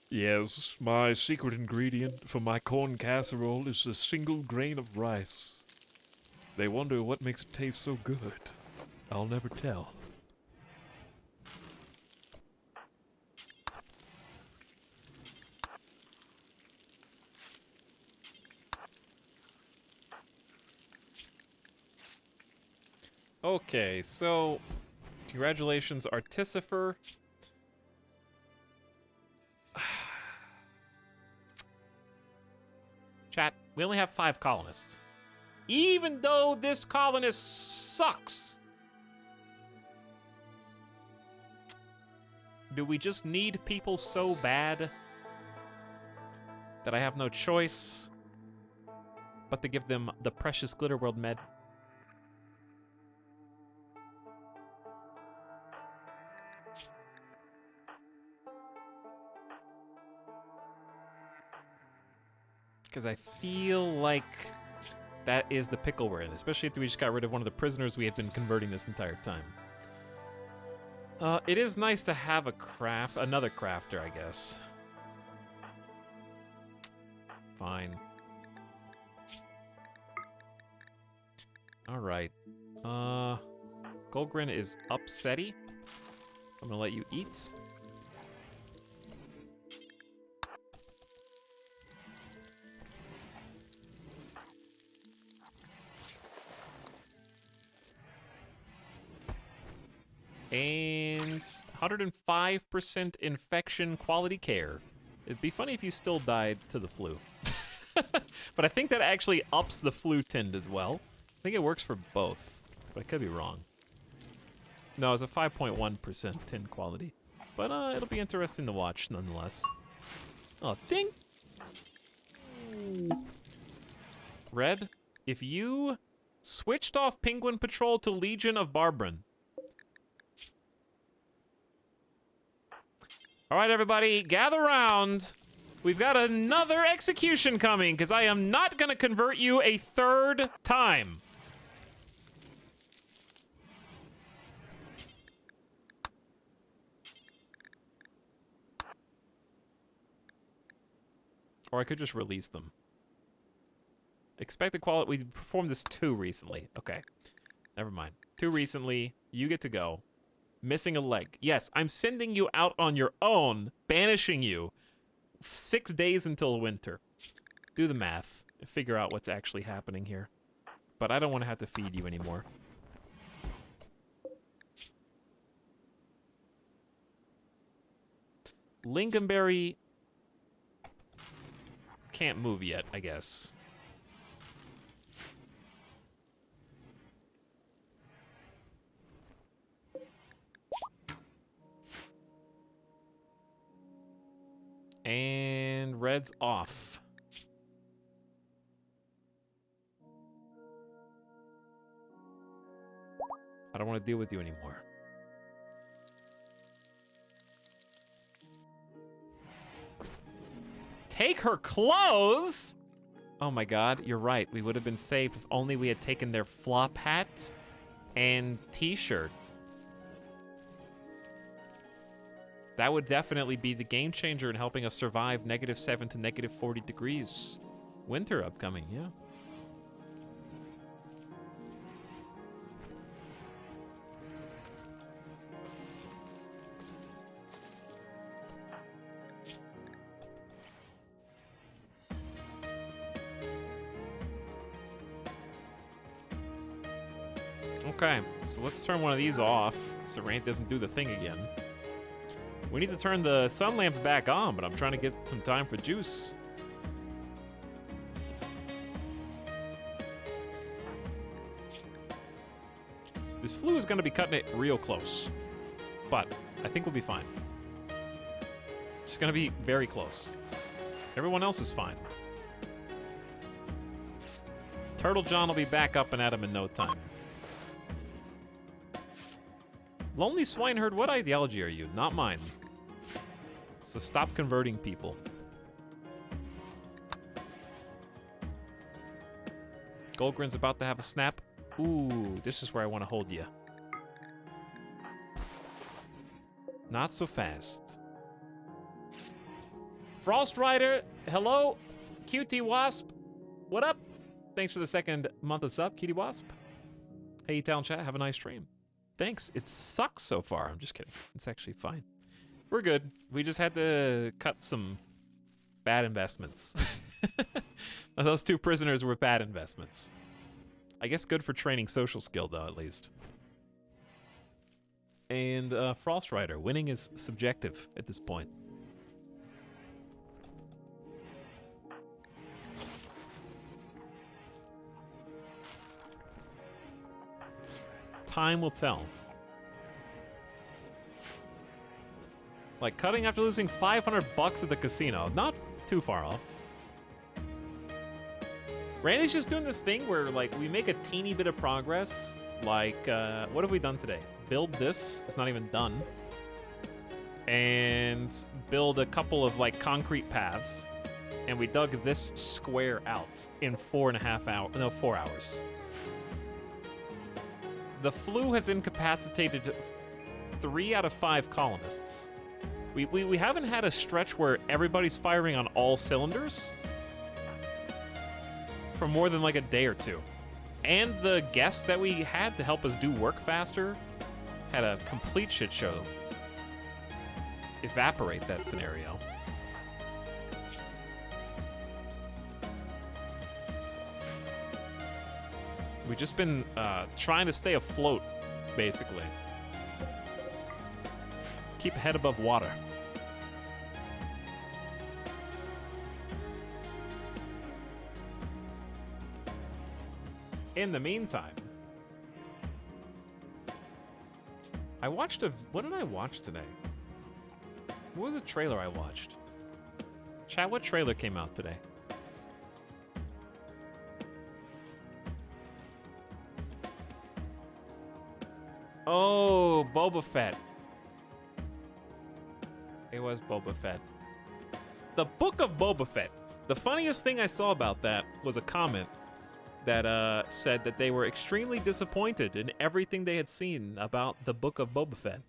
Yes, my secret ingredient for my corn casserole is a single grain of rice. They wonder what makes it taste so good. I'll never tell. Okay, so congratulations, Artificer. Chat, we only have 5 colonists. Even though this colonist sucks. Do we just need people so bad that I have no choice but to give them the precious Glitter World med? Because I feel like that is the pickle we're in, especially after we just got rid of one of the prisoners we had been converting this entire time. It is nice to have another crafter, I guess. Fine. All right. Golgrin is upsetty, so I'm gonna let you eat. And 105% infection quality care. It'd be funny if you still died to the flu. But I think that actually ups the flu tint as well. I think it works for both, but I could be wrong. No, it's a 5.1% tint quality. But it'll be interesting to watch nonetheless. Oh, ding! Red, if you switched off Penguin Patrol to Legion of Barbron. All right, everybody, gather around. We've got another execution coming, because I am not going to convert you a third time. Or I could just release them. Expected quality, we performed this 2 recently. Okay, never mind. 2 recently, you get to go. Missing a leg. Yes, I'm sending you out on your own, banishing you. 6 days until winter. Do the math. Figure out what's actually happening here. But I don't want to have to feed you anymore. Lingonberry can't move yet, I guess. And red's off. I don't want to deal with you anymore. Take her clothes? Oh my god, you're right. We would have been saved if only we had taken their flop hat and t-shirt. That would definitely be the game changer in helping us survive -7 to -40 degrees. Winter upcoming, yeah. Okay, so let's turn one of these off so rain doesn't do the thing again. We need to turn the sun lamps back on, but I'm trying to get some time for juice. This flu is going to be cutting it real close, but I think we'll be fine. It's going to be very close. Everyone else is fine. Turtle John will be back up and at him in no time. Lonely Swineherd, what ideology are you? Not mine. So stop converting people. Goldgrin's about to have a snap. Ooh, this is where I want to hold you. Not so fast. Frost Rider, hello. QT Wasp, what up? Thanks for the 2nd month of sub, QT Wasp. Hey, Town Chat, have a nice stream. Thanks. It sucks so far. I'm just kidding. It's actually fine. We're good. We just had to cut some bad investments. Those 2 prisoners were bad investments. I guess good for training social skill, though, at least. And Frost Rider, winning is subjective at this point. Time will tell. Like cutting after losing $500 at the casino. Not too far off. Randy's just doing this thing where like we make a teeny bit of progress. Like, what have we done today? Build this. It's not even done. And build a couple of like concrete paths. And we dug this square out in 4.5 hours. No, 4 hours. The flu has incapacitated 3 out of 5 colonists. We haven't had a stretch where everybody's firing on all cylinders for more than like a day or 2. And the guests that we had to help us do work faster had a complete shit show. Evaporate that scenario. We've just been trying to stay afloat, basically. Keep head above water. In the meantime, I watched what did I watch today? What was a trailer I watched? Chat, what trailer came out today? Oh, Boba Fett. It was Boba Fett. The Book of Boba Fett. The funniest thing I saw about that was a comment that said that they were extremely disappointed in everything they had seen about the Book of Boba Fett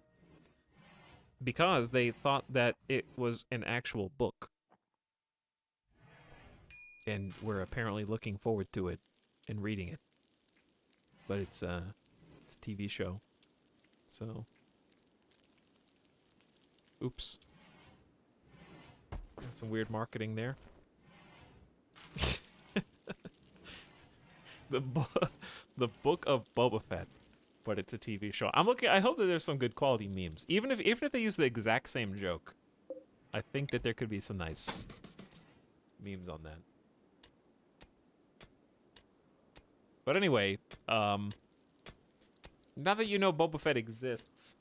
because they thought that it was an actual book. And we're apparently looking forward to it and reading it. But it's a TV show. So, oops. Got some weird marketing there. The Book of Boba Fett, but it's a TV show. I'm looking. I hope that there's some good quality memes, even if they use the exact same joke. I think that there could be some nice memes on that. But anyway, now that you know Boba Fett exists,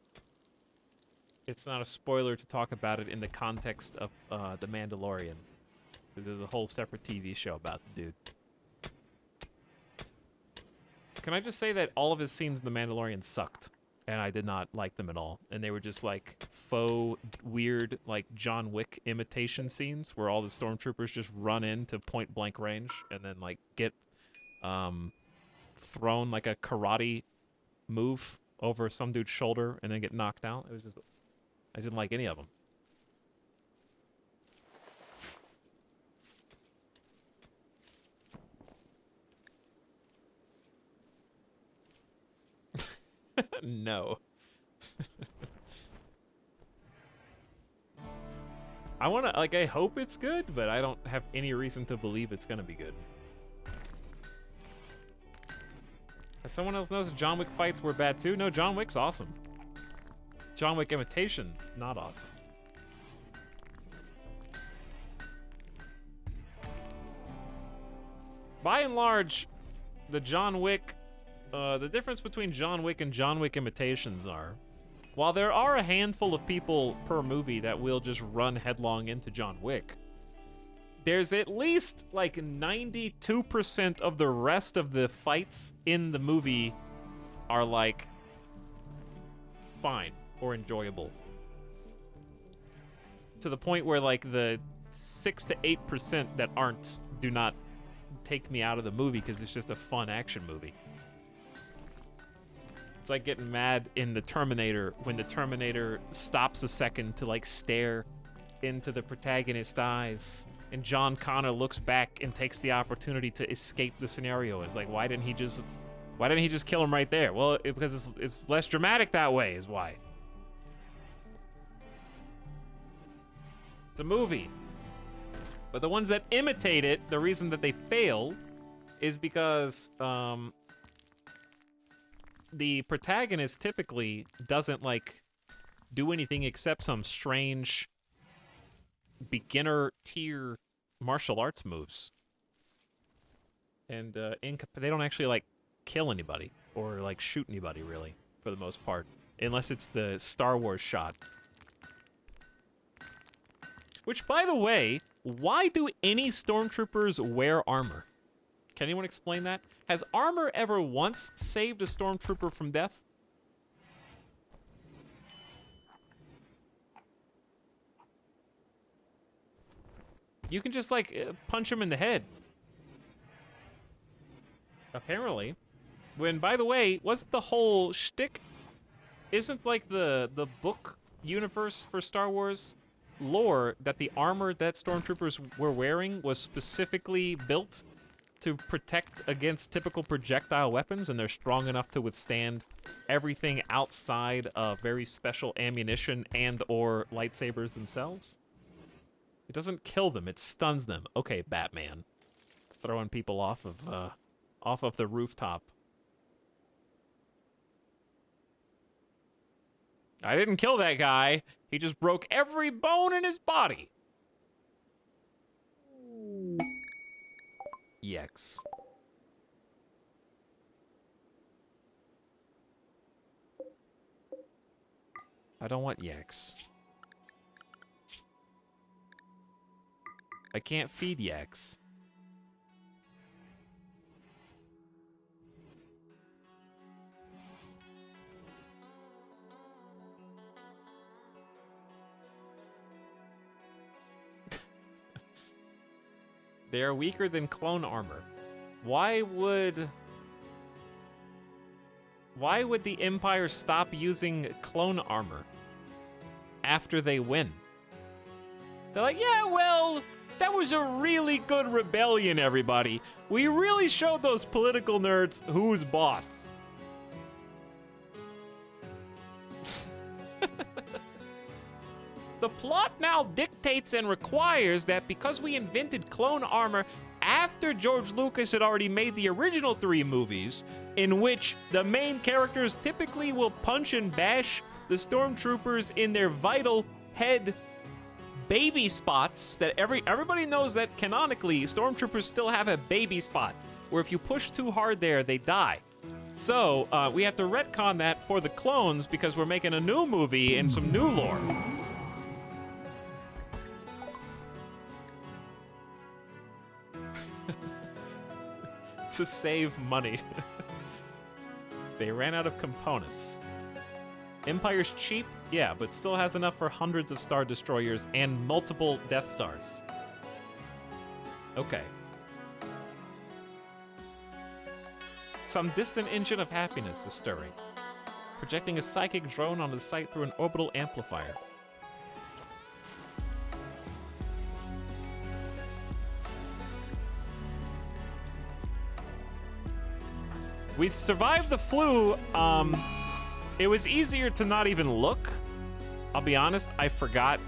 it's not a spoiler to talk about it in the context of The Mandalorian. Because there's a whole separate TV show about the dude. Can I just say that all of his scenes in The Mandalorian sucked? And I did not like them at all. And they were just like faux, weird, like John Wick imitation scenes where all the stormtroopers just run into point blank range and then like get thrown like a karate move over some dude's shoulder and then get knocked out. It was just, I didn't like any of them. No. I want to, like, I hope it's good, but I don't have any reason to believe it's going to be good. As someone else knows, John Wick fights were bad too. No, John Wick's awesome. John Wick imitations, not awesome. By and large, the John Wick, the difference between John Wick and John Wick imitations are, while there are a handful of people per movie that will just run headlong into John Wick, there's at least like 92% of the rest of the fights in the movie are like fine or enjoyable. To the point where like the 6 to 8% that aren't do not take me out of the movie because it's just a fun action movie. It's like getting mad in the Terminator when the Terminator stops a second to like stare into the protagonist's eyes and John Connor looks back and takes the opportunity to escape the scenario. It's like, why didn't he just kill him right there? Well, because it's less dramatic that way is why. It's a movie. But the ones that imitate it, the reason that they fail is because the protagonist typically doesn't like do anything except some strange beginner tier martial arts moves. And they don't actually like kill anybody or like shoot anybody really for the most part, unless it's the Star Wars shot. Which, by the way, why do any stormtroopers wear armor? Can anyone explain that? Has armor ever once saved a stormtrooper from death? You can just, like, punch him in the head. Apparently. When, by the way, wasn't the whole shtick... Isn't, like, the book universe for Star Wars lore that the armor that stormtroopers were wearing was specifically built to protect against typical projectile weapons, and they're strong enough to withstand everything outside of very special ammunition and or lightsabers themselves? It doesn't kill them, it stuns them. Okay, Batman. Throwing people off of the rooftop. I didn't kill that guy. He just broke every bone in his body. Yikes. I don't want yaks. I can't feed yaks. They are weaker than clone armor. Why would the Empire stop using clone armor after they win? They're like, yeah, well, that was a really good rebellion, everybody. We really showed those political nerds who's boss. The plot now dictates and requires that because we invented clone armor after George Lucas had already made the original 3 movies, in which the main characters typically will punch and bash the stormtroopers in their vital head baby spots, that everybody knows that canonically stormtroopers still have a baby spot, where if you push too hard there, they die. So we have to retcon that for the clones because we're making a new movie and some new lore. To save money. They ran out of components. Empire's cheap, yeah, but still has enough for hundreds of Star Destroyers and multiple Death Stars. Okay. Some distant engine of happiness is stirring, projecting a psychic drone on the site through an orbital amplifier. We survived the flu. It was easier to not even look. I'll be honest, I forgot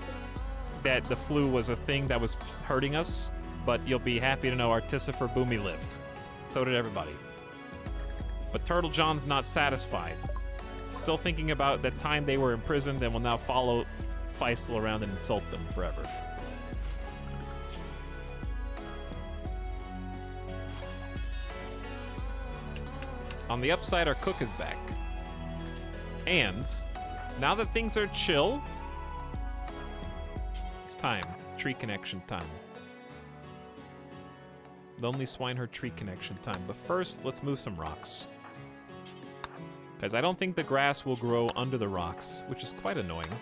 that the flu was a thing that was hurting us, but you'll be happy to know Artificer Boomy lived. So did everybody. But Turtle John's not satisfied. Still thinking about that time they were imprisoned and will now follow Feistel around and insult them forever. On the upside, our cook is back. And now that things are chill, it's time. Tree connection time. Lonely Swineherd tree connection time. But first, let's move some rocks. Because I don't think the grass will grow under the rocks, which is quite annoying.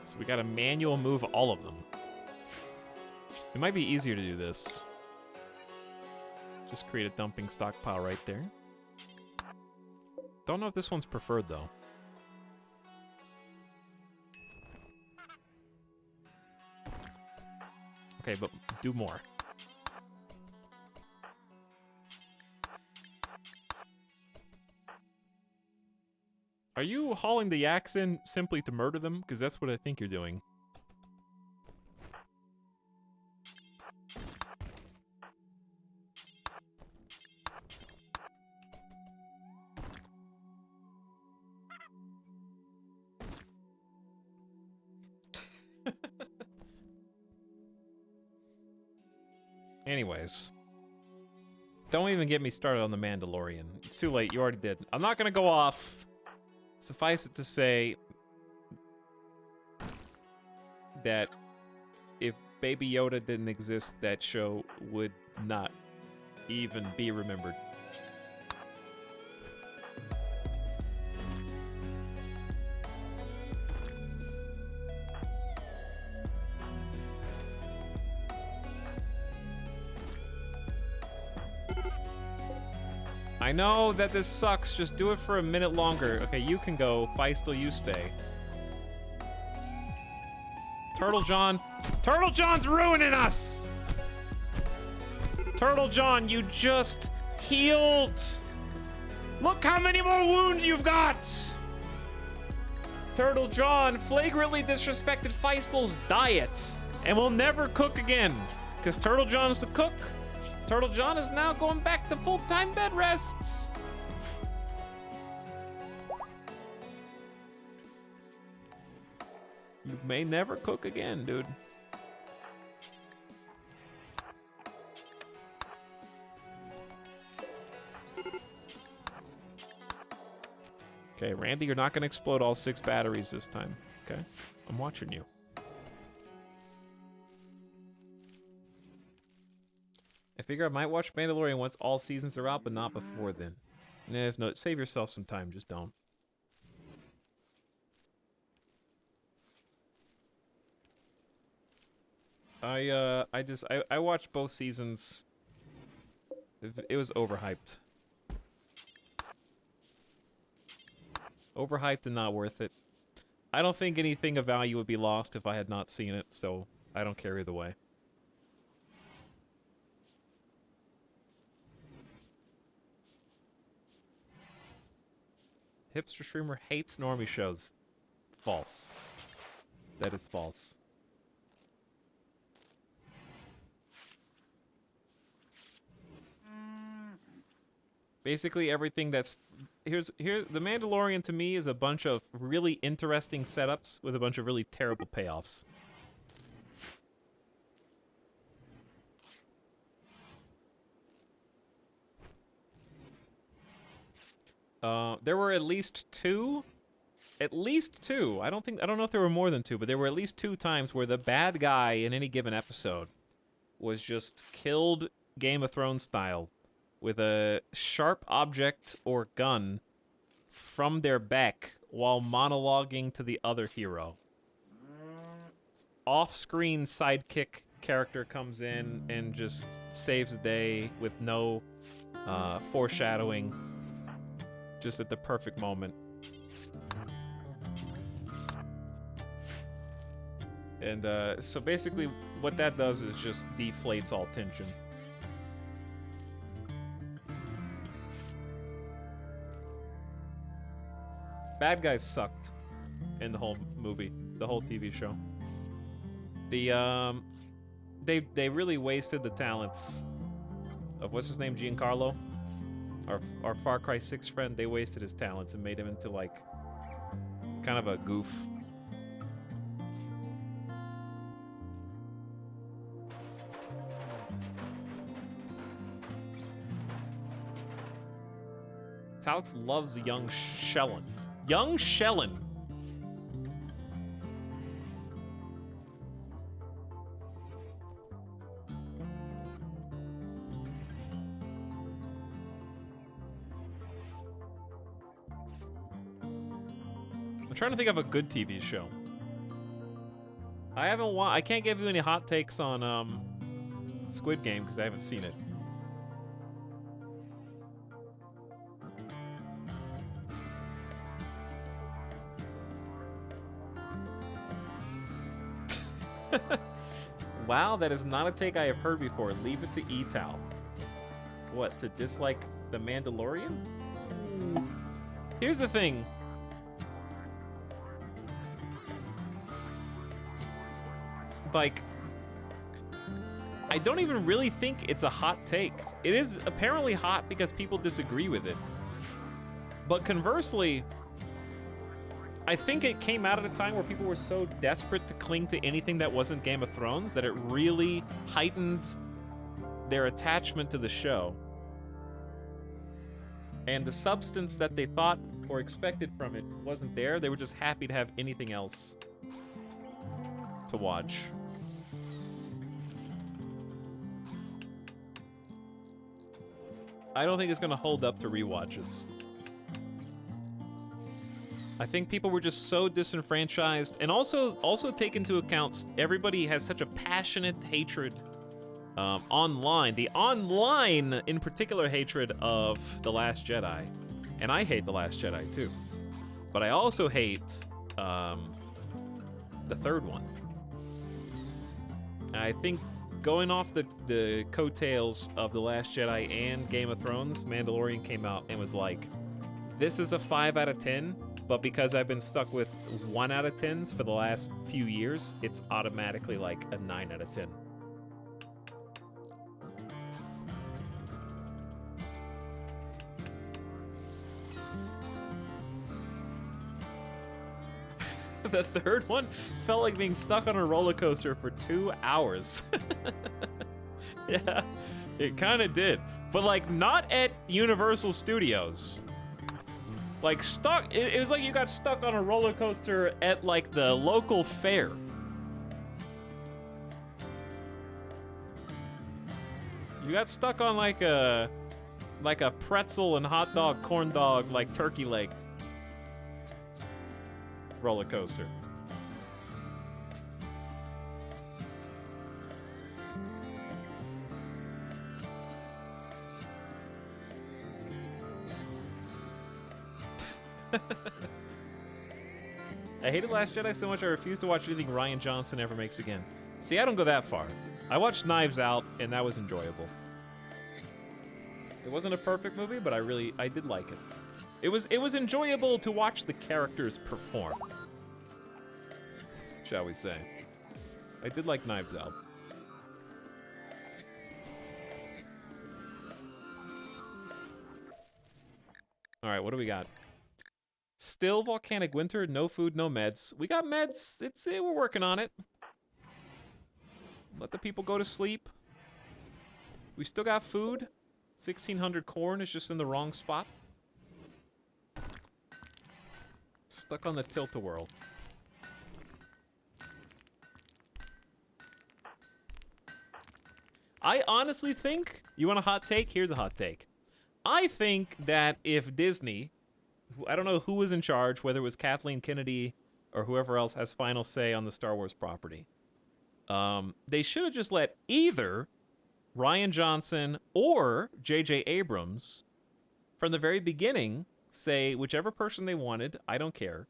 So we gotta manual move all of them. It might be easier to do this. Just create a dumping stockpile right there. Don't know if this one's preferred, though. Okay, but do more. Are you hauling the yaks in simply to murder them? Because that's what I think you're doing. Anyways, don't even get me started on the Mandalorian. It's too late, you already did. I'm not gonna go off. Suffice it to say that if Baby Yoda didn't exist, that show would not even be remembered. I know that this sucks, just do it for a minute longer. Okay, you can go, Feistel, you stay. Turtle John's ruining us! Turtle John, you just healed! Look how many more wounds you've got! Turtle John flagrantly disrespected Feistel's diet and will never cook again, because Turtle John's the cook. Turtle John is now going back to full-time bed rests. You may never cook again, dude. Okay, Randy, you're not gonna explode all 6 batteries this time, okay? I'm watching you. figure I might watch Mandalorian once all seasons are out, but not before then. There's no, save yourself some time, just don't. I watched both seasons. It was overhyped. Overhyped and not worth it. I don't think anything of value would be lost if I had not seen it, so I don't care either way. Hipster streamer hates normie shows. False. That is false. Basically everything that's here The Mandalorian to me is a bunch of really interesting setups with a bunch of really terrible payoffs. There were at least two. I don't know if there were more than two, but there were at least 2 times where the bad guy in any given episode was just killed Game of Thrones style with a sharp object or gun from their back while monologuing to the other hero. Off-screen sidekick character comes in and just saves the day with no foreshadowing, just at the perfect moment. And so basically what that does is just deflates all tension. Bad guys sucked in the whole movie, the whole TV show. They really wasted the talents of what's his name, Giancarlo, our Far Cry 6 friend. They wasted his talents and made him into like kind of a goof. Etalyx loves young Shellin. Young Shellin. I'm trying to think of a good TV show. I can't give you any hot takes on Squid Game because I haven't seen it. Wow, that is not a take I have heard before. Leave it to Etal. What, to dislike The Mandalorian? Here's the thing. Like, I don't even really think it's a hot take. It is apparently hot because people disagree with it. But conversely, I think it came out at a time where people were so desperate to cling to anything that wasn't Game of Thrones that it really heightened their attachment to the show. And the substance that they thought or expected from it wasn't there. They were just happy to have anything else to watch. I don't think it's gonna hold up to rewatches. I think people were just so disenfranchised, and also take into account everybody has such a passionate hatred online. The online, in particular, hatred of The Last Jedi. And I hate The Last Jedi too. But I also hate the third one. I think going off the coattails of The Last Jedi and Game of Thrones, Mandalorian came out and was like, this is a 5 out of 10. But because I've been stuck with 1 out of 10s for the last few years, it's automatically like a 9 out of 10. The third one felt like being stuck on a roller coaster for 2 hours. Yeah, it kind of did. But like not at Universal Studios. Like stuck, it was like you got stuck on a roller coaster at like the local fair. You got stuck on like a pretzel and hot dog, corn dog, like turkey leg roller coaster. I hated Last Jedi so much I refuse to watch anything Rian Johnson ever makes again. See, I don't go that far. I watched Knives Out, and that was enjoyable. It wasn't a perfect movie, but I did like it. It was enjoyable to watch the characters perform, shall we say. I did like Knives Out. All right, what do we got? Still volcanic winter, no food, no meds. We got meds. We're working on it. Let the people go to sleep. We still got food. 1,600 corn is just in the wrong spot. Stuck on the tilt-a-whirl. I honestly think, you want a hot take? Here's a hot take. I think that if Disney, I don't know who was in charge, whether it was Kathleen Kennedy or whoever else has final say on the Star Wars property, they should have just let either Rian Johnson or J.J. Abrams, from the very beginning, say whichever person they wanted, I don't care,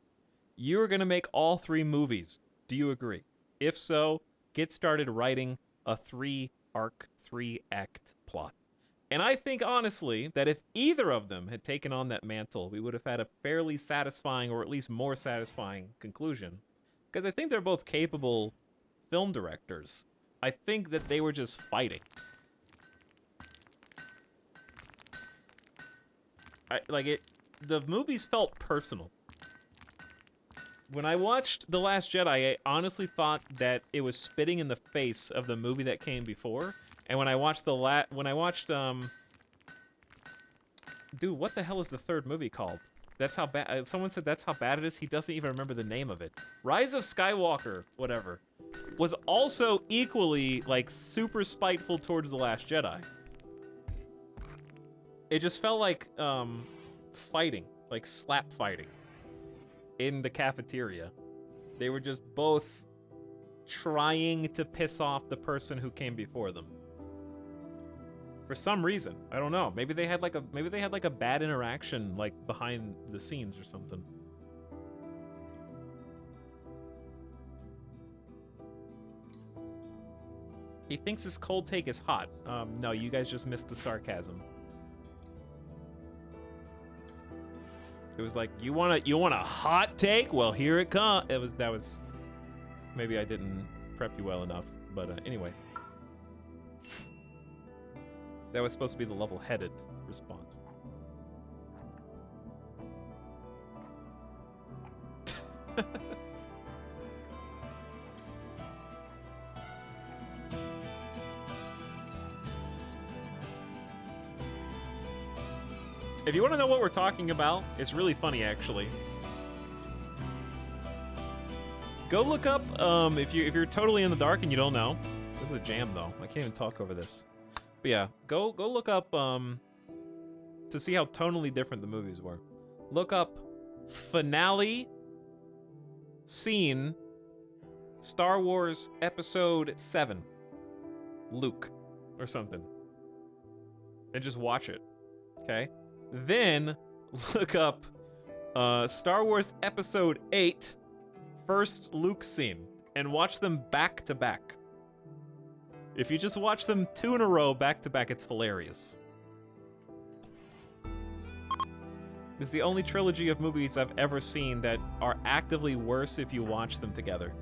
you're going to make all 3 movies. Do you agree? If so, get started writing a 3-arc, 3-act plot. And I think, honestly, that if either of them had taken on that mantle, we would have had a fairly satisfying, or at least more satisfying, conclusion. Because I think they're both capable film directors. I think that they were just fighting. The movies felt personal. When I watched The Last Jedi, I honestly thought that it was spitting in the face of the movie that came before. And when I watched dude, what the hell is the third movie called? That's how bad. Someone said that's how bad it is. He doesn't even remember the name of it. Rise of Skywalker, whatever, was also equally like super spiteful towards The Last Jedi. It just felt like fighting, like slap fighting in the cafeteria. They were just both trying to piss off the person who came before them. For some reason, I don't know. Maybe they had like a bad interaction like behind the scenes or something. He thinks his cold take is hot. No, you guys just missed the sarcasm. It was like, you want a hot take? Well, here it comes. That was maybe I didn't prep you well enough, but anyway. That was supposed to be the level-headed response. If you want to know what we're talking about, it's really funny, actually. Go look up, if you're totally in the dark and you don't know. This is a jam, though. I can't even talk over this. But yeah, go look up, to see how tonally different the movies were. Look up finale scene Star Wars Episode 7. Luke. Or something. And just watch it. Okay? Then look up Star Wars Episode 8, first Luke scene, and watch them back to back. If you just watch them 2 in a row back to back, it's hilarious. This is the only trilogy of movies I've ever seen that are actively worse if you watch them together.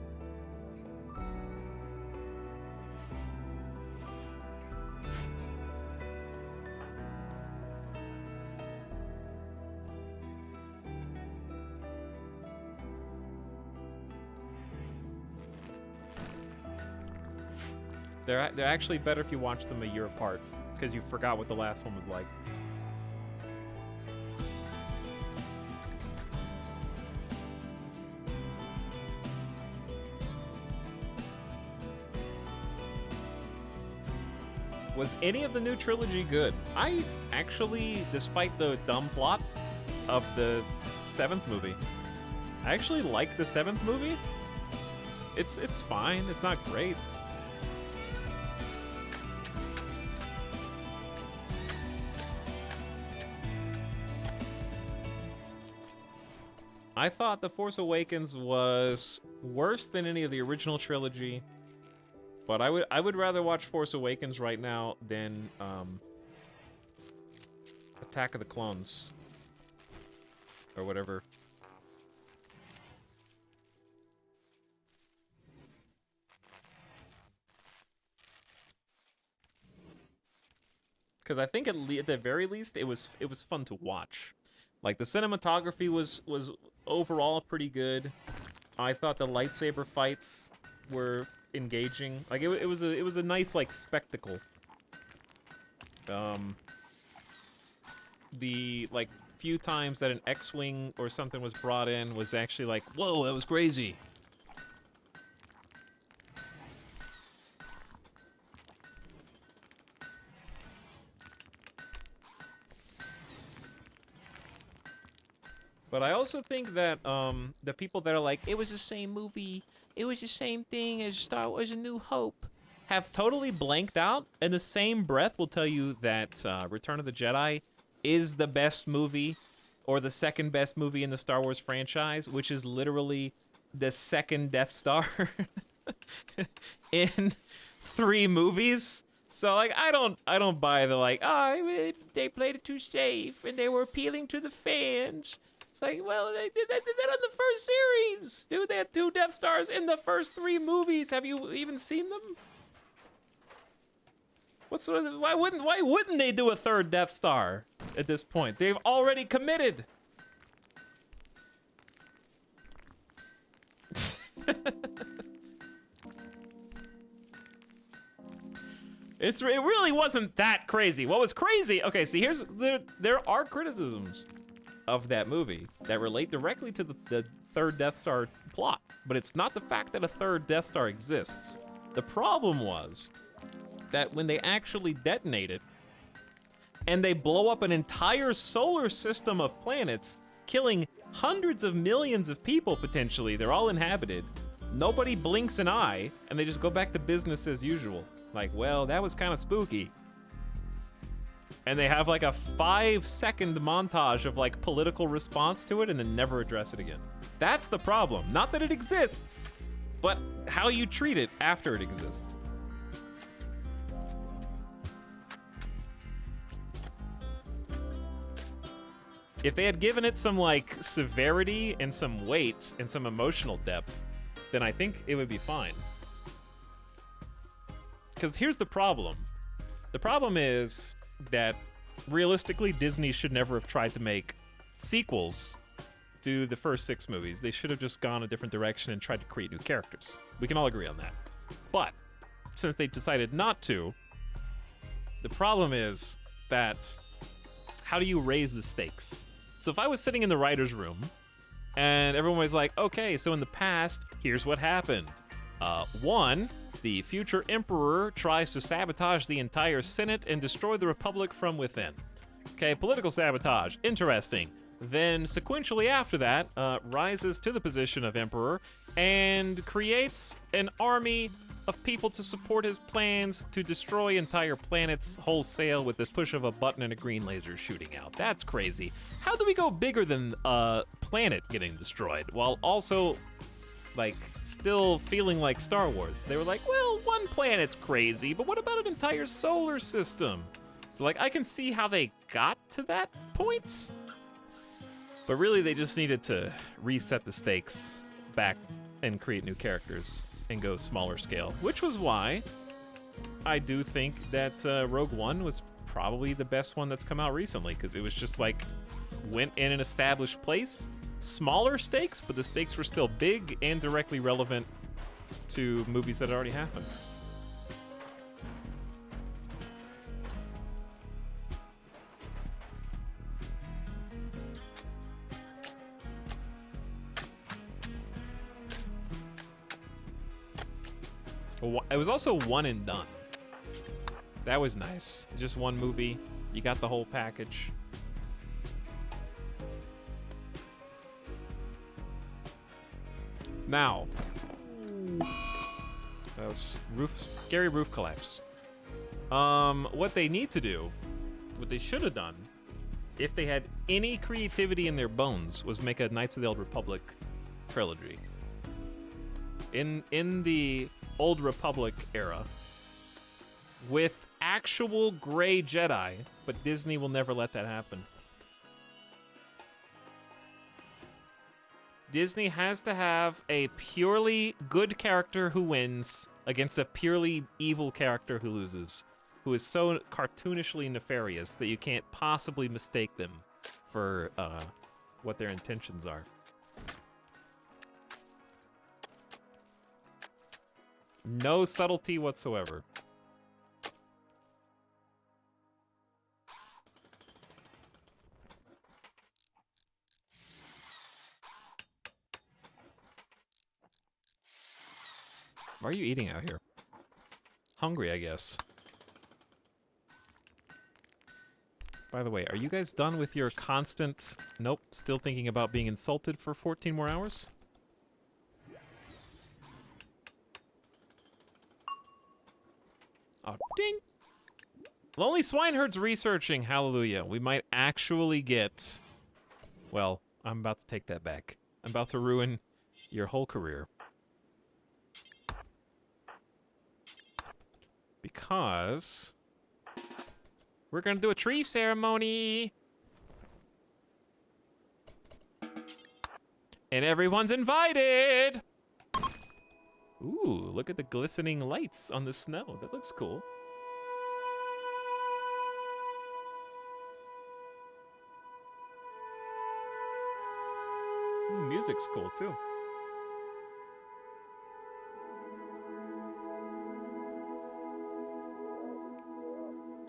They're actually better if you watch them a year apart, because you forgot what the last one was like. Was any of the new trilogy good? I actually, despite the dumb plot of the 7th movie, I actually like the 7th movie. It's fine. It's not great. I thought The Force Awakens was worse than any of the original trilogy, but I would rather watch Force Awakens right now than Attack of the Clones or whatever. Because I think at the very least it was fun to watch. Like the cinematography was overall pretty good. I thought the lightsaber fights were engaging. Like it was a nice like spectacle. The like few times that an X-wing or something was brought in was actually like, whoa, that was crazy. But I also think that the people that are like, it was the same movie, it was the same thing as Star Wars: A New Hope, have totally blanked out, and the same breath will tell you that Return of the Jedi is the best movie, or the second best movie in the Star Wars franchise, which is literally the second Death Star in 3 movies. So like, I don't buy the like, oh, they played it too safe and they were appealing to the fans. It's like, well, they did that on the first series. Dude, they had 2 Death Stars in the first 3 movies. Have you even seen them? Why wouldn't they do a 3rd Death Star at this point? They've already committed. It really wasn't that crazy. What was crazy? Okay, see, there are criticisms of that movie that relate directly to the 3rd Death Star plot, but it's not the fact that a 3rd Death Star exists. The problem was that when they actually detonate it and they blow up an entire solar system of planets, killing hundreds of millions of people potentially, they're all inhabited, nobody blinks an eye, and they just go back to business as usual. Like, well, that was kind of spooky. And they have like a 5-second montage of like political response to it and then never address it again. That's the problem. Not that it exists, but how you treat it after it exists. If they had given it some like severity and some weight and some emotional depth, then I think it would be fine. Because here's the problem. The problem is that realistically, Disney should never have tried to make sequels to the first 6 movies. They should have just gone a different direction and tried to create new characters. We can all agree on that. But since they decided not to, the problem is that how do you raise the stakes? So if I was sitting in the writer's room and everyone was like, okay, so in the past, here's what happened. 1, the future emperor tries to sabotage the entire Senate and destroy the Republic from within. Okay, political sabotage, interesting. Then sequentially after that, rises to the position of emperor and creates an army of people to support his plans to destroy entire planets wholesale with the push of a button and a green laser shooting out. That's crazy. How do we go bigger than a planet getting destroyed while also, like, still feeling like Star Wars? They were like, well, 1 planet's crazy, but what about an entire solar system? So, like, I can see how they got to that point, but really they just needed to reset the stakes back and create new characters and go smaller scale, which was why I do think that Rogue One was probably the best one that's come out recently, because it was just like, went in an established place, smaller stakes, but the stakes were still big and directly relevant to movies that already happened. It was also one and done. That was nice. Just one movie. You got the whole package. Now, that was scary roof collapse. What they need to do, what they should have done, if they had any creativity in their bones, was make a Knights of the Old Republic trilogy. In the Old Republic era, with actual gray Jedi, but Disney will never let that happen. Disney has to have a purely good character who wins against a purely evil character who loses, who is so cartoonishly nefarious that you can't possibly mistake them for what their intentions are. No subtlety whatsoever. Why are you eating out here? Hungry, I guess. By the way, are you guys done with your constant... Nope, still thinking about being insulted for 14 more hours? Oh, ding! Lonely Swineherd's researching, hallelujah. We might actually get... Well, I'm about to take that back. I'm about to ruin your whole career. Because we're gonna do a tree ceremony. And everyone's invited. Ooh, look at the glistening lights on the snow. That looks cool. Ooh, music's cool too.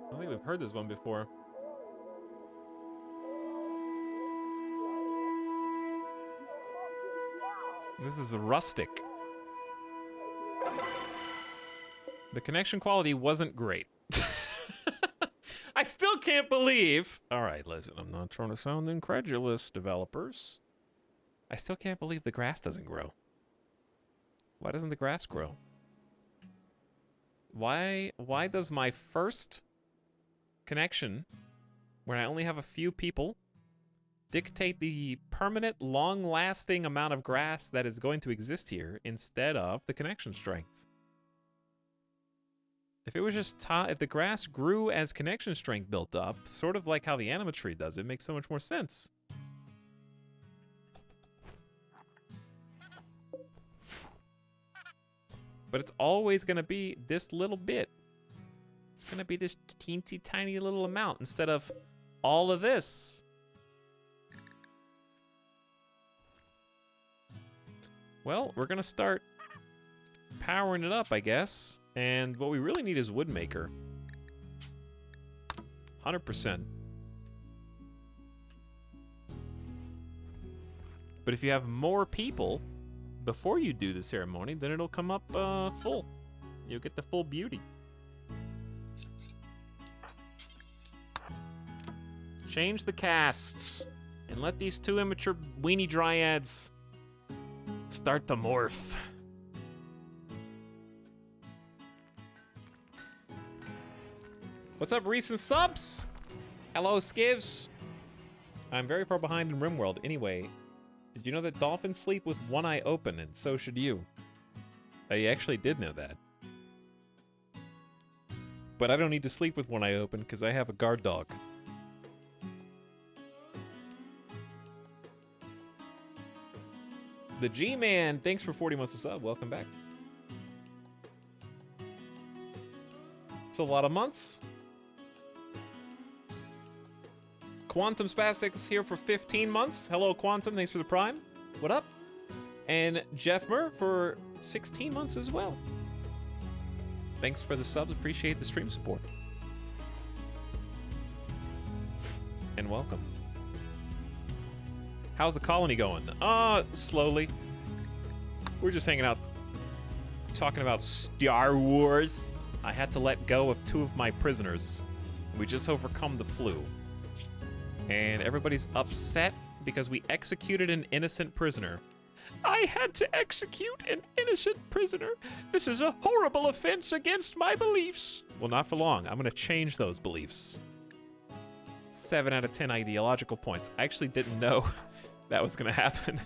I think we've heard this one before. This is a rustic. The connection quality wasn't great. I still can't believe... Alright, listen, I'm not trying to sound incredulous, developers. I still can't believe the grass doesn't grow. Why doesn't the grass grow? Why does my first connection, when I only have a few people, dictate the permanent, long-lasting amount of grass that is going to exist here instead of the connection strength? If it was just if the grass grew as connection strength built up, sort of like how the anima tree does, it makes so much more sense. But it's always going to be this little bit. It's going to be this teensy tiny little amount instead of all of this. Well, we're going to start powering it up, I guess. And what we really need is Woodmaker. 100%. But if you have more people before you do the ceremony, then it'll come up full. You'll get the full beauty. Change the casts and let these two immature weenie dryads start to morph. What's up, recent subs? Hello, Skivs. I'm very far behind in RimWorld. Anyway, did you know that dolphins sleep with one eye open, and so should you? I actually did know that. But I don't need to sleep with one eye open because I have a guard dog. The G-Man, thanks for 40 months of sub. Welcome back. It's a lot of months. Quantum Spastics here for 15 months. Hello, Quantum. Thanks for the Prime. What up? And Jeff Murr for 16 months as well. Thanks for the subs. Appreciate the stream support. And welcome. How's the colony going? Slowly. We're just hanging out, talking about Star Wars. I had to let go of 2 of my prisoners. We just overcome the flu. And everybody's upset because we executed an innocent prisoner. I had to execute an innocent prisoner. This is a horrible offense against my beliefs. Well, not for long. I'm going to change those beliefs. 7 out of 10 ideological points. I actually didn't know that was going to happen.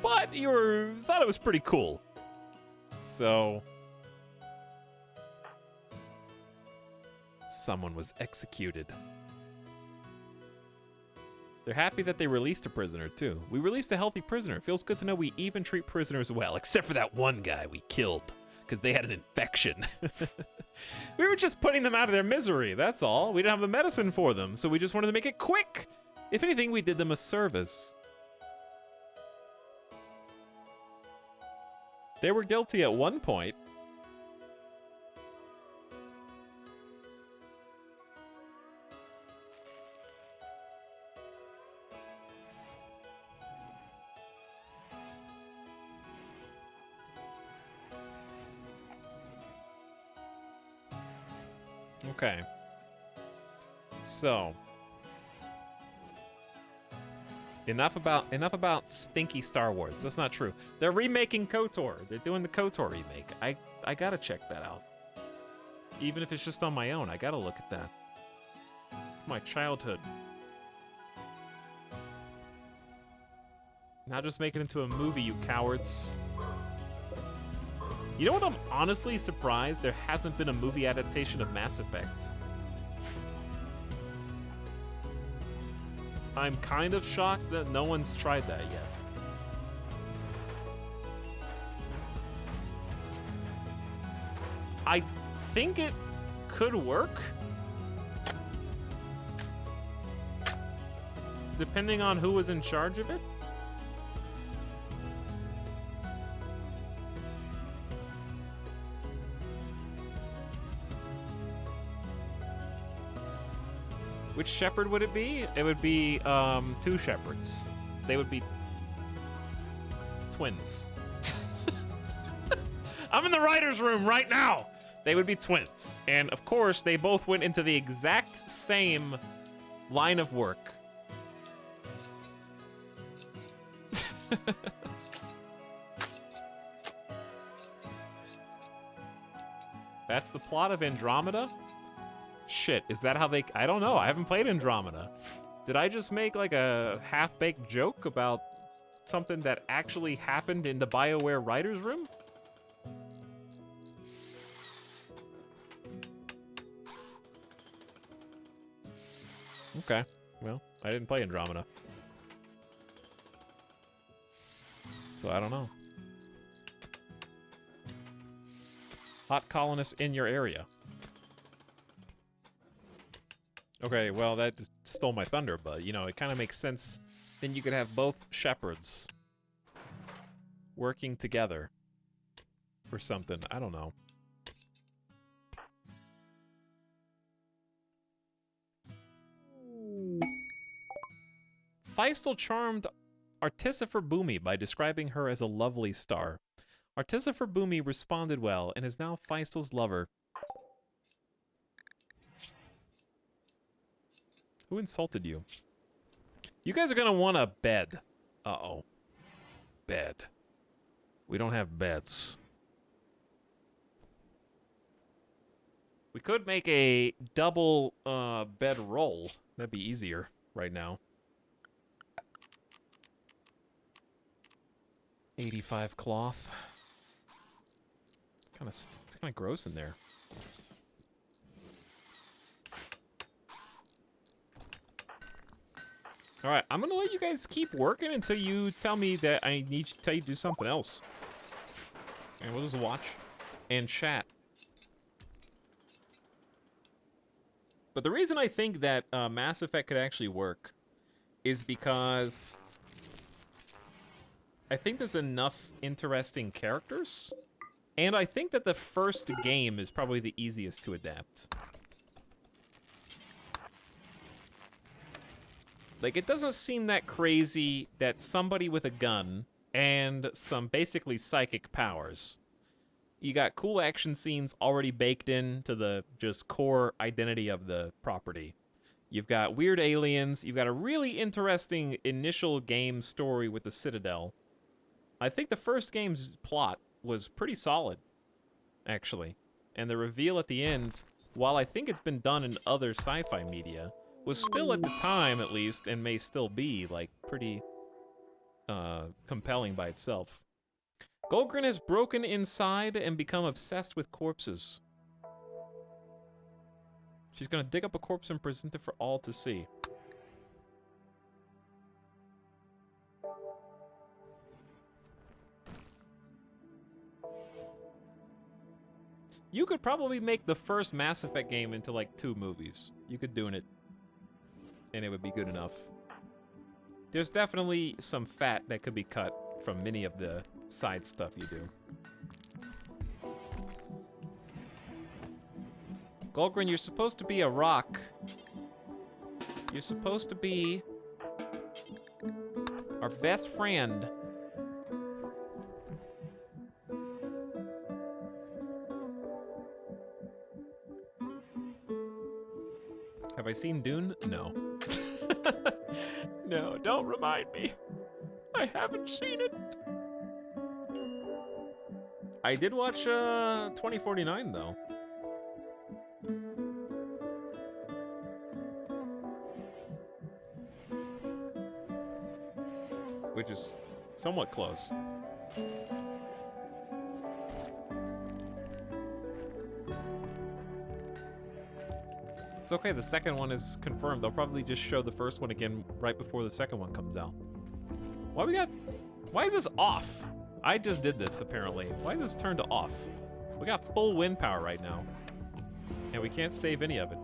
But you thought it was pretty cool. So... someone was executed. They're happy that they released a prisoner, too. We released a healthy prisoner. It feels good to know we even treat prisoners well, except for that one guy we killed, because they had an infection. We were just putting them out of their misery, that's all. We didn't have the medicine for them, so we just wanted to make it quick. If anything, we did them a service. They were guilty at one point. Okay. So, enough about stinky Star Wars. That's not true. They're remaking KOTOR. They're doing the KOTOR remake. I gotta check that out. Even if it's just on my own, I gotta look at that. It's my childhood. Now just make it into a movie, you cowards. You know what, I'm honestly surprised there hasn't been a movie adaptation of Mass Effect. I'm kind of shocked that no one's tried that yet. I think it could work. Depending on who was in charge of it. Which shepherd would it be? It would be 2 shepherds. They would be twins. I'm in the writer's room right now. They would be twins. And of course, they both went into the exact same line of work. That's the plot of Andromeda? Shit, is that how they... I don't know, I haven't played Andromeda. Did I just make like a half-baked joke about something that actually happened in the BioWare writer's room? Okay, well, I didn't play Andromeda. So I don't know. Hot colonists in your area. Okay, well, that just stole my thunder, but, you know, it kind of makes sense. Then you could have both shepherds working together for something. I don't know. Feistel charmed Artificer Boomy by describing her as a lovely star. Artificer Boomy responded well and is now Feistel's lover. Who insulted you? You guys are gonna want a bed. Uh-oh. Bed. We don't have beds. We could make a double bed roll. That'd be easier right now. 85 cloth. It's kind of gross in there. All right, I'm gonna let you guys keep working until you tell me that I need to tell you to do something else. And we'll just watch and chat. But the reason I think that Mass Effect could actually work is because I think there's enough interesting characters, and I think that the first game is probably the easiest to adapt. Like, it doesn't seem that crazy that somebody with a gun and some basically psychic powers. You got cool action scenes already baked into the just core identity of the property. You've got weird aliens. You've got a really interesting initial game story with the Citadel. I think the first game's plot was pretty solid, actually. And the reveal at the end, while I think it's been done in other sci-fi media, was still at the time, at least, and may still be, like, pretty compelling by itself. Golgrin has broken inside and become obsessed with corpses. She's gonna dig up a corpse and present it for all to see. You could probably make the first Mass Effect game into like 2 movies. You could do it, and it would be good enough. There's definitely some fat that could be cut from many of the side stuff you do. Golgrin, you're supposed to be a rock. You're supposed to be our best friend. Have I seen Dune? No. No, don't remind me. I haven't seen it. I did watch 2049 though. Which is somewhat close. It's okay, the second one is confirmed. They'll probably just show the first one again right before the second one comes out. Why is this off? I just did this, apparently. Why is this turned to off? We got full wind power right now. And we can't save any of it.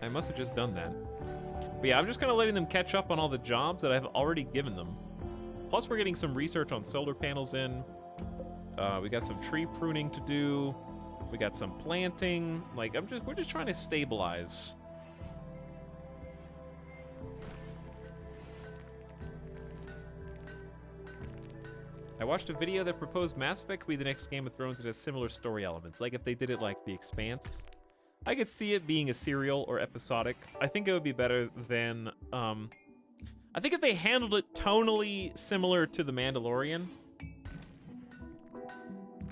I must have just done that. But yeah, I'm just kind of letting them catch up on all the jobs that I've already given them. Plus, we're getting some research on solar panels in. We got some tree pruning to do. We got some planting. Like, we're just trying to stabilize. I watched a video that proposed Mass Effect could be the next Game of Thrones that has similar story elements. Like if they did it like The Expanse. I could see it being a serial or episodic. I think it would be better than, I think if they handled it tonally similar to The Mandalorian,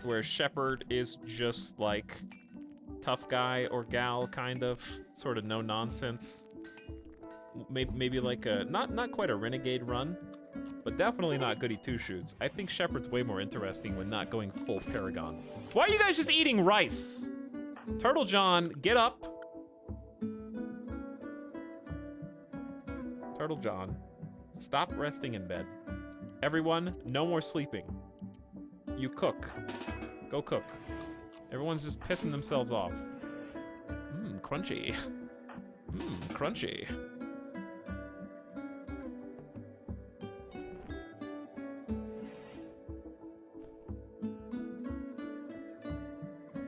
where Shepard is just like tough guy or gal, kind of, sort of no nonsense. Maybe like a, not quite a renegade run, but definitely not goody two-shoes. I think Shepard's way more interesting when not going full Paragon. Why are you guys just eating rice? Turtle John, get up. Turtle John, stop resting in bed. Everyone, no more sleeping. You cook. Go cook. Everyone's just pissing themselves off. Mmm, crunchy. Mmm, crunchy.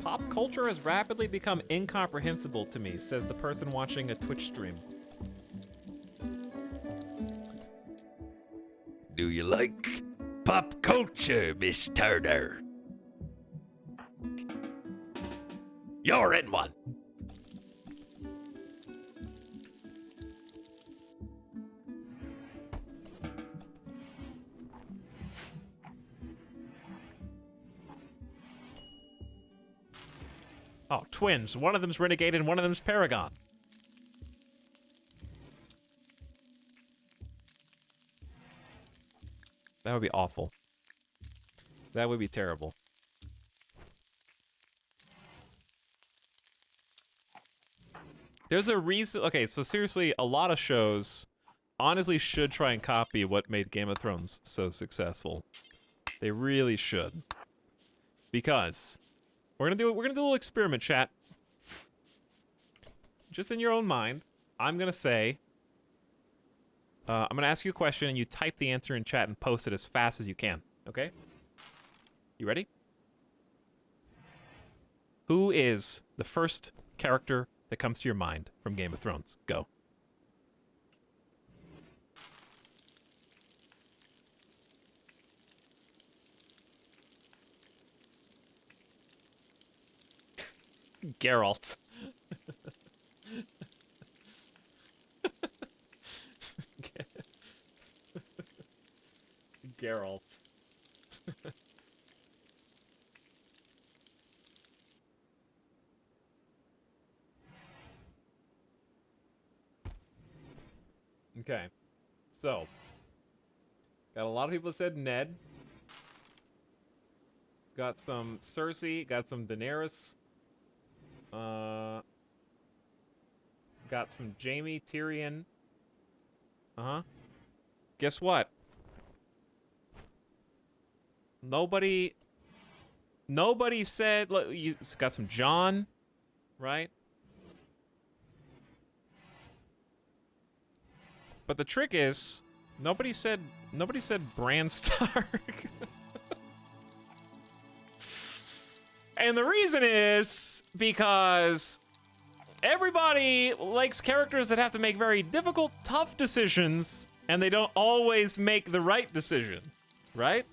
Pop culture has rapidly become incomprehensible to me, says the person watching a Twitch stream. Do you like pop culture, Miss Turner? You're in one. Oh, twins. One of them's Renegade and one of them's Paragon. That would be awful. That would be terrible. There's a reason. Okay, so seriously, a lot of shows honestly should try and copy what made Game of Thrones so successful. They really should. Because we're gonna do a little experiment, chat. Just in your own mind, I'm gonna say, I'm gonna ask you a question and you type the answer in chat and post it as fast as you can, okay? You ready? Who is the first character that comes to your mind from Game of Thrones? Go. Geralt. Geralt. Okay. So, got a lot of people that said Ned. Got some Cersei, got some Daenerys. Got some Jaime, Tyrion. Uh-huh. Guess what? Nobody said, you got some Jon, right? But the trick is, nobody said Bran Stark. And the reason is because everybody likes characters that have to make very difficult, tough decisions, and they don't always make the right decision, right?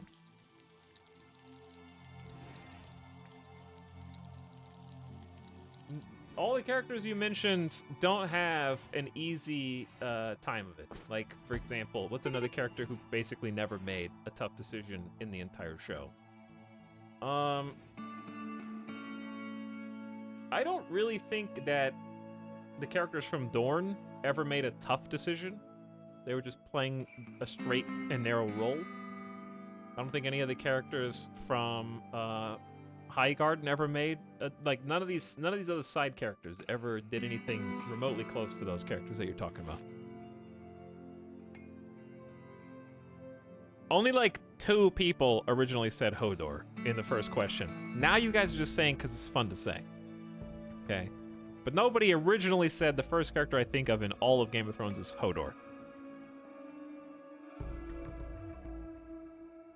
All the characters you mentioned don't have an easy time of it. Like, for example, what's another character who basically never made a tough decision in the entire show? I don't really think that the characters from Dorne ever made a tough decision. They were just playing a straight and narrow role. I don't think any of the characters from Highgarden ever made like none of these other side characters ever did anything remotely close to those characters that you're talking about. Only like 2 people originally said Hodor in the first question. Now you guys are just saying because it's fun to say. Okay. But nobody originally said the first character I think of in all of Game of Thrones is Hodor.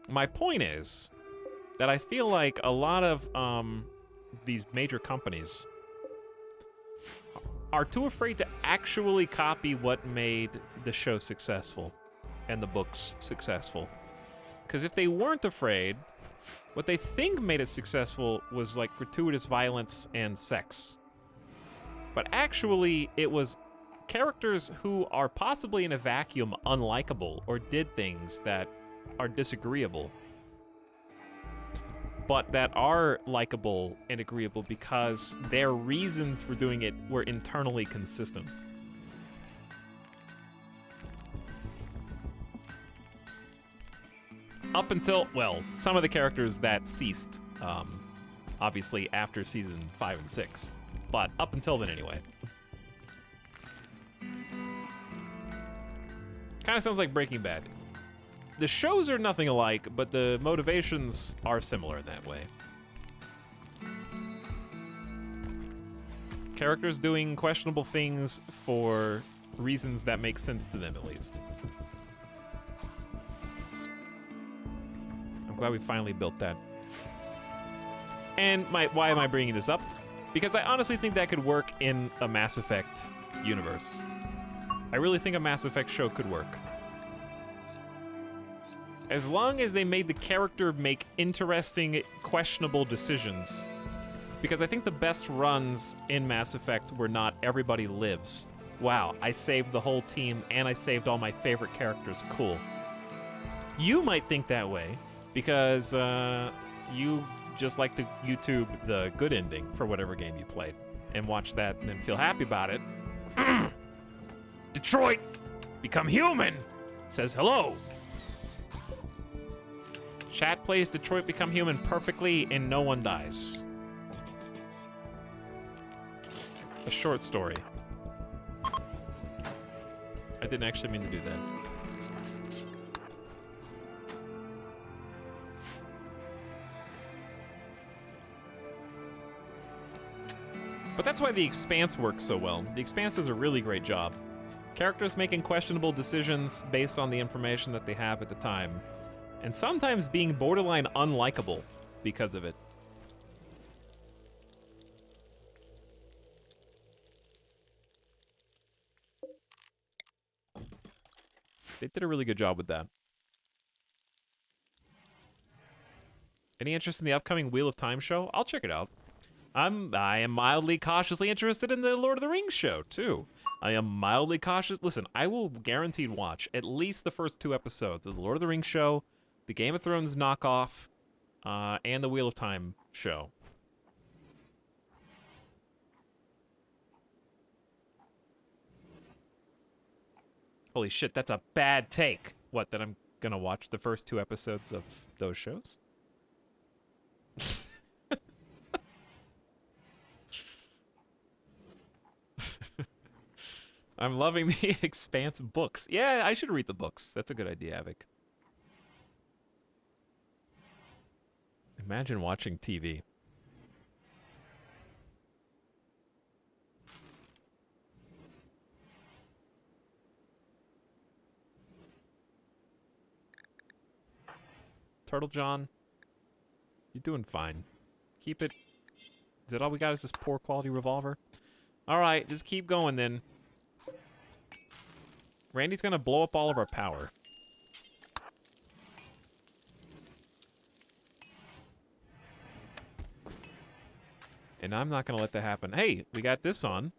My point is that I feel like a lot of these major companies are too afraid to actually copy what made the show successful and the books successful. Because if they weren't afraid, what they think made it successful was like gratuitous violence and sex. But actually, it was characters who are possibly in a vacuum unlikable or did things that are disagreeable, but that are likable and agreeable because their reasons for doing it were internally consistent. Up until, well, some of the characters that ceased, obviously after season 5 and 6, but up until then anyway. Kind of sounds like Breaking Bad. The shows are nothing alike, but the motivations are similar in that way. Characters doing questionable things for reasons that make sense to them, at least. I'm glad we finally built that. And why am I bringing this up? Because I honestly think that could work in a Mass Effect universe. I really think a Mass Effect show could work. As long as they made the character make interesting, questionable decisions. Because I think the best runs in Mass Effect were not everybody lives. Wow, I saved the whole team and I saved all my favorite characters, cool. You might think that way because you just like to YouTube the good ending for whatever game you played and watch that and then feel happy about it. Detroit, become human, says hello. Chat plays Detroit Become Human perfectly and no one dies. A short story. I didn't actually mean to do that. But that's why The Expanse works so well. The Expanse does a really great job. Characters making questionable decisions based on the information that they have at the time. And sometimes being borderline unlikable because of it. They did a really good job with that. Any interest in the upcoming Wheel of Time show? I'll check it out. I am mildly cautiously interested in the Lord of the Rings show too. I am mildly cautious. Listen, I will guaranteed watch at least the first 2 episodes of the Lord of the Rings show, the Game of Thrones knockoff, and the Wheel of Time show. Holy shit, that's a bad take. What, that I'm gonna watch the first 2 episodes of those shows? I'm loving the Expanse books. Yeah, I should read the books. That's a good idea, Avik. Imagine watching TV. Turtle John, you're doing fine. Keep it. Is that all we got is this poor quality revolver? All right, just keep going then. Randy's gonna blow up all of our power. And I'm not gonna let that happen. Hey, we got this on.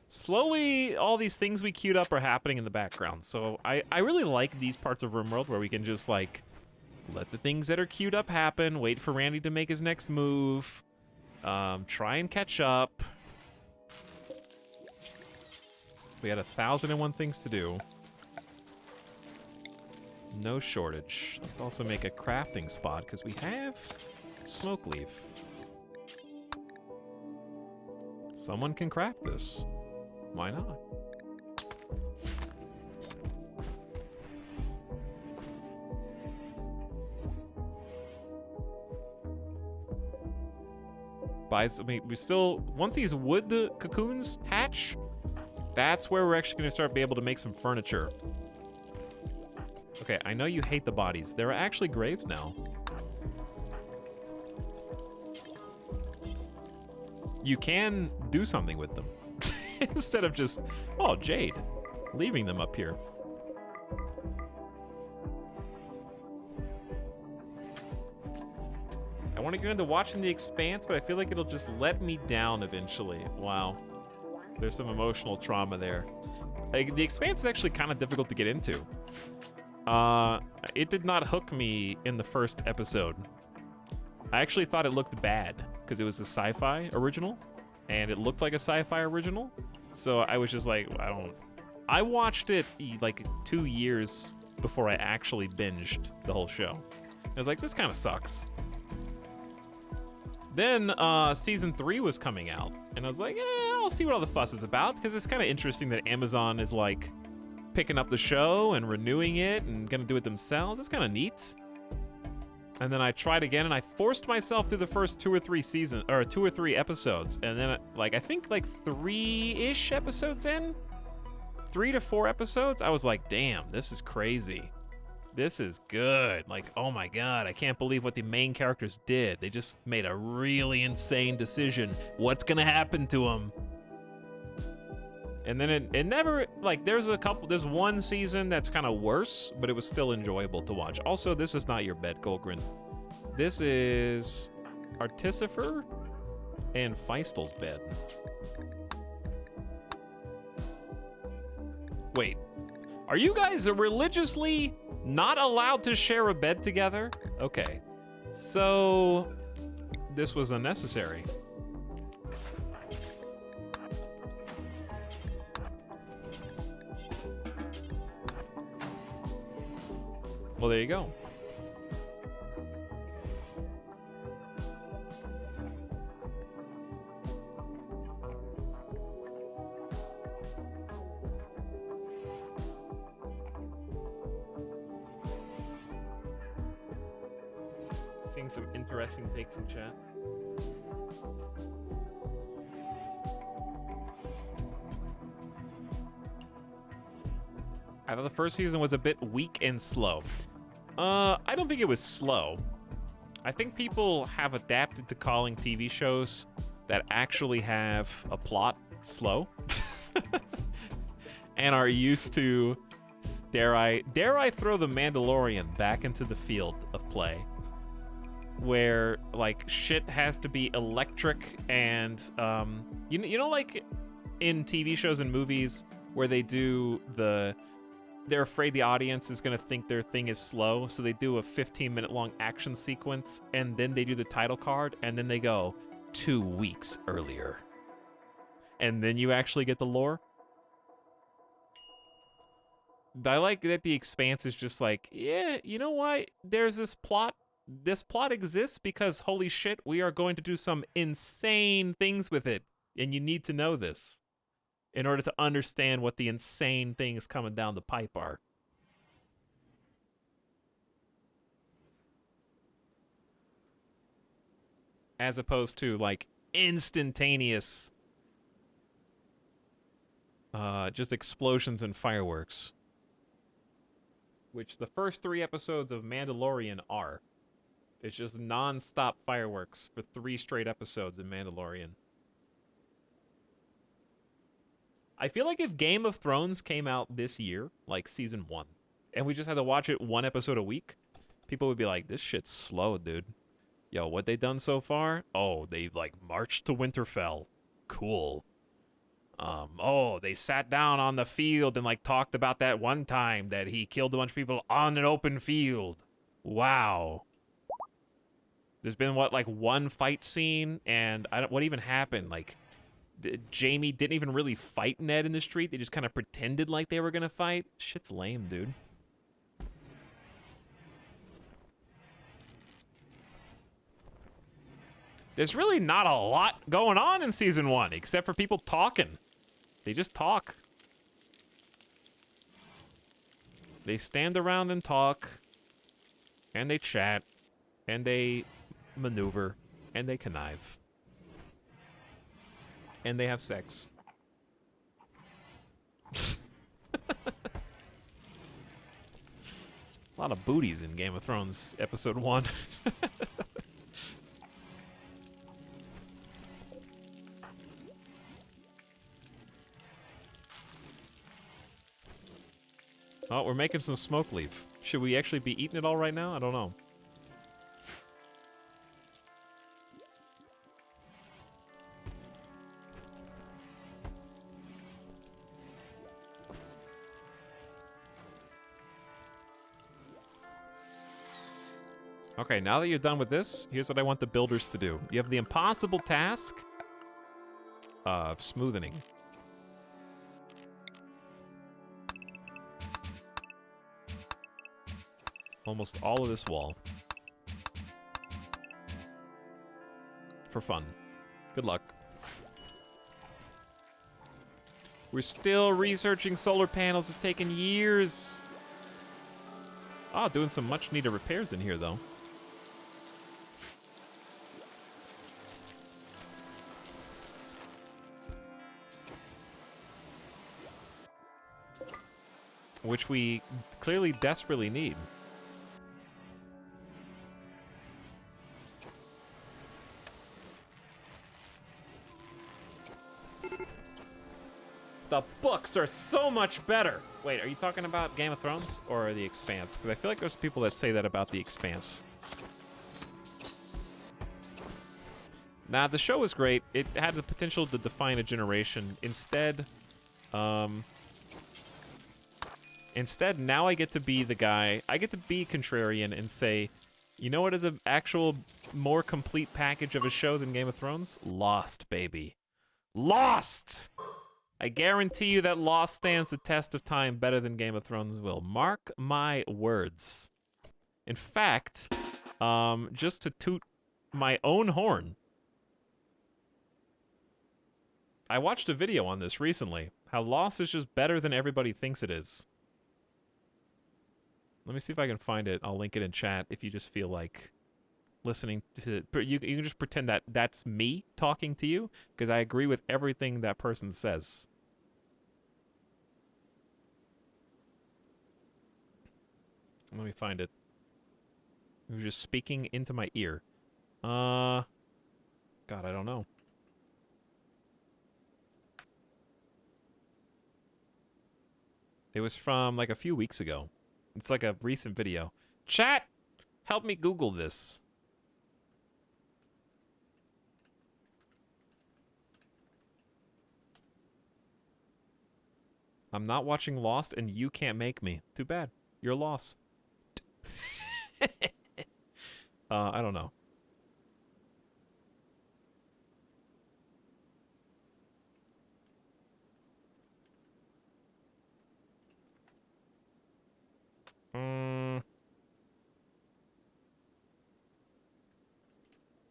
Slowly, all these things we queued up are happening in the background. So I really like these parts of RimWorld where we can just, like, let the things that are queued up happen, wait for Randy to make his next move, try and catch up. We had 1,001 things to do. No shortage. Let's also make a crafting spot, because we have smoke leaf. Someone can craft this. Why not? I mean, we still, once these wood cocoons hatch, that's where we're actually gonna start be able to make some furniture. Okay, I know you hate the bodies. There are actually graves now. You can do something with them. Instead of just, oh, jade, leaving them up here. I want to get into watching The Expanse, but I feel like it'll just let me down eventually. Wow. There's some emotional trauma there. Like, The Expanse is actually kind of difficult to get into. It did not hook me in the first episode. I actually thought it looked bad because it was a sci-fi original and it looked like a sci-fi original. So I was just like, I watched it like 2 years before I actually binged the whole show. I was like, this kind of sucks. Then season 3 was coming out and I was like, I'll see what all the fuss is about, because it's kind of interesting that Amazon is like picking up the show and renewing it and gonna do it themselves. It's kind of neat. And then I tried again, and I forced myself through the first 2 or 3 episodes, and then I think 3-ish episodes in, 3 to 4 episodes, I was like, damn, this is crazy. This is good. Like, oh my god, I can't believe what the main characters did. They just made a really insane decision. What's gonna happen to them? And then it never, there's one season that's kind of worse, but it was still enjoyable to watch. Also, this is not your bed, Golgrin. This is Artificer and Feistel's bed. Wait, are you guys religiously not allowed to share a bed together? Okay, so this was unnecessary. Well, there you go. Seeing some interesting takes in chat. I thought the first season was a bit weak and slow. I don't think it was slow. I think people have adapted to calling TV shows that actually have a plot slow. And are used to, dare I throw the Mandalorian back into the field of play. where like shit has to be electric and you know like in TV shows and movies where they do they're afraid the audience is gonna think their thing is slow, so they do a 15-minute long action sequence and then they do the title card and then they go 2 weeks earlier. And then you actually get the lore. I like that The Expanse is just like, yeah, you know what? There's this plot. This plot exists because, holy shit, we are going to do some insane things with it. And you need to know this in order to understand what the insane things coming down the pipe are. As opposed to, like, instantaneous just explosions and fireworks. Which the first 3 episodes of Mandalorian are. It's just non-stop fireworks for 3 straight episodes in Mandalorian. I feel like if Game of Thrones came out this year, like season 1, and we just had to watch it 1 episode a week, people would be like, this shit's slow, dude. Yo, what they done so far? Oh, they like marched to Winterfell. Cool. Oh, they sat down on the field and like talked about that one time that he killed a bunch of people on an open field. Wow. There's been what, like 1 fight scene, and what even happened? Like, Jaime didn't even really fight Ned in the street. They just kind of pretended like they were gonna fight. Shit's lame, dude. There's really not a lot going on in season 1, except for people talking. They just talk. They stand around and talk, and they chat, and they maneuver, and they connive. And they have sex. A lot of booties in Game of Thrones episode 1. Oh, we're making some smoke leaf. Should we actually be eating it all right now? I don't know. Okay, now that you're done with this, here's what I want the builders to do. You have the impossible task of smoothing. Almost all of this wall. For fun. Good luck. We're still researching solar panels. It's taken years. Oh, doing some much needed repairs in here, though. Which we clearly desperately need. The books are so much better. Wait, are you talking about Game of Thrones or The Expanse? Because I feel like there's people that say that about The Expanse. Nah, the show was great. It had the potential to define a generation. Instead, now I get to be the guy. I get to be contrarian and say, you know what is an actual more complete package of a show than Game of Thrones? Lost, baby. Lost! I guarantee you that Lost stands the test of time better than Game of Thrones will. Mark my words. In fact, just to toot my own horn, I watched a video on this recently. How Lost is just better than everybody thinks it is. Let me see if I can find it. I'll link it in chat if you just feel like listening to... You can just pretend that that's me talking to you, because I agree with everything that person says. Let me find it. He was just speaking into my ear. God, I don't know. It was from like a few weeks ago. It's like a recent video. Chat, help me Google this. I'm not watching Lost, and you can't make me. Too bad. You're lost. I don't know.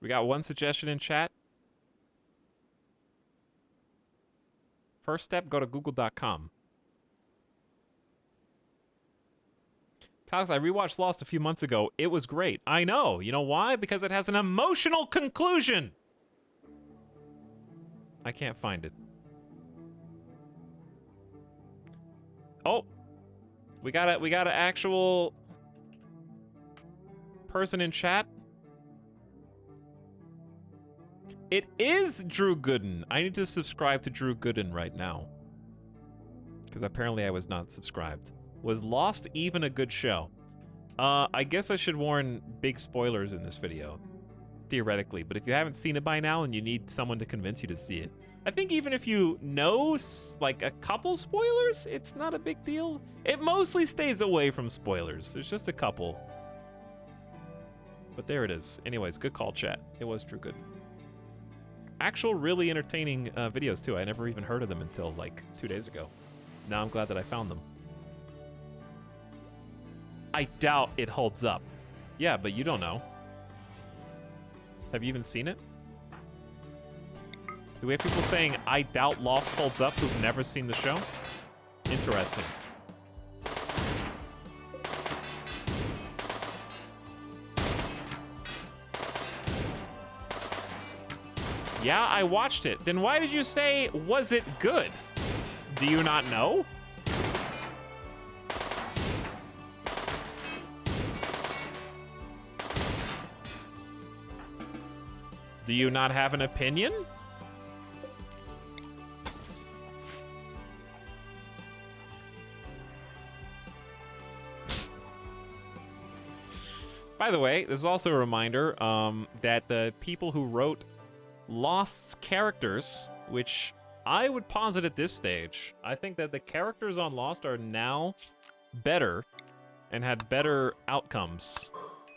We got one suggestion in chat. First step, go to google.com. Alex, I rewatched Lost a few months ago. It was great. I know. You know why? Because it has an emotional conclusion. I can't find it. Oh. We got an actual person in chat. It is Drew Gooden. I need to subscribe to Drew Gooden right now. Because apparently I was not subscribed. Was Lost even a good show? I guess I should warn big spoilers in this video. Theoretically. But if you haven't seen it by now and you need someone to convince you to see it, I think even if you know, like, a couple spoilers, it's not a big deal. It mostly stays away from spoilers. There's just a couple. But there it is. Anyways, good call, chat. It was Drew Gooden. Actual really entertaining videos, too. I never even heard of them until, like, 2 days ago. Now I'm glad that I found them. I doubt it holds up. Yeah, but you don't know. Have you even seen it? Do we have people saying, I doubt Lost holds up who've never seen the show? Interesting. Yeah, I watched it. Then why did you say, was it good? Do you not know? Do you not have an opinion? By the way, this is also a reminder that the people who wrote Lost's characters, which I would posit at this stage, I think that the characters on Lost are now better and had better outcomes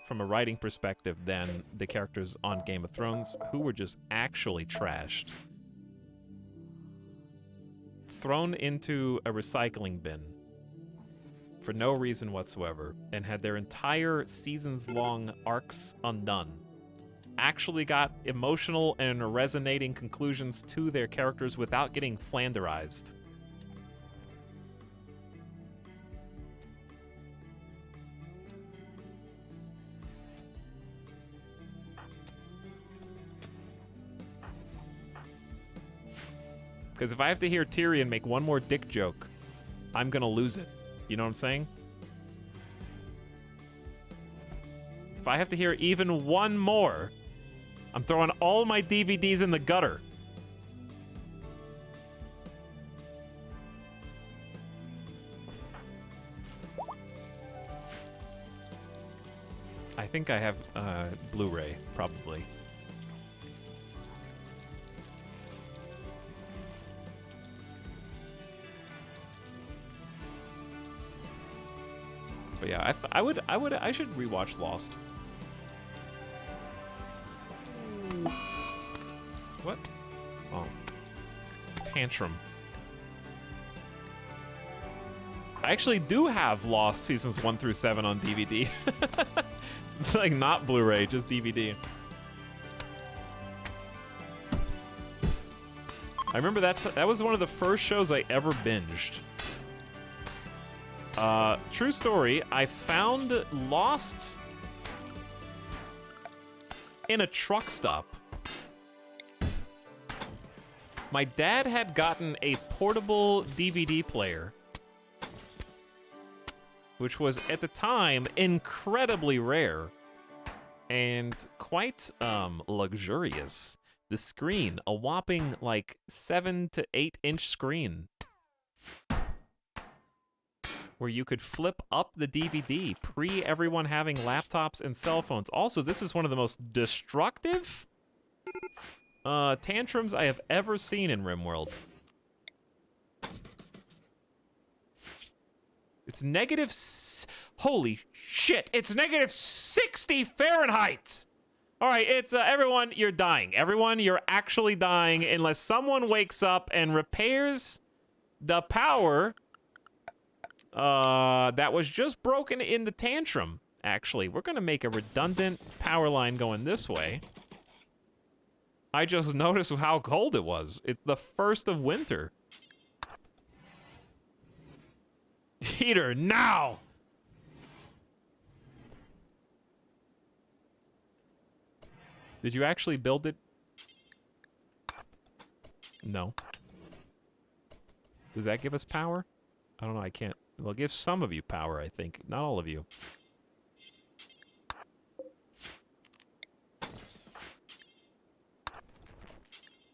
from a writing perspective than the characters on Game of Thrones, who were just actually trashed. Thrown into a recycling bin for no reason whatsoever, and had their entire seasons-long arcs undone. Actually got emotional and resonating conclusions to their characters without getting flanderized. Because if I have to hear Tyrion make one more dick joke, I'm gonna lose it. You know what I'm saying? If I have to hear even one more, I'm throwing all my DVDs in the gutter. I think I have Blu-ray, probably. But yeah, I should rewatch Lost. What? Oh. Tantrum. I actually do have Lost seasons 1 through 7 on DVD. Like, not Blu-ray, just DVD. I remember that was one of the first shows I ever binged. True story, I found Lost in a truck stop. My dad had gotten a portable DVD player, which was, at the time, incredibly rare and quite luxurious. The screen, a whopping, like, 7 to 8 inch screen, where you could flip up the DVD, pre everyone having laptops and cell phones. Also, this is one of the most destructive tantrums I have ever seen in RimWorld. It's holy shit, it's negative 60 Fahrenheit. All right, it's everyone, you're dying. Everyone, you're actually dying unless someone wakes up and repairs the power that was just broken in the tantrum. Actually, we're gonna make a redundant power line going this way. I just noticed how cold it was. It's the first of winter. Heater, now! Did you actually build it? No. Does that give us power? I don't know, I can't. Well, it gives some of you power, I think. Not all of you.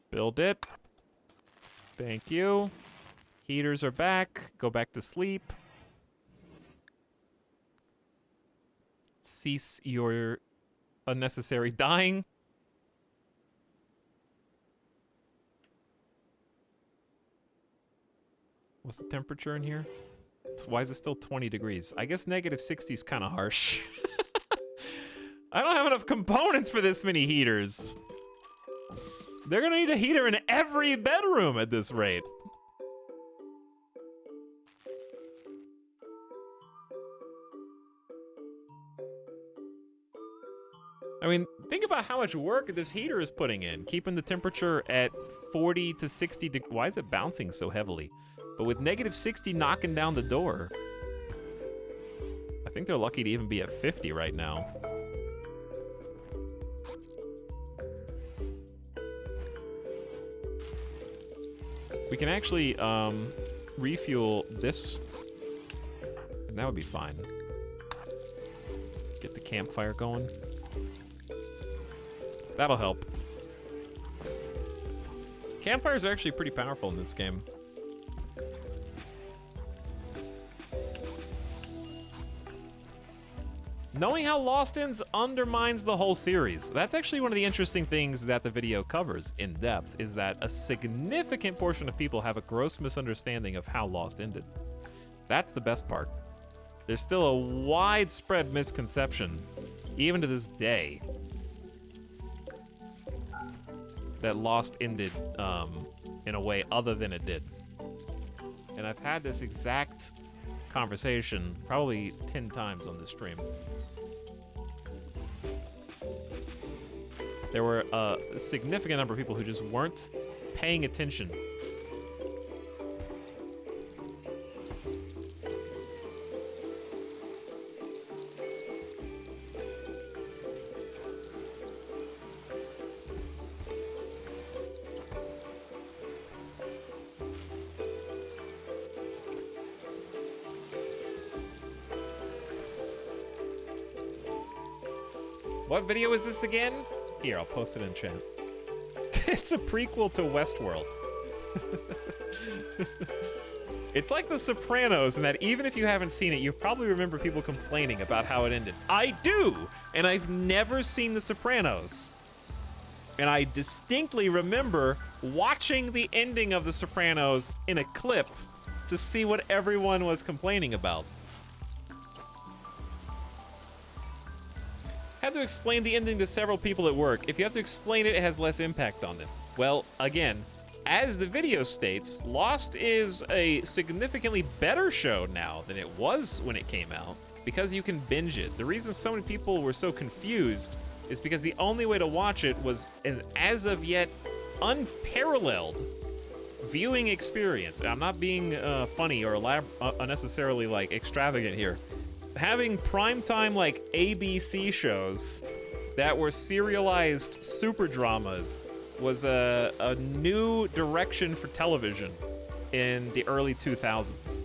Build it. Thank you. Heaters are back. Go back to sleep. Cease your unnecessary dying. What's the temperature in here? Why is it still 20 degrees? I guess negative 60 is kind of harsh. I don't have enough components for this many heaters. They're gonna need a heater in every bedroom at this rate. I mean, think about how much work this heater is putting in, keeping the temperature at 40 to 60 degrees. Why is it bouncing so heavily? But with negative 60 knocking down the door, I think they're lucky to even be at 50 right now. We can actually refuel this, and that would be fine. Get the campfire going. That'll help. Campfires are actually pretty powerful in this game. Knowing how Lost ends undermines the whole series. That's actually one of the interesting things that the video covers in depth, is that a significant portion of people have a gross misunderstanding of how Lost ended. That's the best part. There's still a widespread misconception, even to this day, that Lost ended in a way other than it did. And I've had this exact conversation probably 10 times on this stream. There were a significant number of people who just weren't paying attention. What video is this again? Here, I'll post it in chat. It's a prequel to Westworld. It's like The Sopranos in that even if you haven't seen it, you probably remember people complaining about how it ended. I do! And I've never seen The Sopranos. And I distinctly remember watching the ending of The Sopranos in a clip to see what everyone was complaining about. Had to explain the ending to several people at work. If you have to explain it, it has less impact on them. Well, again, as the video states, Lost is a significantly better show now than it was when it came out, because you can binge it. The reason so many people were so confused is because the only way to watch it was an as of yet unparalleled viewing experience. I'm not being funny or unnecessarily like extravagant here. Having primetime like ABC shows that were serialized super dramas was a new direction for television in the early 2000s.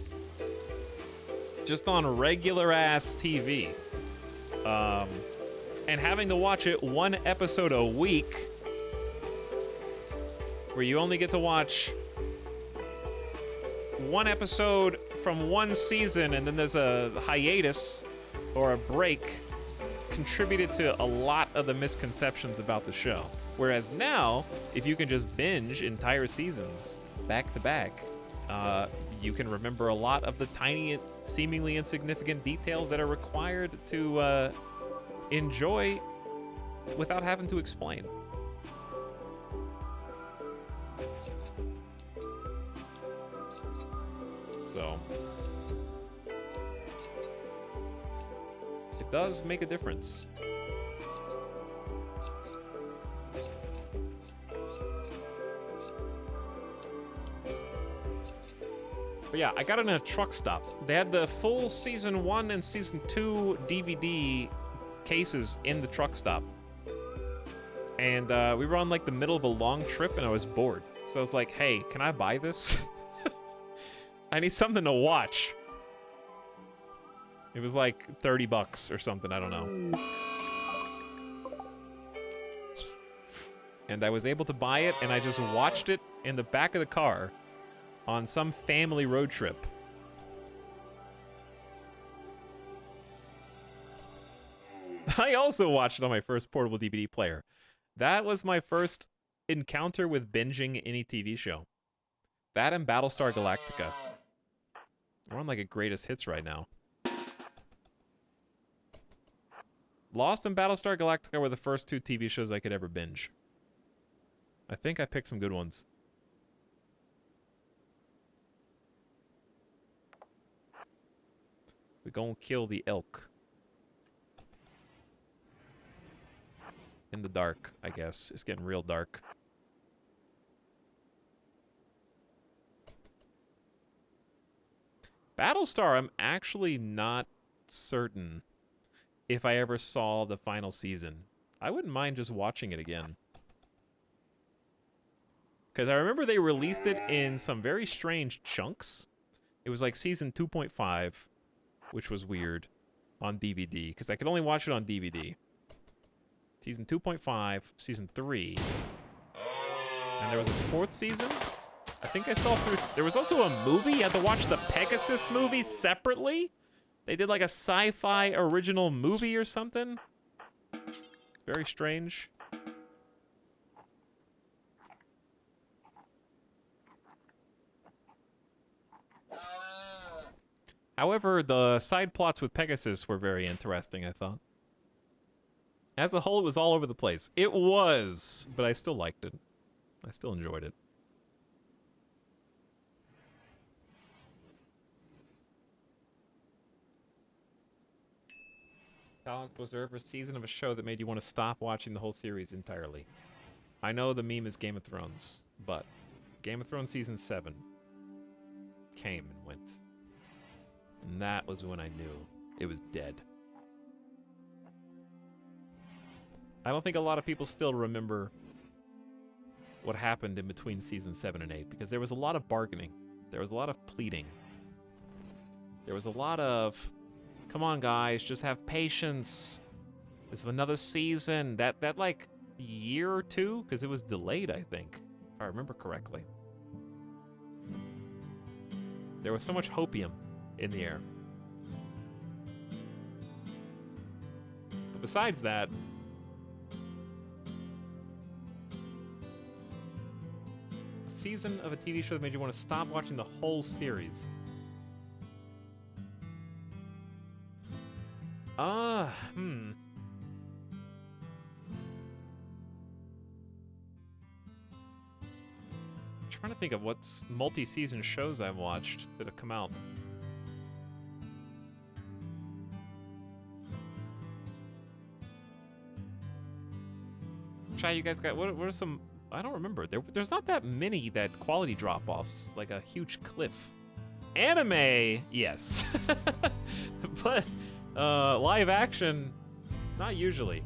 Just on regular ass TV. And having to watch it one episode a week, where you only get to watch one episode from one season and then there's a hiatus or a break, contributed to a lot of the misconceptions about the show. Whereas now, if you can just binge entire seasons back to back, You can remember a lot of the tiny, seemingly insignificant details that are required to enjoy without having to explain. So it does make a difference. But yeah, I got it in a truck stop. They had the full season 1 and season 2 DVD cases in the truck stop. And we were on like the middle of a long trip and I was bored. So I was like, hey, can I buy this? I need something to watch. It was like $30 or something, I don't know. And I was able to buy it and I just watched it in the back of the car on some family road trip. I also watched it on my first portable DVD player. That was my first encounter with binging any TV show. That and Battlestar Galactica. We're on like a greatest hits right now. Lost and Battlestar Galactica were the first 2 TV shows I could ever binge. I think I picked some good ones. We're gonna kill the elk. In the dark, I guess. It's getting real dark. Battlestar, I'm actually not certain if I ever saw the final season. I wouldn't mind just watching it again. Because I remember they released it in some very strange chunks. It was like season 2.5, which was weird, on DVD. Because I could only watch it on DVD. Season 2.5, season 3. And there was a 4th season? I think I saw through... There was also a movie. You had to watch the Pegasus movie separately. They did like a sci-fi original movie or something. Very strange. However, the side plots with Pegasus were very interesting, I thought. As a whole, it was all over the place. It was, but I still liked it. I still enjoyed it. Was there ever a season of a show that made you want to stop watching the whole series entirely? I know the meme is Game of Thrones, but Game of Thrones season 7 came and went. And that was when I knew it was dead. I don't think a lot of people still remember what happened in between season 7 and 8, because there was a lot of bargaining. There was a lot of pleading. There was a lot of, come on guys, just have patience. It's another season. That like year or two, because it was delayed, I think, if I remember correctly. There was so much hopium in the air. But besides that, a season of a TV show that made you want to stop watching the whole series. I'm trying to think of what's multi-season shows I've watched that have come out. Chat, you guys got, what are some, I don't remember. There's not that many that quality drop-offs, like a huge cliff. Anime, yes. But live action, not usually.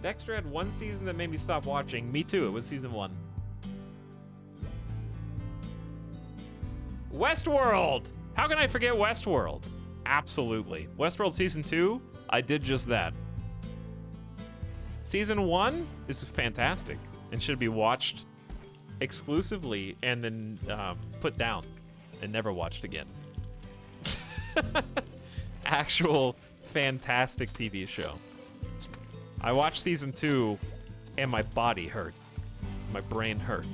Dexter had one season that made me stop watching. Me too, it was season 1. Westworld! How can I forget Westworld? Absolutely. Westworld season 2, I did just that. Season 1 is fantastic and should be watched exclusively and then put down and never watched again. Actual fantastic TV show. I watched season 2 and my body hurt. My brain hurt.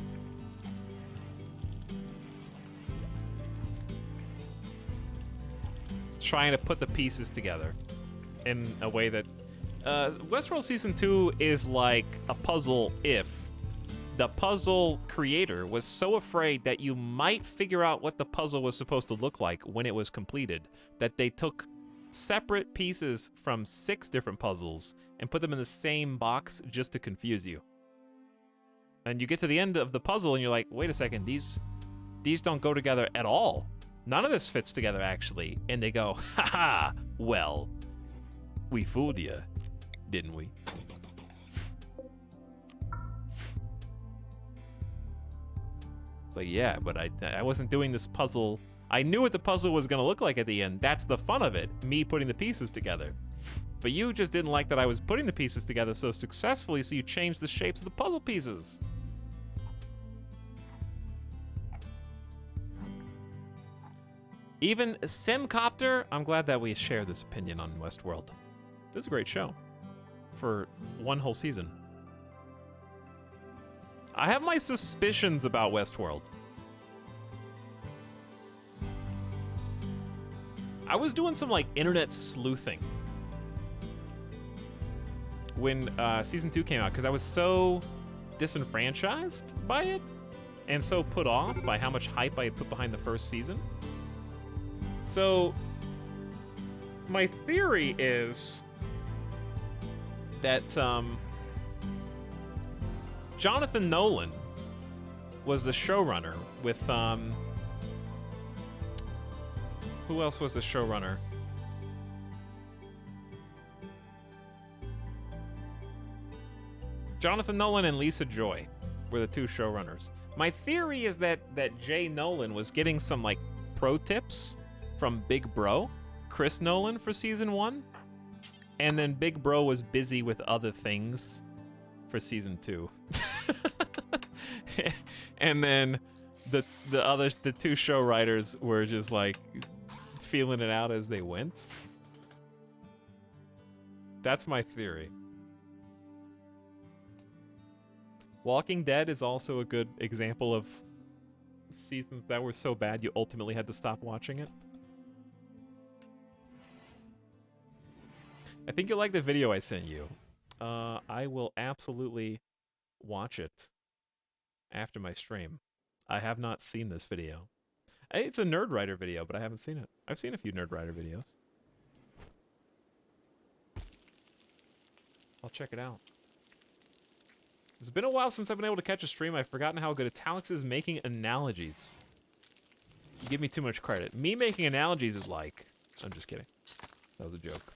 Trying to put the pieces together in a way that Westworld season 2 is like a puzzle if the puzzle creator was so afraid that you might figure out what the puzzle was supposed to look like when it was completed that they took separate pieces from 6 different puzzles and put them in the same box just to confuse you. And you get to the end of the puzzle and you're like, wait a second, these don't go together at all. None of this fits together, actually. And they go, haha, well, we fooled you, didn't we? It's like, yeah, but I wasn't doing this puzzle. I knew what the puzzle was going to look like at the end. That's the fun of it, me putting the pieces together. But you just didn't like that I was putting the pieces together so successfully, so you changed the shapes of the puzzle pieces. Even Simcopter, I'm glad that we share this opinion on Westworld. This is a great show for one whole season. I have my suspicions about Westworld. I was doing some like internet sleuthing when season 2 came out because I was so disenfranchised by it and so put off by how much hype I had put behind the first season. So my theory is that Jonathan Nolan was the showrunner with who else was the showrunner? Jonathan Nolan and Lisa Joy were the 2 showrunners. My theory is that Jay Nolan was getting some like pro tips from Big Bro, Chris Nolan, for season 1, and then Big Bro was busy with other things for season 2. And then the 2 show writers were just like feeling it out as they went. That's my theory. Walking Dead is also a good example of seasons that were so bad you ultimately had to stop watching it. I think you'll like the video I sent you. I will absolutely watch it after my stream. I have not seen this video. It's a Nerd Writer video, but I haven't seen it. I've seen a few Nerd Writer videos. I'll check it out. It's been a while since I've been able to catch a stream. I've forgotten how good Etalyx is making analogies. You give me too much credit. Me making analogies is like... I'm just kidding. That was a joke.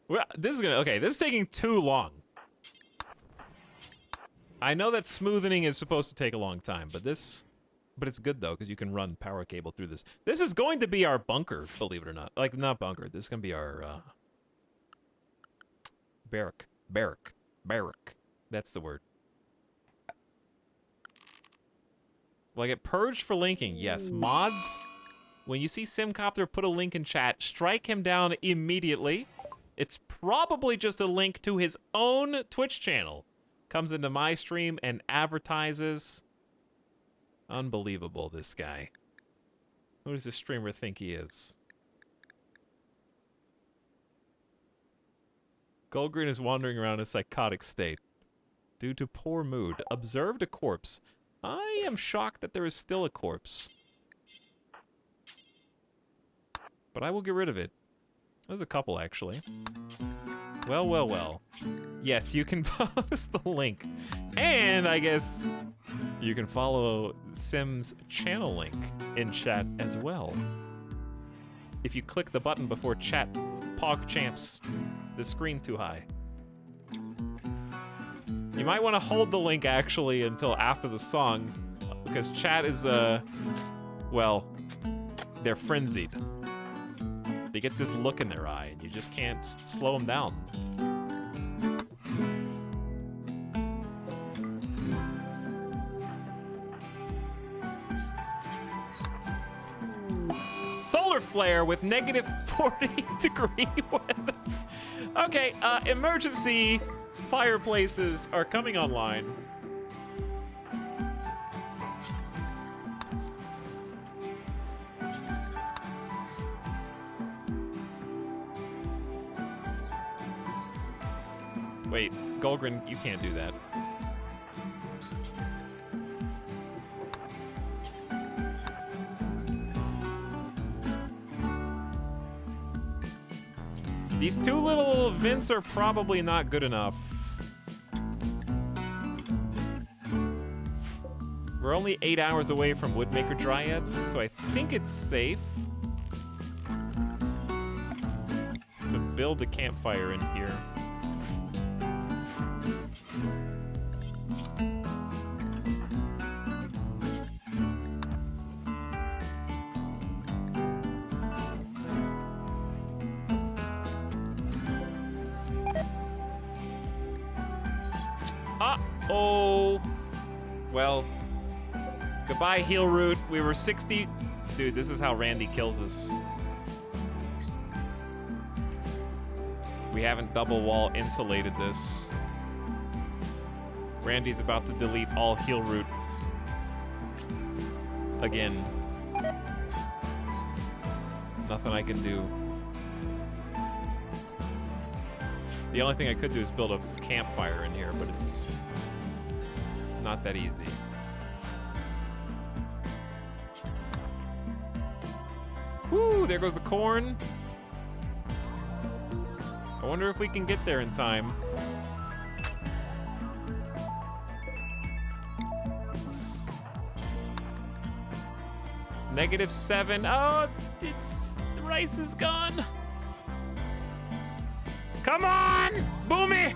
Well, this is taking too long. I know that smoothing is supposed to take a long time, but it's good though, because you can run power cable through this. This is going to be our bunker, believe it or not. Like, not bunker, this is going to be our, barrack. That's the word. Will I get purged for linking? Yes. Mods, when you see Simcopter put a link in chat, strike him down immediately. It's probably just a link to his own Twitch channel. Comes into my stream and advertises. Unbelievable, this guy. Who does this streamer think he is? Goldgreen is wandering around in a psychotic state. Due to poor mood. Observed a corpse. I am shocked that there is still a corpse. But I will get rid of it. There's a couple, actually. Well. Yes, you can post the link. And I guess you can follow Sim's channel link in chat as well. If you click the button before chat PogChamps the screen too high. You might want to hold the link, actually, until after the song, because chat is, well, they're frenzied. They get this look in their eye, and you just can't slow them down. Solar flare with negative 40-degree weather. Okay, emergency fireplaces are coming online. Wait, Golgrin, you can't do that. These two little vents are probably not good enough. We're only 8 hours away from Woodmaker Dryads, so I think it's safe to build a campfire in here. Uh-oh. Well, goodbye, heal root. We were 60. Dude, this is how Randy kills us. We haven't double wall insulated this. Randy's about to delete all heal root again. Nothing I can do. The only thing I could do is build a campfire in here, but it's not that easy. Woo, there goes the corn. I wonder if we can get there in time. It's -7. Oh, the rice is gone. Come on, Boomy!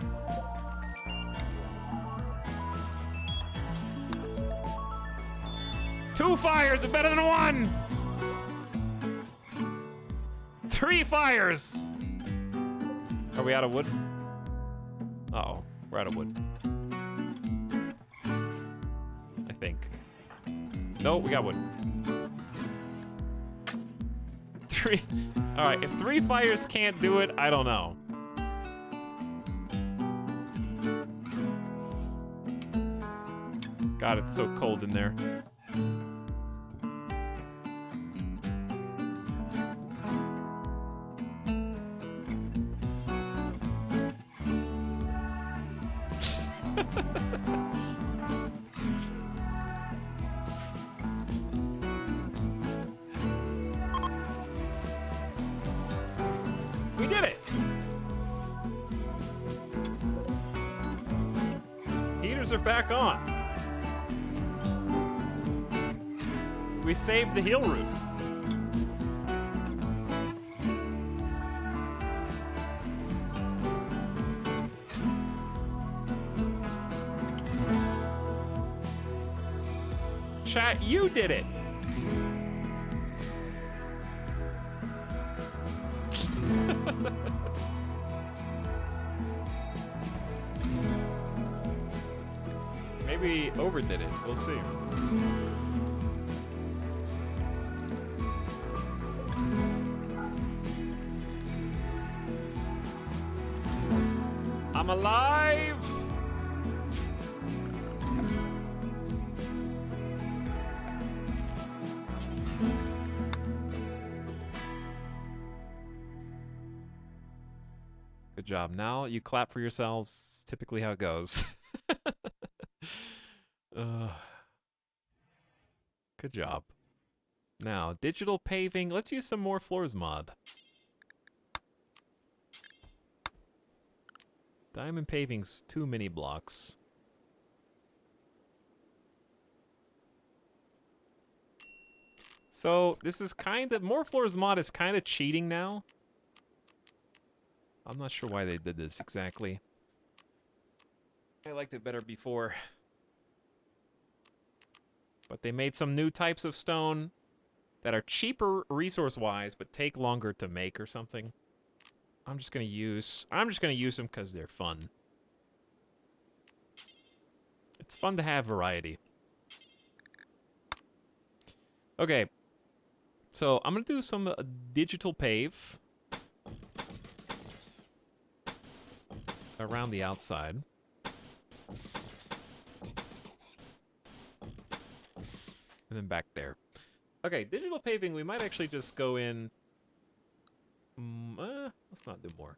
Two fires are better than one. 3 fires. Are we out of wood? Uh-oh, we're out of wood. I think. No, we got wood. 3. All right, if 3 fires can't do it, I don't know. God, it's so cold in there. We did it! Heaters are back on. We saved the heal root. Chat, you did it. Maybe overdid it. We'll see. I'm alive! Good job. Now you clap for yourselves. It's typically how it goes. Good job. Now, digital paving. Let's use some more floors mod. Diamond paving's too many blocks. So this is kind of, more floors mod is kind of cheating now. I'm not sure why they did this exactly. I liked it better before. But they made some new types of stone. that are cheaper resource-wise but take longer to make or something. I'm just gonna use them because they're fun. It's fun to have variety. Okay, so I'm gonna do some digital pave around the outside. And then back there. Okay, digital paving, we might actually just go in... let's not do more.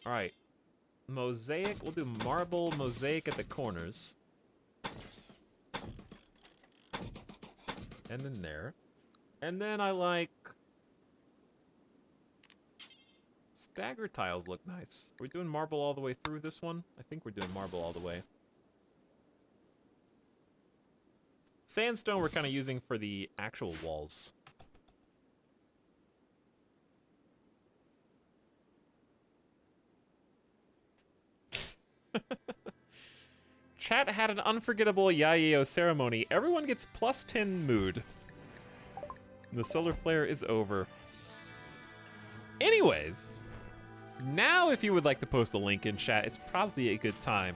Alright. Mosaic, we'll do marble mosaic at the corners. And then there. And then I like... Stagger tiles look nice. Are we doing marble all the way through this one? I think we're doing marble all the way. Sandstone we're kind of using for the actual walls. Chat had an unforgettable Yayo ceremony. Everyone gets plus 10 mood. The solar flare is over. Anyways, now if you would like to post a link in chat, it's probably a good time.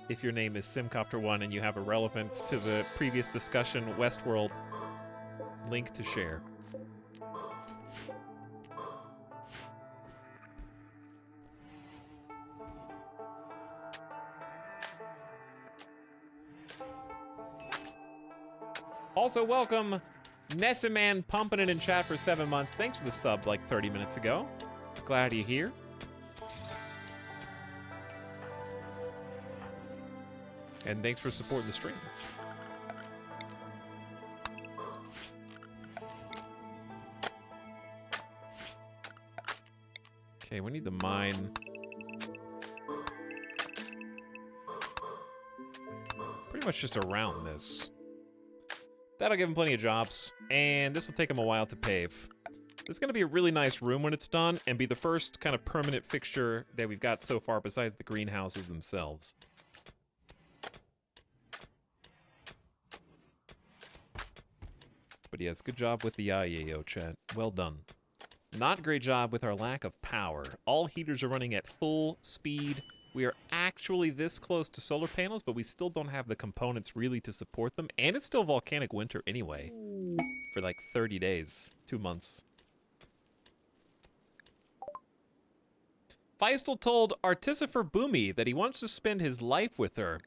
If your name is Simcopter1 and you have a relevance to the previous discussion, Westworld, link to share. Also, welcome Nessiman pumping it in chat for 7 months. Thanks for the sub like 30 minutes ago. Glad you're here. And thanks for supporting the stream. Okay, we need to mine. Pretty much just around this. That'll give him plenty of jobs, and this will take him a while to pave. This is going to be a really nice room when it's done, and be the first kind of permanent fixture that we've got so far besides the greenhouses themselves. But yes, good job with the IAO chat. Well done. Not great job with our lack of power. All heaters are running at full speed. We are actually this close to solar panels, but we still don't have the components really to support them. And it's still volcanic winter anyway. For like 30 days. 2 months. Feistel told Artificer Boomy that he wants to spend his life with her.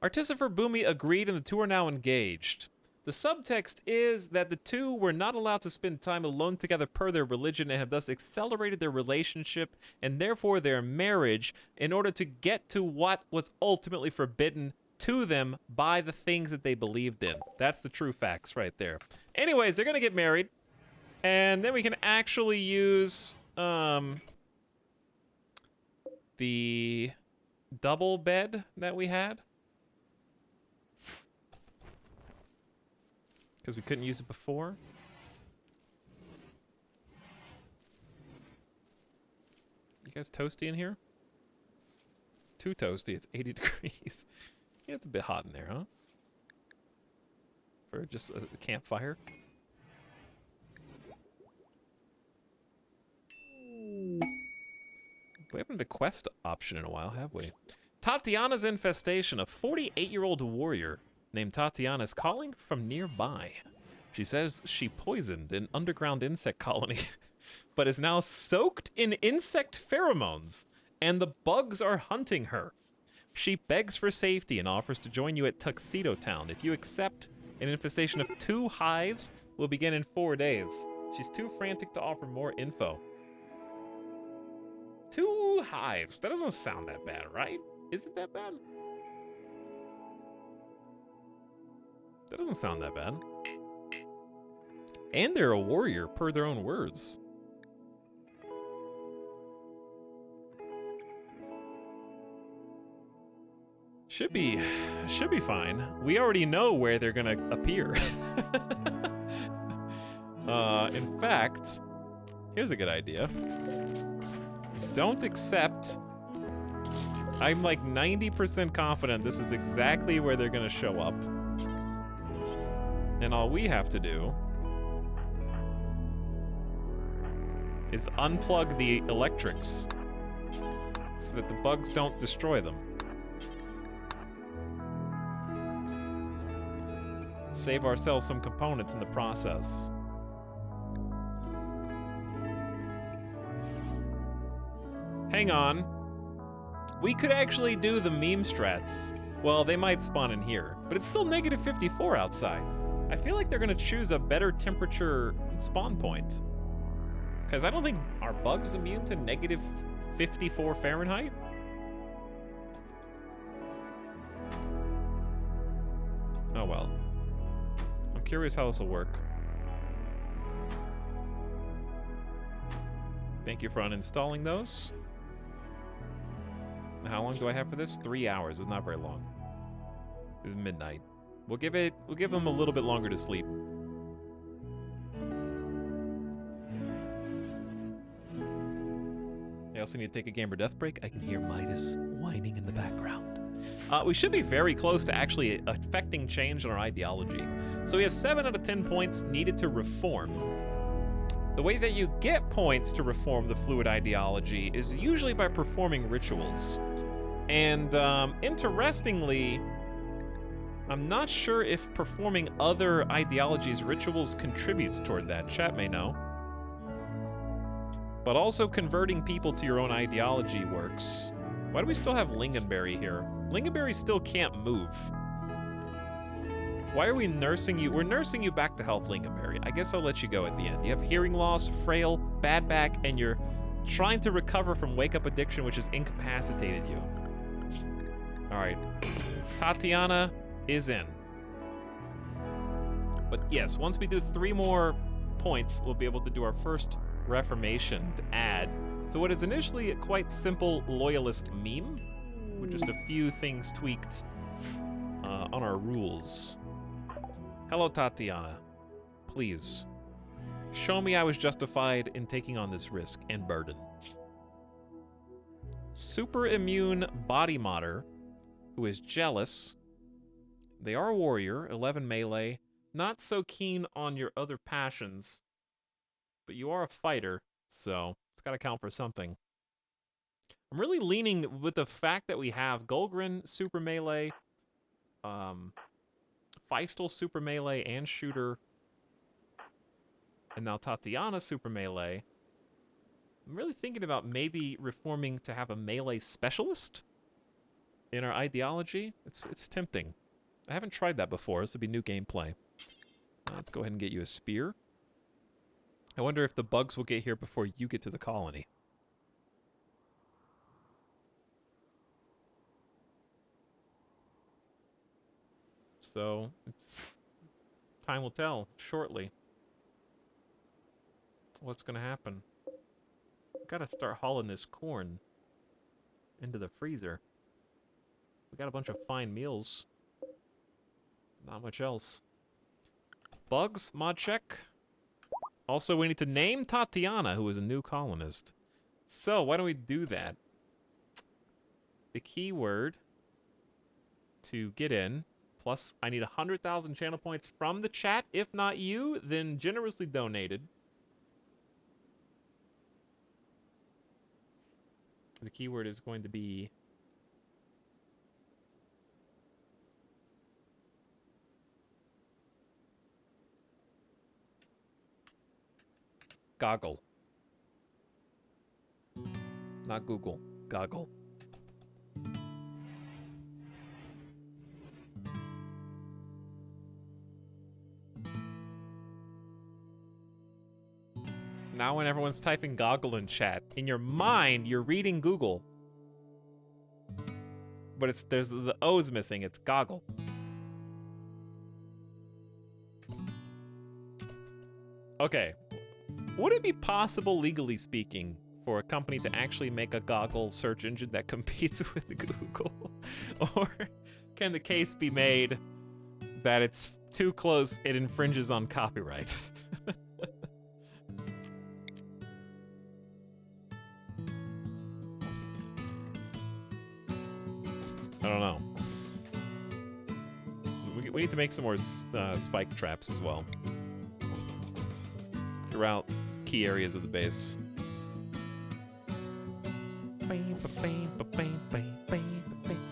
Artificer Boomy agreed and the two are now engaged. The subtext is that the two were not allowed to spend time alone together per their religion and have thus accelerated their relationship and therefore their marriage in order to get to what was ultimately forbidden to them by the things that they believed in. That's the true facts right there. Anyways, they're going to get married, and then we can actually use the double bed that we had. Because we couldn't use it before. You guys toasty in here? Too toasty, it's 80 degrees. Yeah, it's a bit hot in there, huh? For just a campfire. We haven't had a quest option in a while, have we? Tatiana's infestation, a 48-year-old warrior named Tatiana is calling from nearby. She says she poisoned an underground insect colony, but is now soaked in insect pheromones, and the bugs are hunting her. She begs for safety and offers to join you at Tuxedo Town. If you accept, an infestation of 2 hives will begin in 4 days. She's too frantic to offer more info. 2 hives. That doesn't sound that bad, right? Is it that bad? That doesn't sound that bad. And they're a warrior, per their own words. Should be fine. We already know where they're gonna appear. In fact, here's a good idea. Don't accept. I'm like 90% confident this is exactly where they're gonna show up. And all we have to do is unplug the electrics so that the bugs don't destroy them. Save ourselves some components in the process. Hang on. We could actually do the meme strats. Well, they might spawn in here, but it's still negative 54 outside. I feel like they're gonna choose a better temperature spawn point. Because I don't think, are bugs immune to negative 54 Fahrenheit? Oh well. I'm curious how this will work. Thank you for uninstalling those. How long do I have for this? 3 hours. It's not very long. It's midnight. We'll give them a little bit longer to sleep. I also need to take a gamer death break. I can hear Midas whining in the background. We should be very close to actually affecting change in our ideology. So we have 7 out of 10 points needed to reform. The way that you get points to reform the fluid ideology is usually by performing rituals. And interestingly, I'm not sure if performing other ideologies' rituals contributes toward that. Chat may know. But also converting people to your own ideology works. Why do we still have Lingonberry here? Lingonberry still can't move. Why are we nursing you? We're nursing you back to health, Lingonberry. I guess I'll let you go at the end. You have hearing loss, frail, bad back, and you're trying to recover from wake-up addiction, which has incapacitated you. All right. Tatiana is in. But yes, once we do 3 more points, we'll be able to do our first reformation to add to what is initially a quite simple loyalist meme, with just a few things tweaked on our rules. Hello, Tatiana. Please, show me I was justified in taking on this risk and burden. Super immune body modder, who is jealous. They are a warrior, 11 melee, not so keen on your other passions, but you are a fighter, so it's gotta count for something. I'm really leaning with the fact that we have Golgrin super melee, Feistel super melee and shooter, and now Tatiana super melee. I'm really thinking about maybe reforming to have a melee specialist in our ideology. It's tempting. I haven't tried that before. This would be new gameplay. Let's go ahead and get you a spear. I wonder if the bugs will get here before you get to the colony. So, time will tell shortly what's going to happen. Gotta start hauling this corn into the freezer. We got a bunch of fine meals. Not much else. Bugs, mod check. Also, we need to name Tatiana, who is a new colonist. So, why don't we do that? The keyword to get in, plus I need 100,000 channel points from the chat. If not you, then generously donated. The keyword is going to be goggle. Not Google. Goggle. Now when everyone's typing goggle in chat, in your mind, you're reading Google. But there's the O's missing, it's goggle. Okay. Would it be possible, legally speaking, for a company to actually make a goggle search engine that competes with Google? Or can the case be made that it's too close, it infringes on copyright? I don't know. We need to make some more spike traps as well throughout key areas of the base.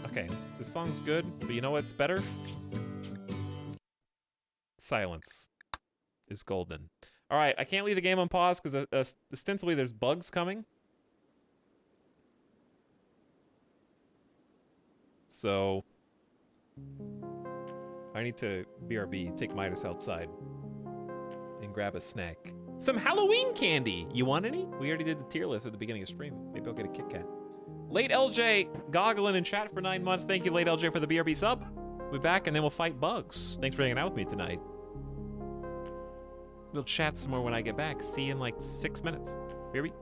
Okay, this song's good, but you know what's better? Silence is golden. All right, I can't leave the game on pause because ostensibly there's bugs coming. So I need to BRB, take Midas outside and grab a snack. Some Halloween candy. You want any? We already did the tier list at the beginning of stream. Maybe I'll get a Kit Kat. Late LJ goggling in chat for 9 months. Thank you, Late LJ, for the BRB sub. We'll be back and then we'll fight bugs. Thanks for hanging out with me tonight. We'll chat some more when I get back. See you in like 6 minutes. BRB.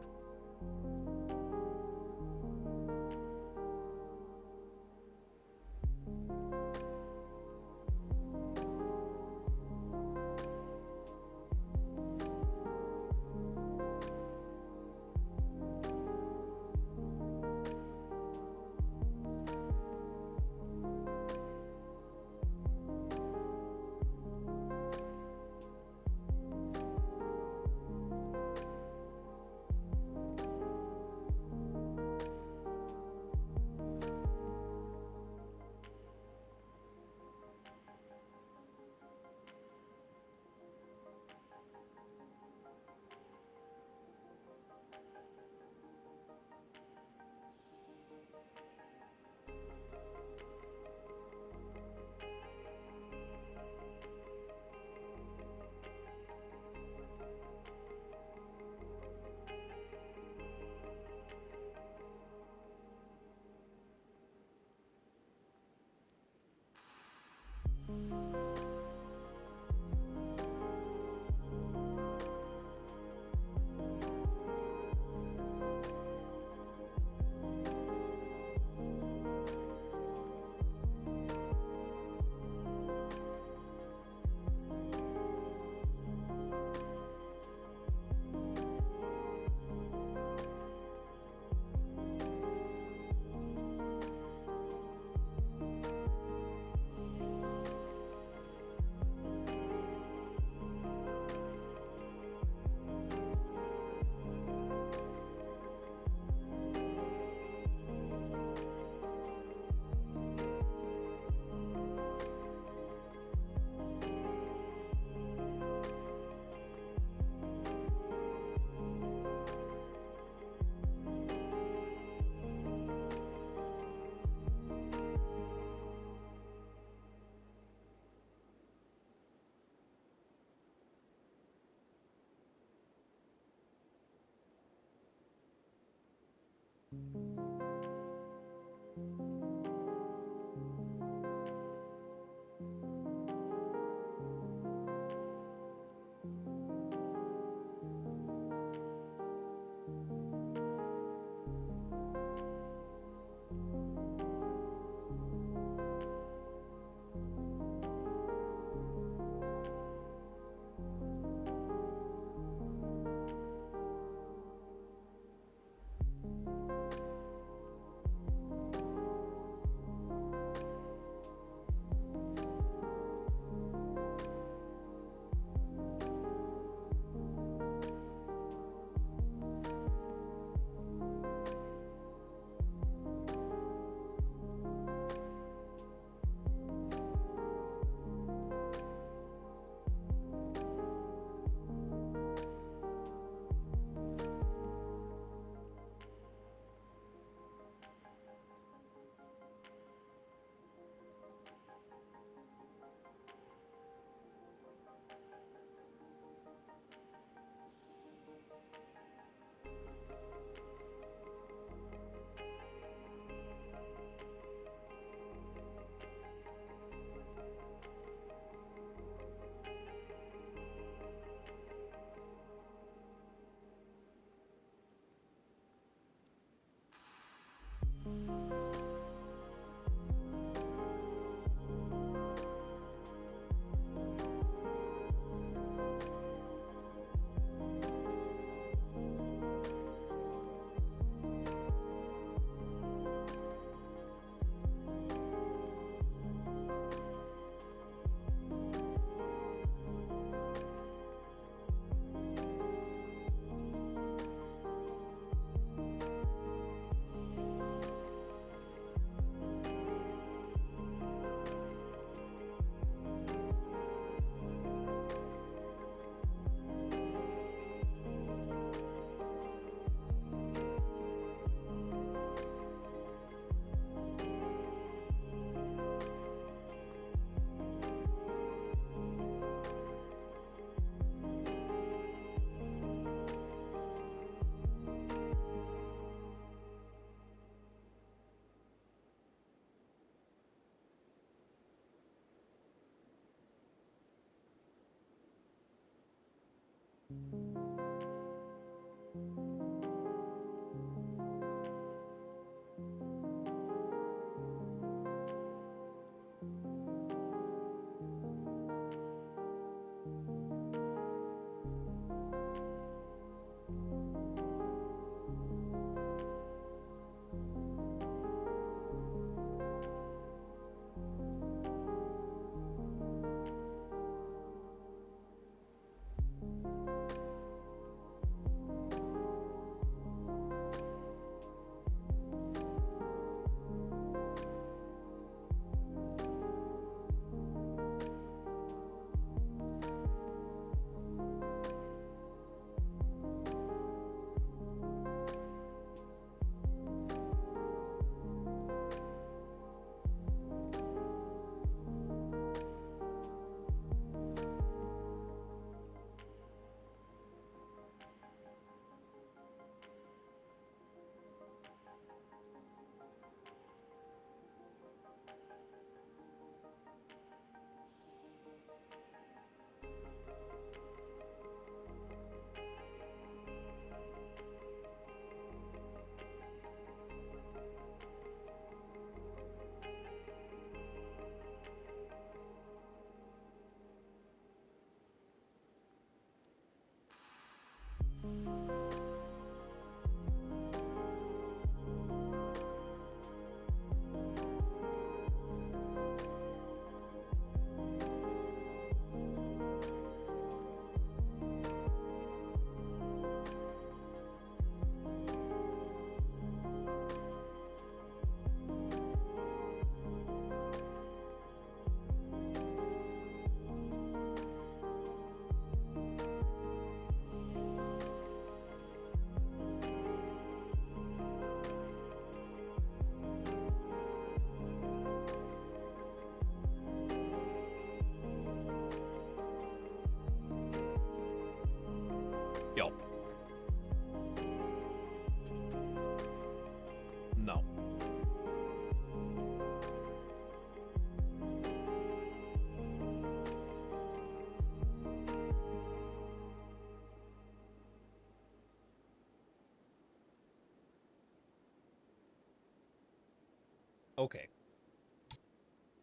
Okay.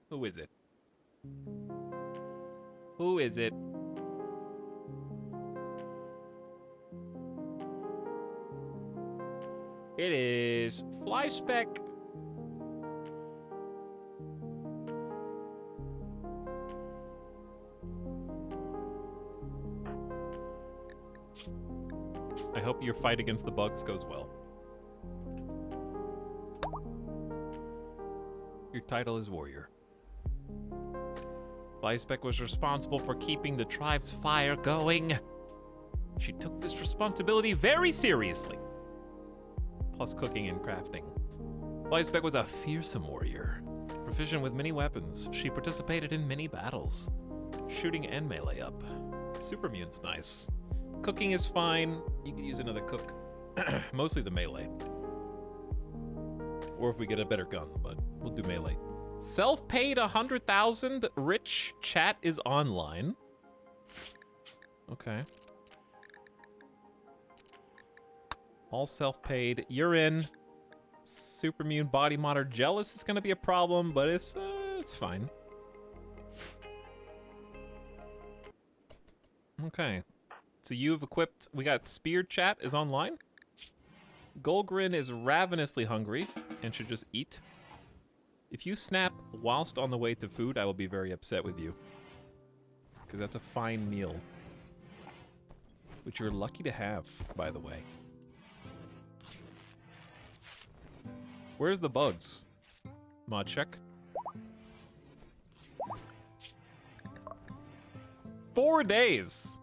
Who is it? Who is it? It is Flyspec. I hope your fight against the bugs goes well. Your title is warrior. Flyspec was responsible for keeping the tribe's fire going. She took this responsibility very seriously. Plus cooking and crafting. Flyspec was a fearsome warrior. Proficient with many weapons, she participated in many battles. Shooting and melee up. Supermune's nice. Cooking is fine. You could use another cook. Mostly the melee. Or if we get a better gun, but we'll do melee. Self-paid 100,000. Rich chat is online. Okay. All self-paid. You're in. Supermune body modder jealous is gonna be a problem, but it's fine. Okay. So you've equipped. We got Spear chat is online. Golgrin is ravenously hungry and should just eat. If you snap whilst on the way to food, I will be very upset with you. Because that's a fine meal. Which you're lucky to have, by the way. Where's the bugs? Mod check. 4 days!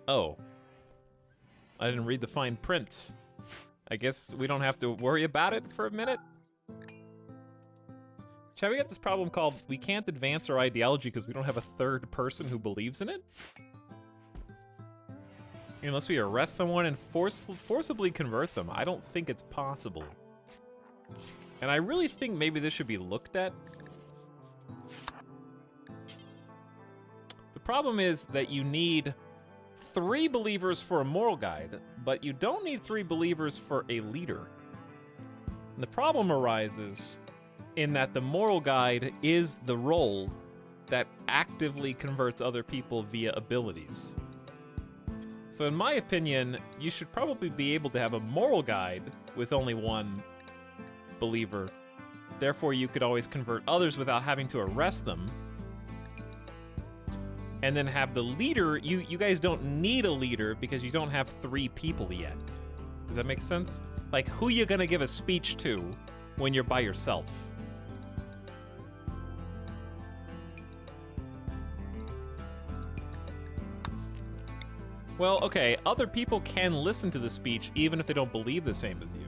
Oh. I didn't read the fine print. I guess we don't have to worry about it for a minute? Shall we get this problem called we can't advance our ideology because we don't have a third person who believes in it? Unless we arrest someone and forcibly convert them. I don't think it's possible. And I really think maybe this should be looked at. The problem is that you need 3 believers for a moral guide, but you don't need 3 believers for a leader. And the problem arises in that the moral guide is the role that actively converts other people via abilities. So in my opinion, you should probably be able to have a moral guide with only 1 believer. Therefore, you could always convert others without having to arrest them. And then have the leader, you guys don't need a leader because you don't have 3 people yet. Does that make sense? Like, who you gonna give a speech to when you're by yourself? Well, okay, other people can listen to the speech even if they don't believe the same as you.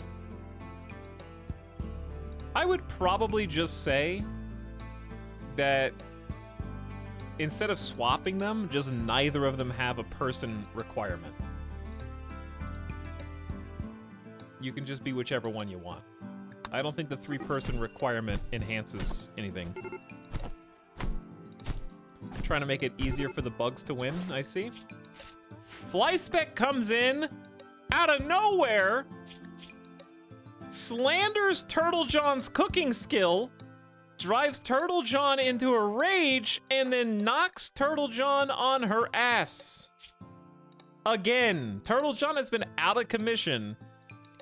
I would probably just say that instead of swapping them, just neither of them have a person requirement. You can just be whichever one you want. I don't think the 3-person requirement enhances anything. Trying to make it easier for the bugs to win, I see. Flyspec comes in out of nowhere, slanders Turtle John's cooking skill, drives Turtle John into a rage, and then knocks Turtle John on her ass. Again, Turtle John has been out of commission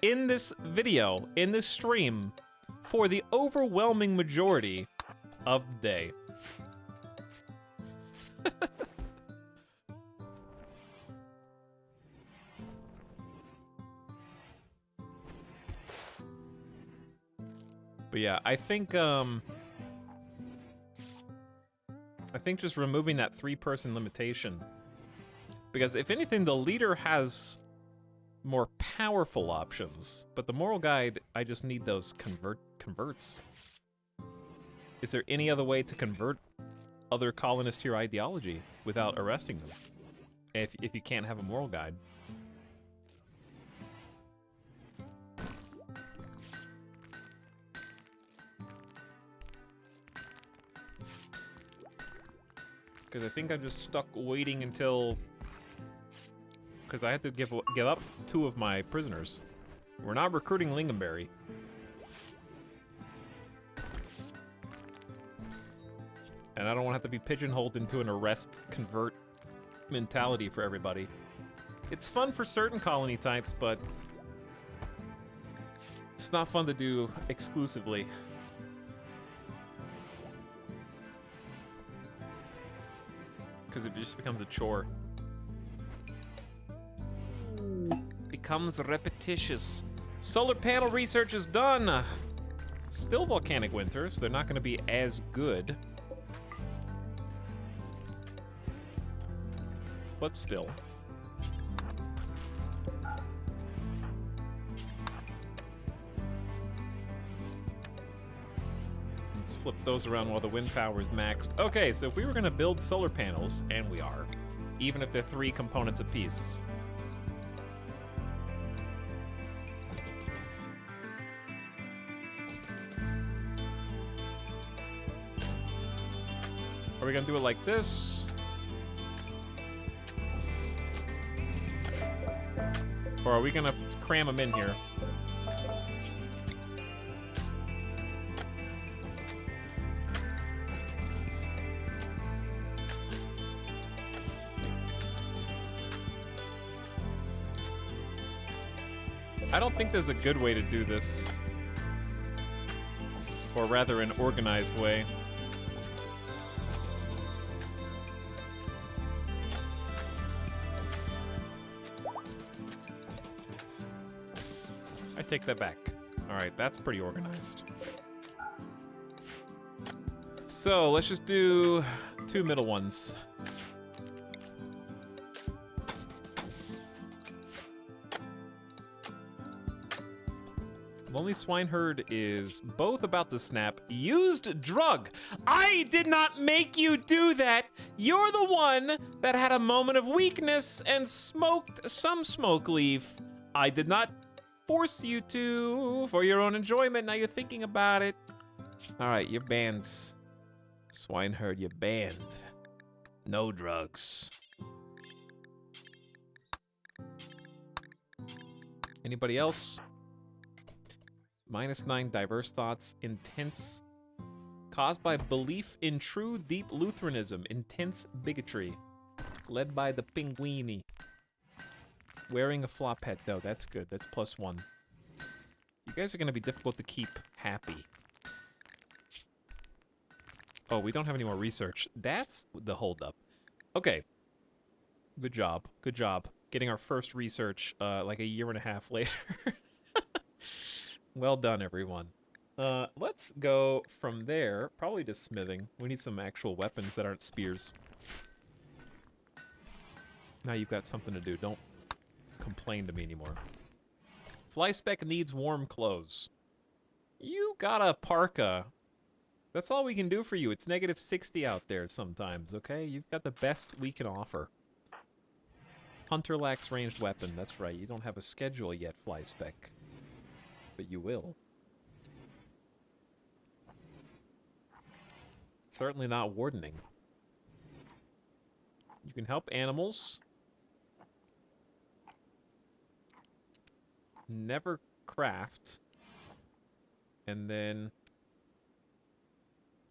in this video, in this stream, for the overwhelming majority of the day. But yeah, I think just removing that 3-person limitation, because if anything, the leader has more powerful options, but the moral guide, I just need those converts. Is there any other way to convert other colonists to your ideology without arresting them? If you can't have a moral guide. Because I think I'm just stuck waiting until... Because I had to give up 2 of my prisoners. We're not recruiting Lingonberry. And I don't want to have to be pigeonholed into an arrest convert mentality for everybody. It's fun for certain colony types, but it's not fun to do exclusively. Because it just becomes a chore. Becomes repetitious. Solar panel research is done. Still volcanic winters. They're not going to be as good. But still. Let's flip those around while the wind power is maxed. Okay, so if we were going to build solar panels, and we are, even if they're 3 components apiece. Are we going to do it like this? Or are we going to cram them in here? I don't think there's a good way to do this. Or rather, an organized way. I take that back. Alright, that's pretty organized. So, let's just do 2 middle ones. Lonely Swineherd is both about to snap. Used drug. I did not make you do that. You're the one that had a moment of weakness and smoked some smoke leaf. I did not force you to for your own enjoyment. Now you're thinking about it. All right, you're banned. Swineherd, you're banned. No drugs. Anybody else? -9 diverse thoughts, intense, caused by belief in true deep Lutheranism, intense bigotry, led by the Pinguini. Wearing a flop hat, though, that's good. That's +1. You guys are gonna be difficult to keep happy. Oh, we don't have any more research. That's the holdup. Okay. Good job. Good job. Getting our first research, like a 1.5 years later. Well done, everyone. Let's go from there, probably to smithing. We need some actual weapons that aren't spears. Now you've got something to do. Don't complain to me anymore. Flyspec needs warm clothes. You got a parka. That's all we can do for you. It's -60 out there sometimes, okay? You've got the best we can offer. Hunter lacks ranged weapon. That's right. You don't have a schedule yet, Flyspec. But you will. Certainly not wardening. You can help animals. Never craft. And then,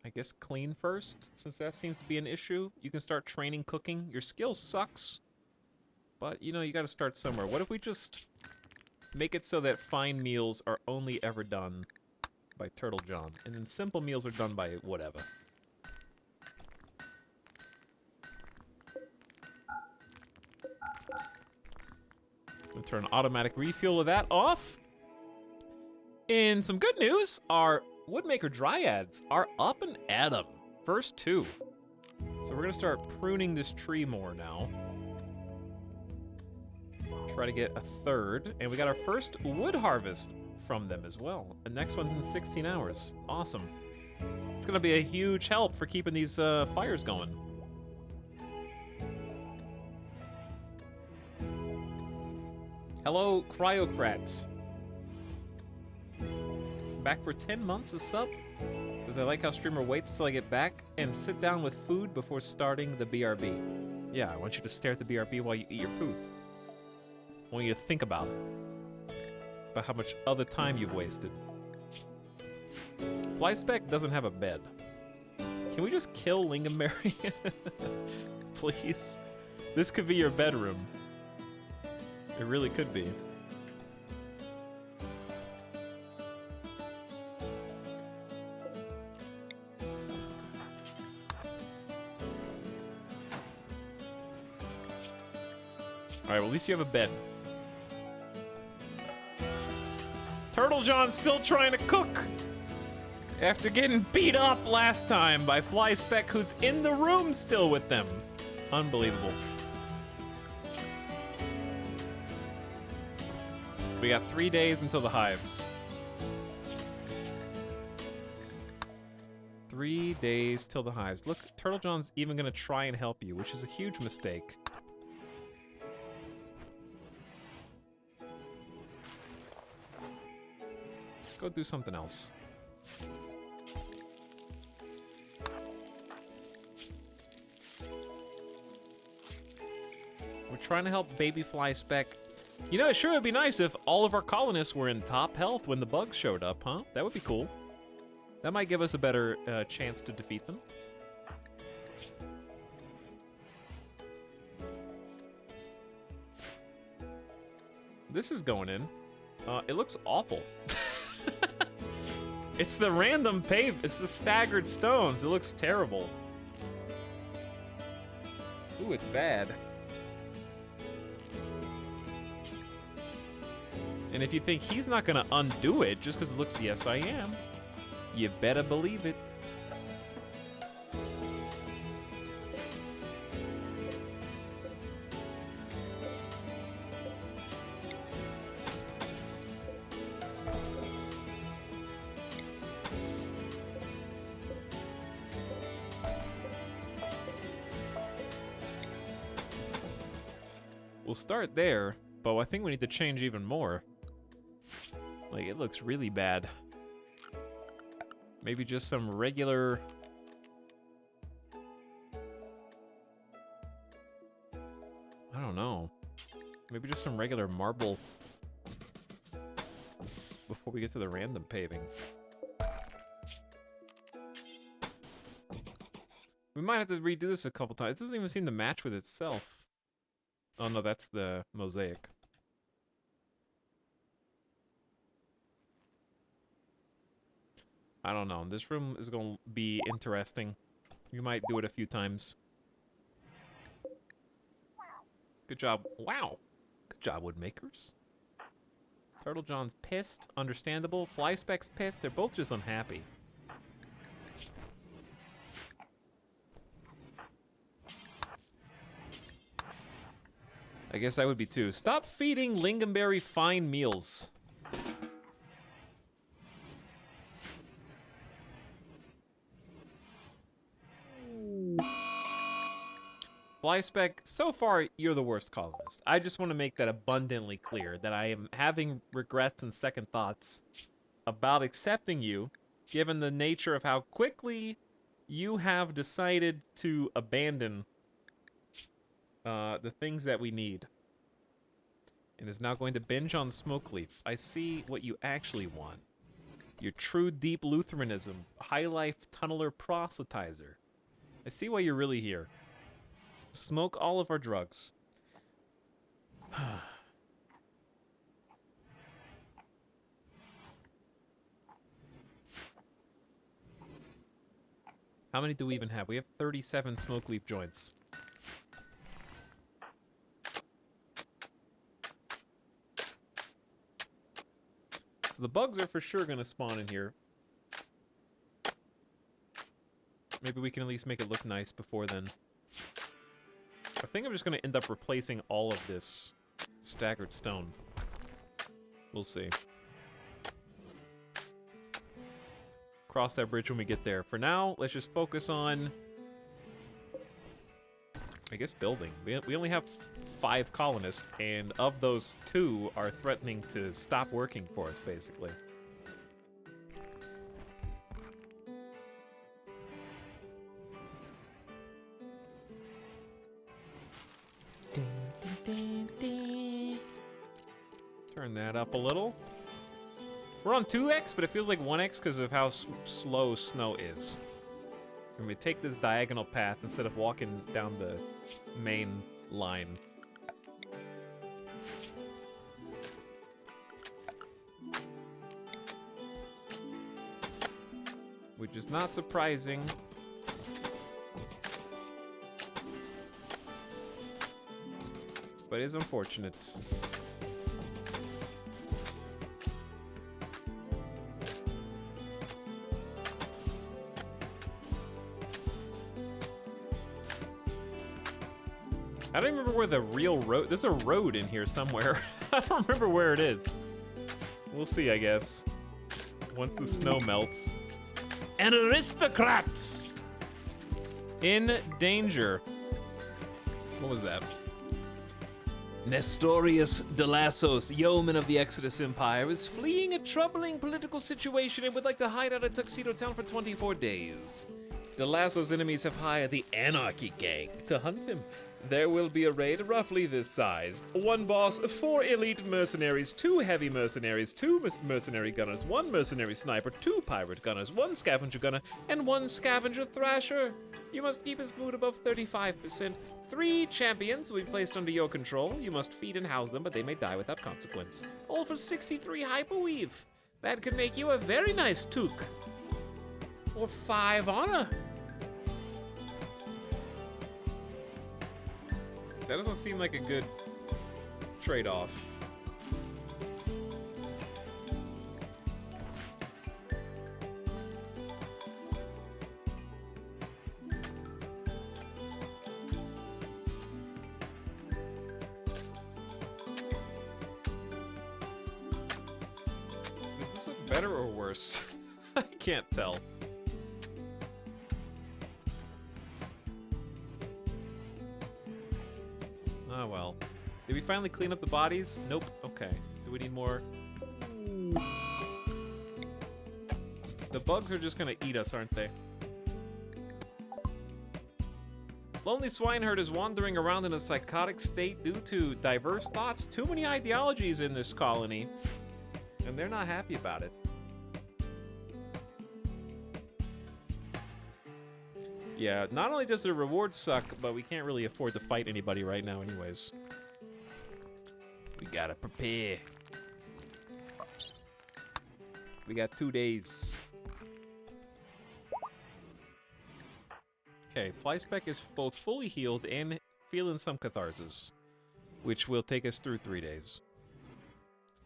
I guess clean first, since that seems to be an issue. You can start training cooking. Your skill sucks. But, you know, you gotta start somewhere. What if we just make it so that fine meals are only ever done by Turtle John, and then simple meals are done by whatever. We'll turn automatic refuel of that off. In some good news, our Woodmaker Dryads are up and at 'em. First 2. So we're gonna start pruning this tree more now. Try to get a 3rd, and we got our first wood harvest from them as well. The next one's in 16 hours. Awesome. It's gonna be a huge help for keeping these fires going. Hello, Cryocrats. Back for 10 months a sub. Says, I like how streamer waits till I get back and sit down with food before starting the BRB. Yeah, I want you to stare at the BRB while you eat your food. I want you to think about it. About how much other time you've wasted. Flyspec doesn't have a bed. Can we just kill Lingonberry? Please? This could be your bedroom. It really could be. Alright, well, at least you have a bed. Turtle John's still trying to cook! After getting beat up last time by Fly Speck, who's in the room still with them. Unbelievable. We got 3 days until the hives. 3 days till the hives. Look, Turtle John's even gonna try and help you, which is a huge mistake. Go do something else. We're trying to help baby Fly Speck. You know, it sure would be nice if all of our colonists were in top health when the bugs showed up, huh? That would be cool. That might give us a better chance to defeat them. This is going in. It looks awful. It's the random pave. It's the staggered stones. It looks terrible. Ooh, it's bad. And if you think he's not gonna undo it just because it looks, yes, I am. You better believe it. We'll start there, but I think we need to change even more. Like, it looks really bad. Maybe just some regular... I don't know. Maybe just some regular marble before we get to the random paving. We might have to redo this a couple times. It doesn't even seem to match with itself. Oh no, that's the mosaic. I don't know. This room is going to be interesting. You might do it a few times. Good job. Wow. Good job, Woodmakers. Turtle John's pissed. Understandable. Fly Speck's pissed. They're both just unhappy. I guess I would be too. Stop feeding Lingonberry fine meals. Fly Speck, so far you're the worst colonist. I just want to make that abundantly clear that I am having regrets and second thoughts about accepting you, given the nature of how quickly you have decided to abandon the things that we need. And is now going to binge on Smokeleaf. I see what you actually want. Your true deep Lutheranism, high life tunneler proselytizer. I see why you're really here. Smoke all of our drugs. How many do we even have? We have 37 Smokeleaf joints. So the bugs are for sure going to spawn in here. Maybe we can at least make it look nice before then. I think I'm just going to end up replacing all of this staggered stone. We'll see. Cross that bridge when we get there. For now, let's just focus on, I guess, building. We only have 5 colonists, and of those 2 are threatening to stop working for us, basically. Turn that up a little. We're on 2x, but it feels like 1x because of how slow snow is. And we take this diagonal path instead of walking down the main line. Which is not surprising. But is unfortunate. I don't remember where the real road... There's a road in here somewhere. I don't remember where it is. We'll see, I guess. Once the snow melts. And aristocrats! In danger. What was that? Nestorius de Lassos, yeoman of the Exodus Empire, is fleeing a troubling political situation and would like to hide out of Tuxedo Town for 24 days. De Lasso's enemies have hired the Anarchy Gang to hunt him. There will be a raid roughly this size. 1 boss, 4 elite mercenaries, 2 heavy mercenaries, 2 mercenary gunners, 1 mercenary sniper, 2 pirate gunners, 1 scavenger gunner, and 1 scavenger thrasher. You must keep his mood above 35%. 3 champions will be placed under your control. You must feed and house them, but they may die without consequence. All for 63 hyperweave. That could make you a very nice toque. Or 5 honor. That doesn't seem like a good trade-off. Does this look better or worse? I can't tell. Oh well. Did we finally clean up the bodies? Nope. Okay. Do we need more? The bugs are just gonna eat us, aren't they? Lonely Swineherd is wandering around in a psychotic state due to diverse thoughts. Too many ideologies in this colony. And they're not happy about it. Yeah, not only does the reward suck, but we can't really afford to fight anybody right now anyways. We gotta prepare. We got 2 days. Okay, Flyspec is both fully healed and feeling some catharsis, which will take us through 3 days.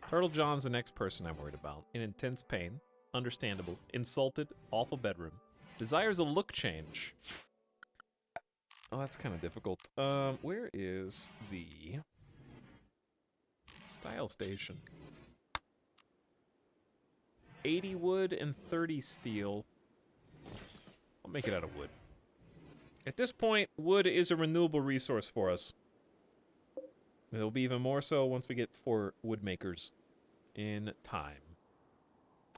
Turtle John's the next person I'm worried about. In intense pain, understandable, insulted, awful bedroom. Desires a look change. Oh, that's kind of difficult. Where is the style station? 80 wood and 30 steel. I'll make it out of wood. At this point, wood is a renewable resource for us. It'll be even more so once we get 4 wood makers in time.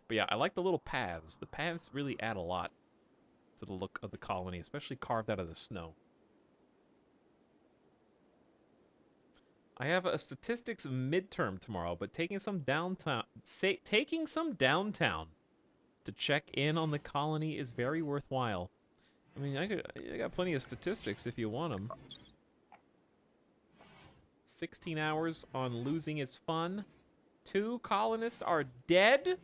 But yeah, I like the little paths. The paths really add a lot to the look of the colony, especially carved out of the snow. I have a statistics midterm tomorrow, but taking some downtown to check in on the colony is very worthwhile. I mean, I got plenty of statistics if you want them. 16 hours on losing is fun. 2 colonists are dead.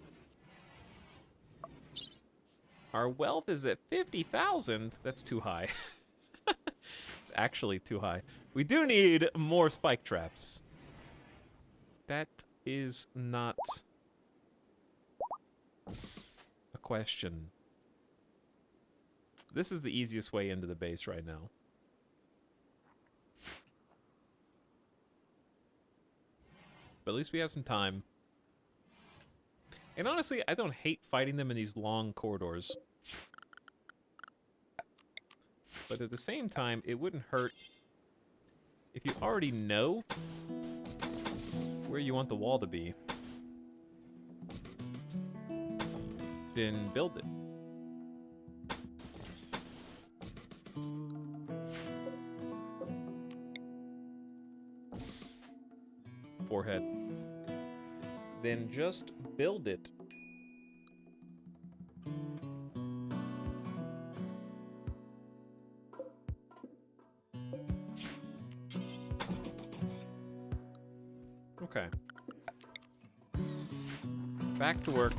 Our wealth is at 50,000. That's too high. It's actually too high. We do need more spike traps. That is not a question. This is the easiest way into the base right now. But at least we have some time. And honestly, I don't hate fighting them in these long corridors. But at the same time, it wouldn't hurt if you already know where you want the wall to be. Then build it. Forehead. Then just build it. Okay. Back to work.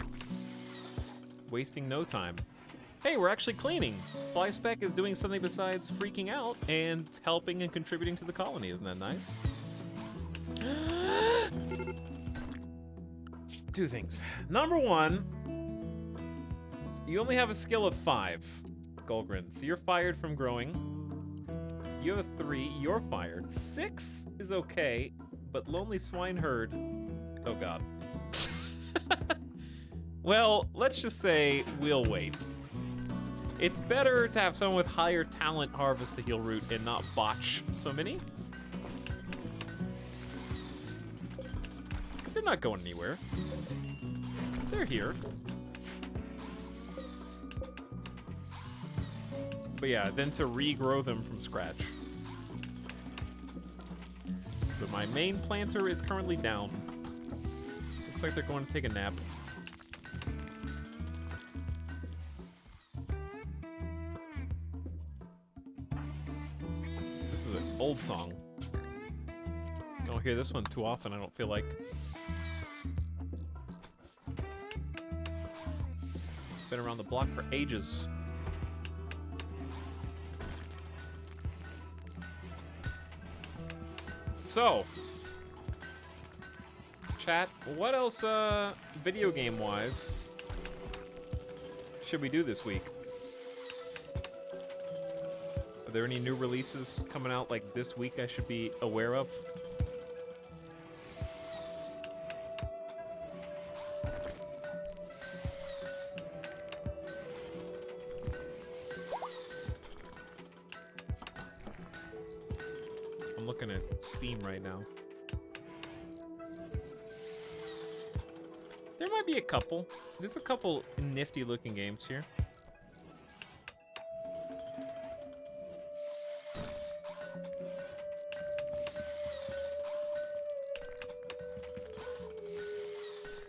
Wasting no time. Hey, we're actually cleaning. FlySpec is doing something besides freaking out and helping and contributing to the colony. Isn't that nice? Two things. Number one, you only have a skill of 5, Golgrin. So you're fired from growing. You have a 3, you're fired. 6 is okay, but Lonely Swineherd, oh god. Well, let's just say we'll wait. It's better to have someone with higher talent harvest the heal root and not botch so many. They're not going anywhere. They're here. But yeah, then to regrow them from scratch. But my main planter is currently down. Looks like they're going to take a nap. This is an old song. I don't hear this one too often, I don't feel like. Been around the block for ages. So, chat, what else, video game-wise, should we do this week? Are there any new releases coming out, like, this week I should be aware of? I'm looking at Steam right now. There might be a couple. There's a couple nifty looking games here.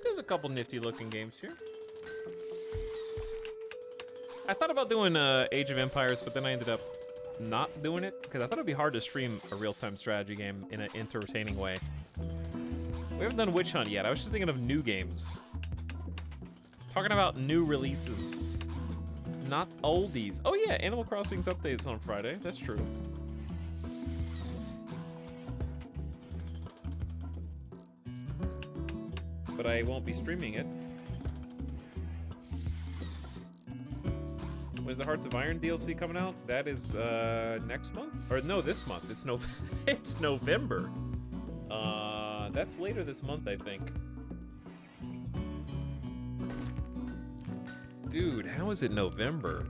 There's a couple nifty looking games here. I thought about doing Age of Empires, but then I ended up not doing it because I thought it'd be hard to stream a real-time strategy game in an entertaining way. We haven't done Witch Hunt yet. I was just thinking of new games. Talking about new releases, not oldies. Oh yeah, Animal Crossing's updates on Friday. That's true. But I won't be streaming it. When's the Hearts of Iron DLC coming out? That is next month? Or no, this month. It's it's November. That's later this month, I think. Dude, how is it November?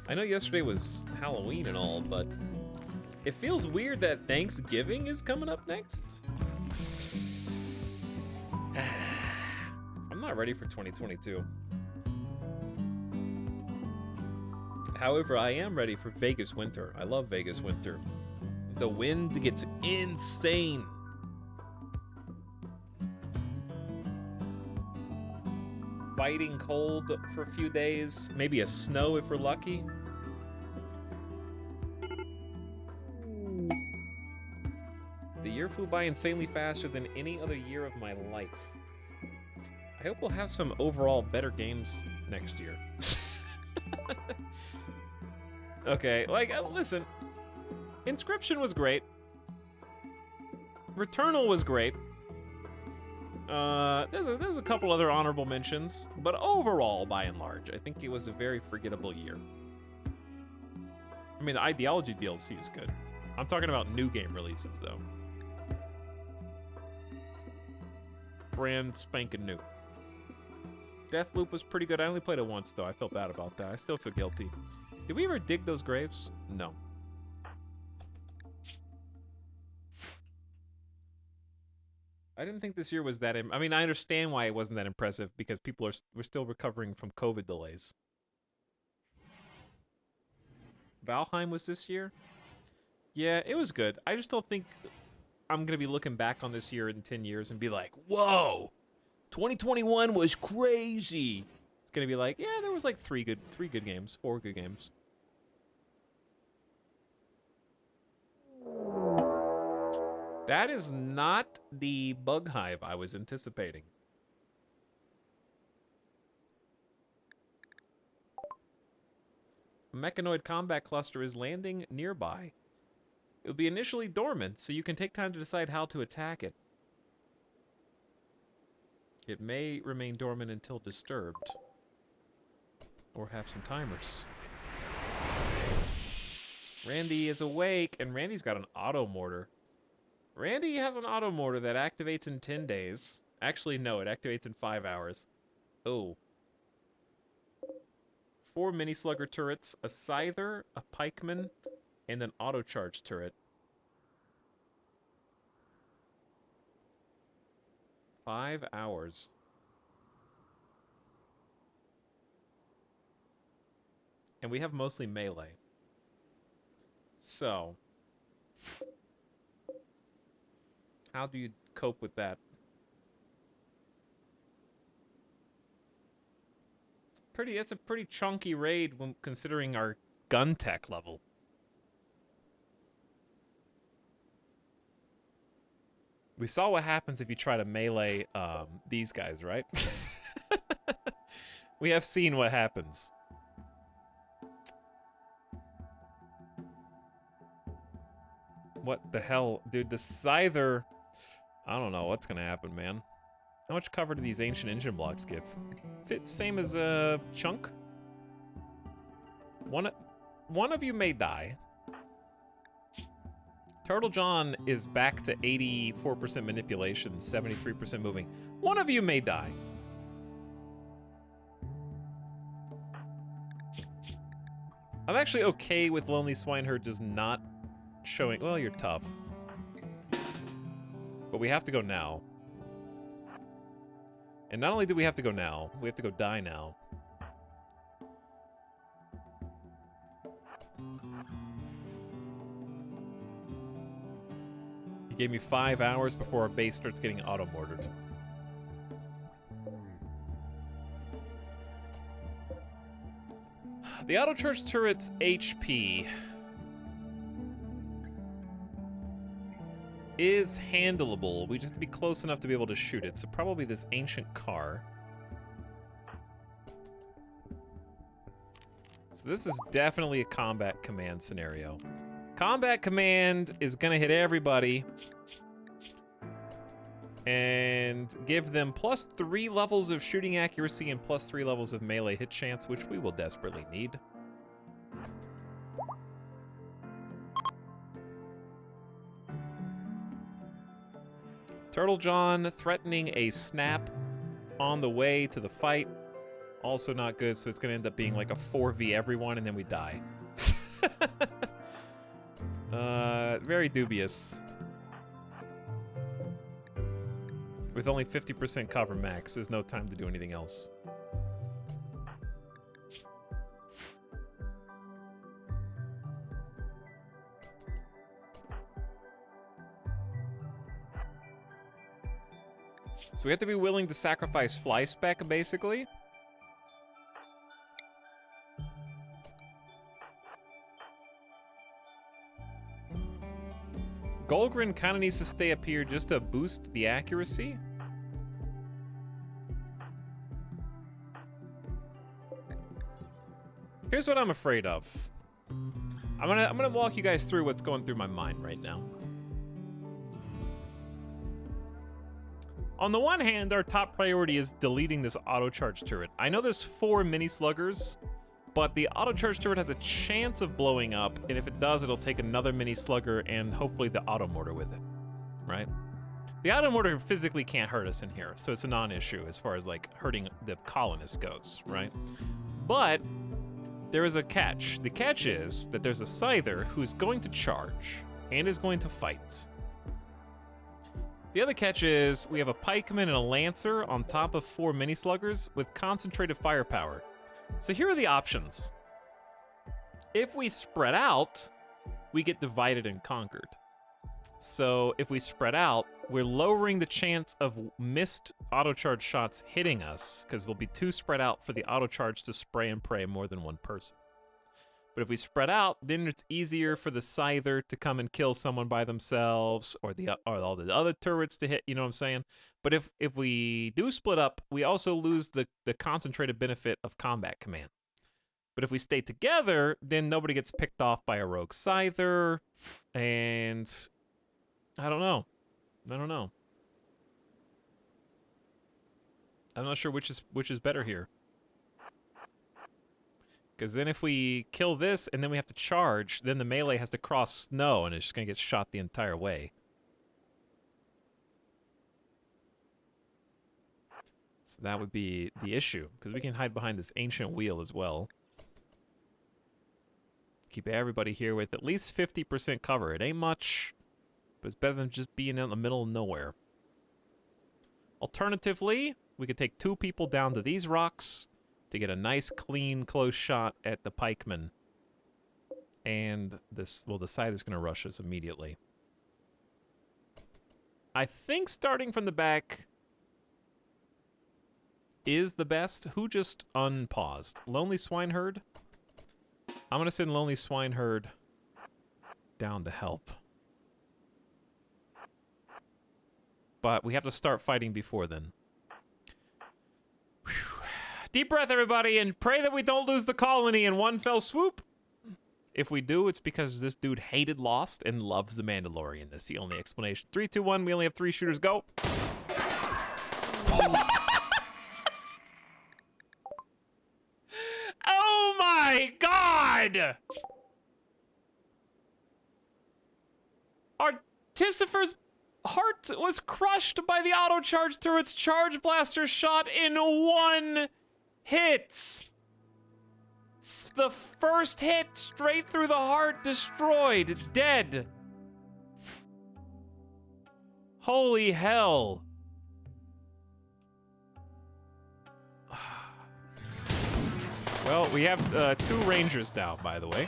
I know yesterday was Halloween and all, but it feels weird that Thanksgiving is coming up next. I'm not ready for 2022. However, I am ready for Vegas winter. I love Vegas winter. The wind gets insane. Biting cold for a few days. Maybe a snow if we're lucky. The year flew by insanely faster than any other year of my life. I hope we'll have some overall better games next year. Okay, like, listen. Inscription was great. Returnal was great. There's a couple other honorable mentions, but overall, by and large, I think it was a very forgettable year. I mean, the Ideology DLC is good. I'm talking about new game releases, though. Brand spanking new. Deathloop was pretty good. I only played it once, though. I felt bad about that. I still feel guilty. Did we ever dig those graves? No. I didn't think this year was that... I mean, I understand why it wasn't that impressive, because people we're still recovering from COVID delays. Valheim was this year? Yeah, it was good. I just don't think I'm going to be looking back on this year in 10 years and be like, whoa, 2021 was crazy. It's going to be like, yeah, there was like 4 good games. That is not the bug hive I was anticipating. A mechanoid combat cluster is landing nearby. It will be initially dormant, so you can take time to decide how to attack it. It may remain dormant until disturbed. Or have some timers. Randy is awake, and Randy's got an auto mortar. Randy has an auto mortar that activates in 10 days. Actually, no, it activates in 5 hours. Oh. 4 mini slugger turrets, a scyther, a pikeman, and an auto charge turret. 5 hours. And we have mostly melee. So, how do you cope with that? It's a pretty chunky raid when considering our gun tech level. We saw what happens if you try to melee these guys, right? We have seen what happens. What the hell? Dude, the Scyther... I don't know what's gonna happen, man. How much cover do these ancient engine blocks give? It's same as a chunk. One of you may die. Turtle John is back to 84% manipulation, 73% moving. One of you may die. I'm actually okay with Lonely Swineherd just not showing... Well, you're tough. But we have to go now. And not only do we have to go now, we have to go die now. He gave me 5 hours before our base starts getting auto-mortared. The auto-charge turret's HP is handleable. We just have to be close enough to be able to shoot it. So probably this ancient car. So this is definitely a combat command scenario. Combat command is gonna hit everybody and give them +3 levels of shooting accuracy and +3 levels of melee hit chance, which we will desperately need. Turtle John threatening a snap on the way to the fight. Also not good, so it's gonna end up being like a 4v everyone and then we die. Very dubious. With only 50% cover max, there's no time to do anything else. So we have to be willing to sacrifice fly spec, basically. Golgrin kind of needs to stay up here just to boost the accuracy. Here's what I'm afraid of. I'm gonna walk you guys through what's going through my mind right now. On the one hand, our top priority is deleting this auto-charge turret. I know there's 4 mini sluggers, but the auto-charge turret has a chance of blowing up, and if it does, it'll take another mini slugger and hopefully the auto-mortar with it, right? The auto-mortar physically can't hurt us in here, so it's a non-issue as far as like hurting the colonists goes, right? But there is a catch. The catch is that there's a scyther who's going to charge and is going to fight. The other catch is we have a pikeman and a lancer on top of 4 mini sluggers with concentrated firepower. So here are the options. If we spread out, we get divided and conquered. So if we spread out, we're lowering the chance of missed auto-charge shots hitting us because we'll be too spread out for the auto-charge to spray and pray more than one person. But if we spread out, then it's easier for the Scyther to come and kill someone by themselves, or all the other turrets to hit, you know what I'm saying? But if we do split up, we also lose the concentrated benefit of combat command. But if we stay together, then nobody gets picked off by a rogue Scyther, and I don't know. I'm not sure which is better here. Because then if we kill this and then we have to charge, then the melee has to cross snow and it's just going to get shot the entire way. So that would be the issue. Because we can hide behind this ancient wheel as well. Keep everybody here with at least 50% cover. It ain't much, but it's better than just being in the middle of nowhere. Alternatively, we could take 2 people down to these rocks to get a nice, clean, close shot at the pikemen. And this, well, the Scyther's going to rush us immediately. I think starting from the back is the best. Who just unpaused? Lonely Swineherd? I'm going to send Lonely Swineherd down to help. But we have to start fighting before then. Whew. Deep breath, everybody, and pray that we don't lose the colony in one fell swoop. If we do, it's because this dude hated Lost and loves the Mandalorian. That's the only explanation. 3, 2, 1. We only have 3 shooters. Go. Oh my God! Artificer's heart was crushed by the auto-charge turret's charge blaster shot in 1 hit. The first hit straight through the heart, destroyed, dead. Holy hell. Well, we have 2 Rangers now, by the way.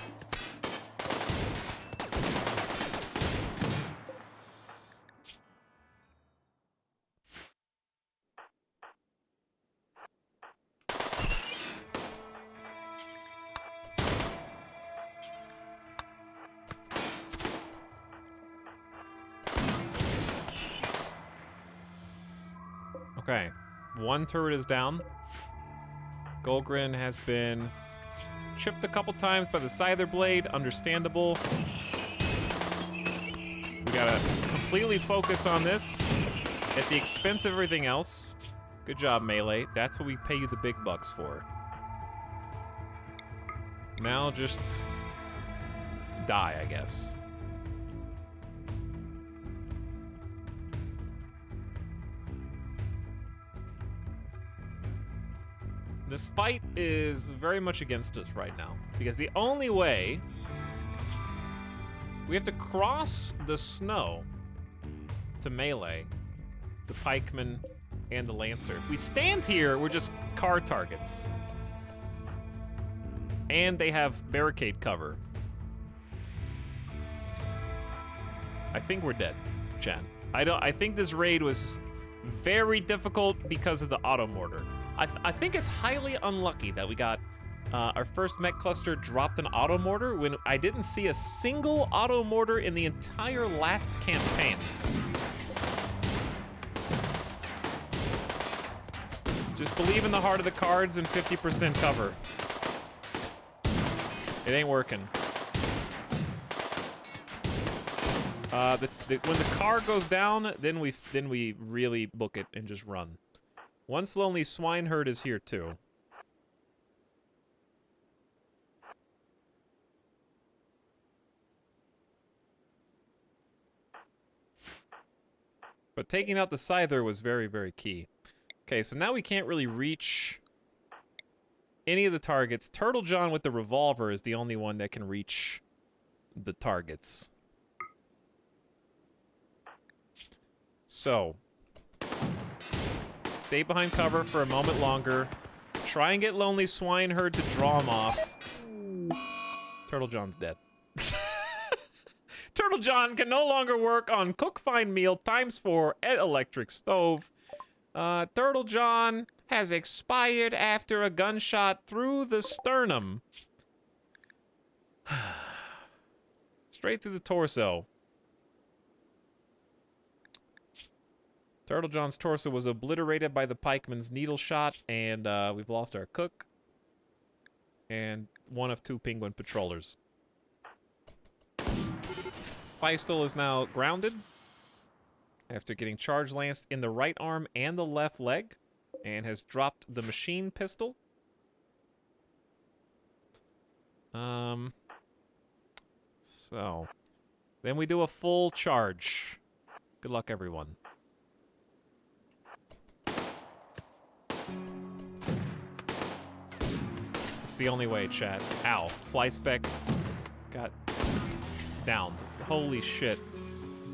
Okay, 1 turret is down. Golgrin has been chipped a couple times by the Scyther blade, understandable. We gotta completely focus on this at the expense of everything else. Good job, Melee. That's what we pay you the big bucks for. Now just die, I guess. This fight is very much against us right now, because the only way we have to cross the snow to melee the pikeman and the lancer. If we stand here, we're just car targets. And they have barricade cover. I think we're dead, Chan. I think this raid was very difficult because of the auto mortar. I think it's highly unlucky that we got our first mech cluster dropped an auto mortar when I didn't see a single auto mortar in the entire last campaign. Just believe in the heart of the cards and 50% cover. It ain't working. When the car goes down, then we really book it and just run. Once Lonely Swineherd is here too. But taking out the Scyther was very, very key. Okay, so now we can't really reach any of the targets. Turtle John with the revolver is the only one that can reach the targets. So, stay behind cover for a moment longer. Try and get Lonely Swineherd to draw him off. Turtle John's dead. Turtle John can no longer work on cook fine meal ×4 at electric stove. Turtle John has expired after a gunshot through the sternum. Straight through the torso. Turtle John's torso was obliterated by the pikeman's needle shot, and we've lost our cook. And one of 2 penguin patrollers. Feistel is now grounded after getting charge lanced in the right arm and the left leg, and has dropped the machine pistol. So then we do a full charge. Good luck, everyone. It's the only way, chat. Ow. Fly spec got down. Holy shit.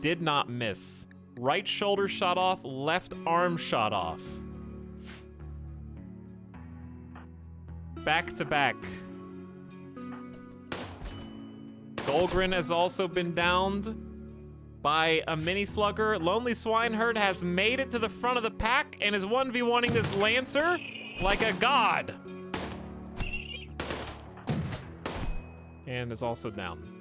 Did not miss. Right shoulder shot off, left arm shot off. Back to back. Golgrin has also been downed by a mini slugger. Lonely Swineherd has made it to the front of the pack and is 1v1ing this Lancer like a god. And is also down.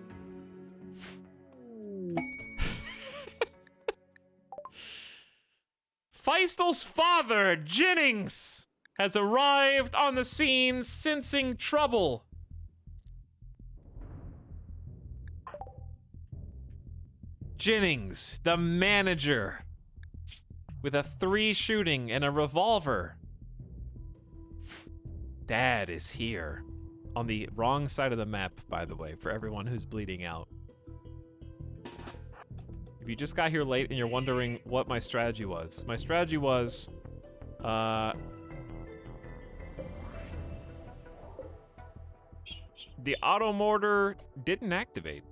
Feistel's father, Jennings, has arrived on the scene, sensing trouble. Jennings, the manager, with a 3 shooting and a revolver. Dad is here. On the wrong side of the map, by the way, for everyone who's bleeding out. If you just got here late and you're wondering what my strategy was, my strategy was, the auto mortar didn't activate.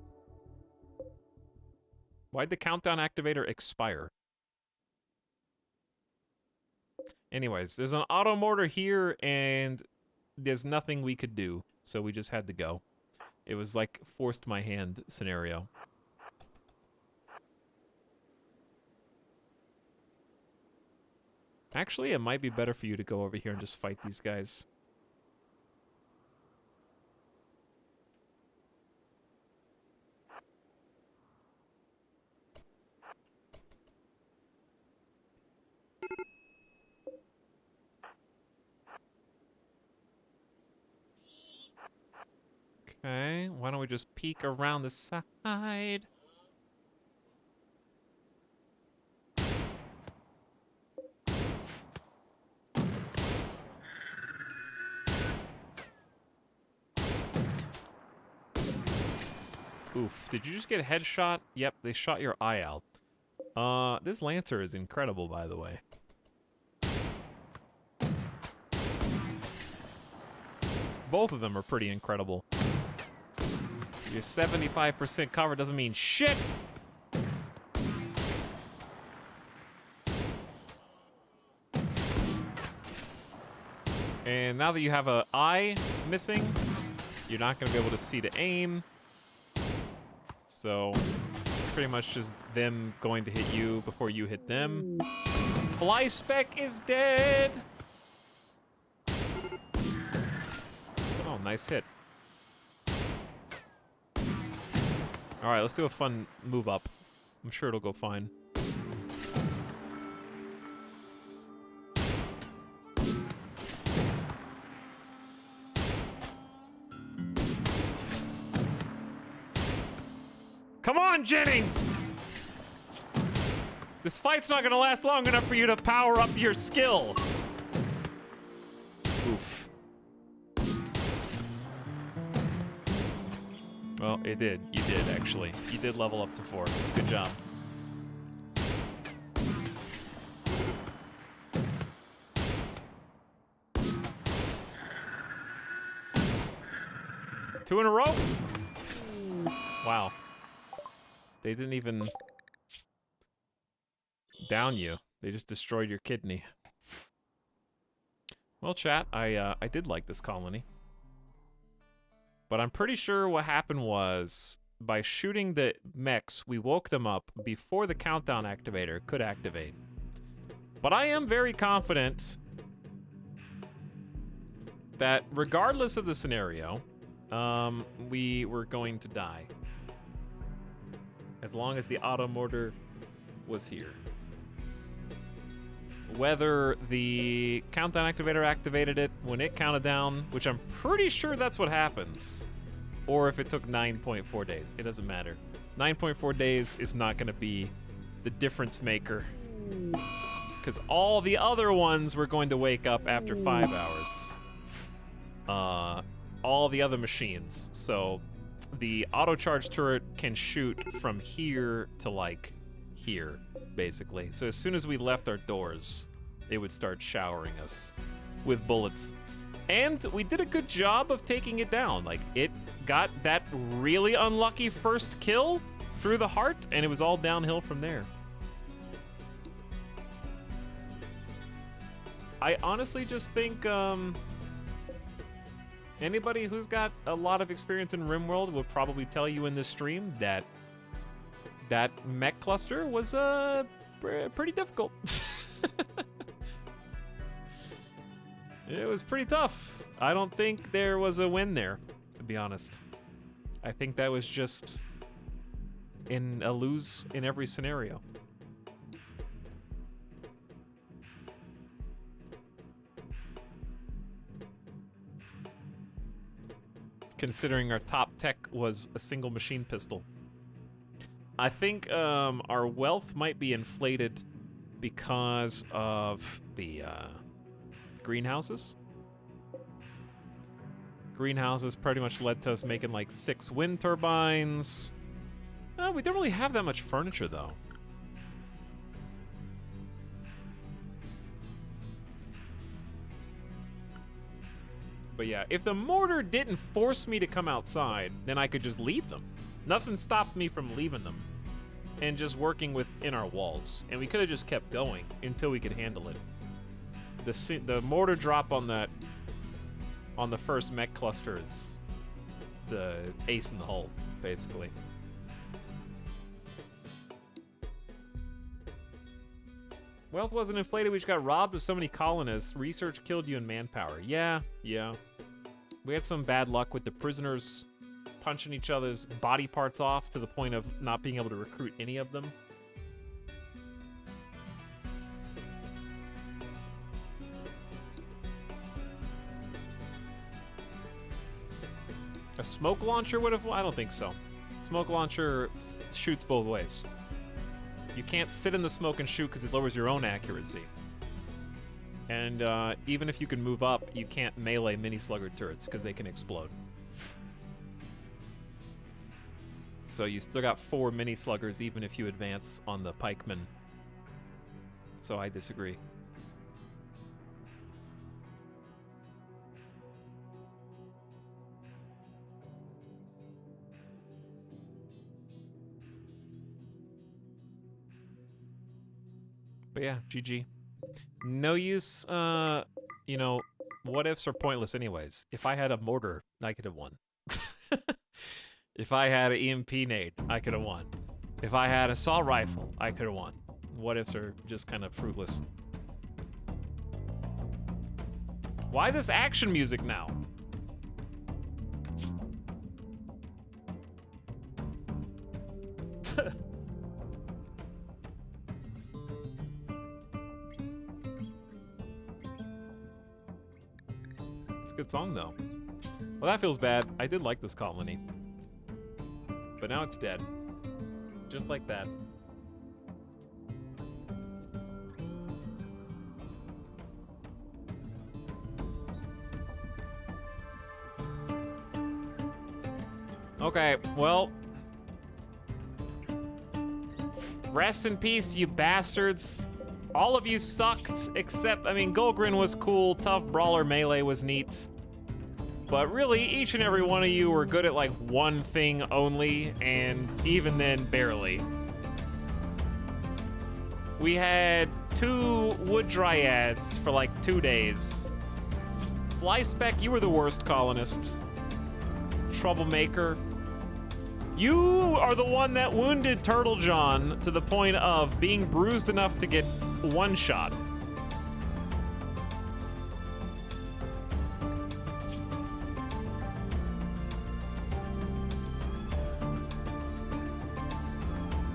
Why'd the countdown activator expire? Anyways, there's an auto mortar here and there's nothing we could do, so we just had to go. It was like forced my hand scenario. Actually, it might be better for you to go over here and just fight these guys. Okay, why don't we just peek around the side? Oof, did you just get a headshot? Yep, they shot your eye out. This Lancer is incredible, by the way. Both of them are pretty incredible. Your 75% cover doesn't mean shit! And now that you have an eye missing, you're not going to be able to see the aim. So, pretty much just them going to hit you before you hit them. Fly spec is dead! Oh, nice hit. Alright, let's do a fun move up. I'm sure it'll go fine. Come on, Jennings! This fight's not gonna last long enough for you to power up your skill. Oof. Well, it did. You did, actually. You did level up to 4. Good job. Two in a row? Wow. They didn't even down you. They just destroyed your kidney. Well, chat, I did like this colony. But I'm pretty sure what happened was, by shooting the mechs, we woke them up before the countdown activator could activate. But I am very confident that regardless of the scenario, we were going to die. As long as the auto mortar was here. Whether the countdown activator activated it when it counted down, which I'm pretty sure that's what happens, or if it took 9.4 days, it doesn't matter. 9.4 days is not going to be the difference maker, because all the other ones were going to wake up after 5 hours. All the other machines. So the auto charge turret can shoot from here to like here, basically. So as soon as we left our doors, it would start showering us with bullets. And we did a good job of taking it down. Like, it got that really unlucky first kill through the heart, and it was all downhill from there. I honestly just think anybody who's got a lot of experience in RimWorld would probably tell you in this stream that that mech cluster was pretty difficult. It was pretty tough. I don't think there was a win there, to be honest. I think that was just in a lose in every scenario. Considering our top tech was a single machine pistol. I think our wealth might be inflated because of the greenhouses. Greenhouses pretty much led to us making like 6 wind turbines. We don't really have that much furniture though. But yeah, if the mortar didn't force me to come outside, then I could just leave them. Nothing stopped me from leaving them and just working within our walls. And we could have just kept going until we could handle it. The mortar drop on the first mech cluster is the ace in the hole, basically. Wealth wasn't inflated, we just got robbed of so many colonists. Research killed you in manpower. Yeah. We had some bad luck with the prisoners punching each other's body parts off to the point of not being able to recruit any of them. A smoke launcher would have... I don't think so. Smoke launcher shoots both ways. You can't sit in the smoke and shoot because it lowers your own accuracy. And even if you can move up, you can't melee mini slugger turrets because they can explode. So you still got 4 mini sluggers even if you advance on the pikemen. So I disagree. But yeah, GG. No use, you know, what ifs are pointless anyways. If I had a mortar, I could have won. If I had an EMP nade, I could have won. If I had an assault rifle, I could have won. What ifs are just kind of fruitless. Why this action music now? It's a good song though. Well, that feels bad. I did like this colony. But now it's dead. Just like that. Okay, well. Rest in peace, you bastards. All of you sucked, except, I mean, Golgrin was cool, Tough Brawler Melee was neat. But really, each and every one of you were good at like one thing only, and even then, barely. We had 2 wood dryads for like 2 days. Flyspec, you were the worst colonist. Troublemaker. You are the one that wounded Turtle John to the point of being bruised enough to get 1 shot.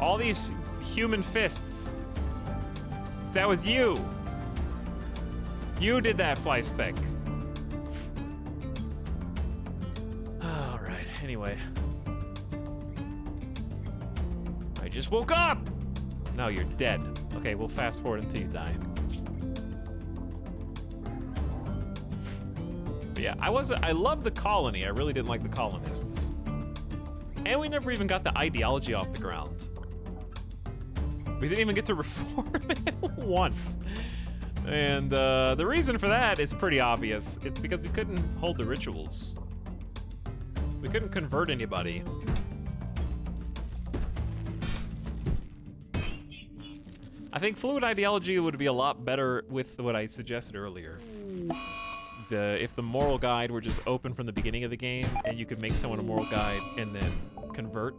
All these human fists. That was you. You did that, fly speck. All right, anyway. I just woke up! No, you're dead. Okay, we'll fast forward until you die. But yeah, I love the colony. I really didn't like the colonists. And we never even got the ideology off the ground. We didn't even get to reform it once. And the reason for that is pretty obvious. It's because we couldn't hold the rituals. We couldn't convert anybody. I think fluid ideology would be a lot better with what I suggested earlier. If the moral guide were just open from the beginning of the game and you could make someone a moral guide and then convert.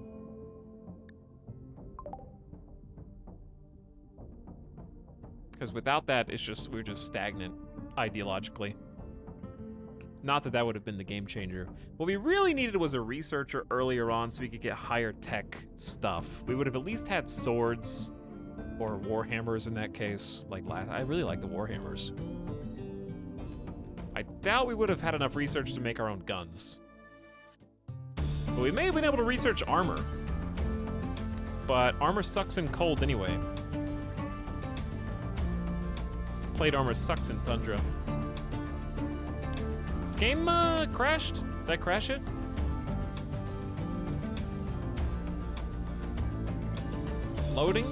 Because without that, we're just stagnant ideologically. Not that that would have been the game changer. What we really needed was a researcher earlier on so we could get higher tech stuff. We would have at least had swords or warhammers in that case. I really like the warhammers. I doubt we would have had enough research to make our own guns. But we may have been able to research armor. But armor sucks in cold anyway. Plate armor sucks in tundra. This game crashed? Did I crash it? Loading?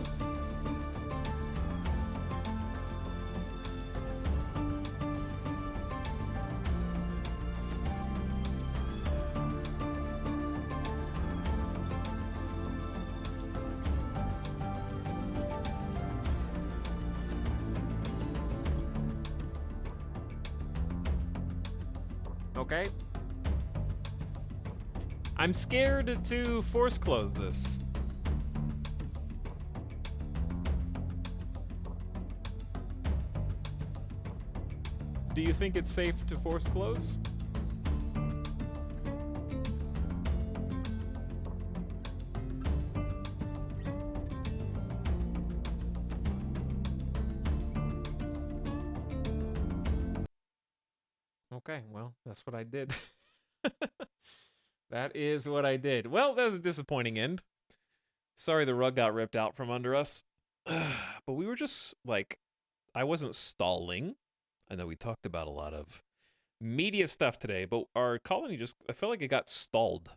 Okay. I'm scared to force close this. Do you think it's safe to force close? Okay, well, that's what I did. That is what I did. Well, that was a disappointing end. Sorry the rug got ripped out from under us. But we were just, I wasn't stalling. I know we talked about a lot of media stuff today, but our colony I felt like it got stalled.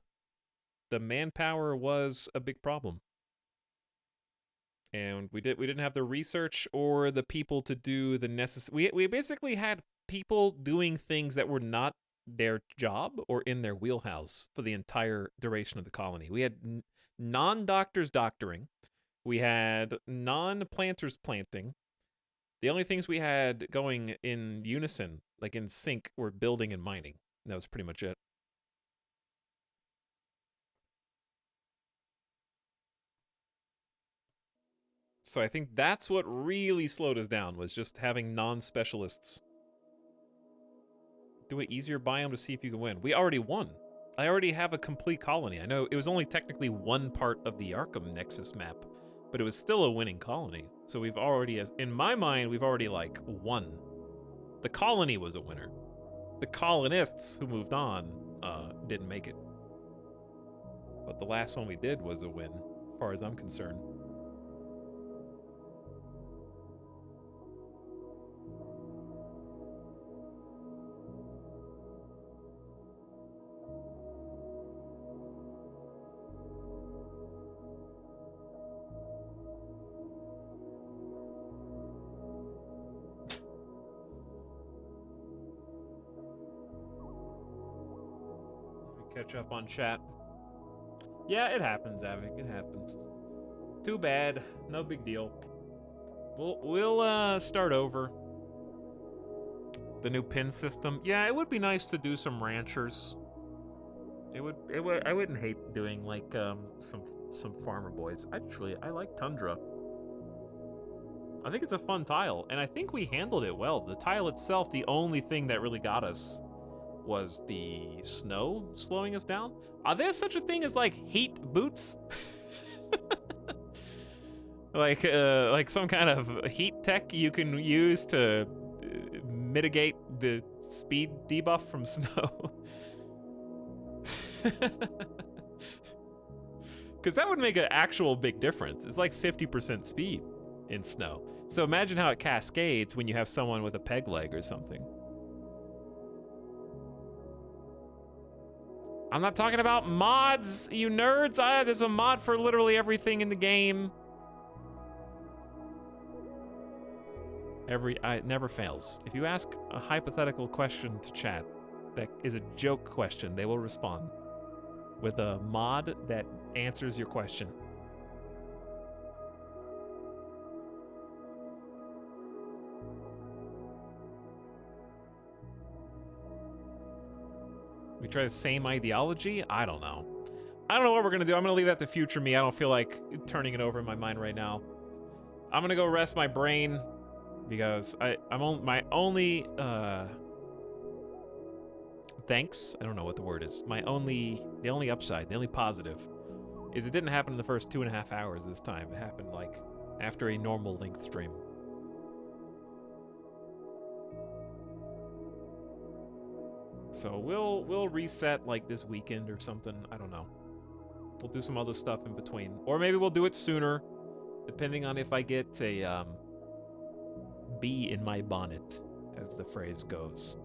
The manpower was a big problem. And we didn't have the research or the people to do the necessary. We basically had people doing things that were not their job or in their wheelhouse for the entire duration of the colony. We had non-doctors doctoring. We had non-planters planting. The only things we had going in unison, like in sync, were building and mining. That was pretty much it. So I think that's what really slowed us down, was just having non-specialists. Do an easier biome to see if you can win. We already won. I already have a complete colony. I know it was only technically one part of the Arkham Nexus map, but it was still a winning colony. So we've already, in my mind, we've already won. The colony was a winner. The colonists who moved on didn't make it. But the last one we did was a win, as far as I'm concerned. Catch up on chat. Yeah, it happens, Avic. It happens. Too bad. No big deal. We'll start over. The new pin system. Yeah, it would be nice to do some ranchers. It would. I wouldn't hate doing some farmer boys. I like Tundra. I think it's a fun tile, and I think we handled it well. The tile itself, the only thing that really got us was the snow slowing us down. Are there such a thing as heat boots? Like some kind of heat tech you can use to mitigate the speed debuff from snow. Because that would make an actual big difference. It's like 50% speed in snow. So imagine how it cascades when you have someone with a peg leg or something. I'm not talking about mods, you nerds. There's a mod for literally everything in the game. It never fails. If you ask a hypothetical question to chat that is a joke question, they will respond with a mod that answers your question. We try the same ideology? I don't know. I don't know what we're gonna do. I'm gonna leave that to future me. I don't feel like turning it over in my mind right now. I'm gonna go rest my brain because my only thanks. I don't know what the word is. The only upside, the only positive, is it didn't happen in the first 2.5 hours this time. It happened like after a normal length stream. So we'll reset like this weekend or something. I don't know. We'll do some other stuff in between, or maybe we'll do it sooner, depending on if I get a bee in my bonnet, as the phrase goes.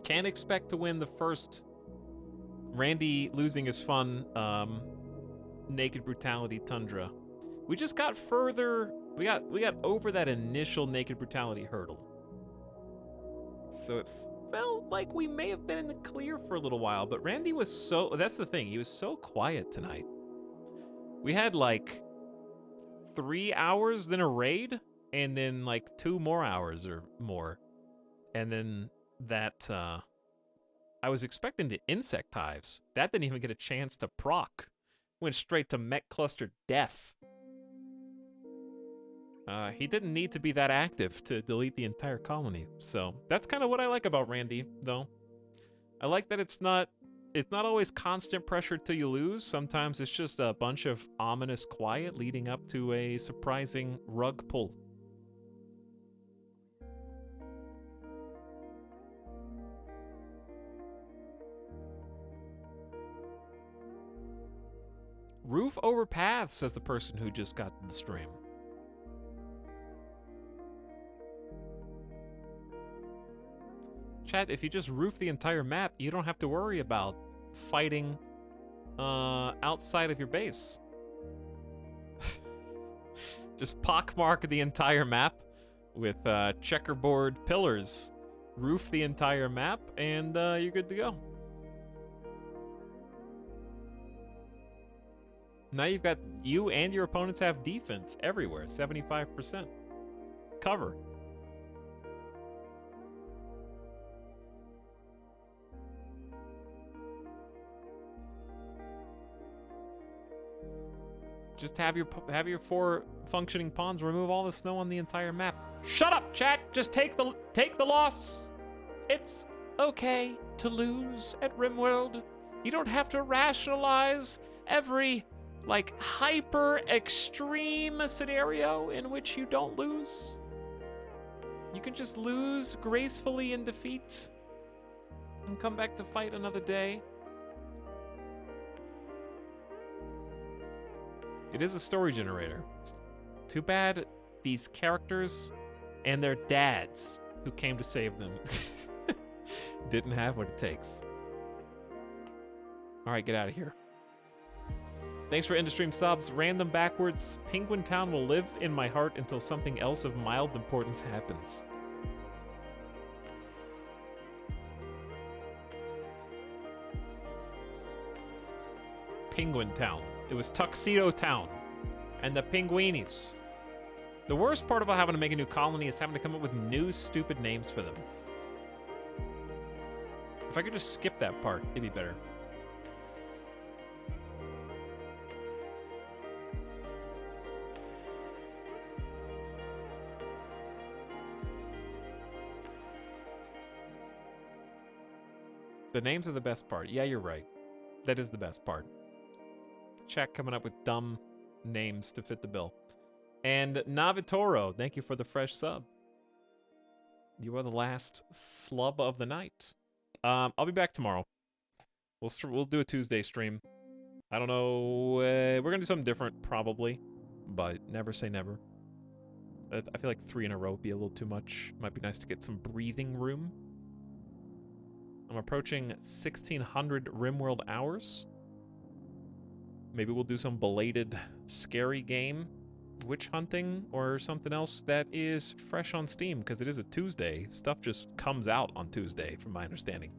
Can't expect to win the first Randy losing his fun Naked Brutality Tundra. We just got further. We got over that initial Naked Brutality hurdle. So it felt like we may have been in the clear for a little while, but Randy was so, that's the thing, he was so quiet tonight. We had like 3 hours, then a raid, and then like 2 more hours or more. And then that, I was expecting the insect hives. That didn't even get a chance to proc. Went straight to mech cluster death. He didn't need to be that active to delete the entire colony. So that's kind of what I like about Randy, though. I like that it's not always constant pressure till you lose. Sometimes it's just a bunch of ominous quiet leading up to a surprising rug pull. Roof over paths, says the person who just got to the stream. Chat, if you just roof the entire map, you don't have to worry about fighting outside of your base. Just pockmark the entire map with checkerboard pillars. Roof the entire map, and you're good to go. Now you've got, you and your opponents have defense everywhere, 75%. Cover. Just have your 4 functioning pawns remove all the snow on the entire map. Shut up, chat! Just take the loss. It's okay to lose at RimWorld. You don't have to rationalize every like hyper extreme scenario in which you don't lose. You can just lose gracefully in defeat and come back to fight another day. It is a story generator. Too bad these characters and their dads who came to save them didn't have what it takes. All right, get out of here. Thanks for end-of-stream subs. Random backwards. Penguin Town will live in my heart until something else of mild importance happens. Penguin Town. It was Tuxedo Town. And the Penguinis. The worst part about having to make a new colony is having to come up with new stupid names for them. If I could just skip that part, it'd be better. The names are the best part. Yeah, you're right. That is the best part. Check coming up with dumb names to fit the bill. And Navitoro, thank you for the fresh sub. You are the last slub of the night. I'll be back tomorrow. We'll do a Tuesday stream. I don't know. We're gonna do something different, probably, but never say never. I feel like 3 in a row would be a little too much. Might be nice to get some breathing room. I'm approaching 1,600 RimWorld hours. Maybe we'll do some belated scary game, witch hunting, or something else that is fresh on Steam, because it is a Tuesday. Stuff just comes out on Tuesday, from my understanding.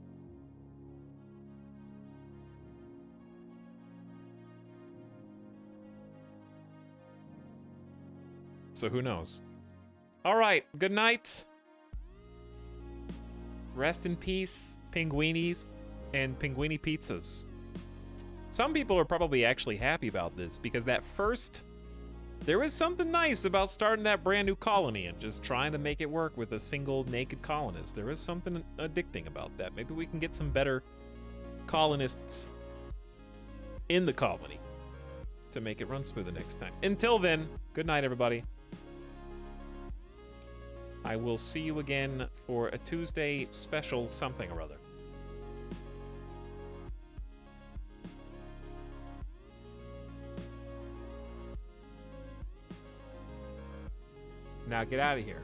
So who knows? All right, good night. Rest in peace, pinguinis and pinguini pizzas. Some people are probably actually happy about this because there was something nice about starting that brand new colony and just trying to make it work with a single naked colonist. There is something addicting about that. Maybe we can get some better colonists in the colony to make it run smoother next time. Until then, good night, everybody. I will see you again for a Tuesday special something or other. Now get out of here.